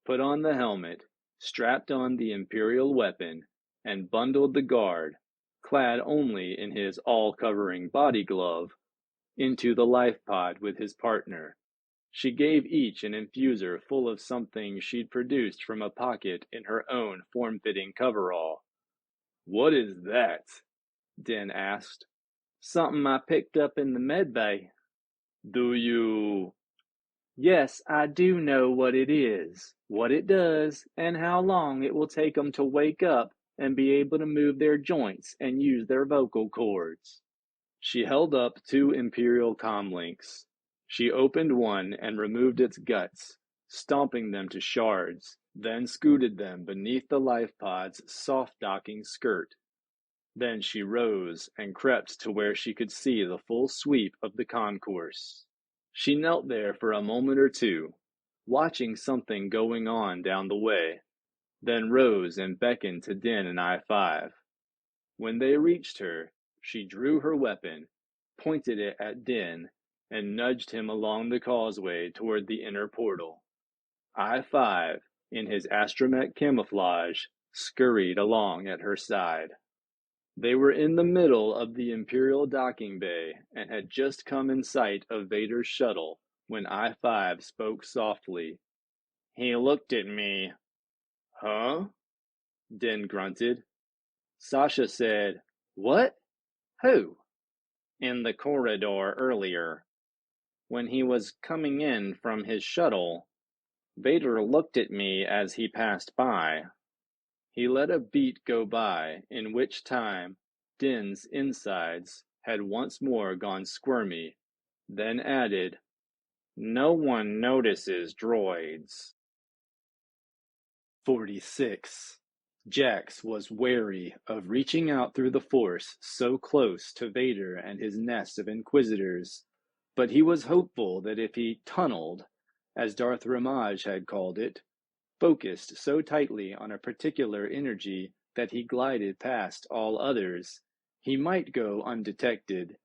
put on the helmet, strapped on the Imperial weapon, and bundled the guard, clad only in his all-covering body glove, into the life pod with his partner. She gave each an infuser full of something she'd produced from a pocket in her own form-fitting coverall. What is that? Din asked. Something I picked up in the medbay. Do you... Yes, I do know what it is, what it does, and how long it will take them to wake up and be able to move their joints and use their vocal cords. She held up two Imperial comlinks. She opened one and removed its guts, stomping them to shards, then scooted them beneath the life pod's soft docking skirt. Then she rose and crept to where she could see the full sweep of the concourse. She knelt there for a moment or two, watching something going on down the way, then rose and beckoned to Din and I-5. When they reached her, she drew her weapon, pointed it at Din, and nudged him along the causeway toward the inner portal. I-5, in his astromech camouflage, scurried along at her side. They were in the middle of the Imperial docking bay and had just come in sight of Vader's shuttle when I-5 spoke softly. He looked at me. Huh? Din grunted. Sasha said, What? Who? in the corridor earlier. When he was coming in from his shuttle, Vader looked at me as he passed by. He let a beat go by, in which time Din's insides had once more gone squirmy, then added, "No one notices droids." 46. Jax was wary of reaching out through the Force so close to Vader and his nest of Inquisitors, but he was hopeful that if he tunneled, as Darth Ramage had called it, focused so tightly on a particular energy that he glided past all others, he might go undetected.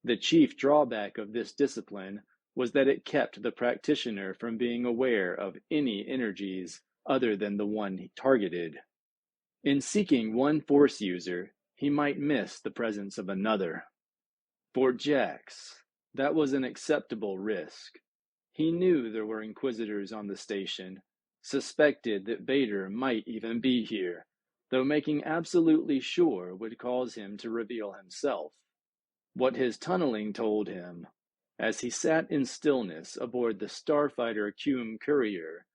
The chief drawback of this discipline was that it kept the practitioner from being aware of any energies other than the one he targeted. In seeking one Force user, he might miss the presence of another. For Jax, that was an acceptable risk. He knew there were Inquisitors on the station, suspected that Vader might even be here, though making absolutely sure would cause him to reveal himself. What his tunneling told him, as he sat in stillness aboard the starfighter Cume Courier,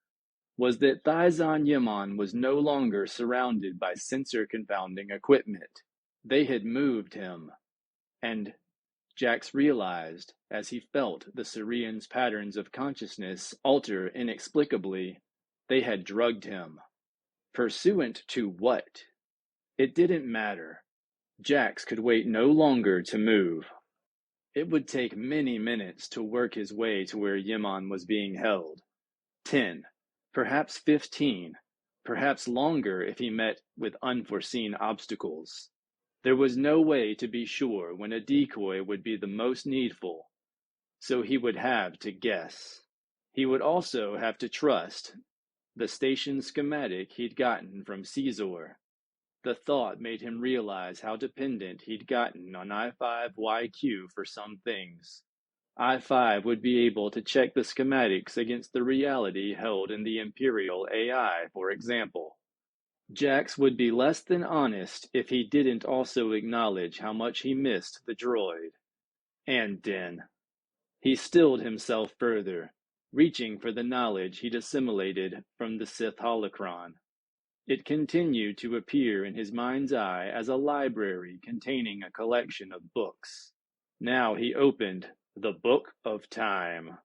was that Thyzon Yimon was no longer surrounded by sensor-confounding equipment. They had moved him, and Jax realized, as he felt the Cerean's patterns of consciousness alter inexplicably, they had drugged him. Pursuant to what? It didn't matter. Jax could wait no longer to move. It would take many minutes to work his way to where Yimon was being held. 10, perhaps 15, perhaps longer if he met with unforeseen obstacles. There was no way to be sure when a decoy would be the most needful, so he would have to guess. He would also have to trust the station schematic he'd gotten from Caesar. The thought made him realize how dependent he'd gotten on I-5YQ for some things. I-5 would be able to check the schematics against the reality held in the Imperial AI, for example. Jax would be less than honest if he didn't also acknowledge how much he missed the droid. And Din. He stilled himself further, reaching for the knowledge he'd assimilated from the Sith holocron. It continued to appear in his mind's eye as a library containing a collection of books. Now he opened the Book of Time,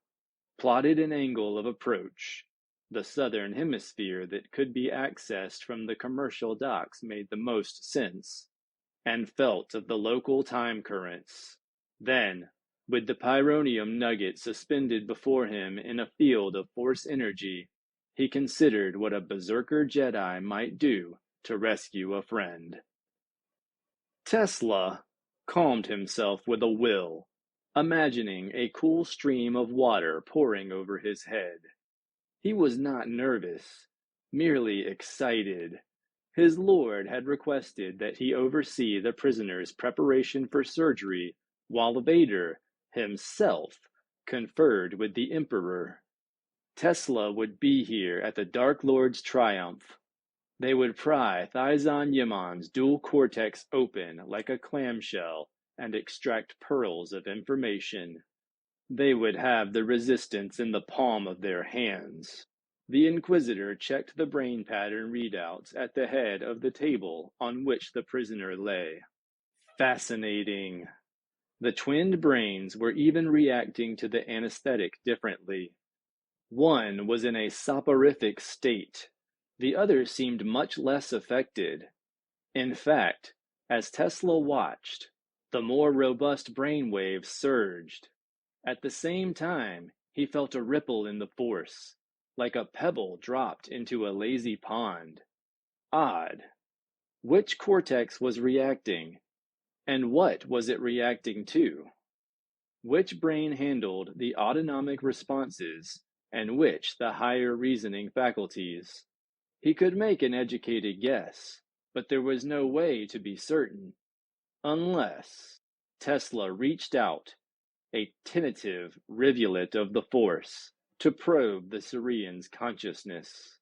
plotted an angle of approach. The southern hemisphere that could be accessed from the commercial docks made the most sense, and felt of the local time currents. Then, with the pyronium nugget suspended before him in a field of Force energy, he considered what a berserker Jedi might do to rescue a friend. Tesla calmed himself with a will, imagining a cool stream of water pouring over his head. He was not nervous, merely excited. His lord had requested that he oversee the prisoner's preparation for surgery, while Vader, himself, conferred with the Emperor. Tesla would be here at the Dark Lord's triumph. They would pry Thyzon Yimon's dual cortex open like a clamshell and extract pearls of information. They would have the resistance in the palm of their hands. The Inquisitor checked the brain pattern readouts at the head of the table on which the prisoner lay. Fascinating. The twinned brains were even reacting to the anesthetic differently. One was in a soporific state. The other seemed much less affected. In fact, as Tesla watched, the more robust brain waves surged. At the same time, he felt a ripple in the Force, like a pebble dropped into a lazy pond. Odd. Which cortex was reacting, and what was it reacting to? Which brain handled the autonomic responses, and which the higher reasoning faculties? He could make an educated guess, but there was no way to be certain. Unless Tesla reached out, a tentative rivulet of the Force, to probe the Cerean's consciousness.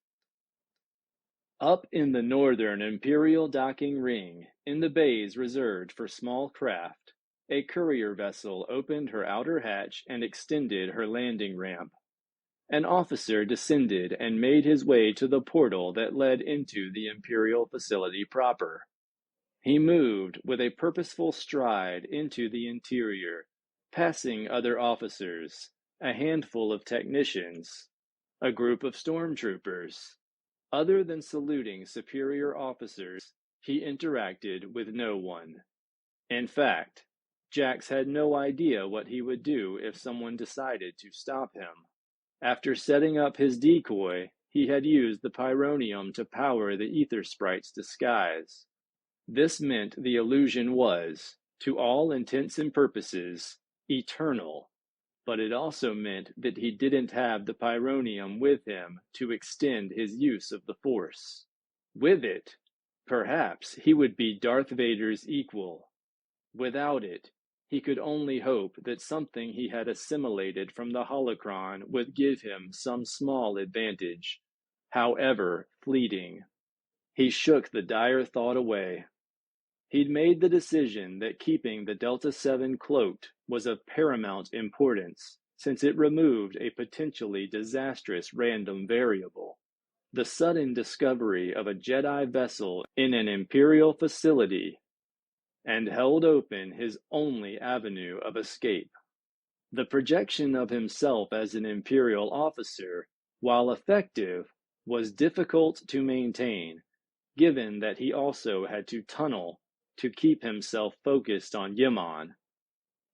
Up in the northern Imperial docking ring, in the bays reserved for small craft, A courier vessel opened her outer hatch and extended her landing ramp. An officer descended and made his way to the portal that led into the Imperial facility proper. He moved with a purposeful stride into the interior, passing other officers, a handful of technicians, a group of stormtroopers. Other than saluting superior officers, he interacted with no one. In fact, Jax had no idea what he would do if someone decided to stop him. After setting up his decoy, he had used the pyronium to power the ether sprite's disguise. This meant the illusion was, to all intents and purposes, eternal, but it also meant that he didn't have the pyronium with him to extend his use of the Force. With it, perhaps he would be Darth Vader's equal. Without it, he could only hope that something he had assimilated from the holocron would give him some small advantage, however fleeting. He shook the dire thought away. He'd made the decision that keeping the Delta 7 cloaked was of paramount importance, since it removed a potentially disastrous random variable. The sudden discovery of a Jedi vessel in an Imperial facility and held open his only avenue of escape. The projection of himself as an Imperial officer, while effective, was difficult to maintain, given that he also had to tunnel to keep himself focused on Yimon.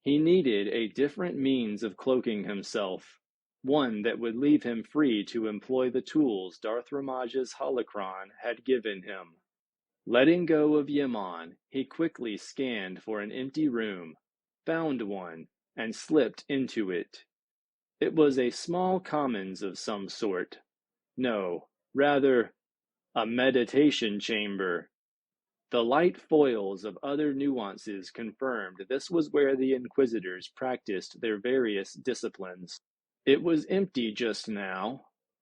He needed a different means of cloaking himself, one that would leave him free to employ the tools Darth Ramaja's holocron had given him. Letting go of Yimon, he quickly scanned for an empty room, found one, and slipped into it. It was a small commons of some sort. No, rather, a meditation chamber. The light foils of other nuances confirmed this was where the Inquisitors practiced their various disciplines. It was empty just now,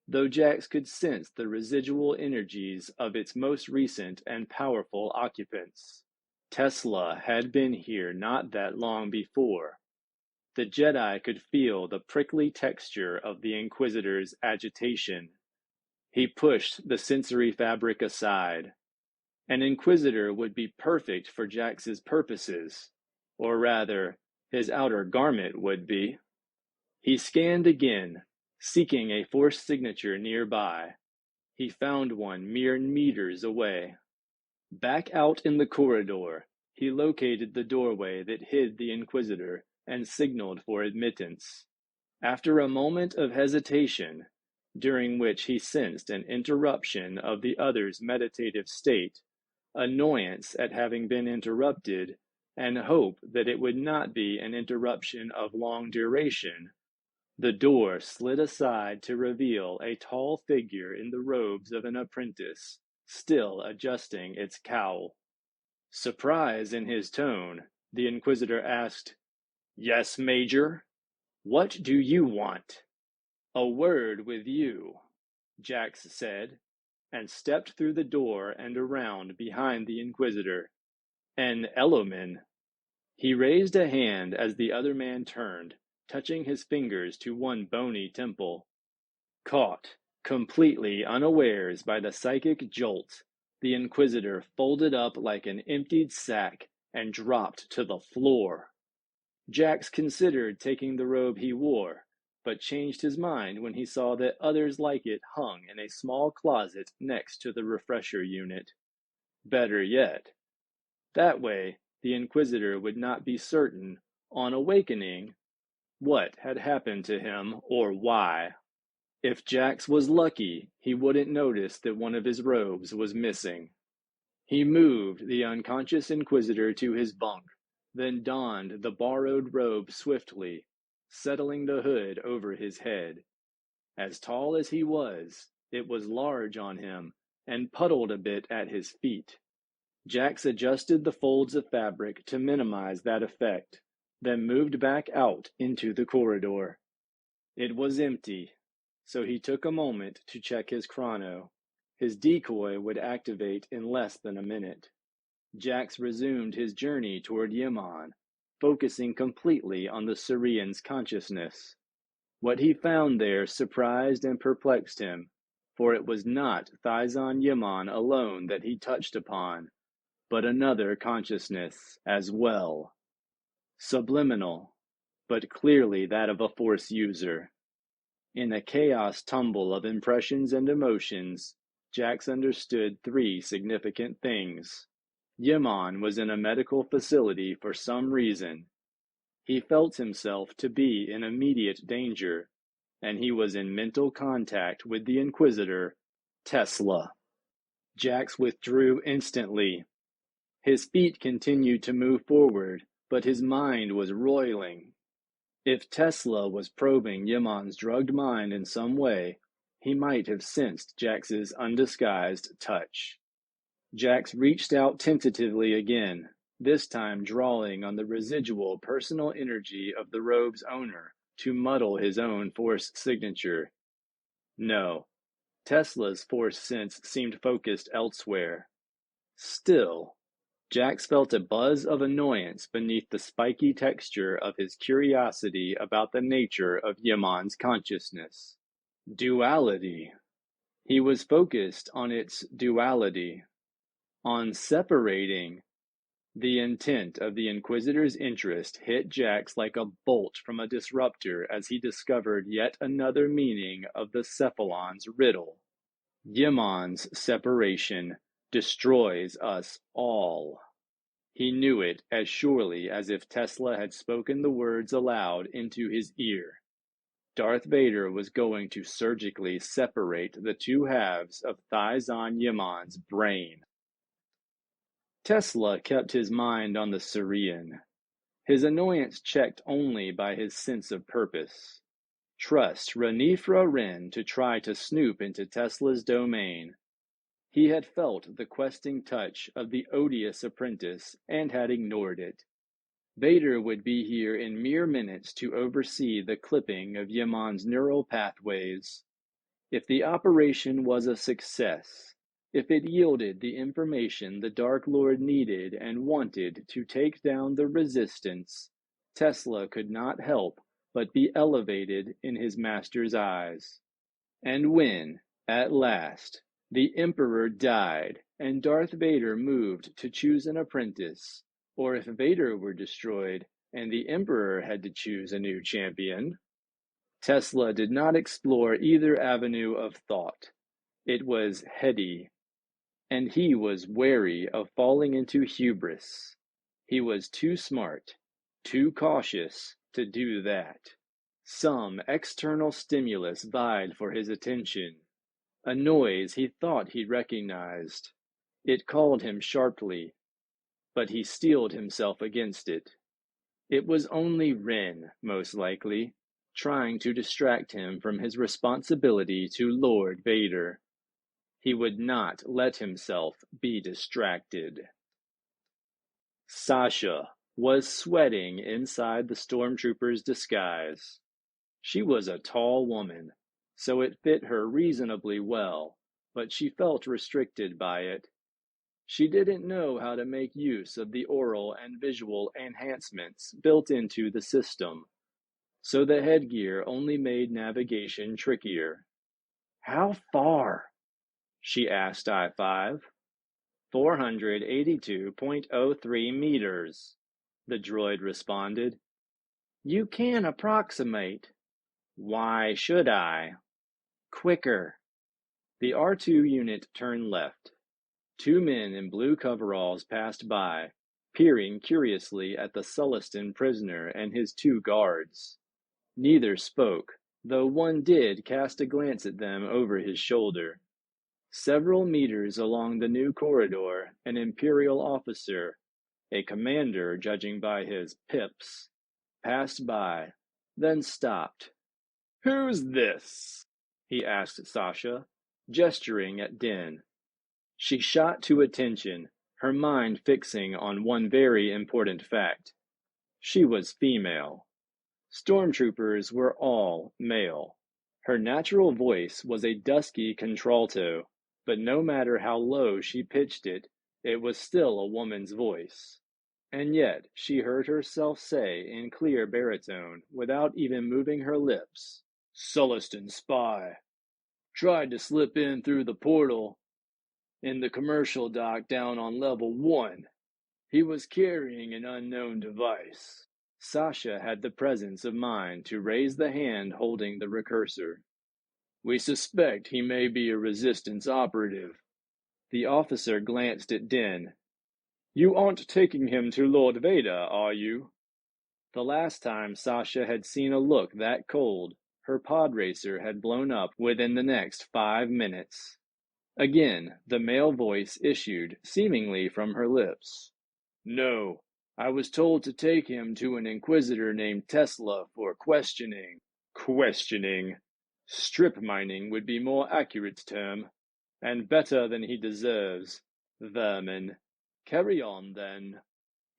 though Jax could sense the residual energies of its most recent and powerful occupants. Tesla had been here not that long before. The Jedi could feel the prickly texture of the Inquisitor's agitation. He pushed the sensory fabric aside. An Inquisitor would be perfect for Jax's purposes, or rather, his outer garment would be. He scanned again, seeking a Force signature nearby. He found one mere meters away. Back out in the corridor, he located the doorway that hid the Inquisitor and signaled for admittance. After a moment of hesitation, during which he sensed an interruption of the other's meditative state, annoyance at having been interrupted, and hope that it would not be an interruption of long duration, the door slid aside to reveal a tall figure in the robes of an apprentice, still adjusting its cowl. Surprise in his tone, the Inquisitor asked, "Yes, Major? What do you want?" "A word with you," Jax said, and stepped through the door and around behind the Inquisitor. "An Eloman." He raised a hand as the other man turned, touching his fingers to one bony temple. Caught, completely unawares by the psychic jolt, the Inquisitor folded up like an emptied sack and dropped to the floor. Jax considered taking the robe he wore, but changed his mind when he saw that others like it hung in a small closet next to the refresher unit. Better yet, that way the Inquisitor would not be certain, on awakening, what had happened to him or why. If Jax was lucky, he wouldn't notice that one of his robes was missing. He moved the unconscious Inquisitor to his bunk, then donned the borrowed robe swiftly, settling the hood over his head. As tall as he was, it was large on him and puddled a bit at his feet. Jax adjusted the folds of fabric to minimize that effect, then moved back out into the corridor. It was empty, so he took a moment to check his chrono. His decoy would activate in less than a minute. Jax resumed his journey toward Yimon, focusing completely on the Syrian's consciousness. What he found there surprised and perplexed him, for it was not Thizon Yaman alone that he touched upon, but another consciousness as well. Subliminal, but clearly that of a Force user. In a chaos tumble of impressions and emotions, Jax understood three significant things. Yaman was in a medical facility for some reason. He felt himself to be in immediate danger, and he was in mental contact with the Inquisitor, Tesla. Jax withdrew instantly. His feet continued to move forward, but his mind was roiling. If Tesla was probing Yaman's drugged mind in some way, he might have sensed Jax's undisguised touch. Jax reached out tentatively again, this time drawing on the residual personal energy of the robe's owner to muddle his own Force signature. No, Tesla's Force sense seemed focused elsewhere. Still, Jax felt a buzz of annoyance beneath the spiky texture of his curiosity about the nature of Yaman's consciousness. Duality. He was focused on its duality, on separating. The intent of the Inquisitor's interest hit Jax like a bolt from a disruptor as he discovered yet another meaning of the Cephalon's riddle. Yaman's separation destroys us all. He knew it as surely as if Tesla had spoken the words aloud into his ear. Darth Vader was going to surgically separate the two halves of Thizon Yaman's brain. Tesla kept his mind on the Syrian, his annoyance checked only by his sense of purpose. Trust Ranifra Wren to try to snoop into Tesla's domain. He had felt the questing touch of the odious apprentice and had ignored it. Vader would be here in mere minutes to oversee the clipping of Yaman's neural pathways. If the operation was a success, if it yielded the information the Dark Lord needed and wanted to take down the Resistance, Tesla could not help but be elevated in his master's eyes. And when, at last, the Emperor died and Darth Vader moved to choose an apprentice, or if Vader were destroyed and the Emperor had to choose a new champion, Tesla did not explore either avenue of thought. It was heady, and he was wary of falling into hubris. He was too smart, too cautious to do that. Some external stimulus vied for his attention, a noise he thought he recognized. It called him sharply, but he steeled himself against it. It was only Wren, most likely, trying to distract him from his responsibility to Lord Vader. He would not let himself be distracted. Sasha was sweating inside the stormtrooper's disguise. She was a tall woman, so it fit her reasonably well, but she felt restricted by it. She didn't know how to make use of the oral and visual enhancements built into the system, so the headgear only made navigation trickier. "How far?" she asked I-5. 482.03 meters, the droid responded. "You can approximate." "Why should I?" "Quicker." The R2 unit turned left. Two men in blue coveralls passed by, peering curiously at the Sullustan prisoner and his two guards. Neither spoke, though one did cast a glance at them over his shoulder. Several meters along the new corridor, an Imperial officer, a commander judging by his pips, passed by, then stopped. "Who's this?" he asked Sasha, gesturing at Din. She shot to attention, her mind fixing on one very important fact. She was female. Stormtroopers were all male. Her natural voice was a dusky contralto, but no matter how low she pitched it, it was still a woman's voice. And yet she heard herself say in clear baritone, without even moving her lips, "Sullustan spy. Tried to slip in through the portal in the commercial dock down on level 1. He was carrying an unknown device." Sasha had the presence of mind to raise the hand holding the recursor. "We suspect he may be a resistance operative." The officer glanced at Din. "You aren't taking him to Lord Vader, are you?" The last time Sasha had seen a look that cold, her pod racer had blown up within the next 5 minutes. Again, the male voice issued, seemingly from her lips. "No, I was told to take him to an inquisitor named Tesla for questioning." Questioning. Strip mining would be more accurate term, and better than he deserves. Vermin. Carry on, then.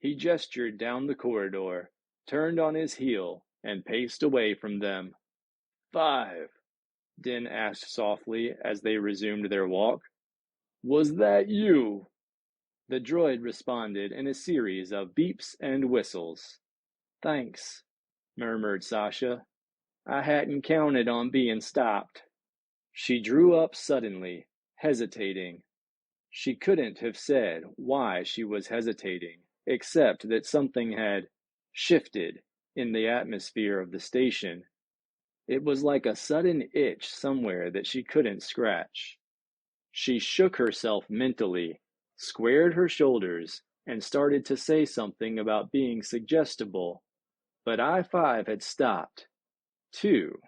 He gestured down the corridor, turned on his heel, and paced away from them. 5, Din asked softly as they resumed their walk. "Was that you?" The droid responded in a series of beeps and whistles. "Thanks," murmured Sasha. "I hadn't counted on being stopped." She drew up suddenly, hesitating. She couldn't have said why she was hesitating, except that something had shifted in the atmosphere of the station. It was like a sudden itch somewhere that she couldn't scratch. She shook herself mentally, squared her shoulders, and started to say something about being suggestible, but I-5 had stopped, too,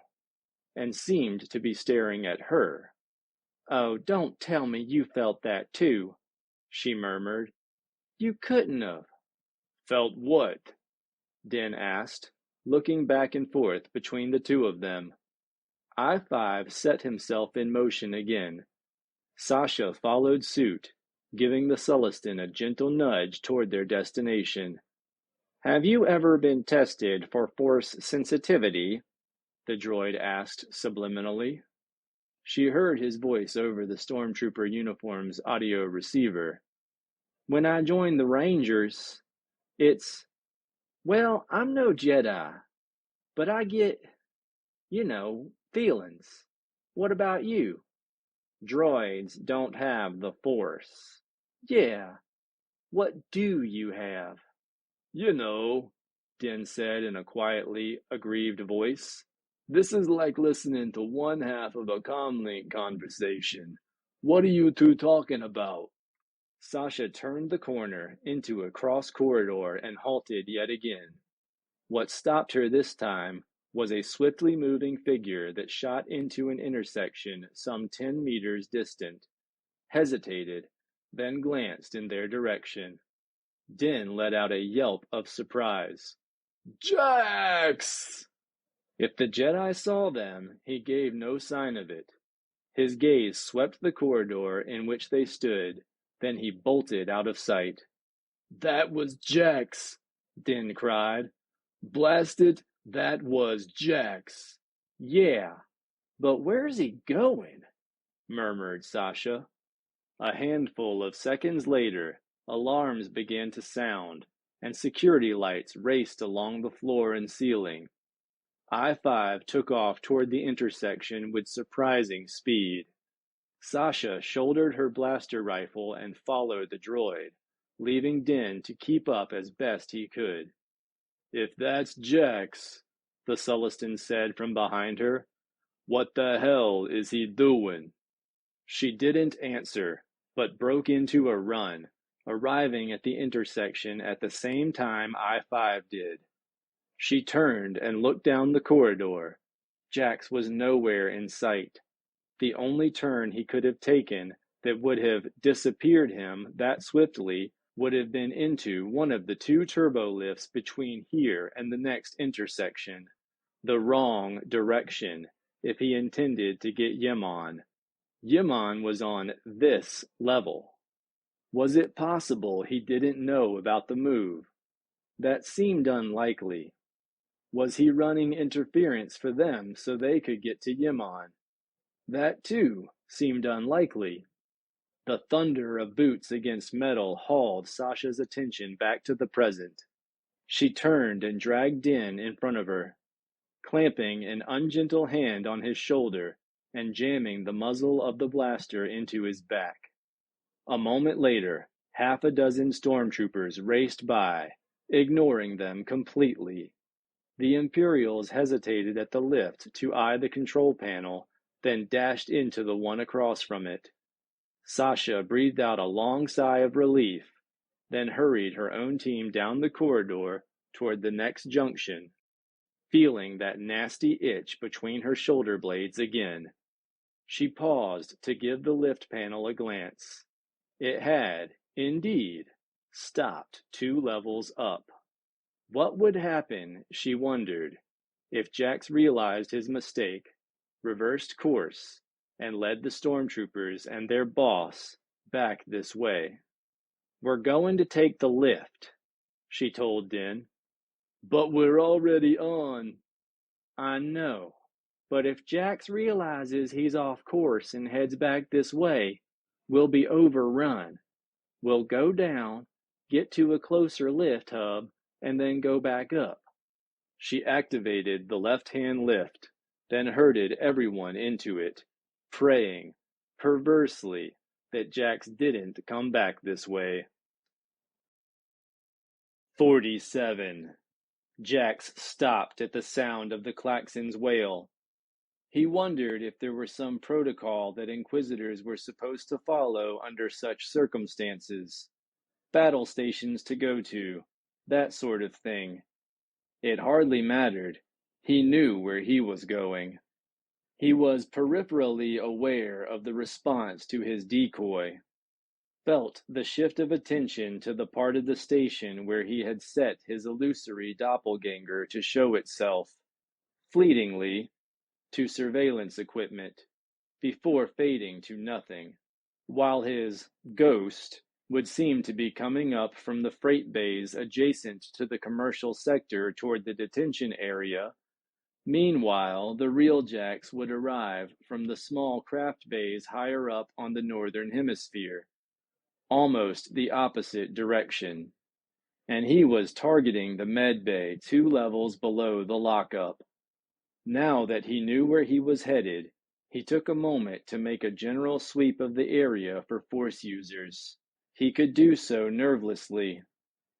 and seemed to be staring at her. "Oh, don't tell me you felt that too," she murmured. "You couldn't have." "Felt what?" Din asked, looking back and forth between the two of them. I-5 set himself in motion again. Sasha followed suit, giving the Sullustan a gentle nudge toward their destination. "Have you ever been tested for force sensitivity?" the droid asked subliminally. She heard his voice over the stormtrooper uniform's audio receiver. "When I joined the Rangers, well, I'm no Jedi, but I get, feelings. What about you?" "Droids don't have the Force." "Yeah, what do you have?" "You know," Din said in a quietly aggrieved voice, "this is like listening to one half of a comlink conversation. What are you two talking about?" Sasha turned the corner into a cross corridor and halted yet again. What stopped her this time was a swiftly moving figure that shot into an intersection some 10 meters distant, hesitated, then glanced in their direction. Din let out a yelp of surprise. "Jax!" If the Jedi saw them, he gave no sign of it. His gaze swept the corridor in which they stood, then he bolted out of sight. "That was Jax!" Din cried. "Blast it, that was Jax!" "Yeah, but where's he going?" murmured Sasha. A handful of seconds later, alarms began to sound, and security lights raced along the floor and ceiling. I-5 took off toward the intersection with surprising speed. Sasha shouldered her blaster rifle and followed the droid, leaving Din to keep up as best he could. "If that's Jax," the Sullustan said from behind her, "what the hell is he doing?" She didn't answer, but broke into a run, arriving at the intersection at the same time I-5 did. She turned and looked down the corridor. Jax was nowhere in sight. The only turn he could have taken that would have disappeared him that swiftly would have been into one of the 2 turbo lifts between here and the next intersection. The wrong direction, if he intended to get Yimon. Yimon was on this level. Was it possible he didn't know about the move? That seemed unlikely. Was he running interference for them so they could get to Yimon? That, too, seemed unlikely. The thunder of boots against metal hauled Sasha's attention back to the present. She turned and dragged Din in front of her, clamping an ungentle hand on his shoulder and jamming the muzzle of the blaster into his back. A moment later, half a dozen stormtroopers raced by, ignoring them completely. The Imperials hesitated at the lift to eye the control panel, then dashed into the one across from it. Sasha breathed out a long sigh of relief, then hurried her own team down the corridor toward the next junction, feeling that nasty itch between her shoulder blades again. She paused to give the lift panel a glance. It had, indeed, stopped 2 levels up. What would happen, she wondered, if Jax realized his mistake, reversed course, and led the stormtroopers and their boss back this way? "We're going to take the lift," she told Din. "But we're already on." "I know, but if Jax realizes he's off course and heads back this way, we'll be overrun. We'll go down, get to a closer lift hub, and then go back up." She activated the left-hand lift, then herded everyone into it, praying, perversely, that Jax didn't come back this way. 47. Jax stopped at the sound of the klaxon's wail. He wondered if there were some protocol that Inquisitors were supposed to follow under such circumstances. Battle stations to go to, that sort of thing. It hardly mattered. He knew where he was going. He was peripherally aware of the response to his decoy, felt the shift of attention to the part of the station where he had set his illusory doppelganger to show itself, fleetingly, to surveillance equipment, before fading to nothing, while his ghost would seem to be coming up from the freight bays adjacent to the commercial sector toward the detention area. Meanwhile, the real Jax would arrive from the small craft bays higher up on the northern hemisphere, almost the opposite direction, and he was targeting the med bay 2 levels below the lockup. Now that he knew where he was headed, he took a moment to make a general sweep of the area for Force users. He could do so nervelessly.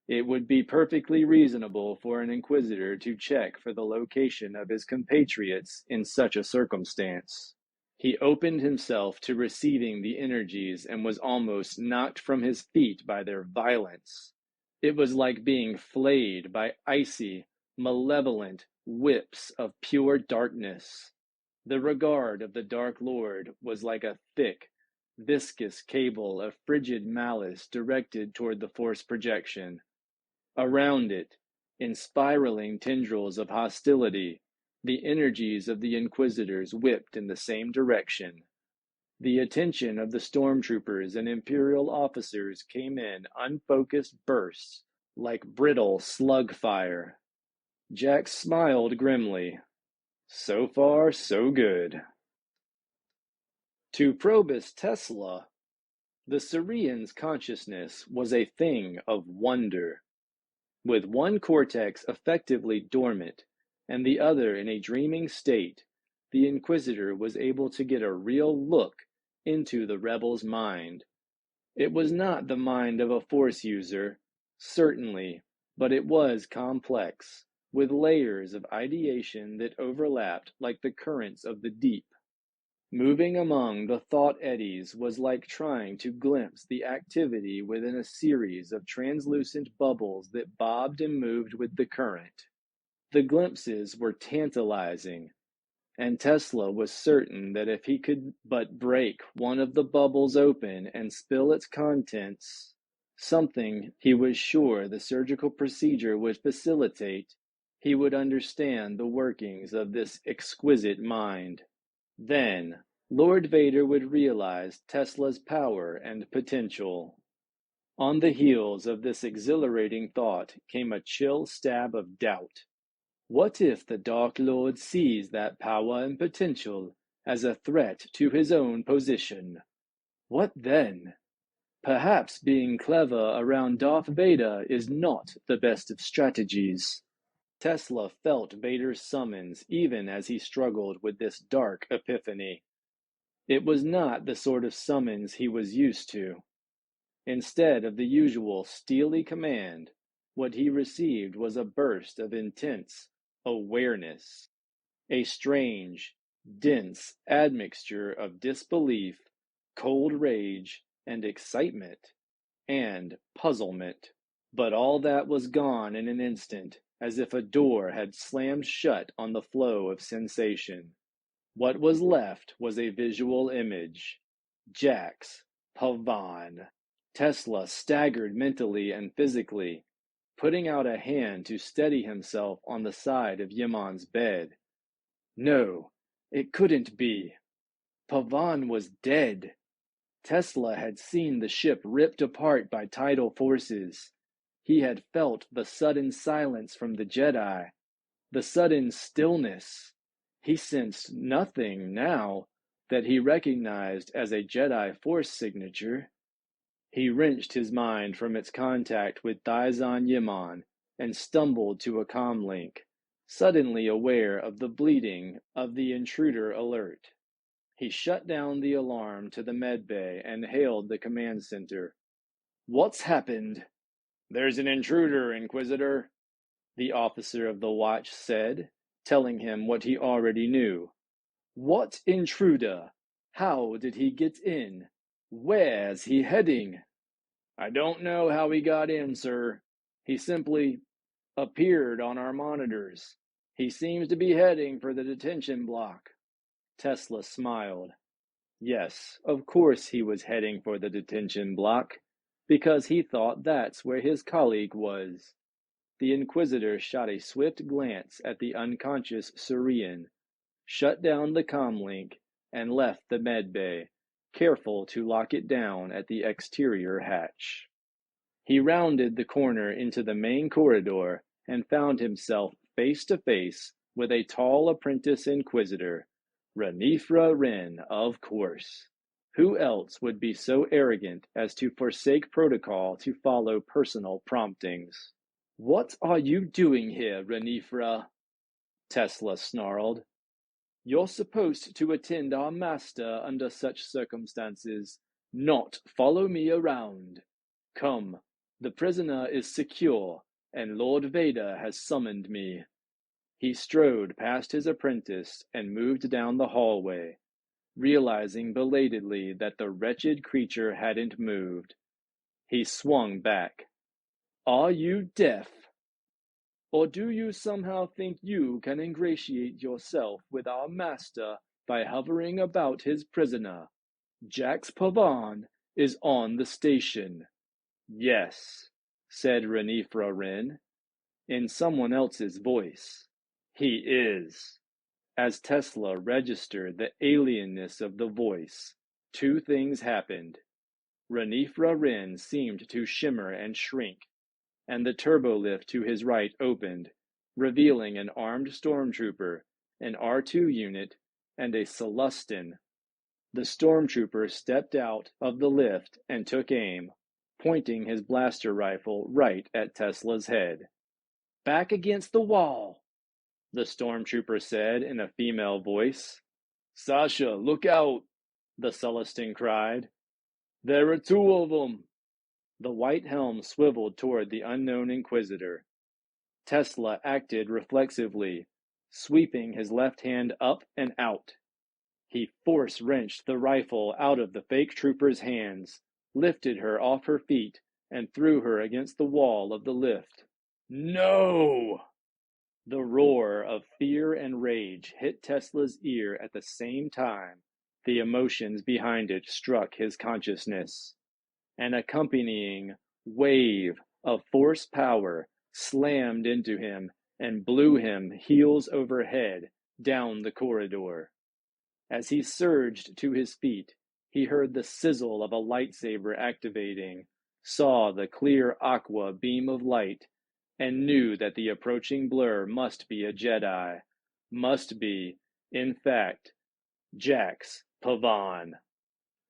It would be perfectly reasonable for an Inquisitor to check for the location of his compatriots in such a circumstance. He opened himself to receiving the energies and was almost knocked from his feet by their violence. It was like being flayed by icy, malevolent whips of pure darkness. The regard of the Dark Lord was like a thick, viscous cable of frigid malice directed toward the Force projection. Around it, in spiraling tendrils of hostility, the energies of the Inquisitors whipped in the same direction. The attention of the stormtroopers and Imperial officers came in unfocused bursts, like brittle slug fire. Jax smiled grimly. So far, so good. To Probus Tesla, the Cerean's consciousness was a thing of wonder. With one cortex effectively dormant and the other in a dreaming state, the Inquisitor was able to get a real look into the rebel's mind. It was not the mind of a Force user, certainly, but it was complex, with layers of ideation that overlapped like the currents of the deep. Moving among the thought eddies was like trying to glimpse the activity within a series of translucent bubbles that bobbed and moved with the current. The glimpses were tantalizing, and Tesla was certain that if he could but break one of the bubbles open and spill its contents, something he was sure the surgical procedure would facilitate, he would understand the workings of this exquisite mind. Then, Lord Vader would realize Tesla's power and potential. On the heels of this exhilarating thought came a chill stab of doubt. What if the Dark Lord sees that power and potential as a threat to his own position? What then? Perhaps being clever around Darth Vader is not the best of strategies. Tesla felt Vader's summons even as he struggled with this dark epiphany. It was not the sort of summons he was used to. Instead of the usual steely command, what he received was a burst of intense awareness, a strange, dense admixture of disbelief, cold rage, and excitement, and puzzlement. But all that was gone in an instant, as if a door had slammed shut on the flow of sensation. What was left was a visual image. Jax Pavan. Tesla staggered mentally and physically, putting out a hand to steady himself on the side of Yimon's bed. No, it couldn't be. Pavan was dead. Tesla had seen the ship ripped apart by tidal forces. He had felt the sudden silence from the Jedi, the sudden stillness. He sensed nothing now that he recognized as a Jedi Force signature. He wrenched his mind from its contact with Daizan Yimon and stumbled to a comlink, suddenly aware of the bleeding of the intruder alert. He shut down the alarm to the medbay and hailed the command center. What's happened? There's an intruder, Inquisitor, the officer of the watch said, telling him what he already knew. What intruder? How did he get in? Where's he heading? I don't know how he got in, sir. He simply appeared on our monitors. He seems to be heading for the detention block. Tesla smiled. Yes, of course he was heading for the detention block, because he thought that's where his colleague was. The Inquisitor shot a swift glance at the unconscious Surian, shut down the comlink, and left the medbay, careful to lock it down at the exterior hatch. He rounded the corner into the main corridor and found himself face to face with a tall apprentice Inquisitor, Ranifra Wren, of course. Who else would be so arrogant as to forsake protocol to follow personal promptings? What are you doing here, Ranifra? Tesla snarled. You're supposed to attend our master under such circumstances, not follow me around. Come, the prisoner is secure, and Lord Vader has summoned me. He strode past his apprentice and moved down the hallway, realizing belatedly that the wretched creature hadn't moved. He swung back. Are you deaf? Or do you somehow think you can ingratiate yourself with our master by hovering about his prisoner? Jax Pavan is on the station. Yes, said Ranifra Wren, in someone else's voice. He is. As Tesla registered the alienness of the voice, two things happened. Ranifra Wren seemed to shimmer and shrink, and the turbolift to his right opened, revealing an armed stormtrooper, an R2 unit, and a Celestin. The stormtrooper stepped out of the lift and took aim, pointing his blaster rifle right at Tesla's head. Back against the wall, the stormtrooper said in a female voice. Sasha, look out, the Celestin cried. There are two of them. The white helm swiveled toward the unknown Inquisitor. Tesla acted reflexively, sweeping his left hand up and out. He force-wrenched the rifle out of the fake trooper's hands, lifted her off her feet, and threw her against the wall of the lift. No! The roar of fear and rage hit Tesla's ear at the same time the emotions behind it struck his consciousness. An accompanying wave of force power slammed into him and blew him heels over head down the corridor. As he surged to his feet, he heard the sizzle of a lightsaber activating, saw the clear aqua beam of light, and knew that the approaching blur must be a Jedi, must be, in fact, Jax Pavan.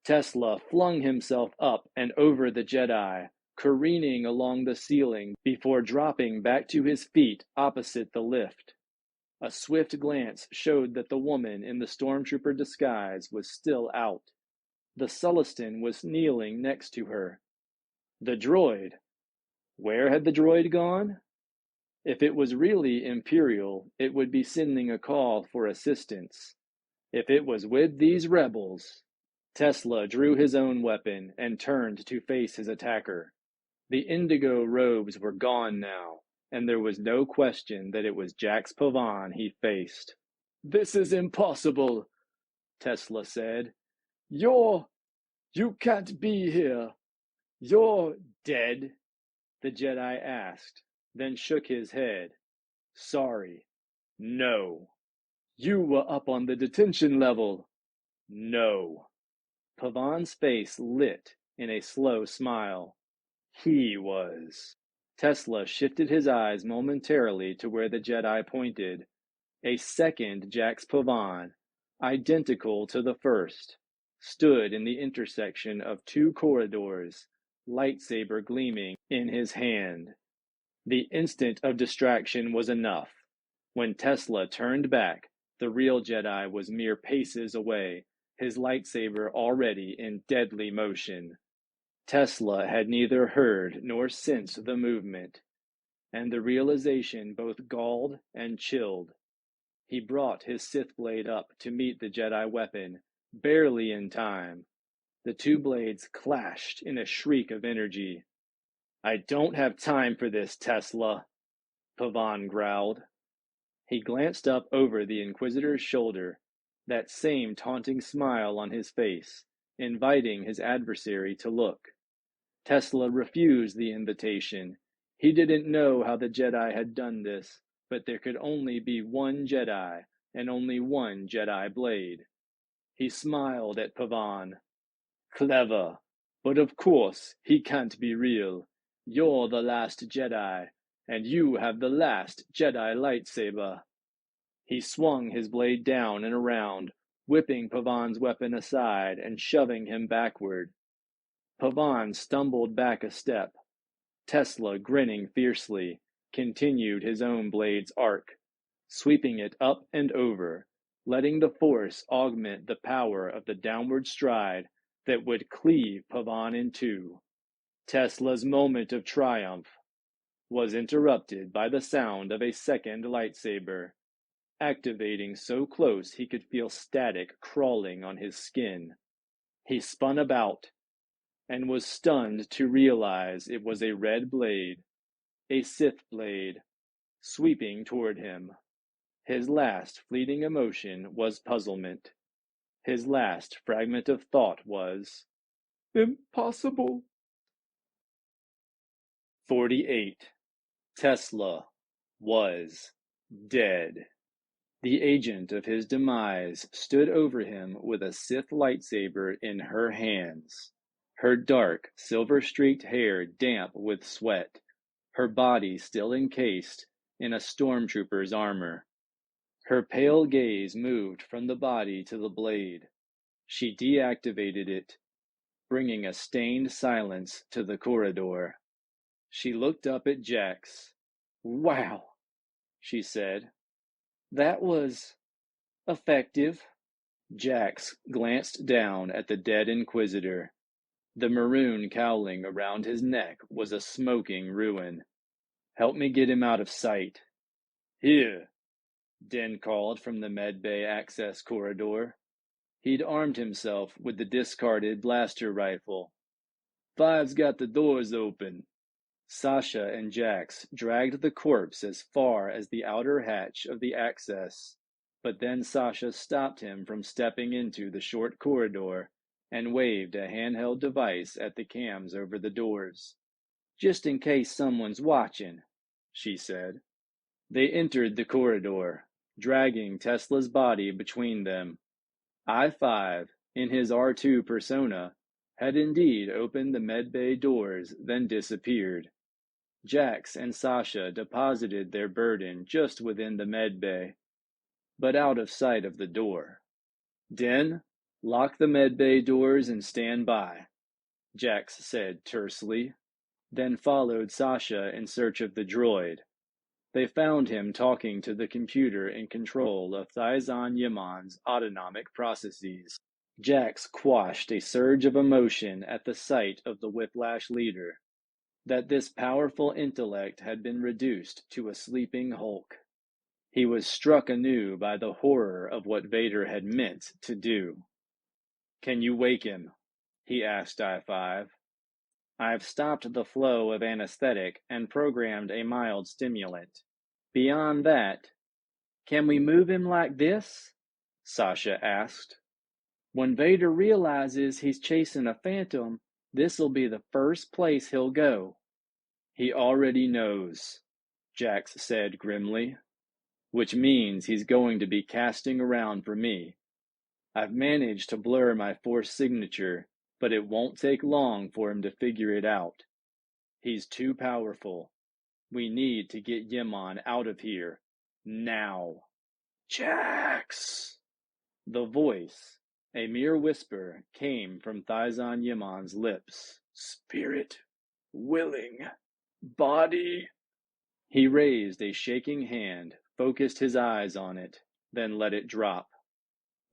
Tesla flung himself up and over the Jedi, careening along the ceiling before dropping back to his feet opposite the lift. A swift glance showed that the woman in the stormtrooper disguise was still out. The Sullustan was kneeling next to her. The droid. Where had the droid gone? If it was really Imperial, it would be sending a call for assistance. If it was with these rebels... Tesla drew his own weapon and turned to face his attacker. The indigo robes were gone now, and there was no question that it was Jax Pavan he faced. "This is impossible," Tesla said. You can't be here. You're dead?" the Jedi asked, then shook his head. "Sorry. No." "You were up on the detention level." "No." Pavan's face lit in a slow smile. "He was." Tesla shifted his eyes momentarily to where the Jedi pointed. A second Jax Pavan, identical to the first, stood in the intersection of two corridors, lightsaber gleaming in his hand. The instant of distraction was enough. When Tesla turned back, the real Jedi was mere paces away, his lightsaber already in deadly motion. Tesla had neither heard nor sensed the movement, and the realization both galled and chilled. He brought his Sith blade up to meet the Jedi weapon, barely in time. The two blades clashed in a shriek of energy. "I don't have time for this, Tesla," Pavan growled. He glanced up over the Inquisitor's shoulder, that same taunting smile on his face, inviting his adversary to look. Tesla refused the invitation. He didn't know how the Jedi had done this, but there could only be one Jedi, and only one Jedi blade. He smiled at Pavan. "Clever, but of course he can't be real. You're the last Jedi, and you have the last Jedi lightsaber." He swung his blade down and around, whipping Pavan's weapon aside and shoving him backward. Pavan stumbled back a step. Tesla, grinning fiercely, continued his own blade's arc, sweeping it up and over, letting the force augment the power of the downward stride that would cleave Pavan in two. Tesla's moment of triumph was interrupted by the sound of a second lightsaber, activating so close he could feel static crawling on his skin. He spun about and was stunned to realize it was a red blade, a Sith blade, sweeping toward him. His last fleeting emotion was puzzlement. His last fragment of thought was, "Impossible." 48. Tesla was dead. The agent of his demise stood over him with a Sith lightsaber in her hands, her dark, silver-streaked hair damp with sweat, her body still encased in a stormtrooper's armor. Her pale gaze moved from the body to the blade. She deactivated it, bringing a stained silence to the corridor. She looked up at Jax. "Wow," she said. "That was effective." Jax glanced down at the dead Inquisitor. The maroon cowling around his neck was a smoking ruin. "Help me get him out of sight." "Here," Din called from the medbay access corridor. He'd armed himself with the discarded blaster rifle. "Five's got the doors open." Sasha and Jax dragged the corpse as far as the outer hatch of the access, but then Sasha stopped him from stepping into the short corridor and waved a handheld device at the cams over the doors. "Just in case someone's watching," she said. They entered the corridor, dragging Tesla's body between them. I-5, in his R2 persona, had indeed opened the medbay doors, then disappeared. Jax and Sasha deposited their burden just within the medbay, but out of sight of the door. "Din?" Lock the medbay doors and stand by, Jax said tersely, then followed Sasha in search of the droid. They found him talking to the computer in control of Thizan Yimon's autonomic processes. Jax quashed a surge of emotion at the sight of the Whiplash leader. That this powerful intellect had been reduced to a sleeping hulk. He was struck anew by the horror of what Vader had meant to do. "Can you wake him?" he asked I-5. "I've stopped the flow of anesthetic and programmed a mild stimulant. Beyond that—" "Can we move him like this?" Sasha asked. "When Vader realizes he's chasing a phantom, this'll be the first place he'll go." "He already knows," Jax said grimly, "which means he's going to be casting around for me. I've managed to blur my Force signature, but it won't take long for him to figure it out. He's too powerful. We need to get Yimon out of here. Now." "Jax!" The voice, a mere whisper, came from Thizan Yimon's lips. "Spirit willing, body—" He raised a shaking hand, focused his eyes on it, then let it drop.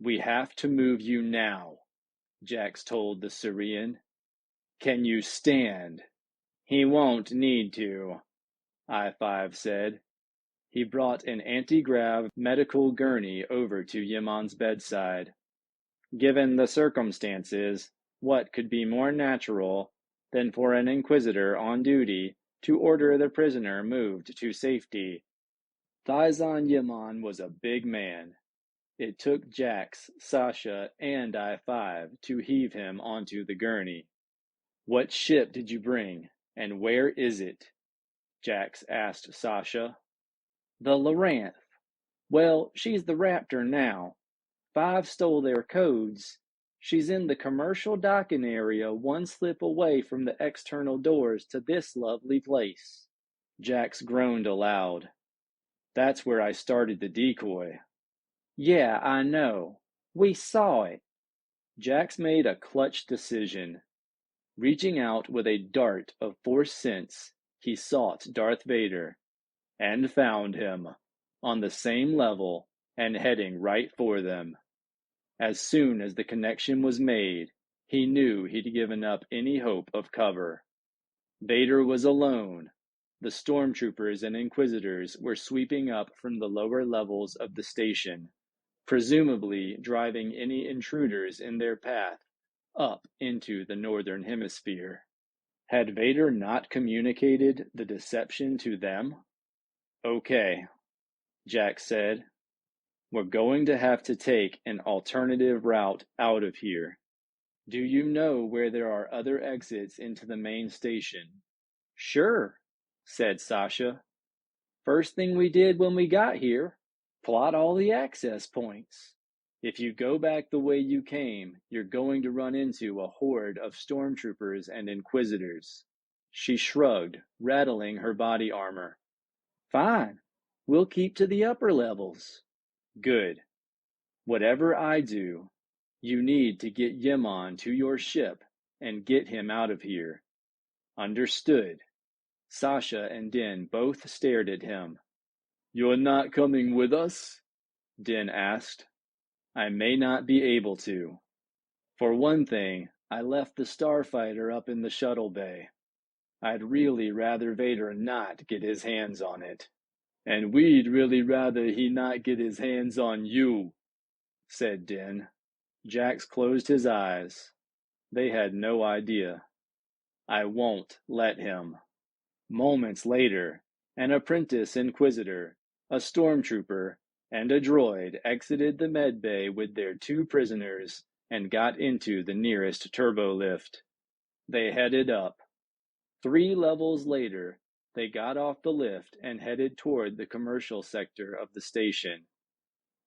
"We have to move you now," Jax told the Syrian. "Can you stand?" "He won't need to," I-5 said. He brought an anti-grav medical gurney over to Yimon's bedside. Given the circumstances, what could be more natural than for an Inquisitor on duty to order the prisoner moved to safety? Thizan Yimon was a big man. It took Jax, Sasha, and I-5 to heave him onto the gurney. "What ship did you bring, and where is it?" Jax asked Sasha. "The Loranth. Well, she's the Raptor now. 5 stole their codes. She's in the commercial docking area, one slip away from the external doors to this lovely place." Jax groaned aloud. "That's where I started the decoy." "Yeah, I know. We saw it." Jax made a clutch decision. Reaching out with a dart of Force sense, he sought Darth Vader, and found him, on the same level and heading right for them. As soon as the connection was made, he knew he'd given up any hope of cover. Vader was alone. The stormtroopers and Inquisitors were sweeping up from the lower levels of the station, presumably driving any intruders in their path up into the Northern Hemisphere. Had Vader not communicated the deception to them? "Okay," Jax said. "We're going to have to take an alternative route out of here. Do you know where there are other exits into the main station?" "Sure," said Sasha. "First thing we did when we got here, plot all the access points. If you go back the way you came, you're going to run into a horde of stormtroopers and Inquisitors." She shrugged, rattling her body armor. "Fine. We'll keep to the upper levels." "Good. Whatever I do, you need to get Yimon to your ship and get him out of here." "Understood." Sasha and Din both stared at him. "You're not coming with us?" Din asked. "I may not be able to. For one thing, I left the starfighter up in the shuttle bay. I'd really rather Vader not get his hands on it." "And we'd really rather he not get his hands on you," said Din. Jax closed his eyes. They had no idea. "I won't let him." Moments later, an apprentice Inquisitor, a stormtrooper, and a droid exited the medbay with their 2 prisoners and got into the nearest turbolift. They headed up. 3 levels later, they got off the lift and headed toward the commercial sector of the station.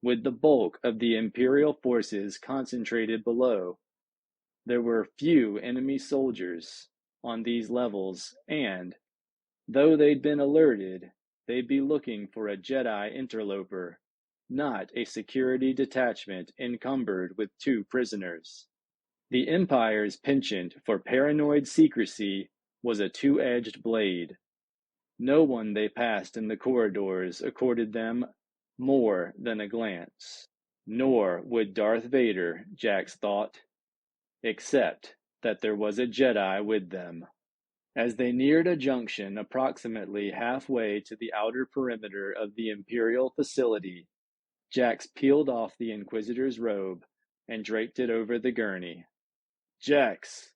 With the bulk of the Imperial forces concentrated below, there were few enemy soldiers on these levels, and, though they'd been alerted, they'd be looking for a Jedi interloper, not a security detachment encumbered with 2 prisoners. The Empire's penchant for paranoid secrecy was a 2-edged blade. No one they passed in the corridors accorded them more than a glance. Nor would Darth Vader, Jax thought, except that there was a Jedi with them. As they neared a junction approximately halfway to the outer perimeter of the Imperial facility, Jax peeled off the Inquisitor's robe and draped it over the gurney. "Jax,"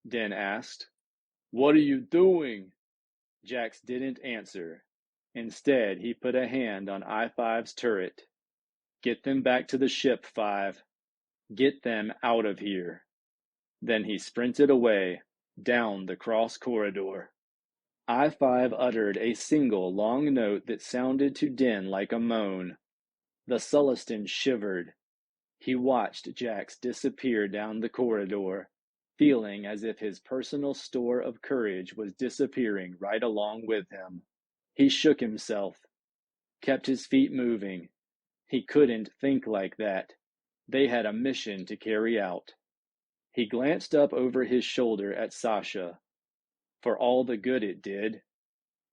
Din asked, "what are you doing?" Jax didn't answer. Instead, he put a hand on I-5's turret. "Get them back to the ship, 5. Get them out of here." Then he sprinted away, down the cross corridor. I-5 uttered a single long note that sounded to Din like a moan. The Sullustan shivered. He watched Jax disappear down the corridor, feeling as if his personal store of courage was disappearing right along with him. He shook himself, kept his feet moving. He couldn't think like that. They had a mission to carry out. He glanced up over his shoulder at Sasha. For all the good it did.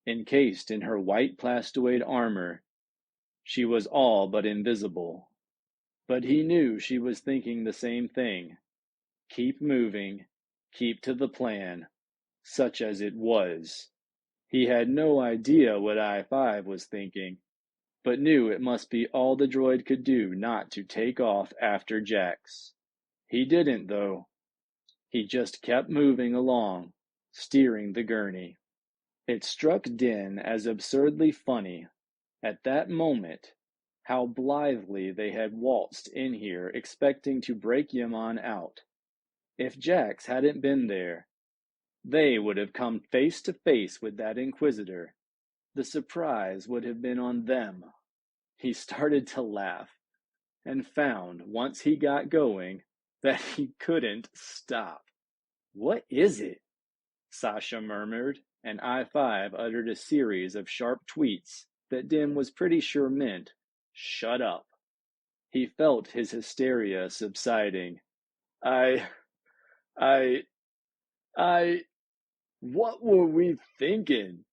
Encased in her white plastoid armor, she was all but invisible. But he knew she was thinking the same thing. Keep moving, keep to the plan, such as it was. He had no idea what I-5 was thinking, but knew it must be all the droid could do not to take off after Jax. He didn't, though. He just kept moving along, steering the gurney. It struck Din as absurdly funny, at that moment, how blithely they had waltzed in here expecting to break Yaman out. If Jax hadn't been there, they would have come face to face with that Inquisitor. The surprise would have been on them. He started to laugh, and found, once he got going, that he couldn't stop. "What is it?" Sasha murmured, and I-5 uttered a series of sharp tweets that Din was pretty sure meant, "Shut up." He felt his hysteria subsiding. I, what were we thinking?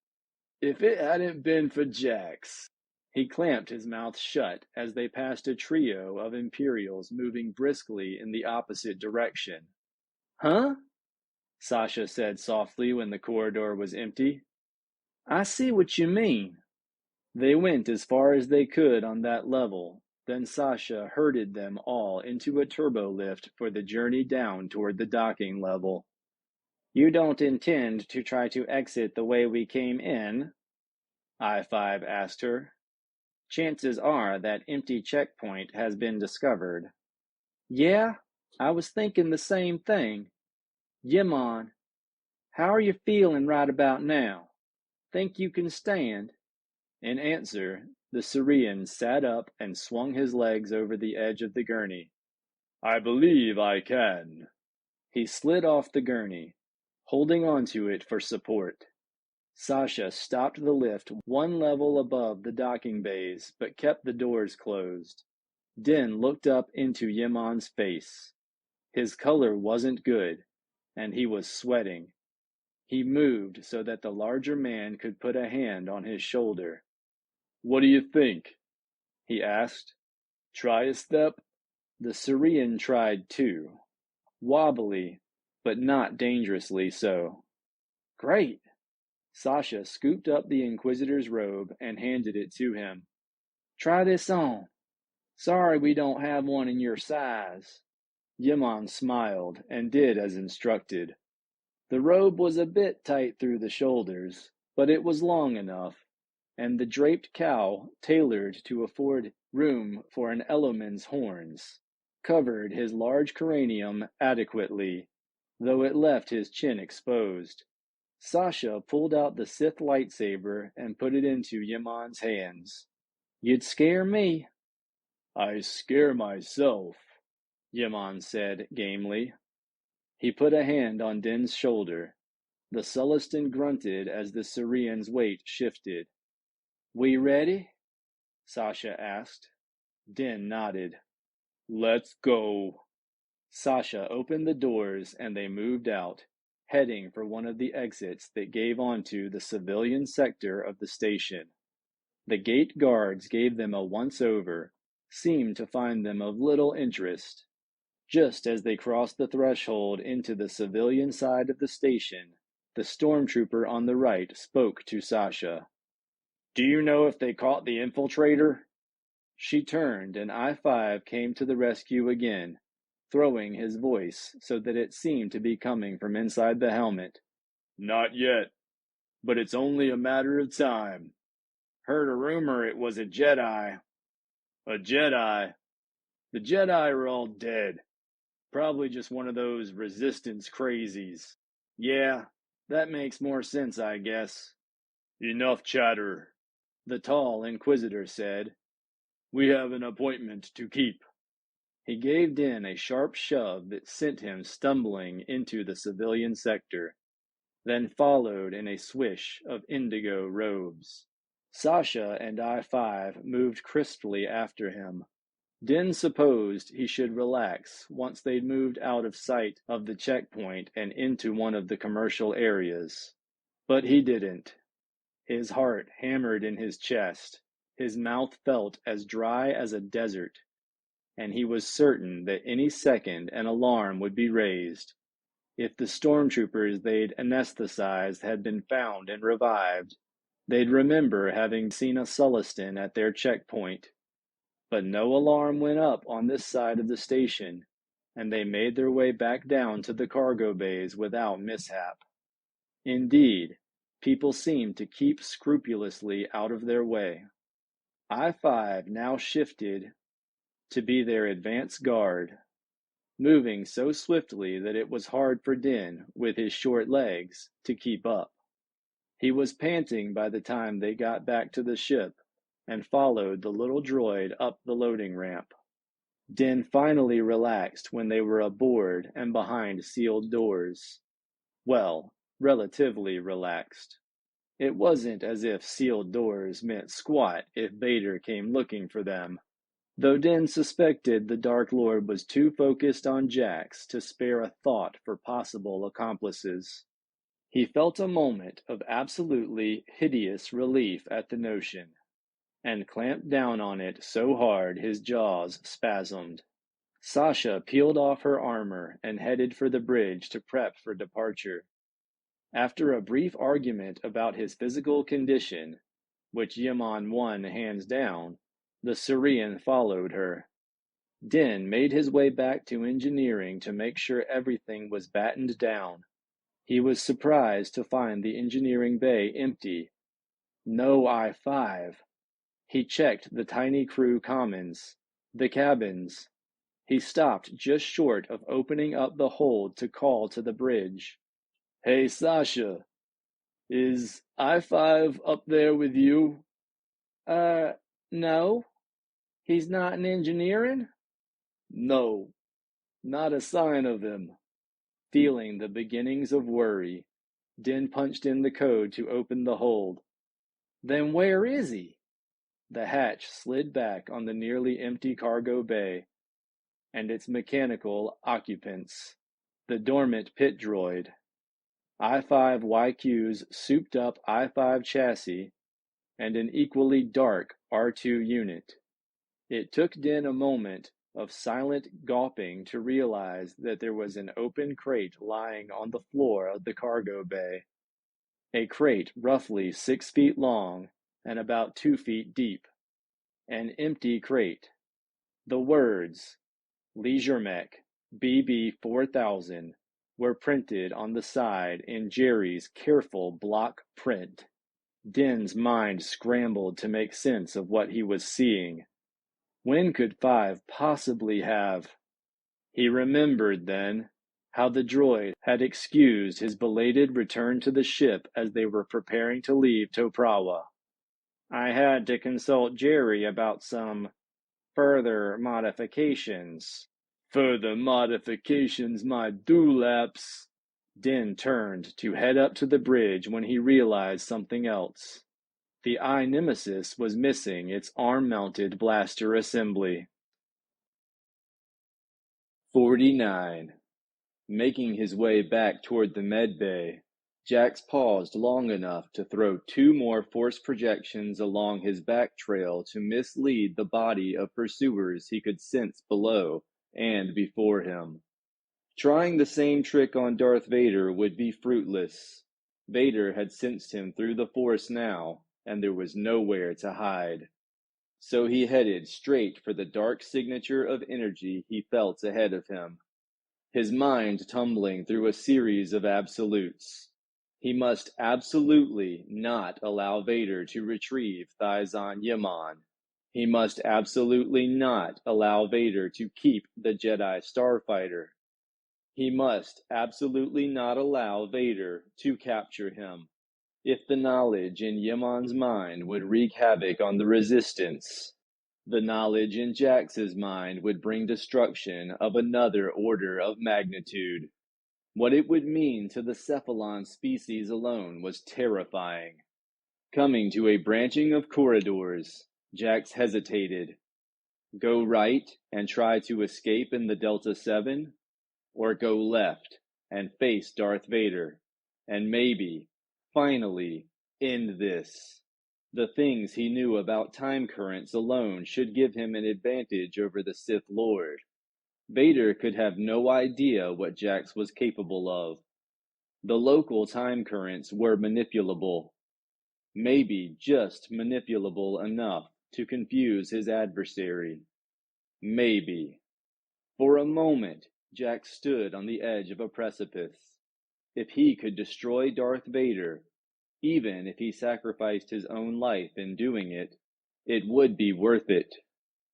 If it hadn't been for Jax." He clamped his mouth shut as they passed a trio of Imperials moving briskly in the opposite direction. "Huh?" Sasha said softly when the corridor was empty. "I see what you mean." They went as far as they could on that level, then Sasha herded them all into a turbolift for the journey down toward the docking level. "You don't intend to try to exit the way we came in?" I-5 asked her. "Chances are that empty checkpoint has been discovered." "Yeah, I was thinking the same thing. Yaman, how are you feeling right about now? Think you can stand?" In answer, the Syrian sat up and swung his legs over the edge of the gurney. "I believe I can." He slid off the gurney, holding onto it for support. Sasha stopped the lift one level above the docking bays, but kept the doors closed. Din looked up into Yaman's face. His color wasn't good, and he was sweating. He moved so that the larger man could put a hand on his shoulder. "What do you think?" he asked. "Try a step?" The Syrian tried too. Wobbly, but not dangerously so. "Great!" Sasha scooped up the Inquisitor's robe and handed it to him. "Try this on. Sorry we don't have one in your size." Yaman smiled and did as instructed. The robe was a bit tight through the shoulders, but it was long enough, and the draped cowl, tailored to afford room for an Eloman's horns, covered his large cranium adequately, though it left his chin exposed. Sasha pulled out the Sith lightsaber and put it into Yaman's hands. "You'd scare me." "I scare myself," Yaman said gamely. He put a hand on Din's shoulder. The Sullustan grunted as the Syrian's weight shifted. "We ready?" Sasha asked. Din nodded. Let's go. Sasha opened the doors and they moved out, heading for one of the exits that gave onto the civilian sector of the station. The gate guards gave them a once-over, seemed to find them of little interest. Just as they crossed the threshold into the civilian side of the station, the stormtrooper on the right spoke to Sasha. Do you know if they caught the infiltrator? She turned, and I-5 came to the rescue again, throwing his voice so that it seemed to be coming from inside the helmet. Not yet, but it's only a matter of time. Heard a rumor it was a Jedi. A Jedi? The Jedi are all dead. Probably just one of those resistance crazies. Yeah, that makes more sense, I guess. Enough chatter, the tall Inquisitor said. We have an appointment to keep. He gave Din a sharp shove that sent him stumbling into the civilian sector, then followed in a swish of indigo robes. Sasha and I-5 moved crisply after him. Din supposed he should relax once they'd moved out of sight of the checkpoint and into one of the commercial areas. But he didn't. His heart hammered in his chest, his mouth felt as dry as a desert, and he was certain that any second an alarm would be raised. If the stormtroopers they'd anesthetized had been found and revived, they'd remember having seen a Sullustan at their checkpoint. But no alarm went up on this side of the station, and they made their way back down to the cargo bays without mishap. Indeed, people seemed to keep scrupulously out of their way. I-5 now shifted to be their advance guard, moving so swiftly that it was hard for Din, with his short legs, to keep up. He was panting by the time they got back to the ship and followed the little droid up the loading ramp. Din finally relaxed when they were aboard and behind sealed doors. Well, relatively relaxed. It wasn't as if sealed doors meant squat if Vader came looking for them, though Din suspected the Dark Lord was too focused on Jax to spare a thought for possible accomplices. He felt a moment of absolutely hideous relief at the notion, and clamped down on it so hard his jaws spasmed. Sasha peeled off her armor and headed for the bridge to prep for departure. After a brief argument about his physical condition, which Yaman won hands down, the Syrian followed her. Din made his way back to engineering to make sure everything was battened down. He was surprised to find the engineering bay empty. No I-5. He checked the tiny crew commons, the cabins. He stopped just short of opening up the hold to call to the bridge. Hey, Sasha, is I-5 up there with you? No. He's not in engineering? No, not a sign of him. Feeling the beginnings of worry, Din punched in the code to open the hold. Then where is he? The hatch slid back on the nearly empty cargo bay and its mechanical occupants, the dormant pit droid. I-5YQ's souped-up I-5 chassis and an equally dark R2 unit. It took Din a moment of silent gawping to realize that there was an open crate lying on the floor of the cargo bay. A crate roughly 6 feet long and about 2 feet deep. An empty crate. The words, Leisure Mech, BB 4000, were printed on the side in Jerry's careful block print. Din's mind scrambled to make sense of what he was seeing. When could 5 possibly have? He remembered then how the droid had excused his belated return to the ship as they were preparing to leave Toprawa. I had to consult Jerry about some further modifications. Further modifications, my dewlaps. Din turned to head up to the bridge when he realized something else. The eye nemesis was missing its arm-mounted blaster assembly. 49. Making his way back toward the med bay, Jax paused long enough to throw 2 more force projections along his back trail to mislead the body of pursuers he could sense below and before him. Trying the same trick on Darth Vader would be fruitless. Vader had sensed him through the Force now, and there was nowhere to hide. So he headed straight for the dark signature of energy he felt ahead of him, his mind tumbling through a series of absolutes. He must absolutely not allow Vader to retrieve Thizon Yaman. He must absolutely not allow Vader to keep the Jedi Starfighter. He must absolutely not allow Vader to capture him. If the knowledge in Yaman's mind would wreak havoc on the Resistance, the knowledge in Jax's mind would bring destruction of another order of magnitude. What it would mean to the Cephalon species alone was terrifying. Coming to a branching of corridors, Jax hesitated. Go right and try to escape in the Delta 7? Or go left and face Darth Vader, and maybe, finally, end this? The things he knew about time currents alone should give him an advantage over the Sith Lord. Vader could have no idea what Jax was capable of. The local time currents were manipulable. Maybe just manipulable enough to confuse his adversary. Maybe. For a moment, Jax stood on the edge of a precipice. If he could destroy Darth Vader, even if he sacrificed his own life in doing it, it would be worth it.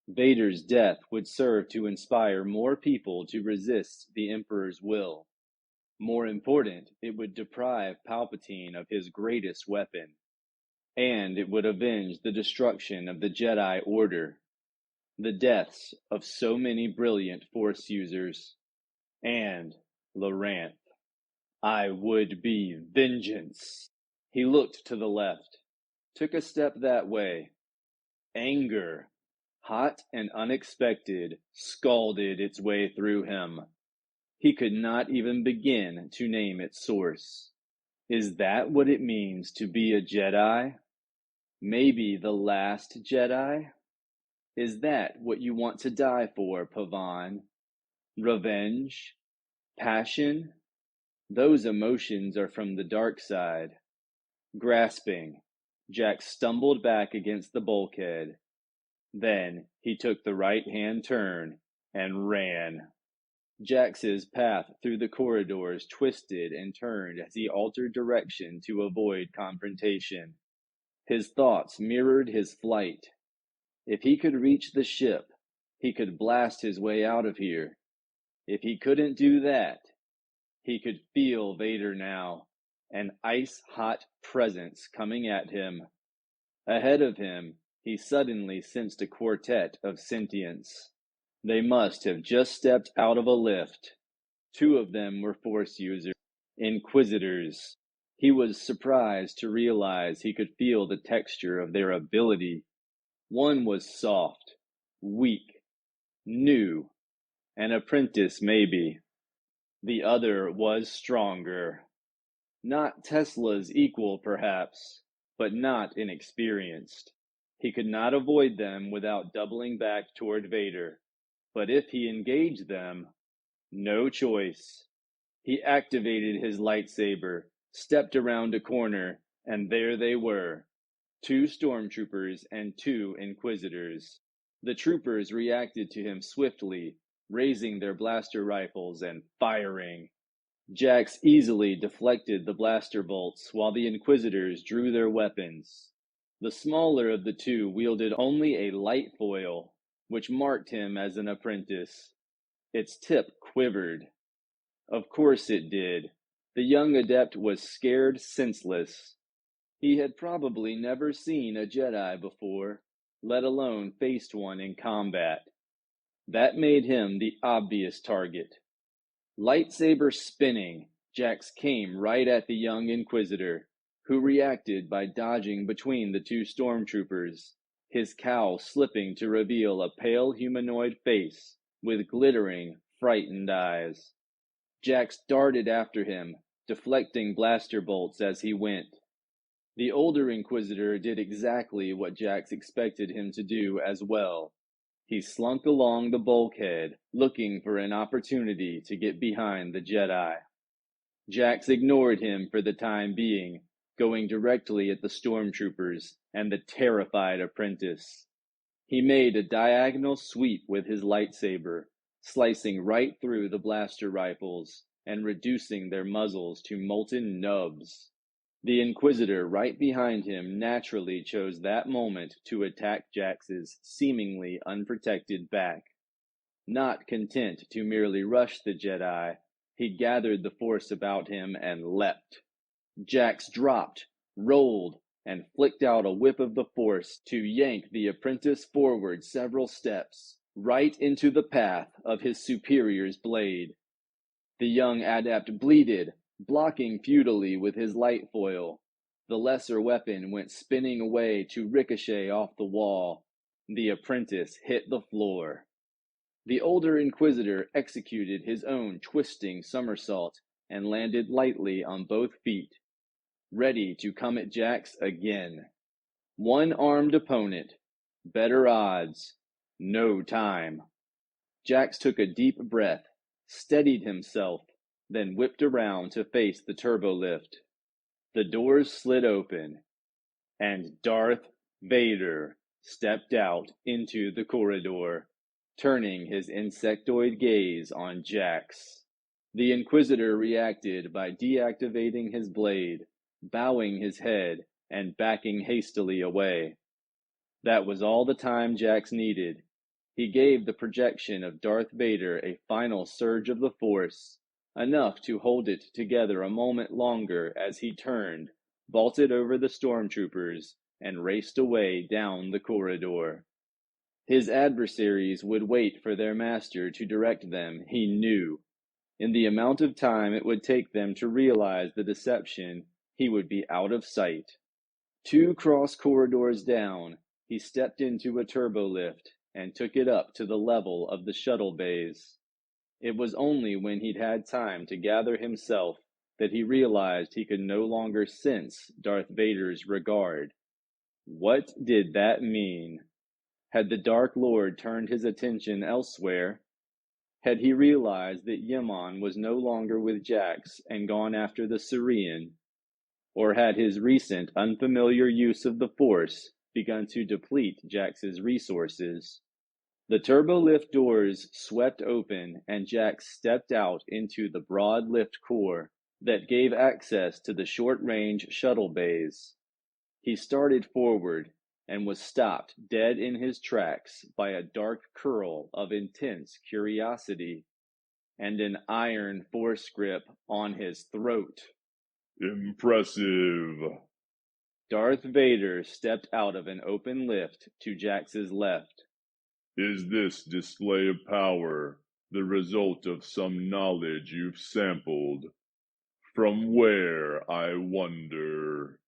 Vader's death would serve to inspire more people to resist the Emperor's will. More important, it would deprive Palpatine of his greatest weapon, and it would avenge the destruction of the Jedi Order, the deaths of so many brilliant Force users, and Loranth. I would be vengeance. He looked to the left, took a step that way. Anger, hot and unexpected, scalded its way through him. He could not even begin to name its source. Is that what it means to be a Jedi? Maybe the last Jedi? Is that what you want to die for, Pavan? Revenge? Passion? Those emotions are from the dark side. Grasping, Jack stumbled back against the bulkhead. Then he took the right-hand turn and ran. Jax's path through the corridors twisted and turned as he altered direction to avoid confrontation. His thoughts mirrored his flight. If he could reach the ship, he could blast his way out of here. If he couldn't do that, he could feel Vader now, an ice-hot presence coming at him. Ahead of him, he suddenly sensed a quartet of sentients. They must have just stepped out of a lift. 2 of them were Force users, Inquisitors. He was surprised to realize he could feel the texture of their ability. One was soft, weak, new, an apprentice maybe. The other was stronger. Not Tesla's equal, perhaps, but not inexperienced. He could not avoid them without doubling back toward Vader. But if he engaged them, no choice. He activated his lightsaber, stepped around a corner, and there they were. 2 stormtroopers and 2 Inquisitors. The troopers reacted to him swiftly, raising their blaster rifles and firing. Jax easily deflected the blaster bolts while the Inquisitors drew their weapons. The smaller of the 2 wielded only a light foil, which marked him as an apprentice. Its tip quivered. Of course it did. The young adept was scared senseless. He had probably never seen a Jedi before, let alone faced one in combat. That made him the obvious target. Lightsaber spinning, Jax came right at the young Inquisitor. who reacted by dodging between the two stormtroopers, his cowl slipping to reveal a pale humanoid face with glittering, frightened eyes. Jax darted after him, deflecting blaster bolts as he went. The older Inquisitor did exactly what Jax expected him to do as well. He slunk along the bulkhead, looking for an opportunity to get behind the Jedi. Jax ignored him for the time being, going directly at the stormtroopers and the terrified apprentice. He made a diagonal sweep with his lightsaber, slicing right through the blaster rifles and reducing their muzzles to molten nubs. The Inquisitor right behind him naturally chose that moment to attack Jax's seemingly unprotected back. Not content to merely rush the Jedi, he gathered the force about him and leapt. Jax dropped, rolled, and flicked out a whip of the force to yank the apprentice forward several steps, right into the path of his superior's blade. The young adept bleated, blocking futilely with his light foil. The lesser weapon went spinning away to ricochet off the wall. The apprentice hit the floor. The older Inquisitor executed his own twisting somersault and landed lightly on both feet, ready to come at Jax again. One-armed opponent, better odds, no time. Jax took a deep breath, steadied himself, then whipped around to face the turbolift. The doors slid open, and Darth Vader stepped out into the corridor, turning his insectoid gaze on Jax. The Inquisitor reacted by deactivating his blade, bowing his head, and backing hastily away. That was all the time Jax needed. He gave the projection of Darth Vader a final surge of the Force, enough to hold it together a moment longer as he turned, vaulted over the stormtroopers, and raced away down the corridor. His adversaries would wait for their master to direct them, he knew. In the amount of time it would take them to realize the deception, he would be out of sight. 2 cross corridors down, he stepped into a turbolift and took it up to the level of the shuttle bays. It was only when he'd had time to gather himself that he realized he could no longer sense Darth Vader's regard. What did that mean? Had the Dark Lord turned his attention elsewhere? Had he realized that Yimon was no longer with Jax and gone after the Syrian? Or had his recent unfamiliar use of the Force begun to deplete Jax's resources? The turbolift doors swept open and Jax stepped out into the broad lift core that gave access to the short-range shuttle bays. He started forward and was stopped dead in his tracks by a dark curl of intense curiosity and an iron force grip on his throat. Impressive. Darth Vader stepped out of an open lift to Jax's left. Is this display of power the result of some knowledge you've sampled? From where, I wonder?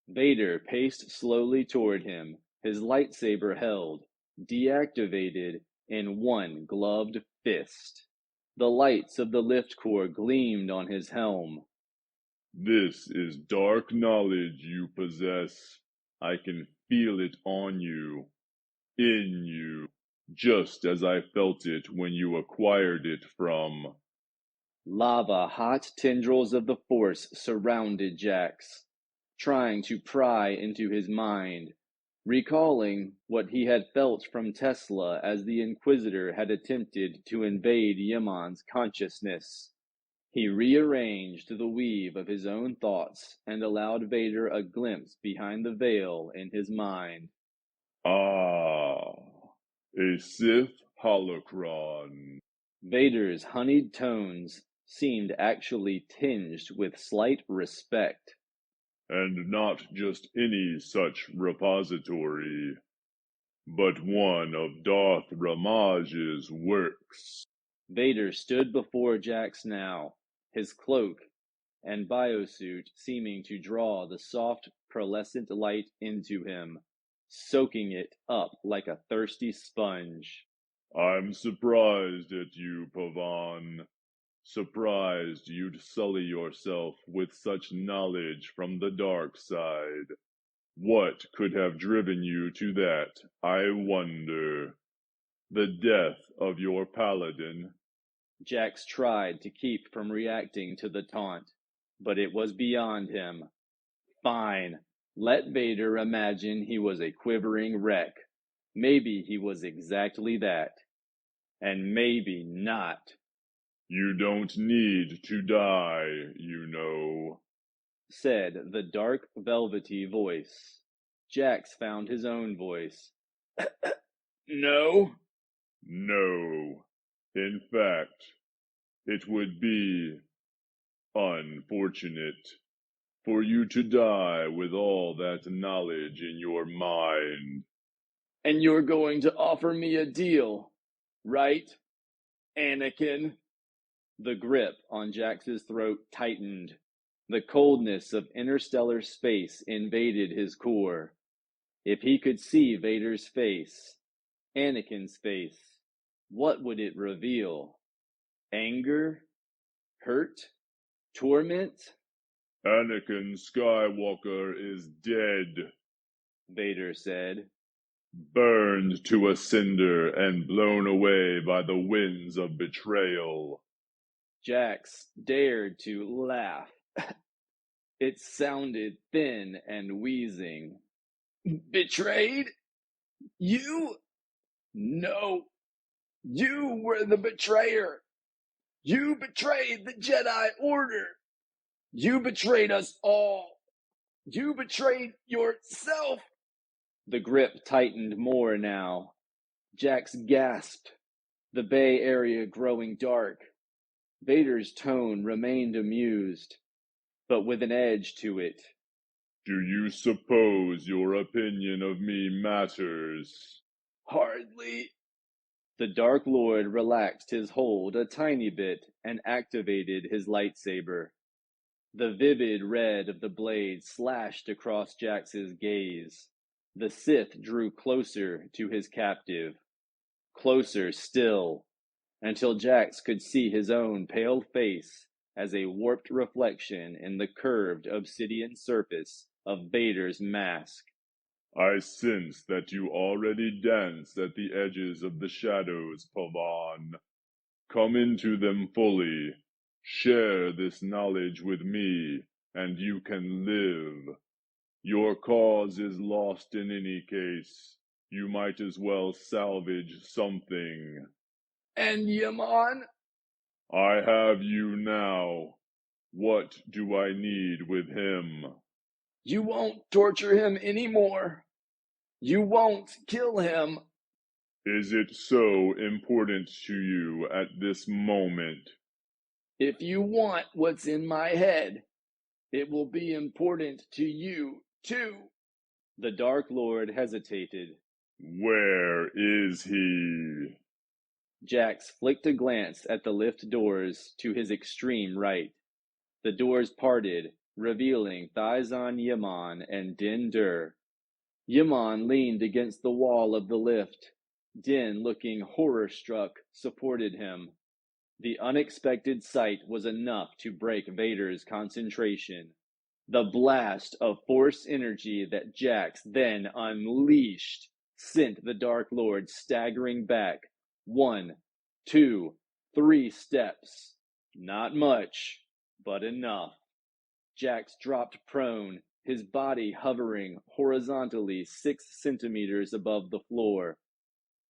Vader paced slowly toward him, his lightsaber held, deactivated in one gloved fist. The lights of the lift core gleamed on his helm. This is dark knowledge you possess. I can feel it on you, in you, just as I felt it when you acquired it from... Lava-hot tendrils of the Force surrounded Jax, trying to pry into his mind, recalling what he had felt from Tesla as the Inquisitor had attempted to invade Yimon's consciousness. He rearranged the weave of his own thoughts and allowed Vader a glimpse behind the veil in his mind. Ah, a Sith holocron. Vader's honeyed tones seemed actually tinged with slight respect. And not just any such repository, but one of Darth Ramage's works. Vader stood before Jax now, his cloak and biosuit seeming to draw the soft, pearlescent light into him, soaking it up like a thirsty sponge. I'm surprised at you, Pavan. Surprised you'd sully yourself with such knowledge from the dark side. What could have driven you to that, I wonder? The death of your paladin? Jax tried to keep from reacting to the taunt, but it was beyond him. Fine, let Vader imagine he was a quivering wreck. Maybe he was exactly that. And maybe not. You don't need to die, you know, said the dark, velvety voice. Jax found his own voice. No? No. In fact, it would be unfortunate for you to die with all that knowledge in your mind. And you're going to offer me a deal, right, Anakin? The grip on Jax's throat tightened. The coldness of interstellar space invaded his core. If he could see Vader's face, Anakin's face, what would it reveal? Anger? Hurt? Torment? Anakin Skywalker is dead, Vader said. burned to a cinder and blown away by the winds of betrayal. Jax dared to laugh. It sounded thin and wheezing. Betrayed? You? No. You were the betrayer. You betrayed the Jedi Order. You betrayed us all. You betrayed yourself. The grip tightened more now. Jax gasped, the Bay Area growing dark. Vader's tone remained amused, but with an edge to it. Do you suppose your opinion of me matters? Hardly. The Dark Lord relaxed his hold a tiny bit and activated his lightsaber. The vivid red of the blade slashed across Jax's gaze. The Sith drew closer to his captive. Closer still, until Jax could see his own pale face as a warped reflection in the curved obsidian surface of Vader's mask. I sense that you already dance at the edges of the shadows, Pavan. Come into them fully. Share this knowledge with me, and you can live. Your cause is lost in any case. You might as well salvage something. And Yaman? I have you now. What do I need with him? You won't torture him anymore. You won't kill him. Is it so important to you at this moment? If you want what's in my head, it will be important to you, too. The Dark Lord hesitated. Where is he? Jax flicked a glance at the lift doors to his extreme right. The doors parted, revealing Thizon Yaman and Din Dur. Yaman leaned against the wall of the lift. Din, looking horror-struck, supported him. The unexpected sight was enough to break Vader's concentration. The blast of force energy that Jax then unleashed sent the Dark Lord staggering back 1, 2, 3 steps. Not much, but enough. Jax dropped prone, his body hovering horizontally 6 centimeters above the floor.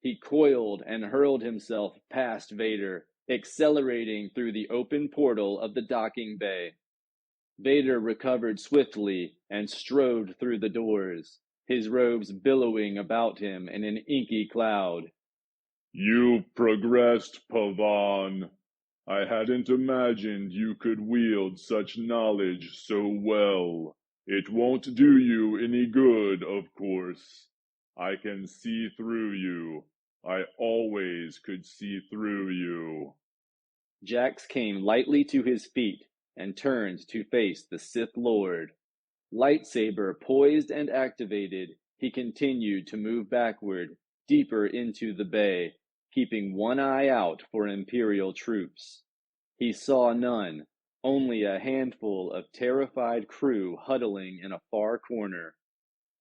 He coiled and hurled himself past Vader, accelerating through the open portal of the docking bay. Vader recovered swiftly and strode through the doors, his robes billowing about him in an inky cloud. You progressed, Pavan. I hadn't imagined you could wield such knowledge so well. It won't do you any good, of course. I can see through you. I always could see through you. Jax came lightly to his feet, and turned to face the Sith Lord. Lightsaber poised and activated, he continued to move backward, deeper into the bay, keeping one eye out for Imperial troops. He saw none, only a handful of terrified crew huddling in a far corner.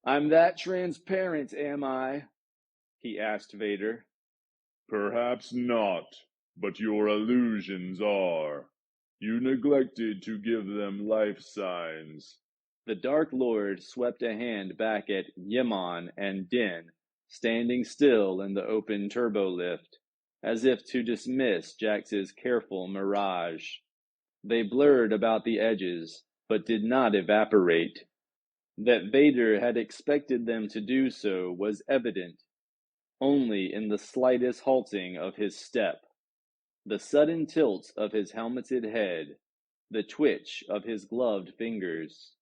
"I'm that transparent, am I?" he asked Vader. Perhaps not, but your illusions are. You neglected to give them life signs. The Dark Lord swept a hand back at Yimon and Din, standing still in the open turbolift, as if to dismiss Jax's careful mirage. They blurred about the edges, but did not evaporate. That Vader had expected them to do so was evident, only in the slightest halting of his step, the sudden tilt of his helmeted head, the twitch of his gloved fingers.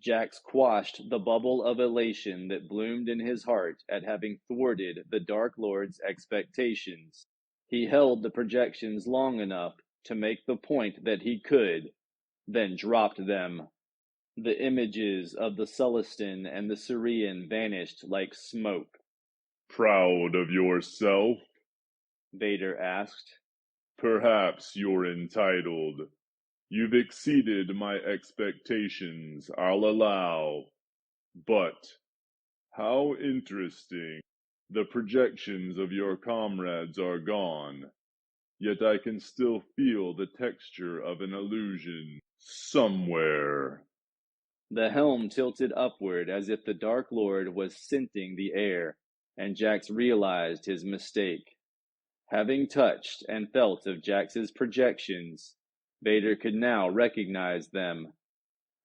Jax quashed the bubble of elation that bloomed in his heart at having thwarted the Dark Lord's expectations. He held the projections long enough to make the point that he could, then dropped them. The images of the Sullustan and the Syrian vanished like smoke. Proud of yourself? Vader asked. Perhaps you're entitled. You've exceeded my expectations, I'll allow. But how interesting. The projections of your comrades are gone, yet I can still feel the texture of an illusion somewhere. The helm tilted upward as if the Dark Lord was scenting the air, and Jax realized his mistake. Having touched and felt of Jax's projections, Vader could now recognize them,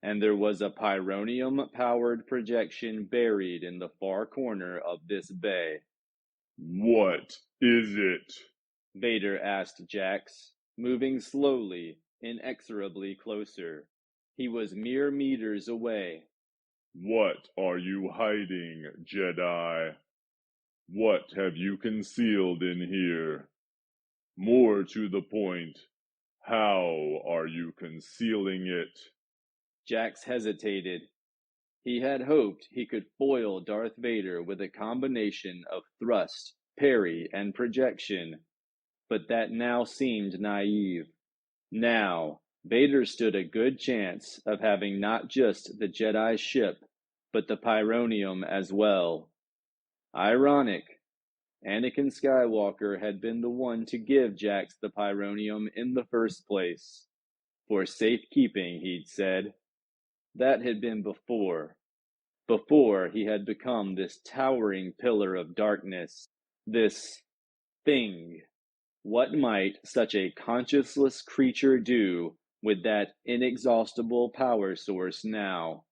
and there was a pyronium-powered projection buried in the far corner of this bay. What is it? Vader asked Jax, moving slowly, inexorably closer. He was mere meters away. What are you hiding, Jedi? What have you concealed in here? More to the point, how are you concealing it? Jax hesitated. He had hoped he could foil Darth Vader with a combination of thrust, parry, and projection, but that now seemed naive. Now, Vader stood a good chance of having not just the Jedi ship, but the Pyronium as well. Ironic. Anakin Skywalker had been the one to give Jax the Pyronium in the first place. For safekeeping, he'd said. That had been before he had become this towering pillar of darkness, this thing. What might such a conscienceless creature do with that inexhaustible power source now?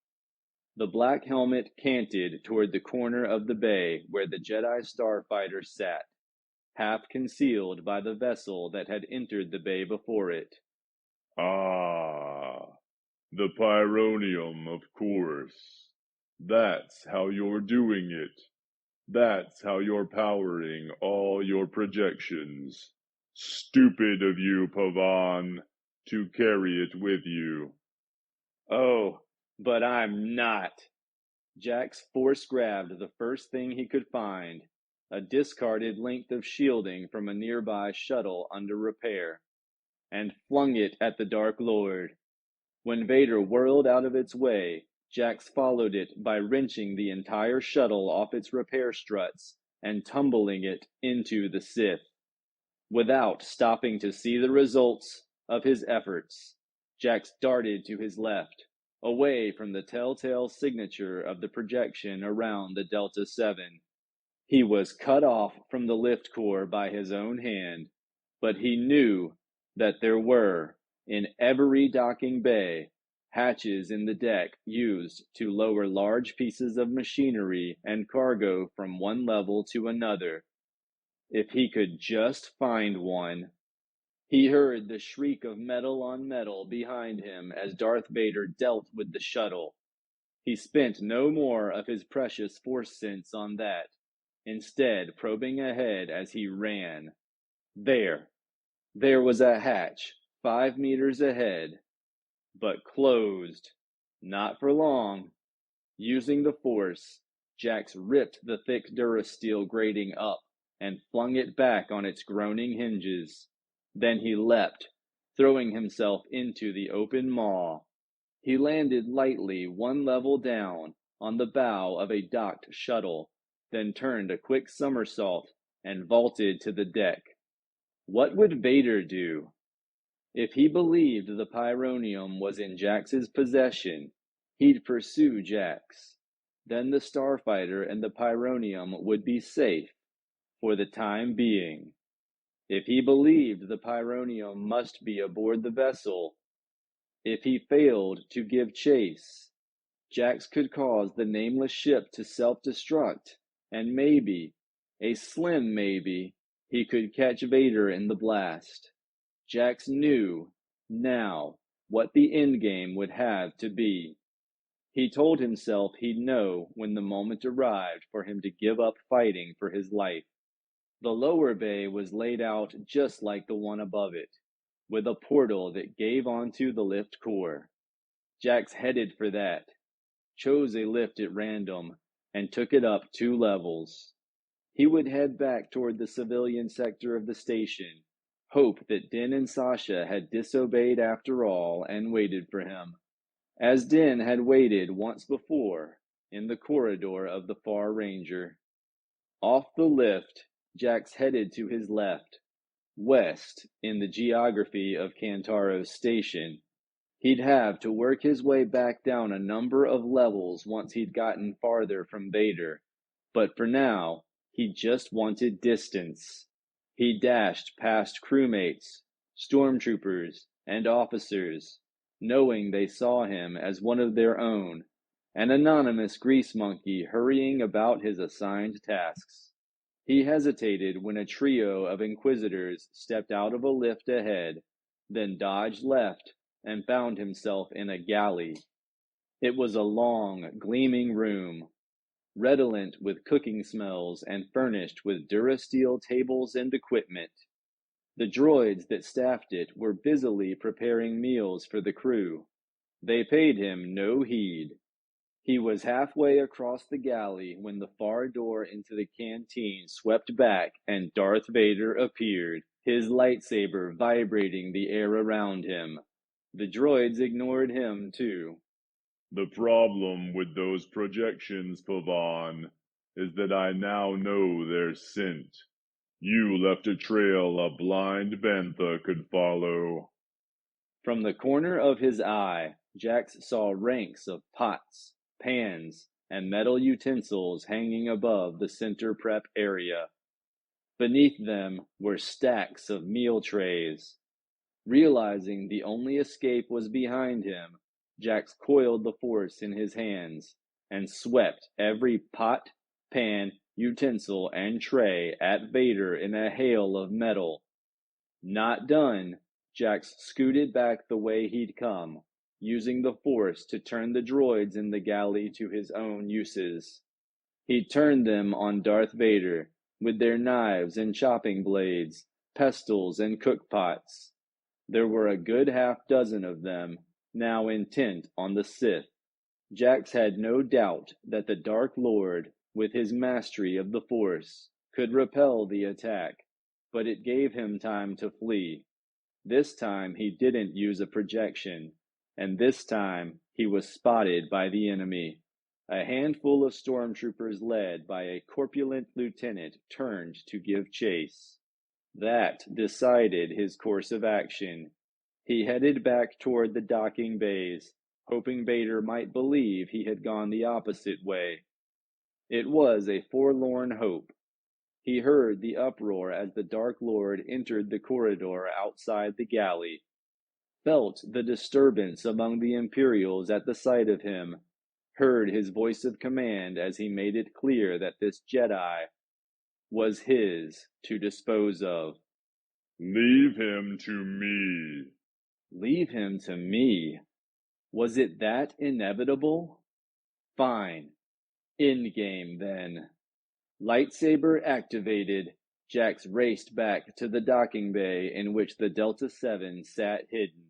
The black helmet canted toward the corner of the bay where the Jedi starfighter sat, half concealed by the vessel that had entered the bay before it. Ah, the Pyronium, of course. That's how you're doing it. That's how you're powering all your projections. Stupid of you, Pavan, to carry it with you. Oh, but I'm not. Jax force grabbed the first thing he could find, a discarded length of shielding from a nearby shuttle under repair, and flung it at the Dark Lord. When Vader whirled out of its way, Jax followed it by wrenching the entire shuttle off its repair struts and tumbling it into the Sith. Without stopping to see the results of his efforts, Jax darted to his left, away from the telltale signature of the projection around the Delta 7. He was cut off from the lift core by his own hand, but he knew that there were, in every docking bay, hatches in the deck used to lower large pieces of machinery and cargo from one level to another. If he could just find one. He heard the shriek of metal on metal behind him as Darth Vader dealt with the shuttle. He spent no more of his precious force sense on that, instead probing ahead as he ran. There was a hatch, 5 meters ahead. but closed. Not for long. Using the force, Jax ripped the thick durasteel grating up and flung it back on its groaning hinges. Then he leapt, throwing himself into the open maw. He landed lightly one level down on the bow of a docked shuttle, then turned a quick somersault and vaulted to the deck. What would Vader do? If he believed the Pyronium was in Jax's possession, he'd pursue Jax. Then the starfighter and the Pyronium would be safe, for the time being. If he believed the Pyronium must be aboard the vessel, if he failed to give chase, Jax could cause the nameless ship to self-destruct, and maybe, a slim maybe, he could catch Vader in the blast. Jax knew, now, what the endgame would have to be. He told himself he'd know when the moment arrived for him to give up fighting for his life. The lower bay was laid out just like the one above it, with a portal that gave onto the lift core. Jax headed for that, chose a lift at random, and took it up 2 levels. He would head back toward the civilian sector of the station, hope that Din and Sasha had disobeyed after all and waited for him, as Din had waited once before in the corridor of the Far Ranger. Off the lift, Jax headed to his left, west in the geography of Kantaro's station. He'd have to work his way back down a number of levels once he'd gotten farther from Vader, but for now, he just wanted distance. He dashed past crewmates, stormtroopers, and officers, knowing they saw him as one of their own, an anonymous grease monkey hurrying about his assigned tasks. He hesitated when a trio of Inquisitors stepped out of a lift ahead, then dodged left and found himself in a galley. It was a long, gleaming room, redolent with cooking smells and furnished with durasteel tables and equipment. The droids that staffed it were busily preparing meals for the crew. They paid him no heed. He was halfway across the galley when the far door into the canteen swept back and Darth Vader appeared, his lightsaber vibrating the air around him. The droids ignored him, too. The problem with those projections, Pavan, is that I now know their scent. You left a trail a blind bantha could follow. From the corner of his eye, Jax saw ranks of pots, pans, and metal utensils hanging above the center prep area. Beneath them were stacks of meal trays. Realizing the only escape was behind him, Jax coiled the force in his hands and swept every pot, pan, utensil, and tray at Vader in a hail of metal. Not done, Jax scooted back the way he'd come, using the force to turn the droids in the galley to his own uses. He turned them on Darth Vader, with their knives and chopping blades, pestles and cookpots. There were a good half-dozen of them, now intent on the Sith. Jax had no doubt that the Dark Lord, with his mastery of the Force, could repel the attack, but it gave him time to flee. This time he didn't use a projection, and this time he was spotted by the enemy. A handful of stormtroopers led by a corpulent lieutenant turned to give chase. That decided his course of action. He headed back toward the docking bays, hoping Vader might believe he had gone the opposite way. It was a forlorn hope. He heard the uproar as the Dark Lord entered the corridor outside the galley, felt the disturbance among the Imperials at the sight of him, heard his voice of command as he made it clear that this Jedi was his to dispose of. Leave him to me. Leave him to me? Was it that inevitable? Fine. Endgame, then. Lightsaber activated, Jax raced back to the docking bay in which the Delta-7 sat hidden.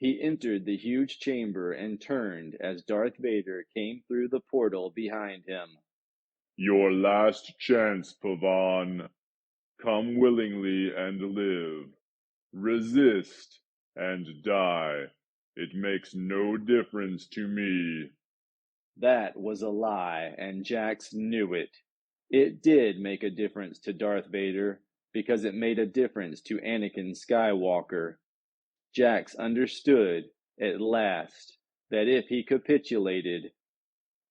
He entered the huge chamber and turned as Darth Vader came through the portal behind him. Your last chance, Pavan. Come willingly and live. Resist and die. It makes no difference to me. That was a lie, and Jax knew it. It did make a difference to Darth Vader, because it made a difference to Anakin Skywalker. Jax understood, at last, that if he capitulated,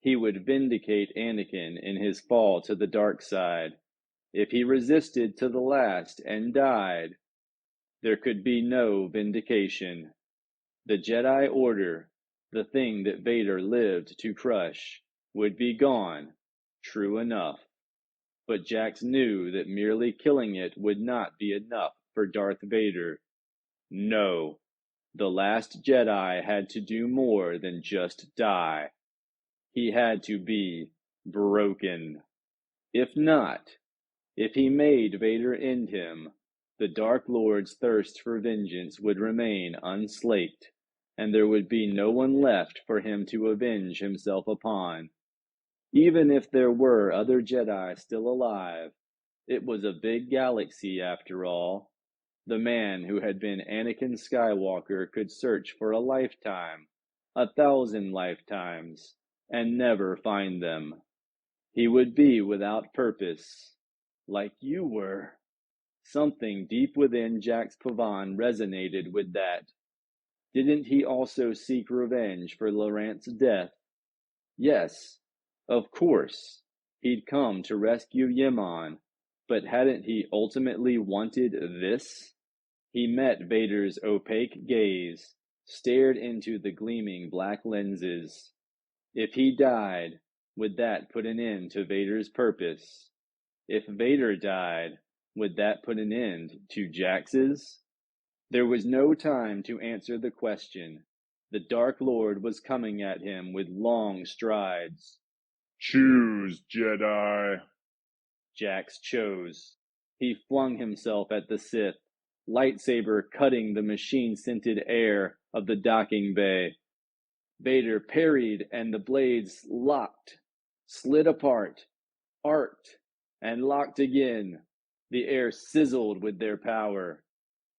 he would vindicate Anakin in his fall to the dark side. If he resisted to the last and died, there could be no vindication. The Jedi Order, the thing that Vader lived to crush, would be gone, true enough. But Jax knew that merely killing it would not be enough for Darth Vader. No, the Last Jedi had to do more than just die. He had to be broken. If not, if he made Vader end him, the Dark Lord's thirst for vengeance would remain unslaked, and there would be no one left for him to avenge himself upon. Even if there were other Jedi still alive, it was a big galaxy after all. The man who had been Anakin Skywalker could search for a lifetime, 1,000 lifetimes, and never find them. He would be without purpose, like you were. Something deep within Jax Pavan resonated with that. Didn't he also seek revenge for Laurent's death? Yes, of course. He'd come to rescue Yimon, but hadn't he ultimately wanted this? He met Vader's opaque gaze, stared into the gleaming black lenses. If he died, would that put an end to Vader's purpose? If Vader died, would that put an end to Jax's? There was no time to answer the question. The Dark Lord was coming at him with long strides. Choose, Jedi. Jax chose. He flung himself at the Sith, lightsaber cutting the machine-scented air of the docking bay. Vader parried, and the blades locked, slid apart, arced, and locked again. The air sizzled with their power.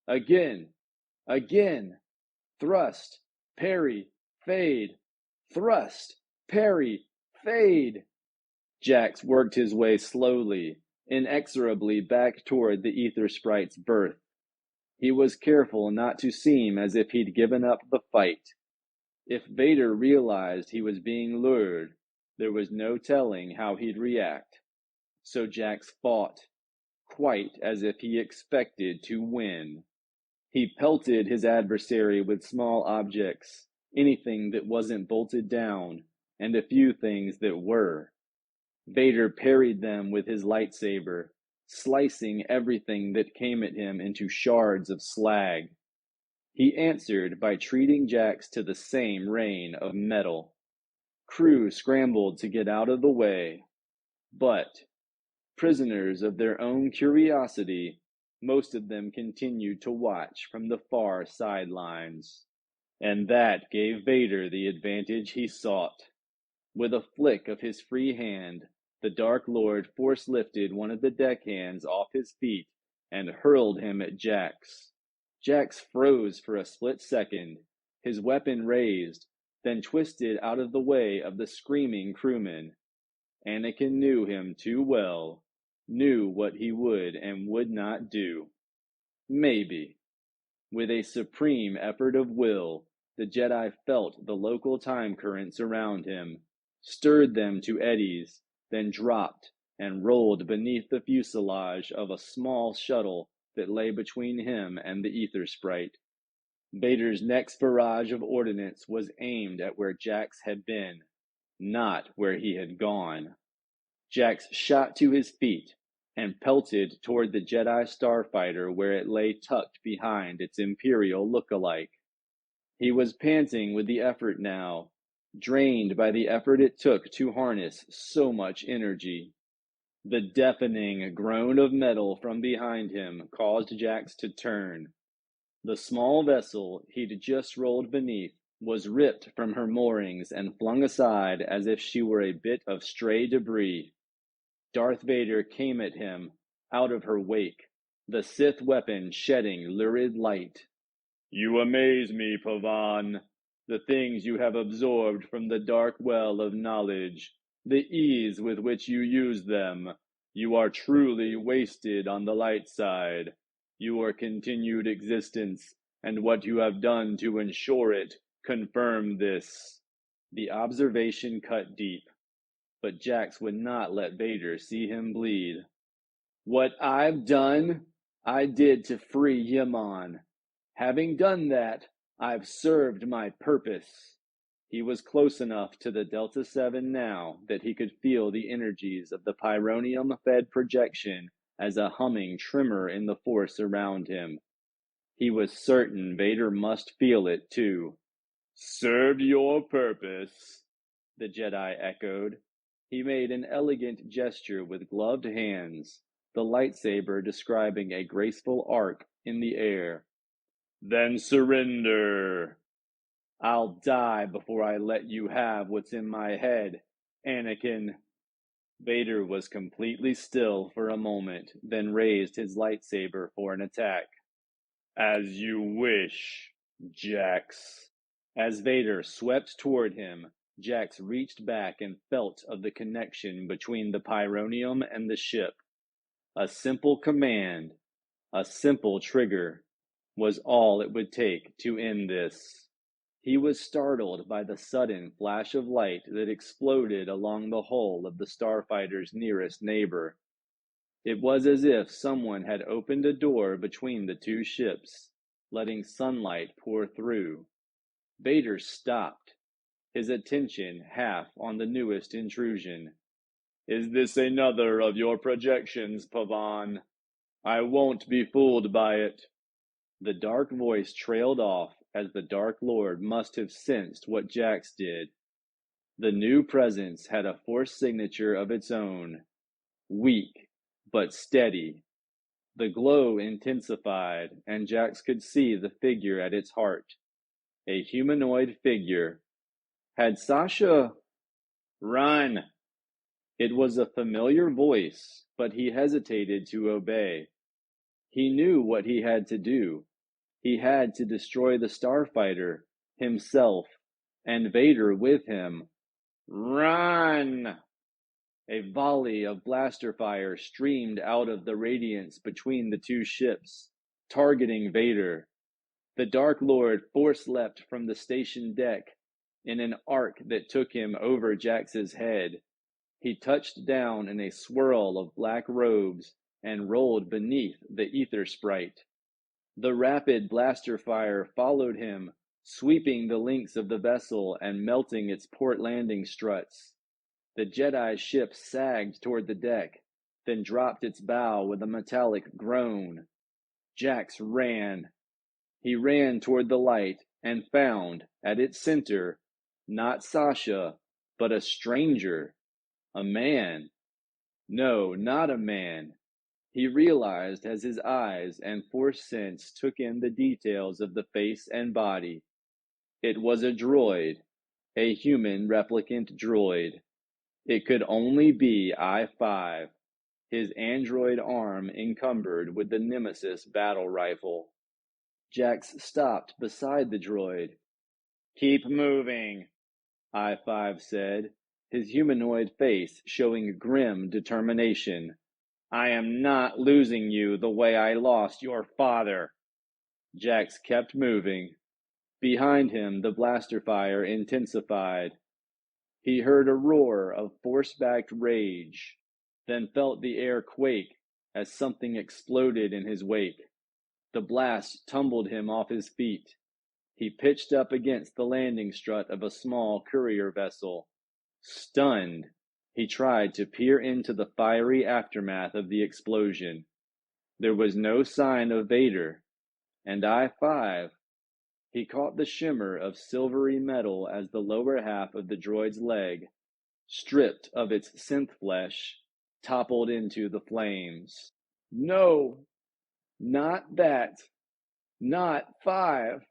Again, again, thrust, parry, fade, thrust, parry, fade. Jax worked his way slowly, inexorably back toward the ether sprite's berth. He was careful not to seem as if he'd given up the fight. If Vader realized he was being lured, there was no telling how he'd react. So Jax fought, quite as if he expected to win. He pelted his adversary with small objects, anything that wasn't bolted down, and a few things that were. Vader parried them with his lightsaber, slicing everything that came at him into shards of slag. He answered by treating Jax to the same rain of metal. Crew scrambled to get out of the way, but, prisoners of their own curiosity, most of them continued to watch from the far sidelines. And that gave Vader the advantage he sought. With a flick of his free hand, the Dark Lord force-lifted one of the deckhands off his feet and hurled him at Jax. Jax froze for a split second, his weapon raised, then twisted out of the way of the screaming crewmen. Anakin knew him too well, knew what he would and would not do. Maybe. With a supreme effort of will, the Jedi felt the local time currents around him, stirred them to eddies, then dropped and rolled beneath the fuselage of a small shuttle that lay between him and the ether sprite. Vader's next barrage of ordnance was aimed at where Jax had been, not where he had gone. Jax shot to his feet and pelted toward the Jedi starfighter where it lay tucked behind its Imperial look-alike. He was panting with the effort now, drained by the effort it took to harness so much energy. The deafening groan of metal from behind him caused Jax to turn. The small vessel he'd just rolled beneath was ripped from her moorings and flung aside as if she were a bit of stray debris. Darth Vader came at him out of her wake, the Sith weapon shedding lurid light. "You amaze me, Pavan. The things you have absorbed from the dark well of knowledge, the ease with which you use them. You are truly wasted on the light side. Your continued existence, and what you have done to ensure it, confirm this." The observation cut deep, but Jax would not let Vader see him bleed. "What I've done, I did to free Yaman. Having done that, I've served my purpose." He was close enough to the Delta 7 now that he could feel the energies of the pyronium-fed projection as a humming tremor in the force around him. He was certain Vader must feel it, too. "Served your purpose," the Jedi echoed. He made an elegant gesture with gloved hands, the lightsaber describing a graceful arc in the air. "Then surrender." "I'll die before I let you have what's in my head, Anakin." Vader was completely still for a moment, then raised his lightsaber for an attack. "As you wish, Jax." As Vader swept toward him, Jax reached back and felt of the connection between the pyronium and the ship. A simple command, a simple trigger, was all it would take to end this. He was startled by the sudden flash of light that exploded along the hull of the starfighter's nearest neighbor. It was as if someone had opened a door between the two ships, letting sunlight pour through. Vader stopped, his attention half on the newest intrusion. "Is this another of your projections, Pavan? I won't be fooled by it." The dark voice trailed off as the Dark Lord must have sensed what Jax did. The new presence had a force signature of its own, weak but steady. The glow intensified, and Jax could see the figure at its heart. A humanoid figure. Had Sasha... Run! It was a familiar voice, but he hesitated to obey. He knew what he had to do. He had to destroy the starfighter, himself, and Vader with him. Run! A volley of blaster fire streamed out of the radiance between the two ships, targeting Vader. The Dark Lord force-leapt from the station deck in an arc that took him over Jax's head. He touched down in a swirl of black robes and rolled beneath the ether sprite. The rapid blaster fire followed him, sweeping the links of the vessel and melting its port landing struts. The Jedi ship sagged toward the deck, then dropped its bow with a metallic groan. Jax ran. He ran toward the light and found, at its center, not Sasha, but a stranger. A man. No, not a man. He realized as his eyes and force sense took in the details of the face and body. It was a droid, a human replicant droid. It could only be I-5, his android arm encumbered with the Nemesis battle rifle. Jax stopped beside the droid. "Keep moving," I-5 said, his humanoid face showing grim determination. "I am not losing you the way I lost your father." Jax kept moving. Behind him, the blaster fire intensified. He heard a roar of force-backed rage, then felt the air quake as something exploded in his wake. The blast tumbled him off his feet. He pitched up against the landing strut of a small courier vessel. Stunned, he tried to peer into the fiery aftermath of the explosion. There was no sign of Vader, and I-5. He caught the shimmer of silvery metal as the lower half of the droid's leg, stripped of its synth flesh, toppled into the flames. "No, not that." Not 5.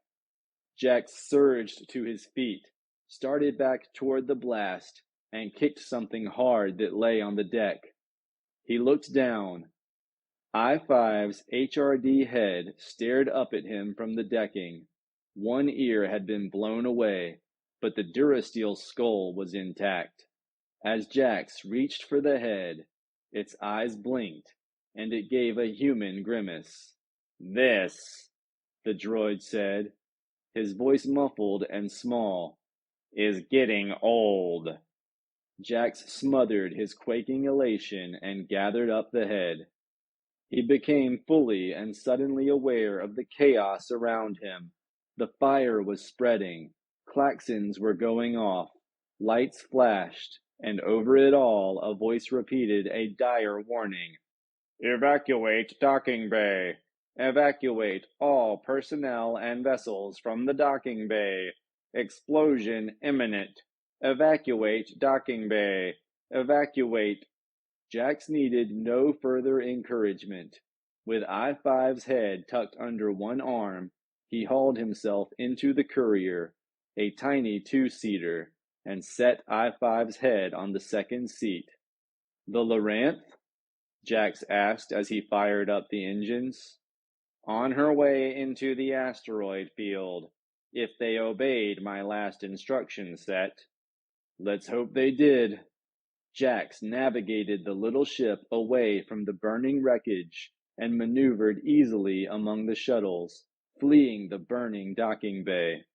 Jax surged to his feet, started back toward the blast, and kicked something hard that lay on the deck. He looked down. I-5's HRD head stared up at him from the decking. One ear had been blown away, but the Durasteel skull was intact. As Jax reached for the head, its eyes blinked, and it gave a human grimace. "This," the droid said, his voice muffled and small, "is getting old." Jax smothered his quaking elation and gathered up the head. He became fully and suddenly aware of the chaos around him. The fire was spreading, klaxons were going off, lights flashed, and over it all a voice repeated a dire warning. "Evacuate docking bay! Evacuate all personnel and vessels from the docking bay! Explosion imminent! Evacuate docking bay! Evacuate!" Jax needed no further encouragement. With I-5's head tucked under one arm, he hauled himself into the courier, a tiny two-seater, and set I-5's head on the second seat. "The Loranth?" Jax asked as he fired up the engines. "On her way into the asteroid field, if they obeyed my last instruction set." "Let's hope they did." Jax navigated the little ship away from the burning wreckage and maneuvered easily among the shuttles, fleeing the burning docking bay.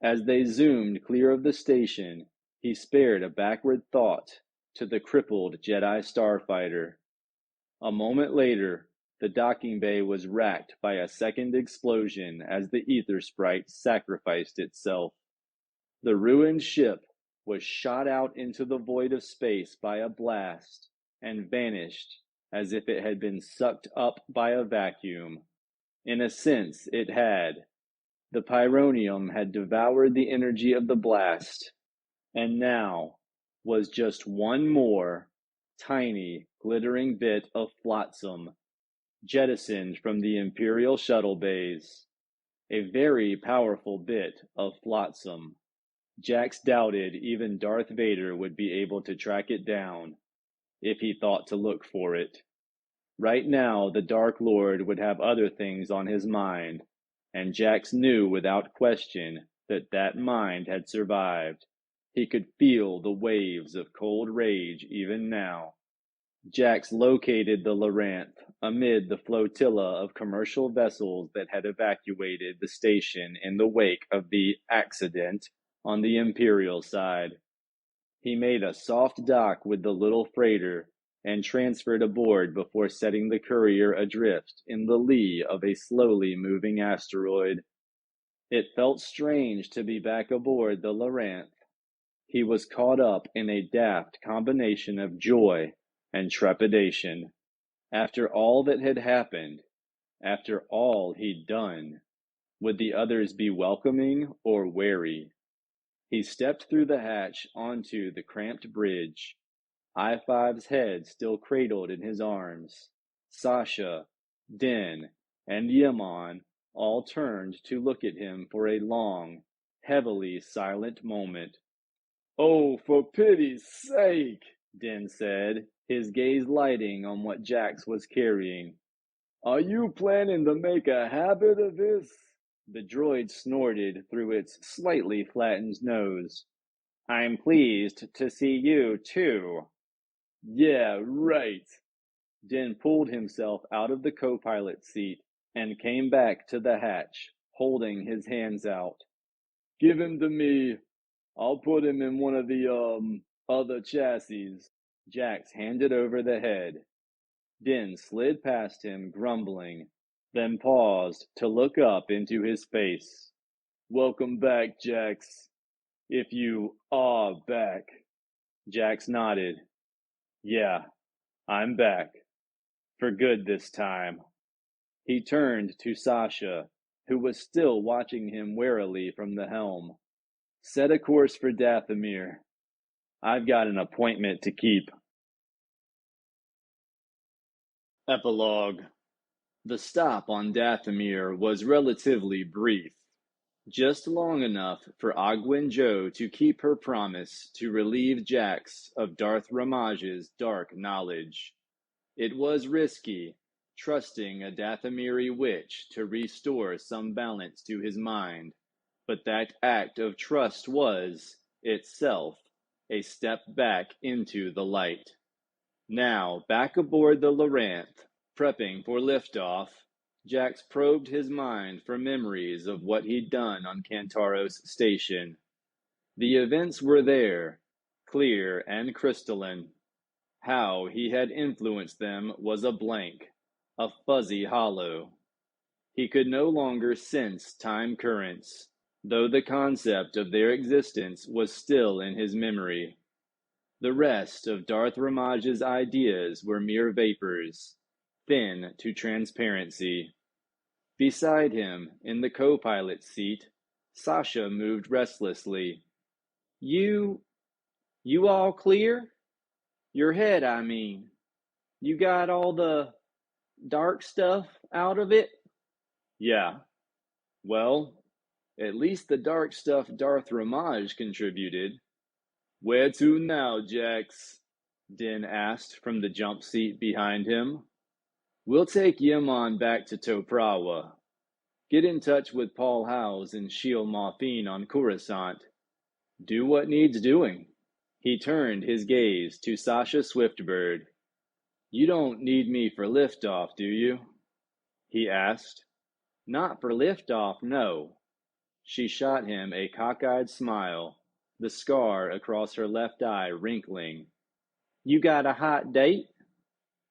As they zoomed clear of the station, he spared a backward thought to the crippled Jedi starfighter. A moment later, the docking bay was racked by a second explosion as the ether sprite sacrificed itself. The ruined ship was shot out into the void of space by a blast and vanished as if it had been sucked up by a vacuum. In a sense, it had. The pyronium had devoured the energy of the blast, and now was just one more tiny, glittering bit of flotsam jettisoned from the Imperial shuttle bays. A very powerful bit of flotsam. Jax doubted even Darth Vader would be able to track it down, if he thought to look for it. Right now, the Dark Lord would have other things on his mind, and Jax knew without question that that mind had survived. He could feel the waves of cold rage even now. Jax located the Loranth amid the flotilla of commercial vessels that had evacuated the station in the wake of the accident on the Imperial side. He made a soft dock with the little freighter and transferred aboard before setting the courier adrift in the lee of a slowly moving asteroid. It felt strange to be back aboard the Loranth. He was caught up in a daft combination of joy and trepidation. After all that had happened, after all he'd done, would the others be welcoming or wary? He stepped through the hatch onto the cramped bridge, I-5's head still cradled in his arms. Sasha, Din, and Yaman all turned to look at him for a long, heavily silent moment. "Oh, for pity's sake," Din said, his gaze lighting on what Jax was carrying. "Are you planning to make a habit of this?" The droid snorted through its slightly flattened nose. "I'm pleased to see you, too." "Yeah, right." Din pulled himself out of the co-pilot seat and came back to the hatch, holding his hands out. "Give him to me. I'll put him in one of the, other chassis." Jax handed over the head. Din slid past him, grumbling, then paused to look up into his face. "Welcome back, Jax. If you are back." Jax nodded. "Yeah, I'm back. For good this time." He turned to Sasha, who was still watching him warily from the helm. "Set a course for Dathomir. I've got an appointment to keep." Epilogue. The stop on Dathomir was relatively brief, just long enough for Ogwyn Jo to keep her promise to relieve Jax of Darth Ramage's dark knowledge. It was risky, trusting a Dathomiri witch to restore some balance to his mind, but that act of trust was, itself, a step back into the light. Now, back aboard the Loranth, prepping for liftoff, Jax probed his mind for memories of what he'd done on Kantaros Station. The events were there, clear and crystalline. How he had influenced them was a blank, a fuzzy hollow. He could no longer sense time currents, though the concept of their existence was still in his memory. The rest of Darth Ramage's ideas were mere vapors, thin to transparency. Beside him, in the co-pilot's seat, Sasha moved restlessly. You all clear? Your head, I mean. You got all the dark stuff out of it? Yeah. Well, at least the dark stuff Darth Ramage contributed. Where to now, Jax? Din asked from the jump seat behind him. We'll take Yimon back to Toprawa. Get in touch with Paul Howes and Shiel Moffeen on Coruscant. Do what needs doing. He turned his gaze to Sasha Swiftbird. You don't need me for liftoff, do you? He asked. Not for liftoff, no. She shot him a cockeyed smile, the scar across her left eye wrinkling. You got a hot date?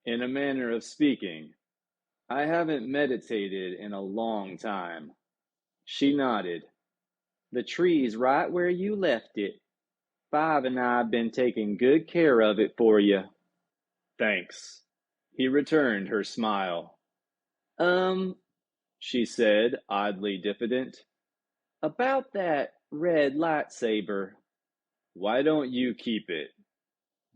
In a manner of speaking. I haven't meditated in a long time. She nodded. The tree's right where you left it. Five and I've been taking good care of it for you. Thanks. He returned her smile. She said, oddly diffident. About that red lightsaber. Why don't you keep it?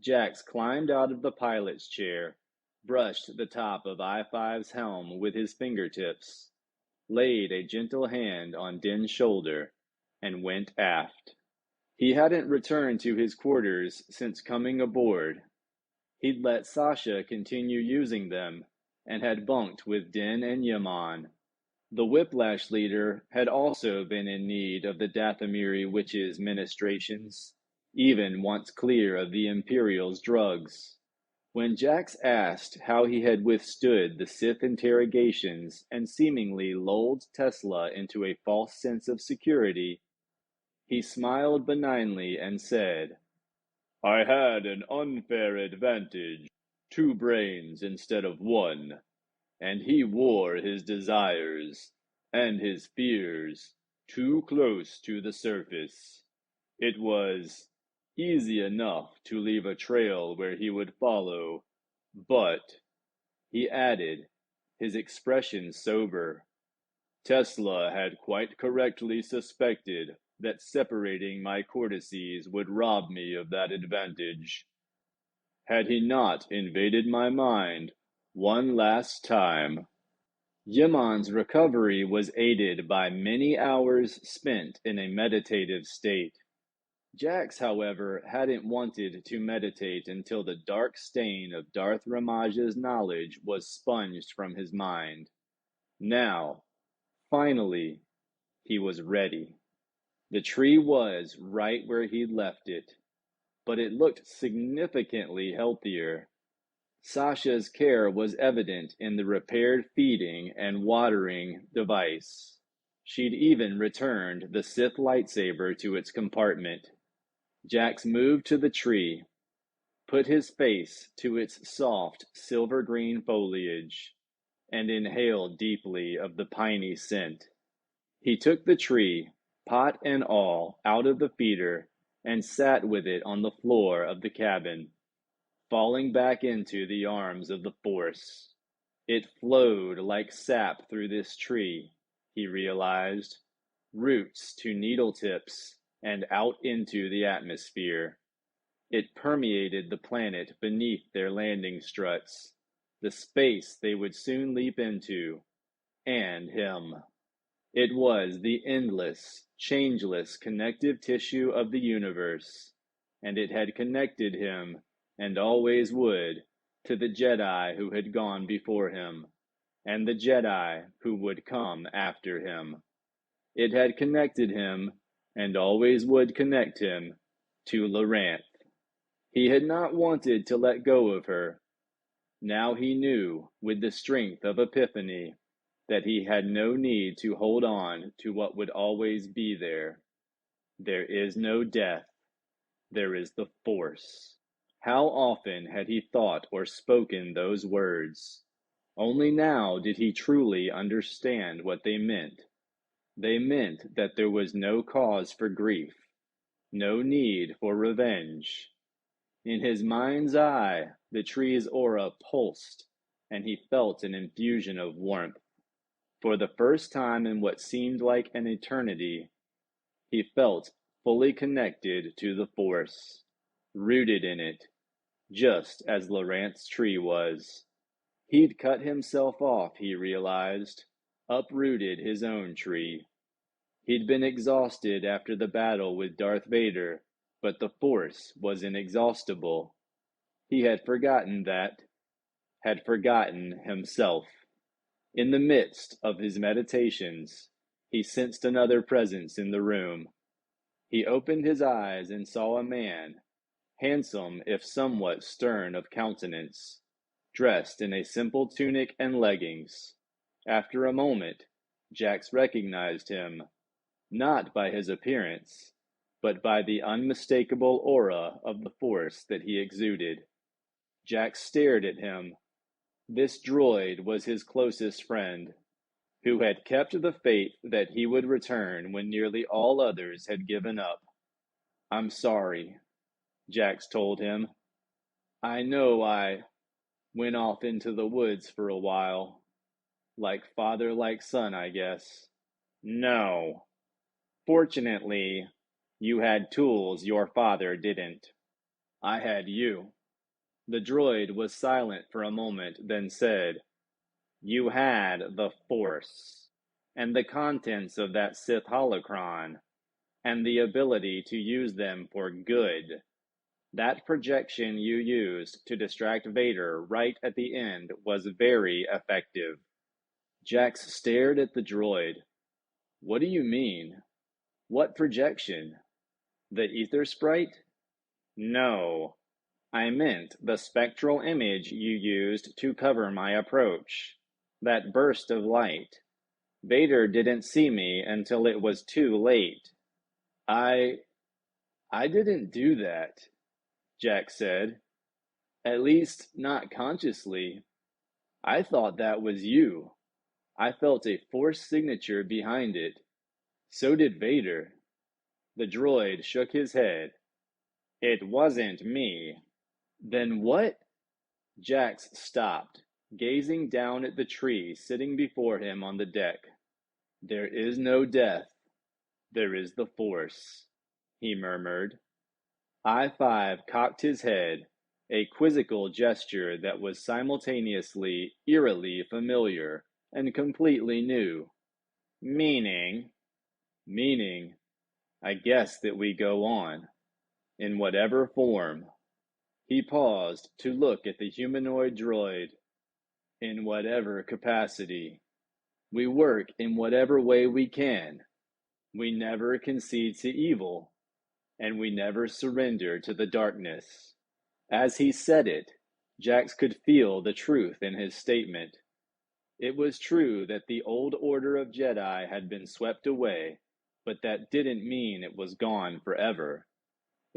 Jax climbed out of the pilot's chair, brushed the top of I-5's helm with his fingertips, laid a gentle hand on Din's shoulder, and went aft. He hadn't returned to his quarters since coming aboard. He'd let Sasha continue using them, and had bunked with Din and Yaman. The Whiplash leader had also been in need of the Dathomiri witch's ministrations, even once clear of the Imperial's drugs. When Jax asked how he had withstood the Sith interrogations and seemingly lulled Tesla into a false sense of security, he smiled benignly and said, I had an unfair advantage, 2 brains instead of 1, and he wore his desires and his fears too close to the surface. It was easy enough to leave a trail where he would follow, but, he added, his expression sober, Tesla had quite correctly suspected that separating my cortices would rob me of that advantage. Had he not invaded my mind one last time. Yimon's recovery was aided by many hours spent in a meditative state. Jax, however, hadn't wanted to meditate until the dark stain of Darth Ramage's knowledge was sponged from his mind. Now, finally, he was ready. The tree was right where he'd left it, but it looked significantly healthier. Sasha's care was evident in the repaired feeding and watering device. She'd even returned the Sith lightsaber to its compartment. Jax moved to the tree, put his face to its soft silver-green foliage, and inhaled deeply of the piney scent. He took the tree, pot and all, out of the feeder and sat with it on the floor of the cabin, falling back into the arms of the Force. It flowed like sap through this tree, he realized, roots to needle tips and out into the atmosphere. It permeated the planet beneath their landing struts, the space they would soon leap into, and him. It was the endless, changeless connective tissue of the universe, and it had connected him, and always would, to the Jedi who had gone before him, and the Jedi who would come after him. It had connected him, and always would connect him, to Loranth. He had not wanted to let go of her. Now he knew, with the strength of epiphany, that he had no need to hold on to what would always be there. There is no death. There is the Force. How often had he thought or spoken those words? Only now did he truly understand what they meant. They meant that there was no cause for grief, no need for revenge. In his mind's eye, the tree's aura pulsed, and he felt an infusion of warmth. For the first time in what seemed like an eternity, he felt fully connected to the Force, rooted in it, just as Loranth's tree was. He'd cut himself off, he realized, uprooted his own tree. He'd been exhausted after the battle with Darth Vader, but the Force was inexhaustible. He had forgotten that, had forgotten himself. In the midst of his meditations, he sensed another presence in the room. He opened his eyes and saw a man, handsome if somewhat stern of countenance, dressed in a simple tunic and leggings. After a moment, Jax recognized him, not by his appearance, but by the unmistakable aura of the Force that he exuded. Jax stared at him. This droid was his closest friend, who had kept the faith that he would return when nearly all others had given up. "I'm sorry," Jax told him. "I know I went off into the woods for a while. Like father, like son, I guess." "No. Fortunately, you had tools your father didn't. I had you." The droid was silent for a moment, then said, "You had the Force, and the contents of that Sith holocron, and the ability to use them for good. That projection you used to distract Vader right at the end was very effective." Jax stared at the droid. "What do you mean? What projection? The ether sprite?" "No. I meant the spectral image you used to cover my approach. That burst of light. Vader didn't see me until it was too late." I didn't do that," Jax said. "At least, not consciously. I thought that was you. I felt a Force signature behind it. So did Vader." The droid shook his head. "It wasn't me." "Then what?" Jax stopped, gazing down at the tree sitting before him on the deck. "There is no death. There is the Force," he murmured. I-5 cocked his head, a quizzical gesture that was simultaneously eerily familiar and completely new. "Meaning?" "Meaning, I guess that we go on, in whatever form." He paused to look at the humanoid droid. "In whatever capacity. We work in whatever way we can. We never concede to evil, and we never surrender to the darkness." As he said it, Jax could feel the truth in his statement. It was true that the old order of Jedi had been swept away, but that didn't mean it was gone forever.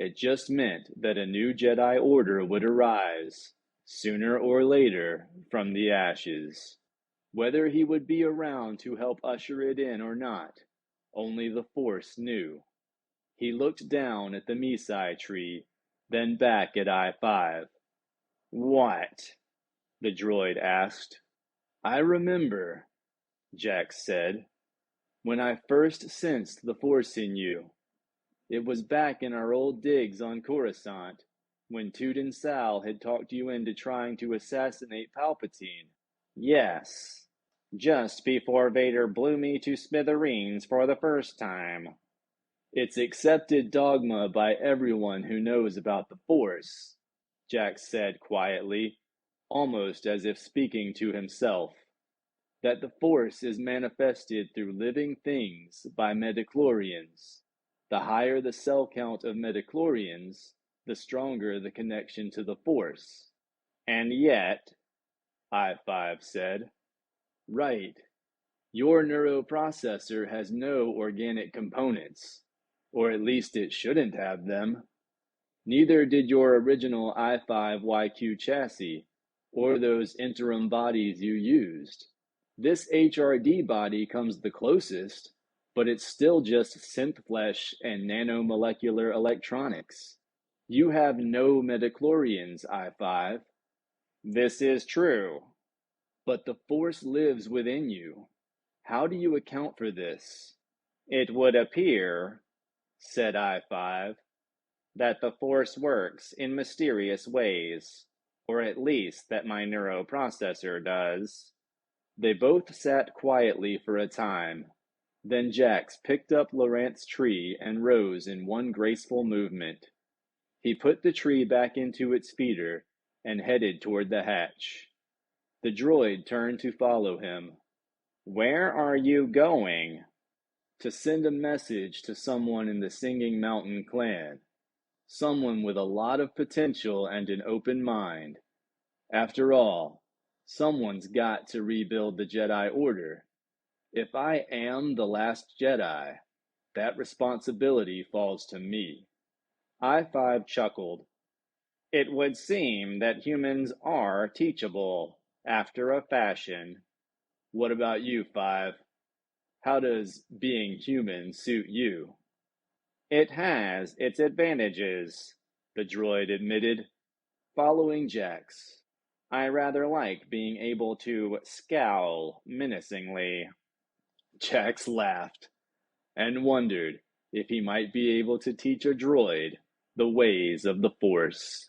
It just meant that a new Jedi Order would arise, sooner or later, from the ashes. Whether he would be around to help usher it in or not, only the Force knew. He looked down at the Misai tree, then back at I-5. "What?" the droid asked. "I remember," Jax said, "when I first sensed the Force in you. It was back in our old digs on Coruscant. When Toot and Sal had talked you into trying to assassinate Palpatine. Yes, just before Vader blew me to smithereens for the first time. It's accepted dogma by everyone who knows about the Force, Jax said quietly, almost as if speaking to himself, that the Force is manifested through living things by midichlorians. The higher the cell count of midichlorians, the stronger the connection to the Force. And yet, I-5 said, right, your neuroprocessor has no organic components, or at least it shouldn't have them. Neither did your original I-5YQ chassis, or those interim bodies you used. This HRD body comes the closest, but it's still just synth flesh and nanomolecular electronics. You have no midichlorians, I-5. This is true, but the Force lives within you. How do you account for this? It would appear, said I-5, that the Force works in mysterious ways, or at least that my neuroprocessor does. They both sat quietly for a time. Then Jax picked up Laurent's tree and rose in one graceful movement. He put the tree back into its feeder and headed toward the hatch. The droid turned to follow him. Where are you going? To send a message to someone in the Singing Mountain clan. Someone with a lot of potential and an open mind. After all, someone's got to rebuild the Jedi Order. If I am the last Jedi, that responsibility falls to me. I-5 chuckled. It would seem that humans are teachable, after a fashion. What about you, 5? How does being human suit you? It has its advantages, the droid admitted, following Jax. I rather like being able to scowl menacingly. Jax laughed and wondered if he might be able to teach a droid the ways of the Force.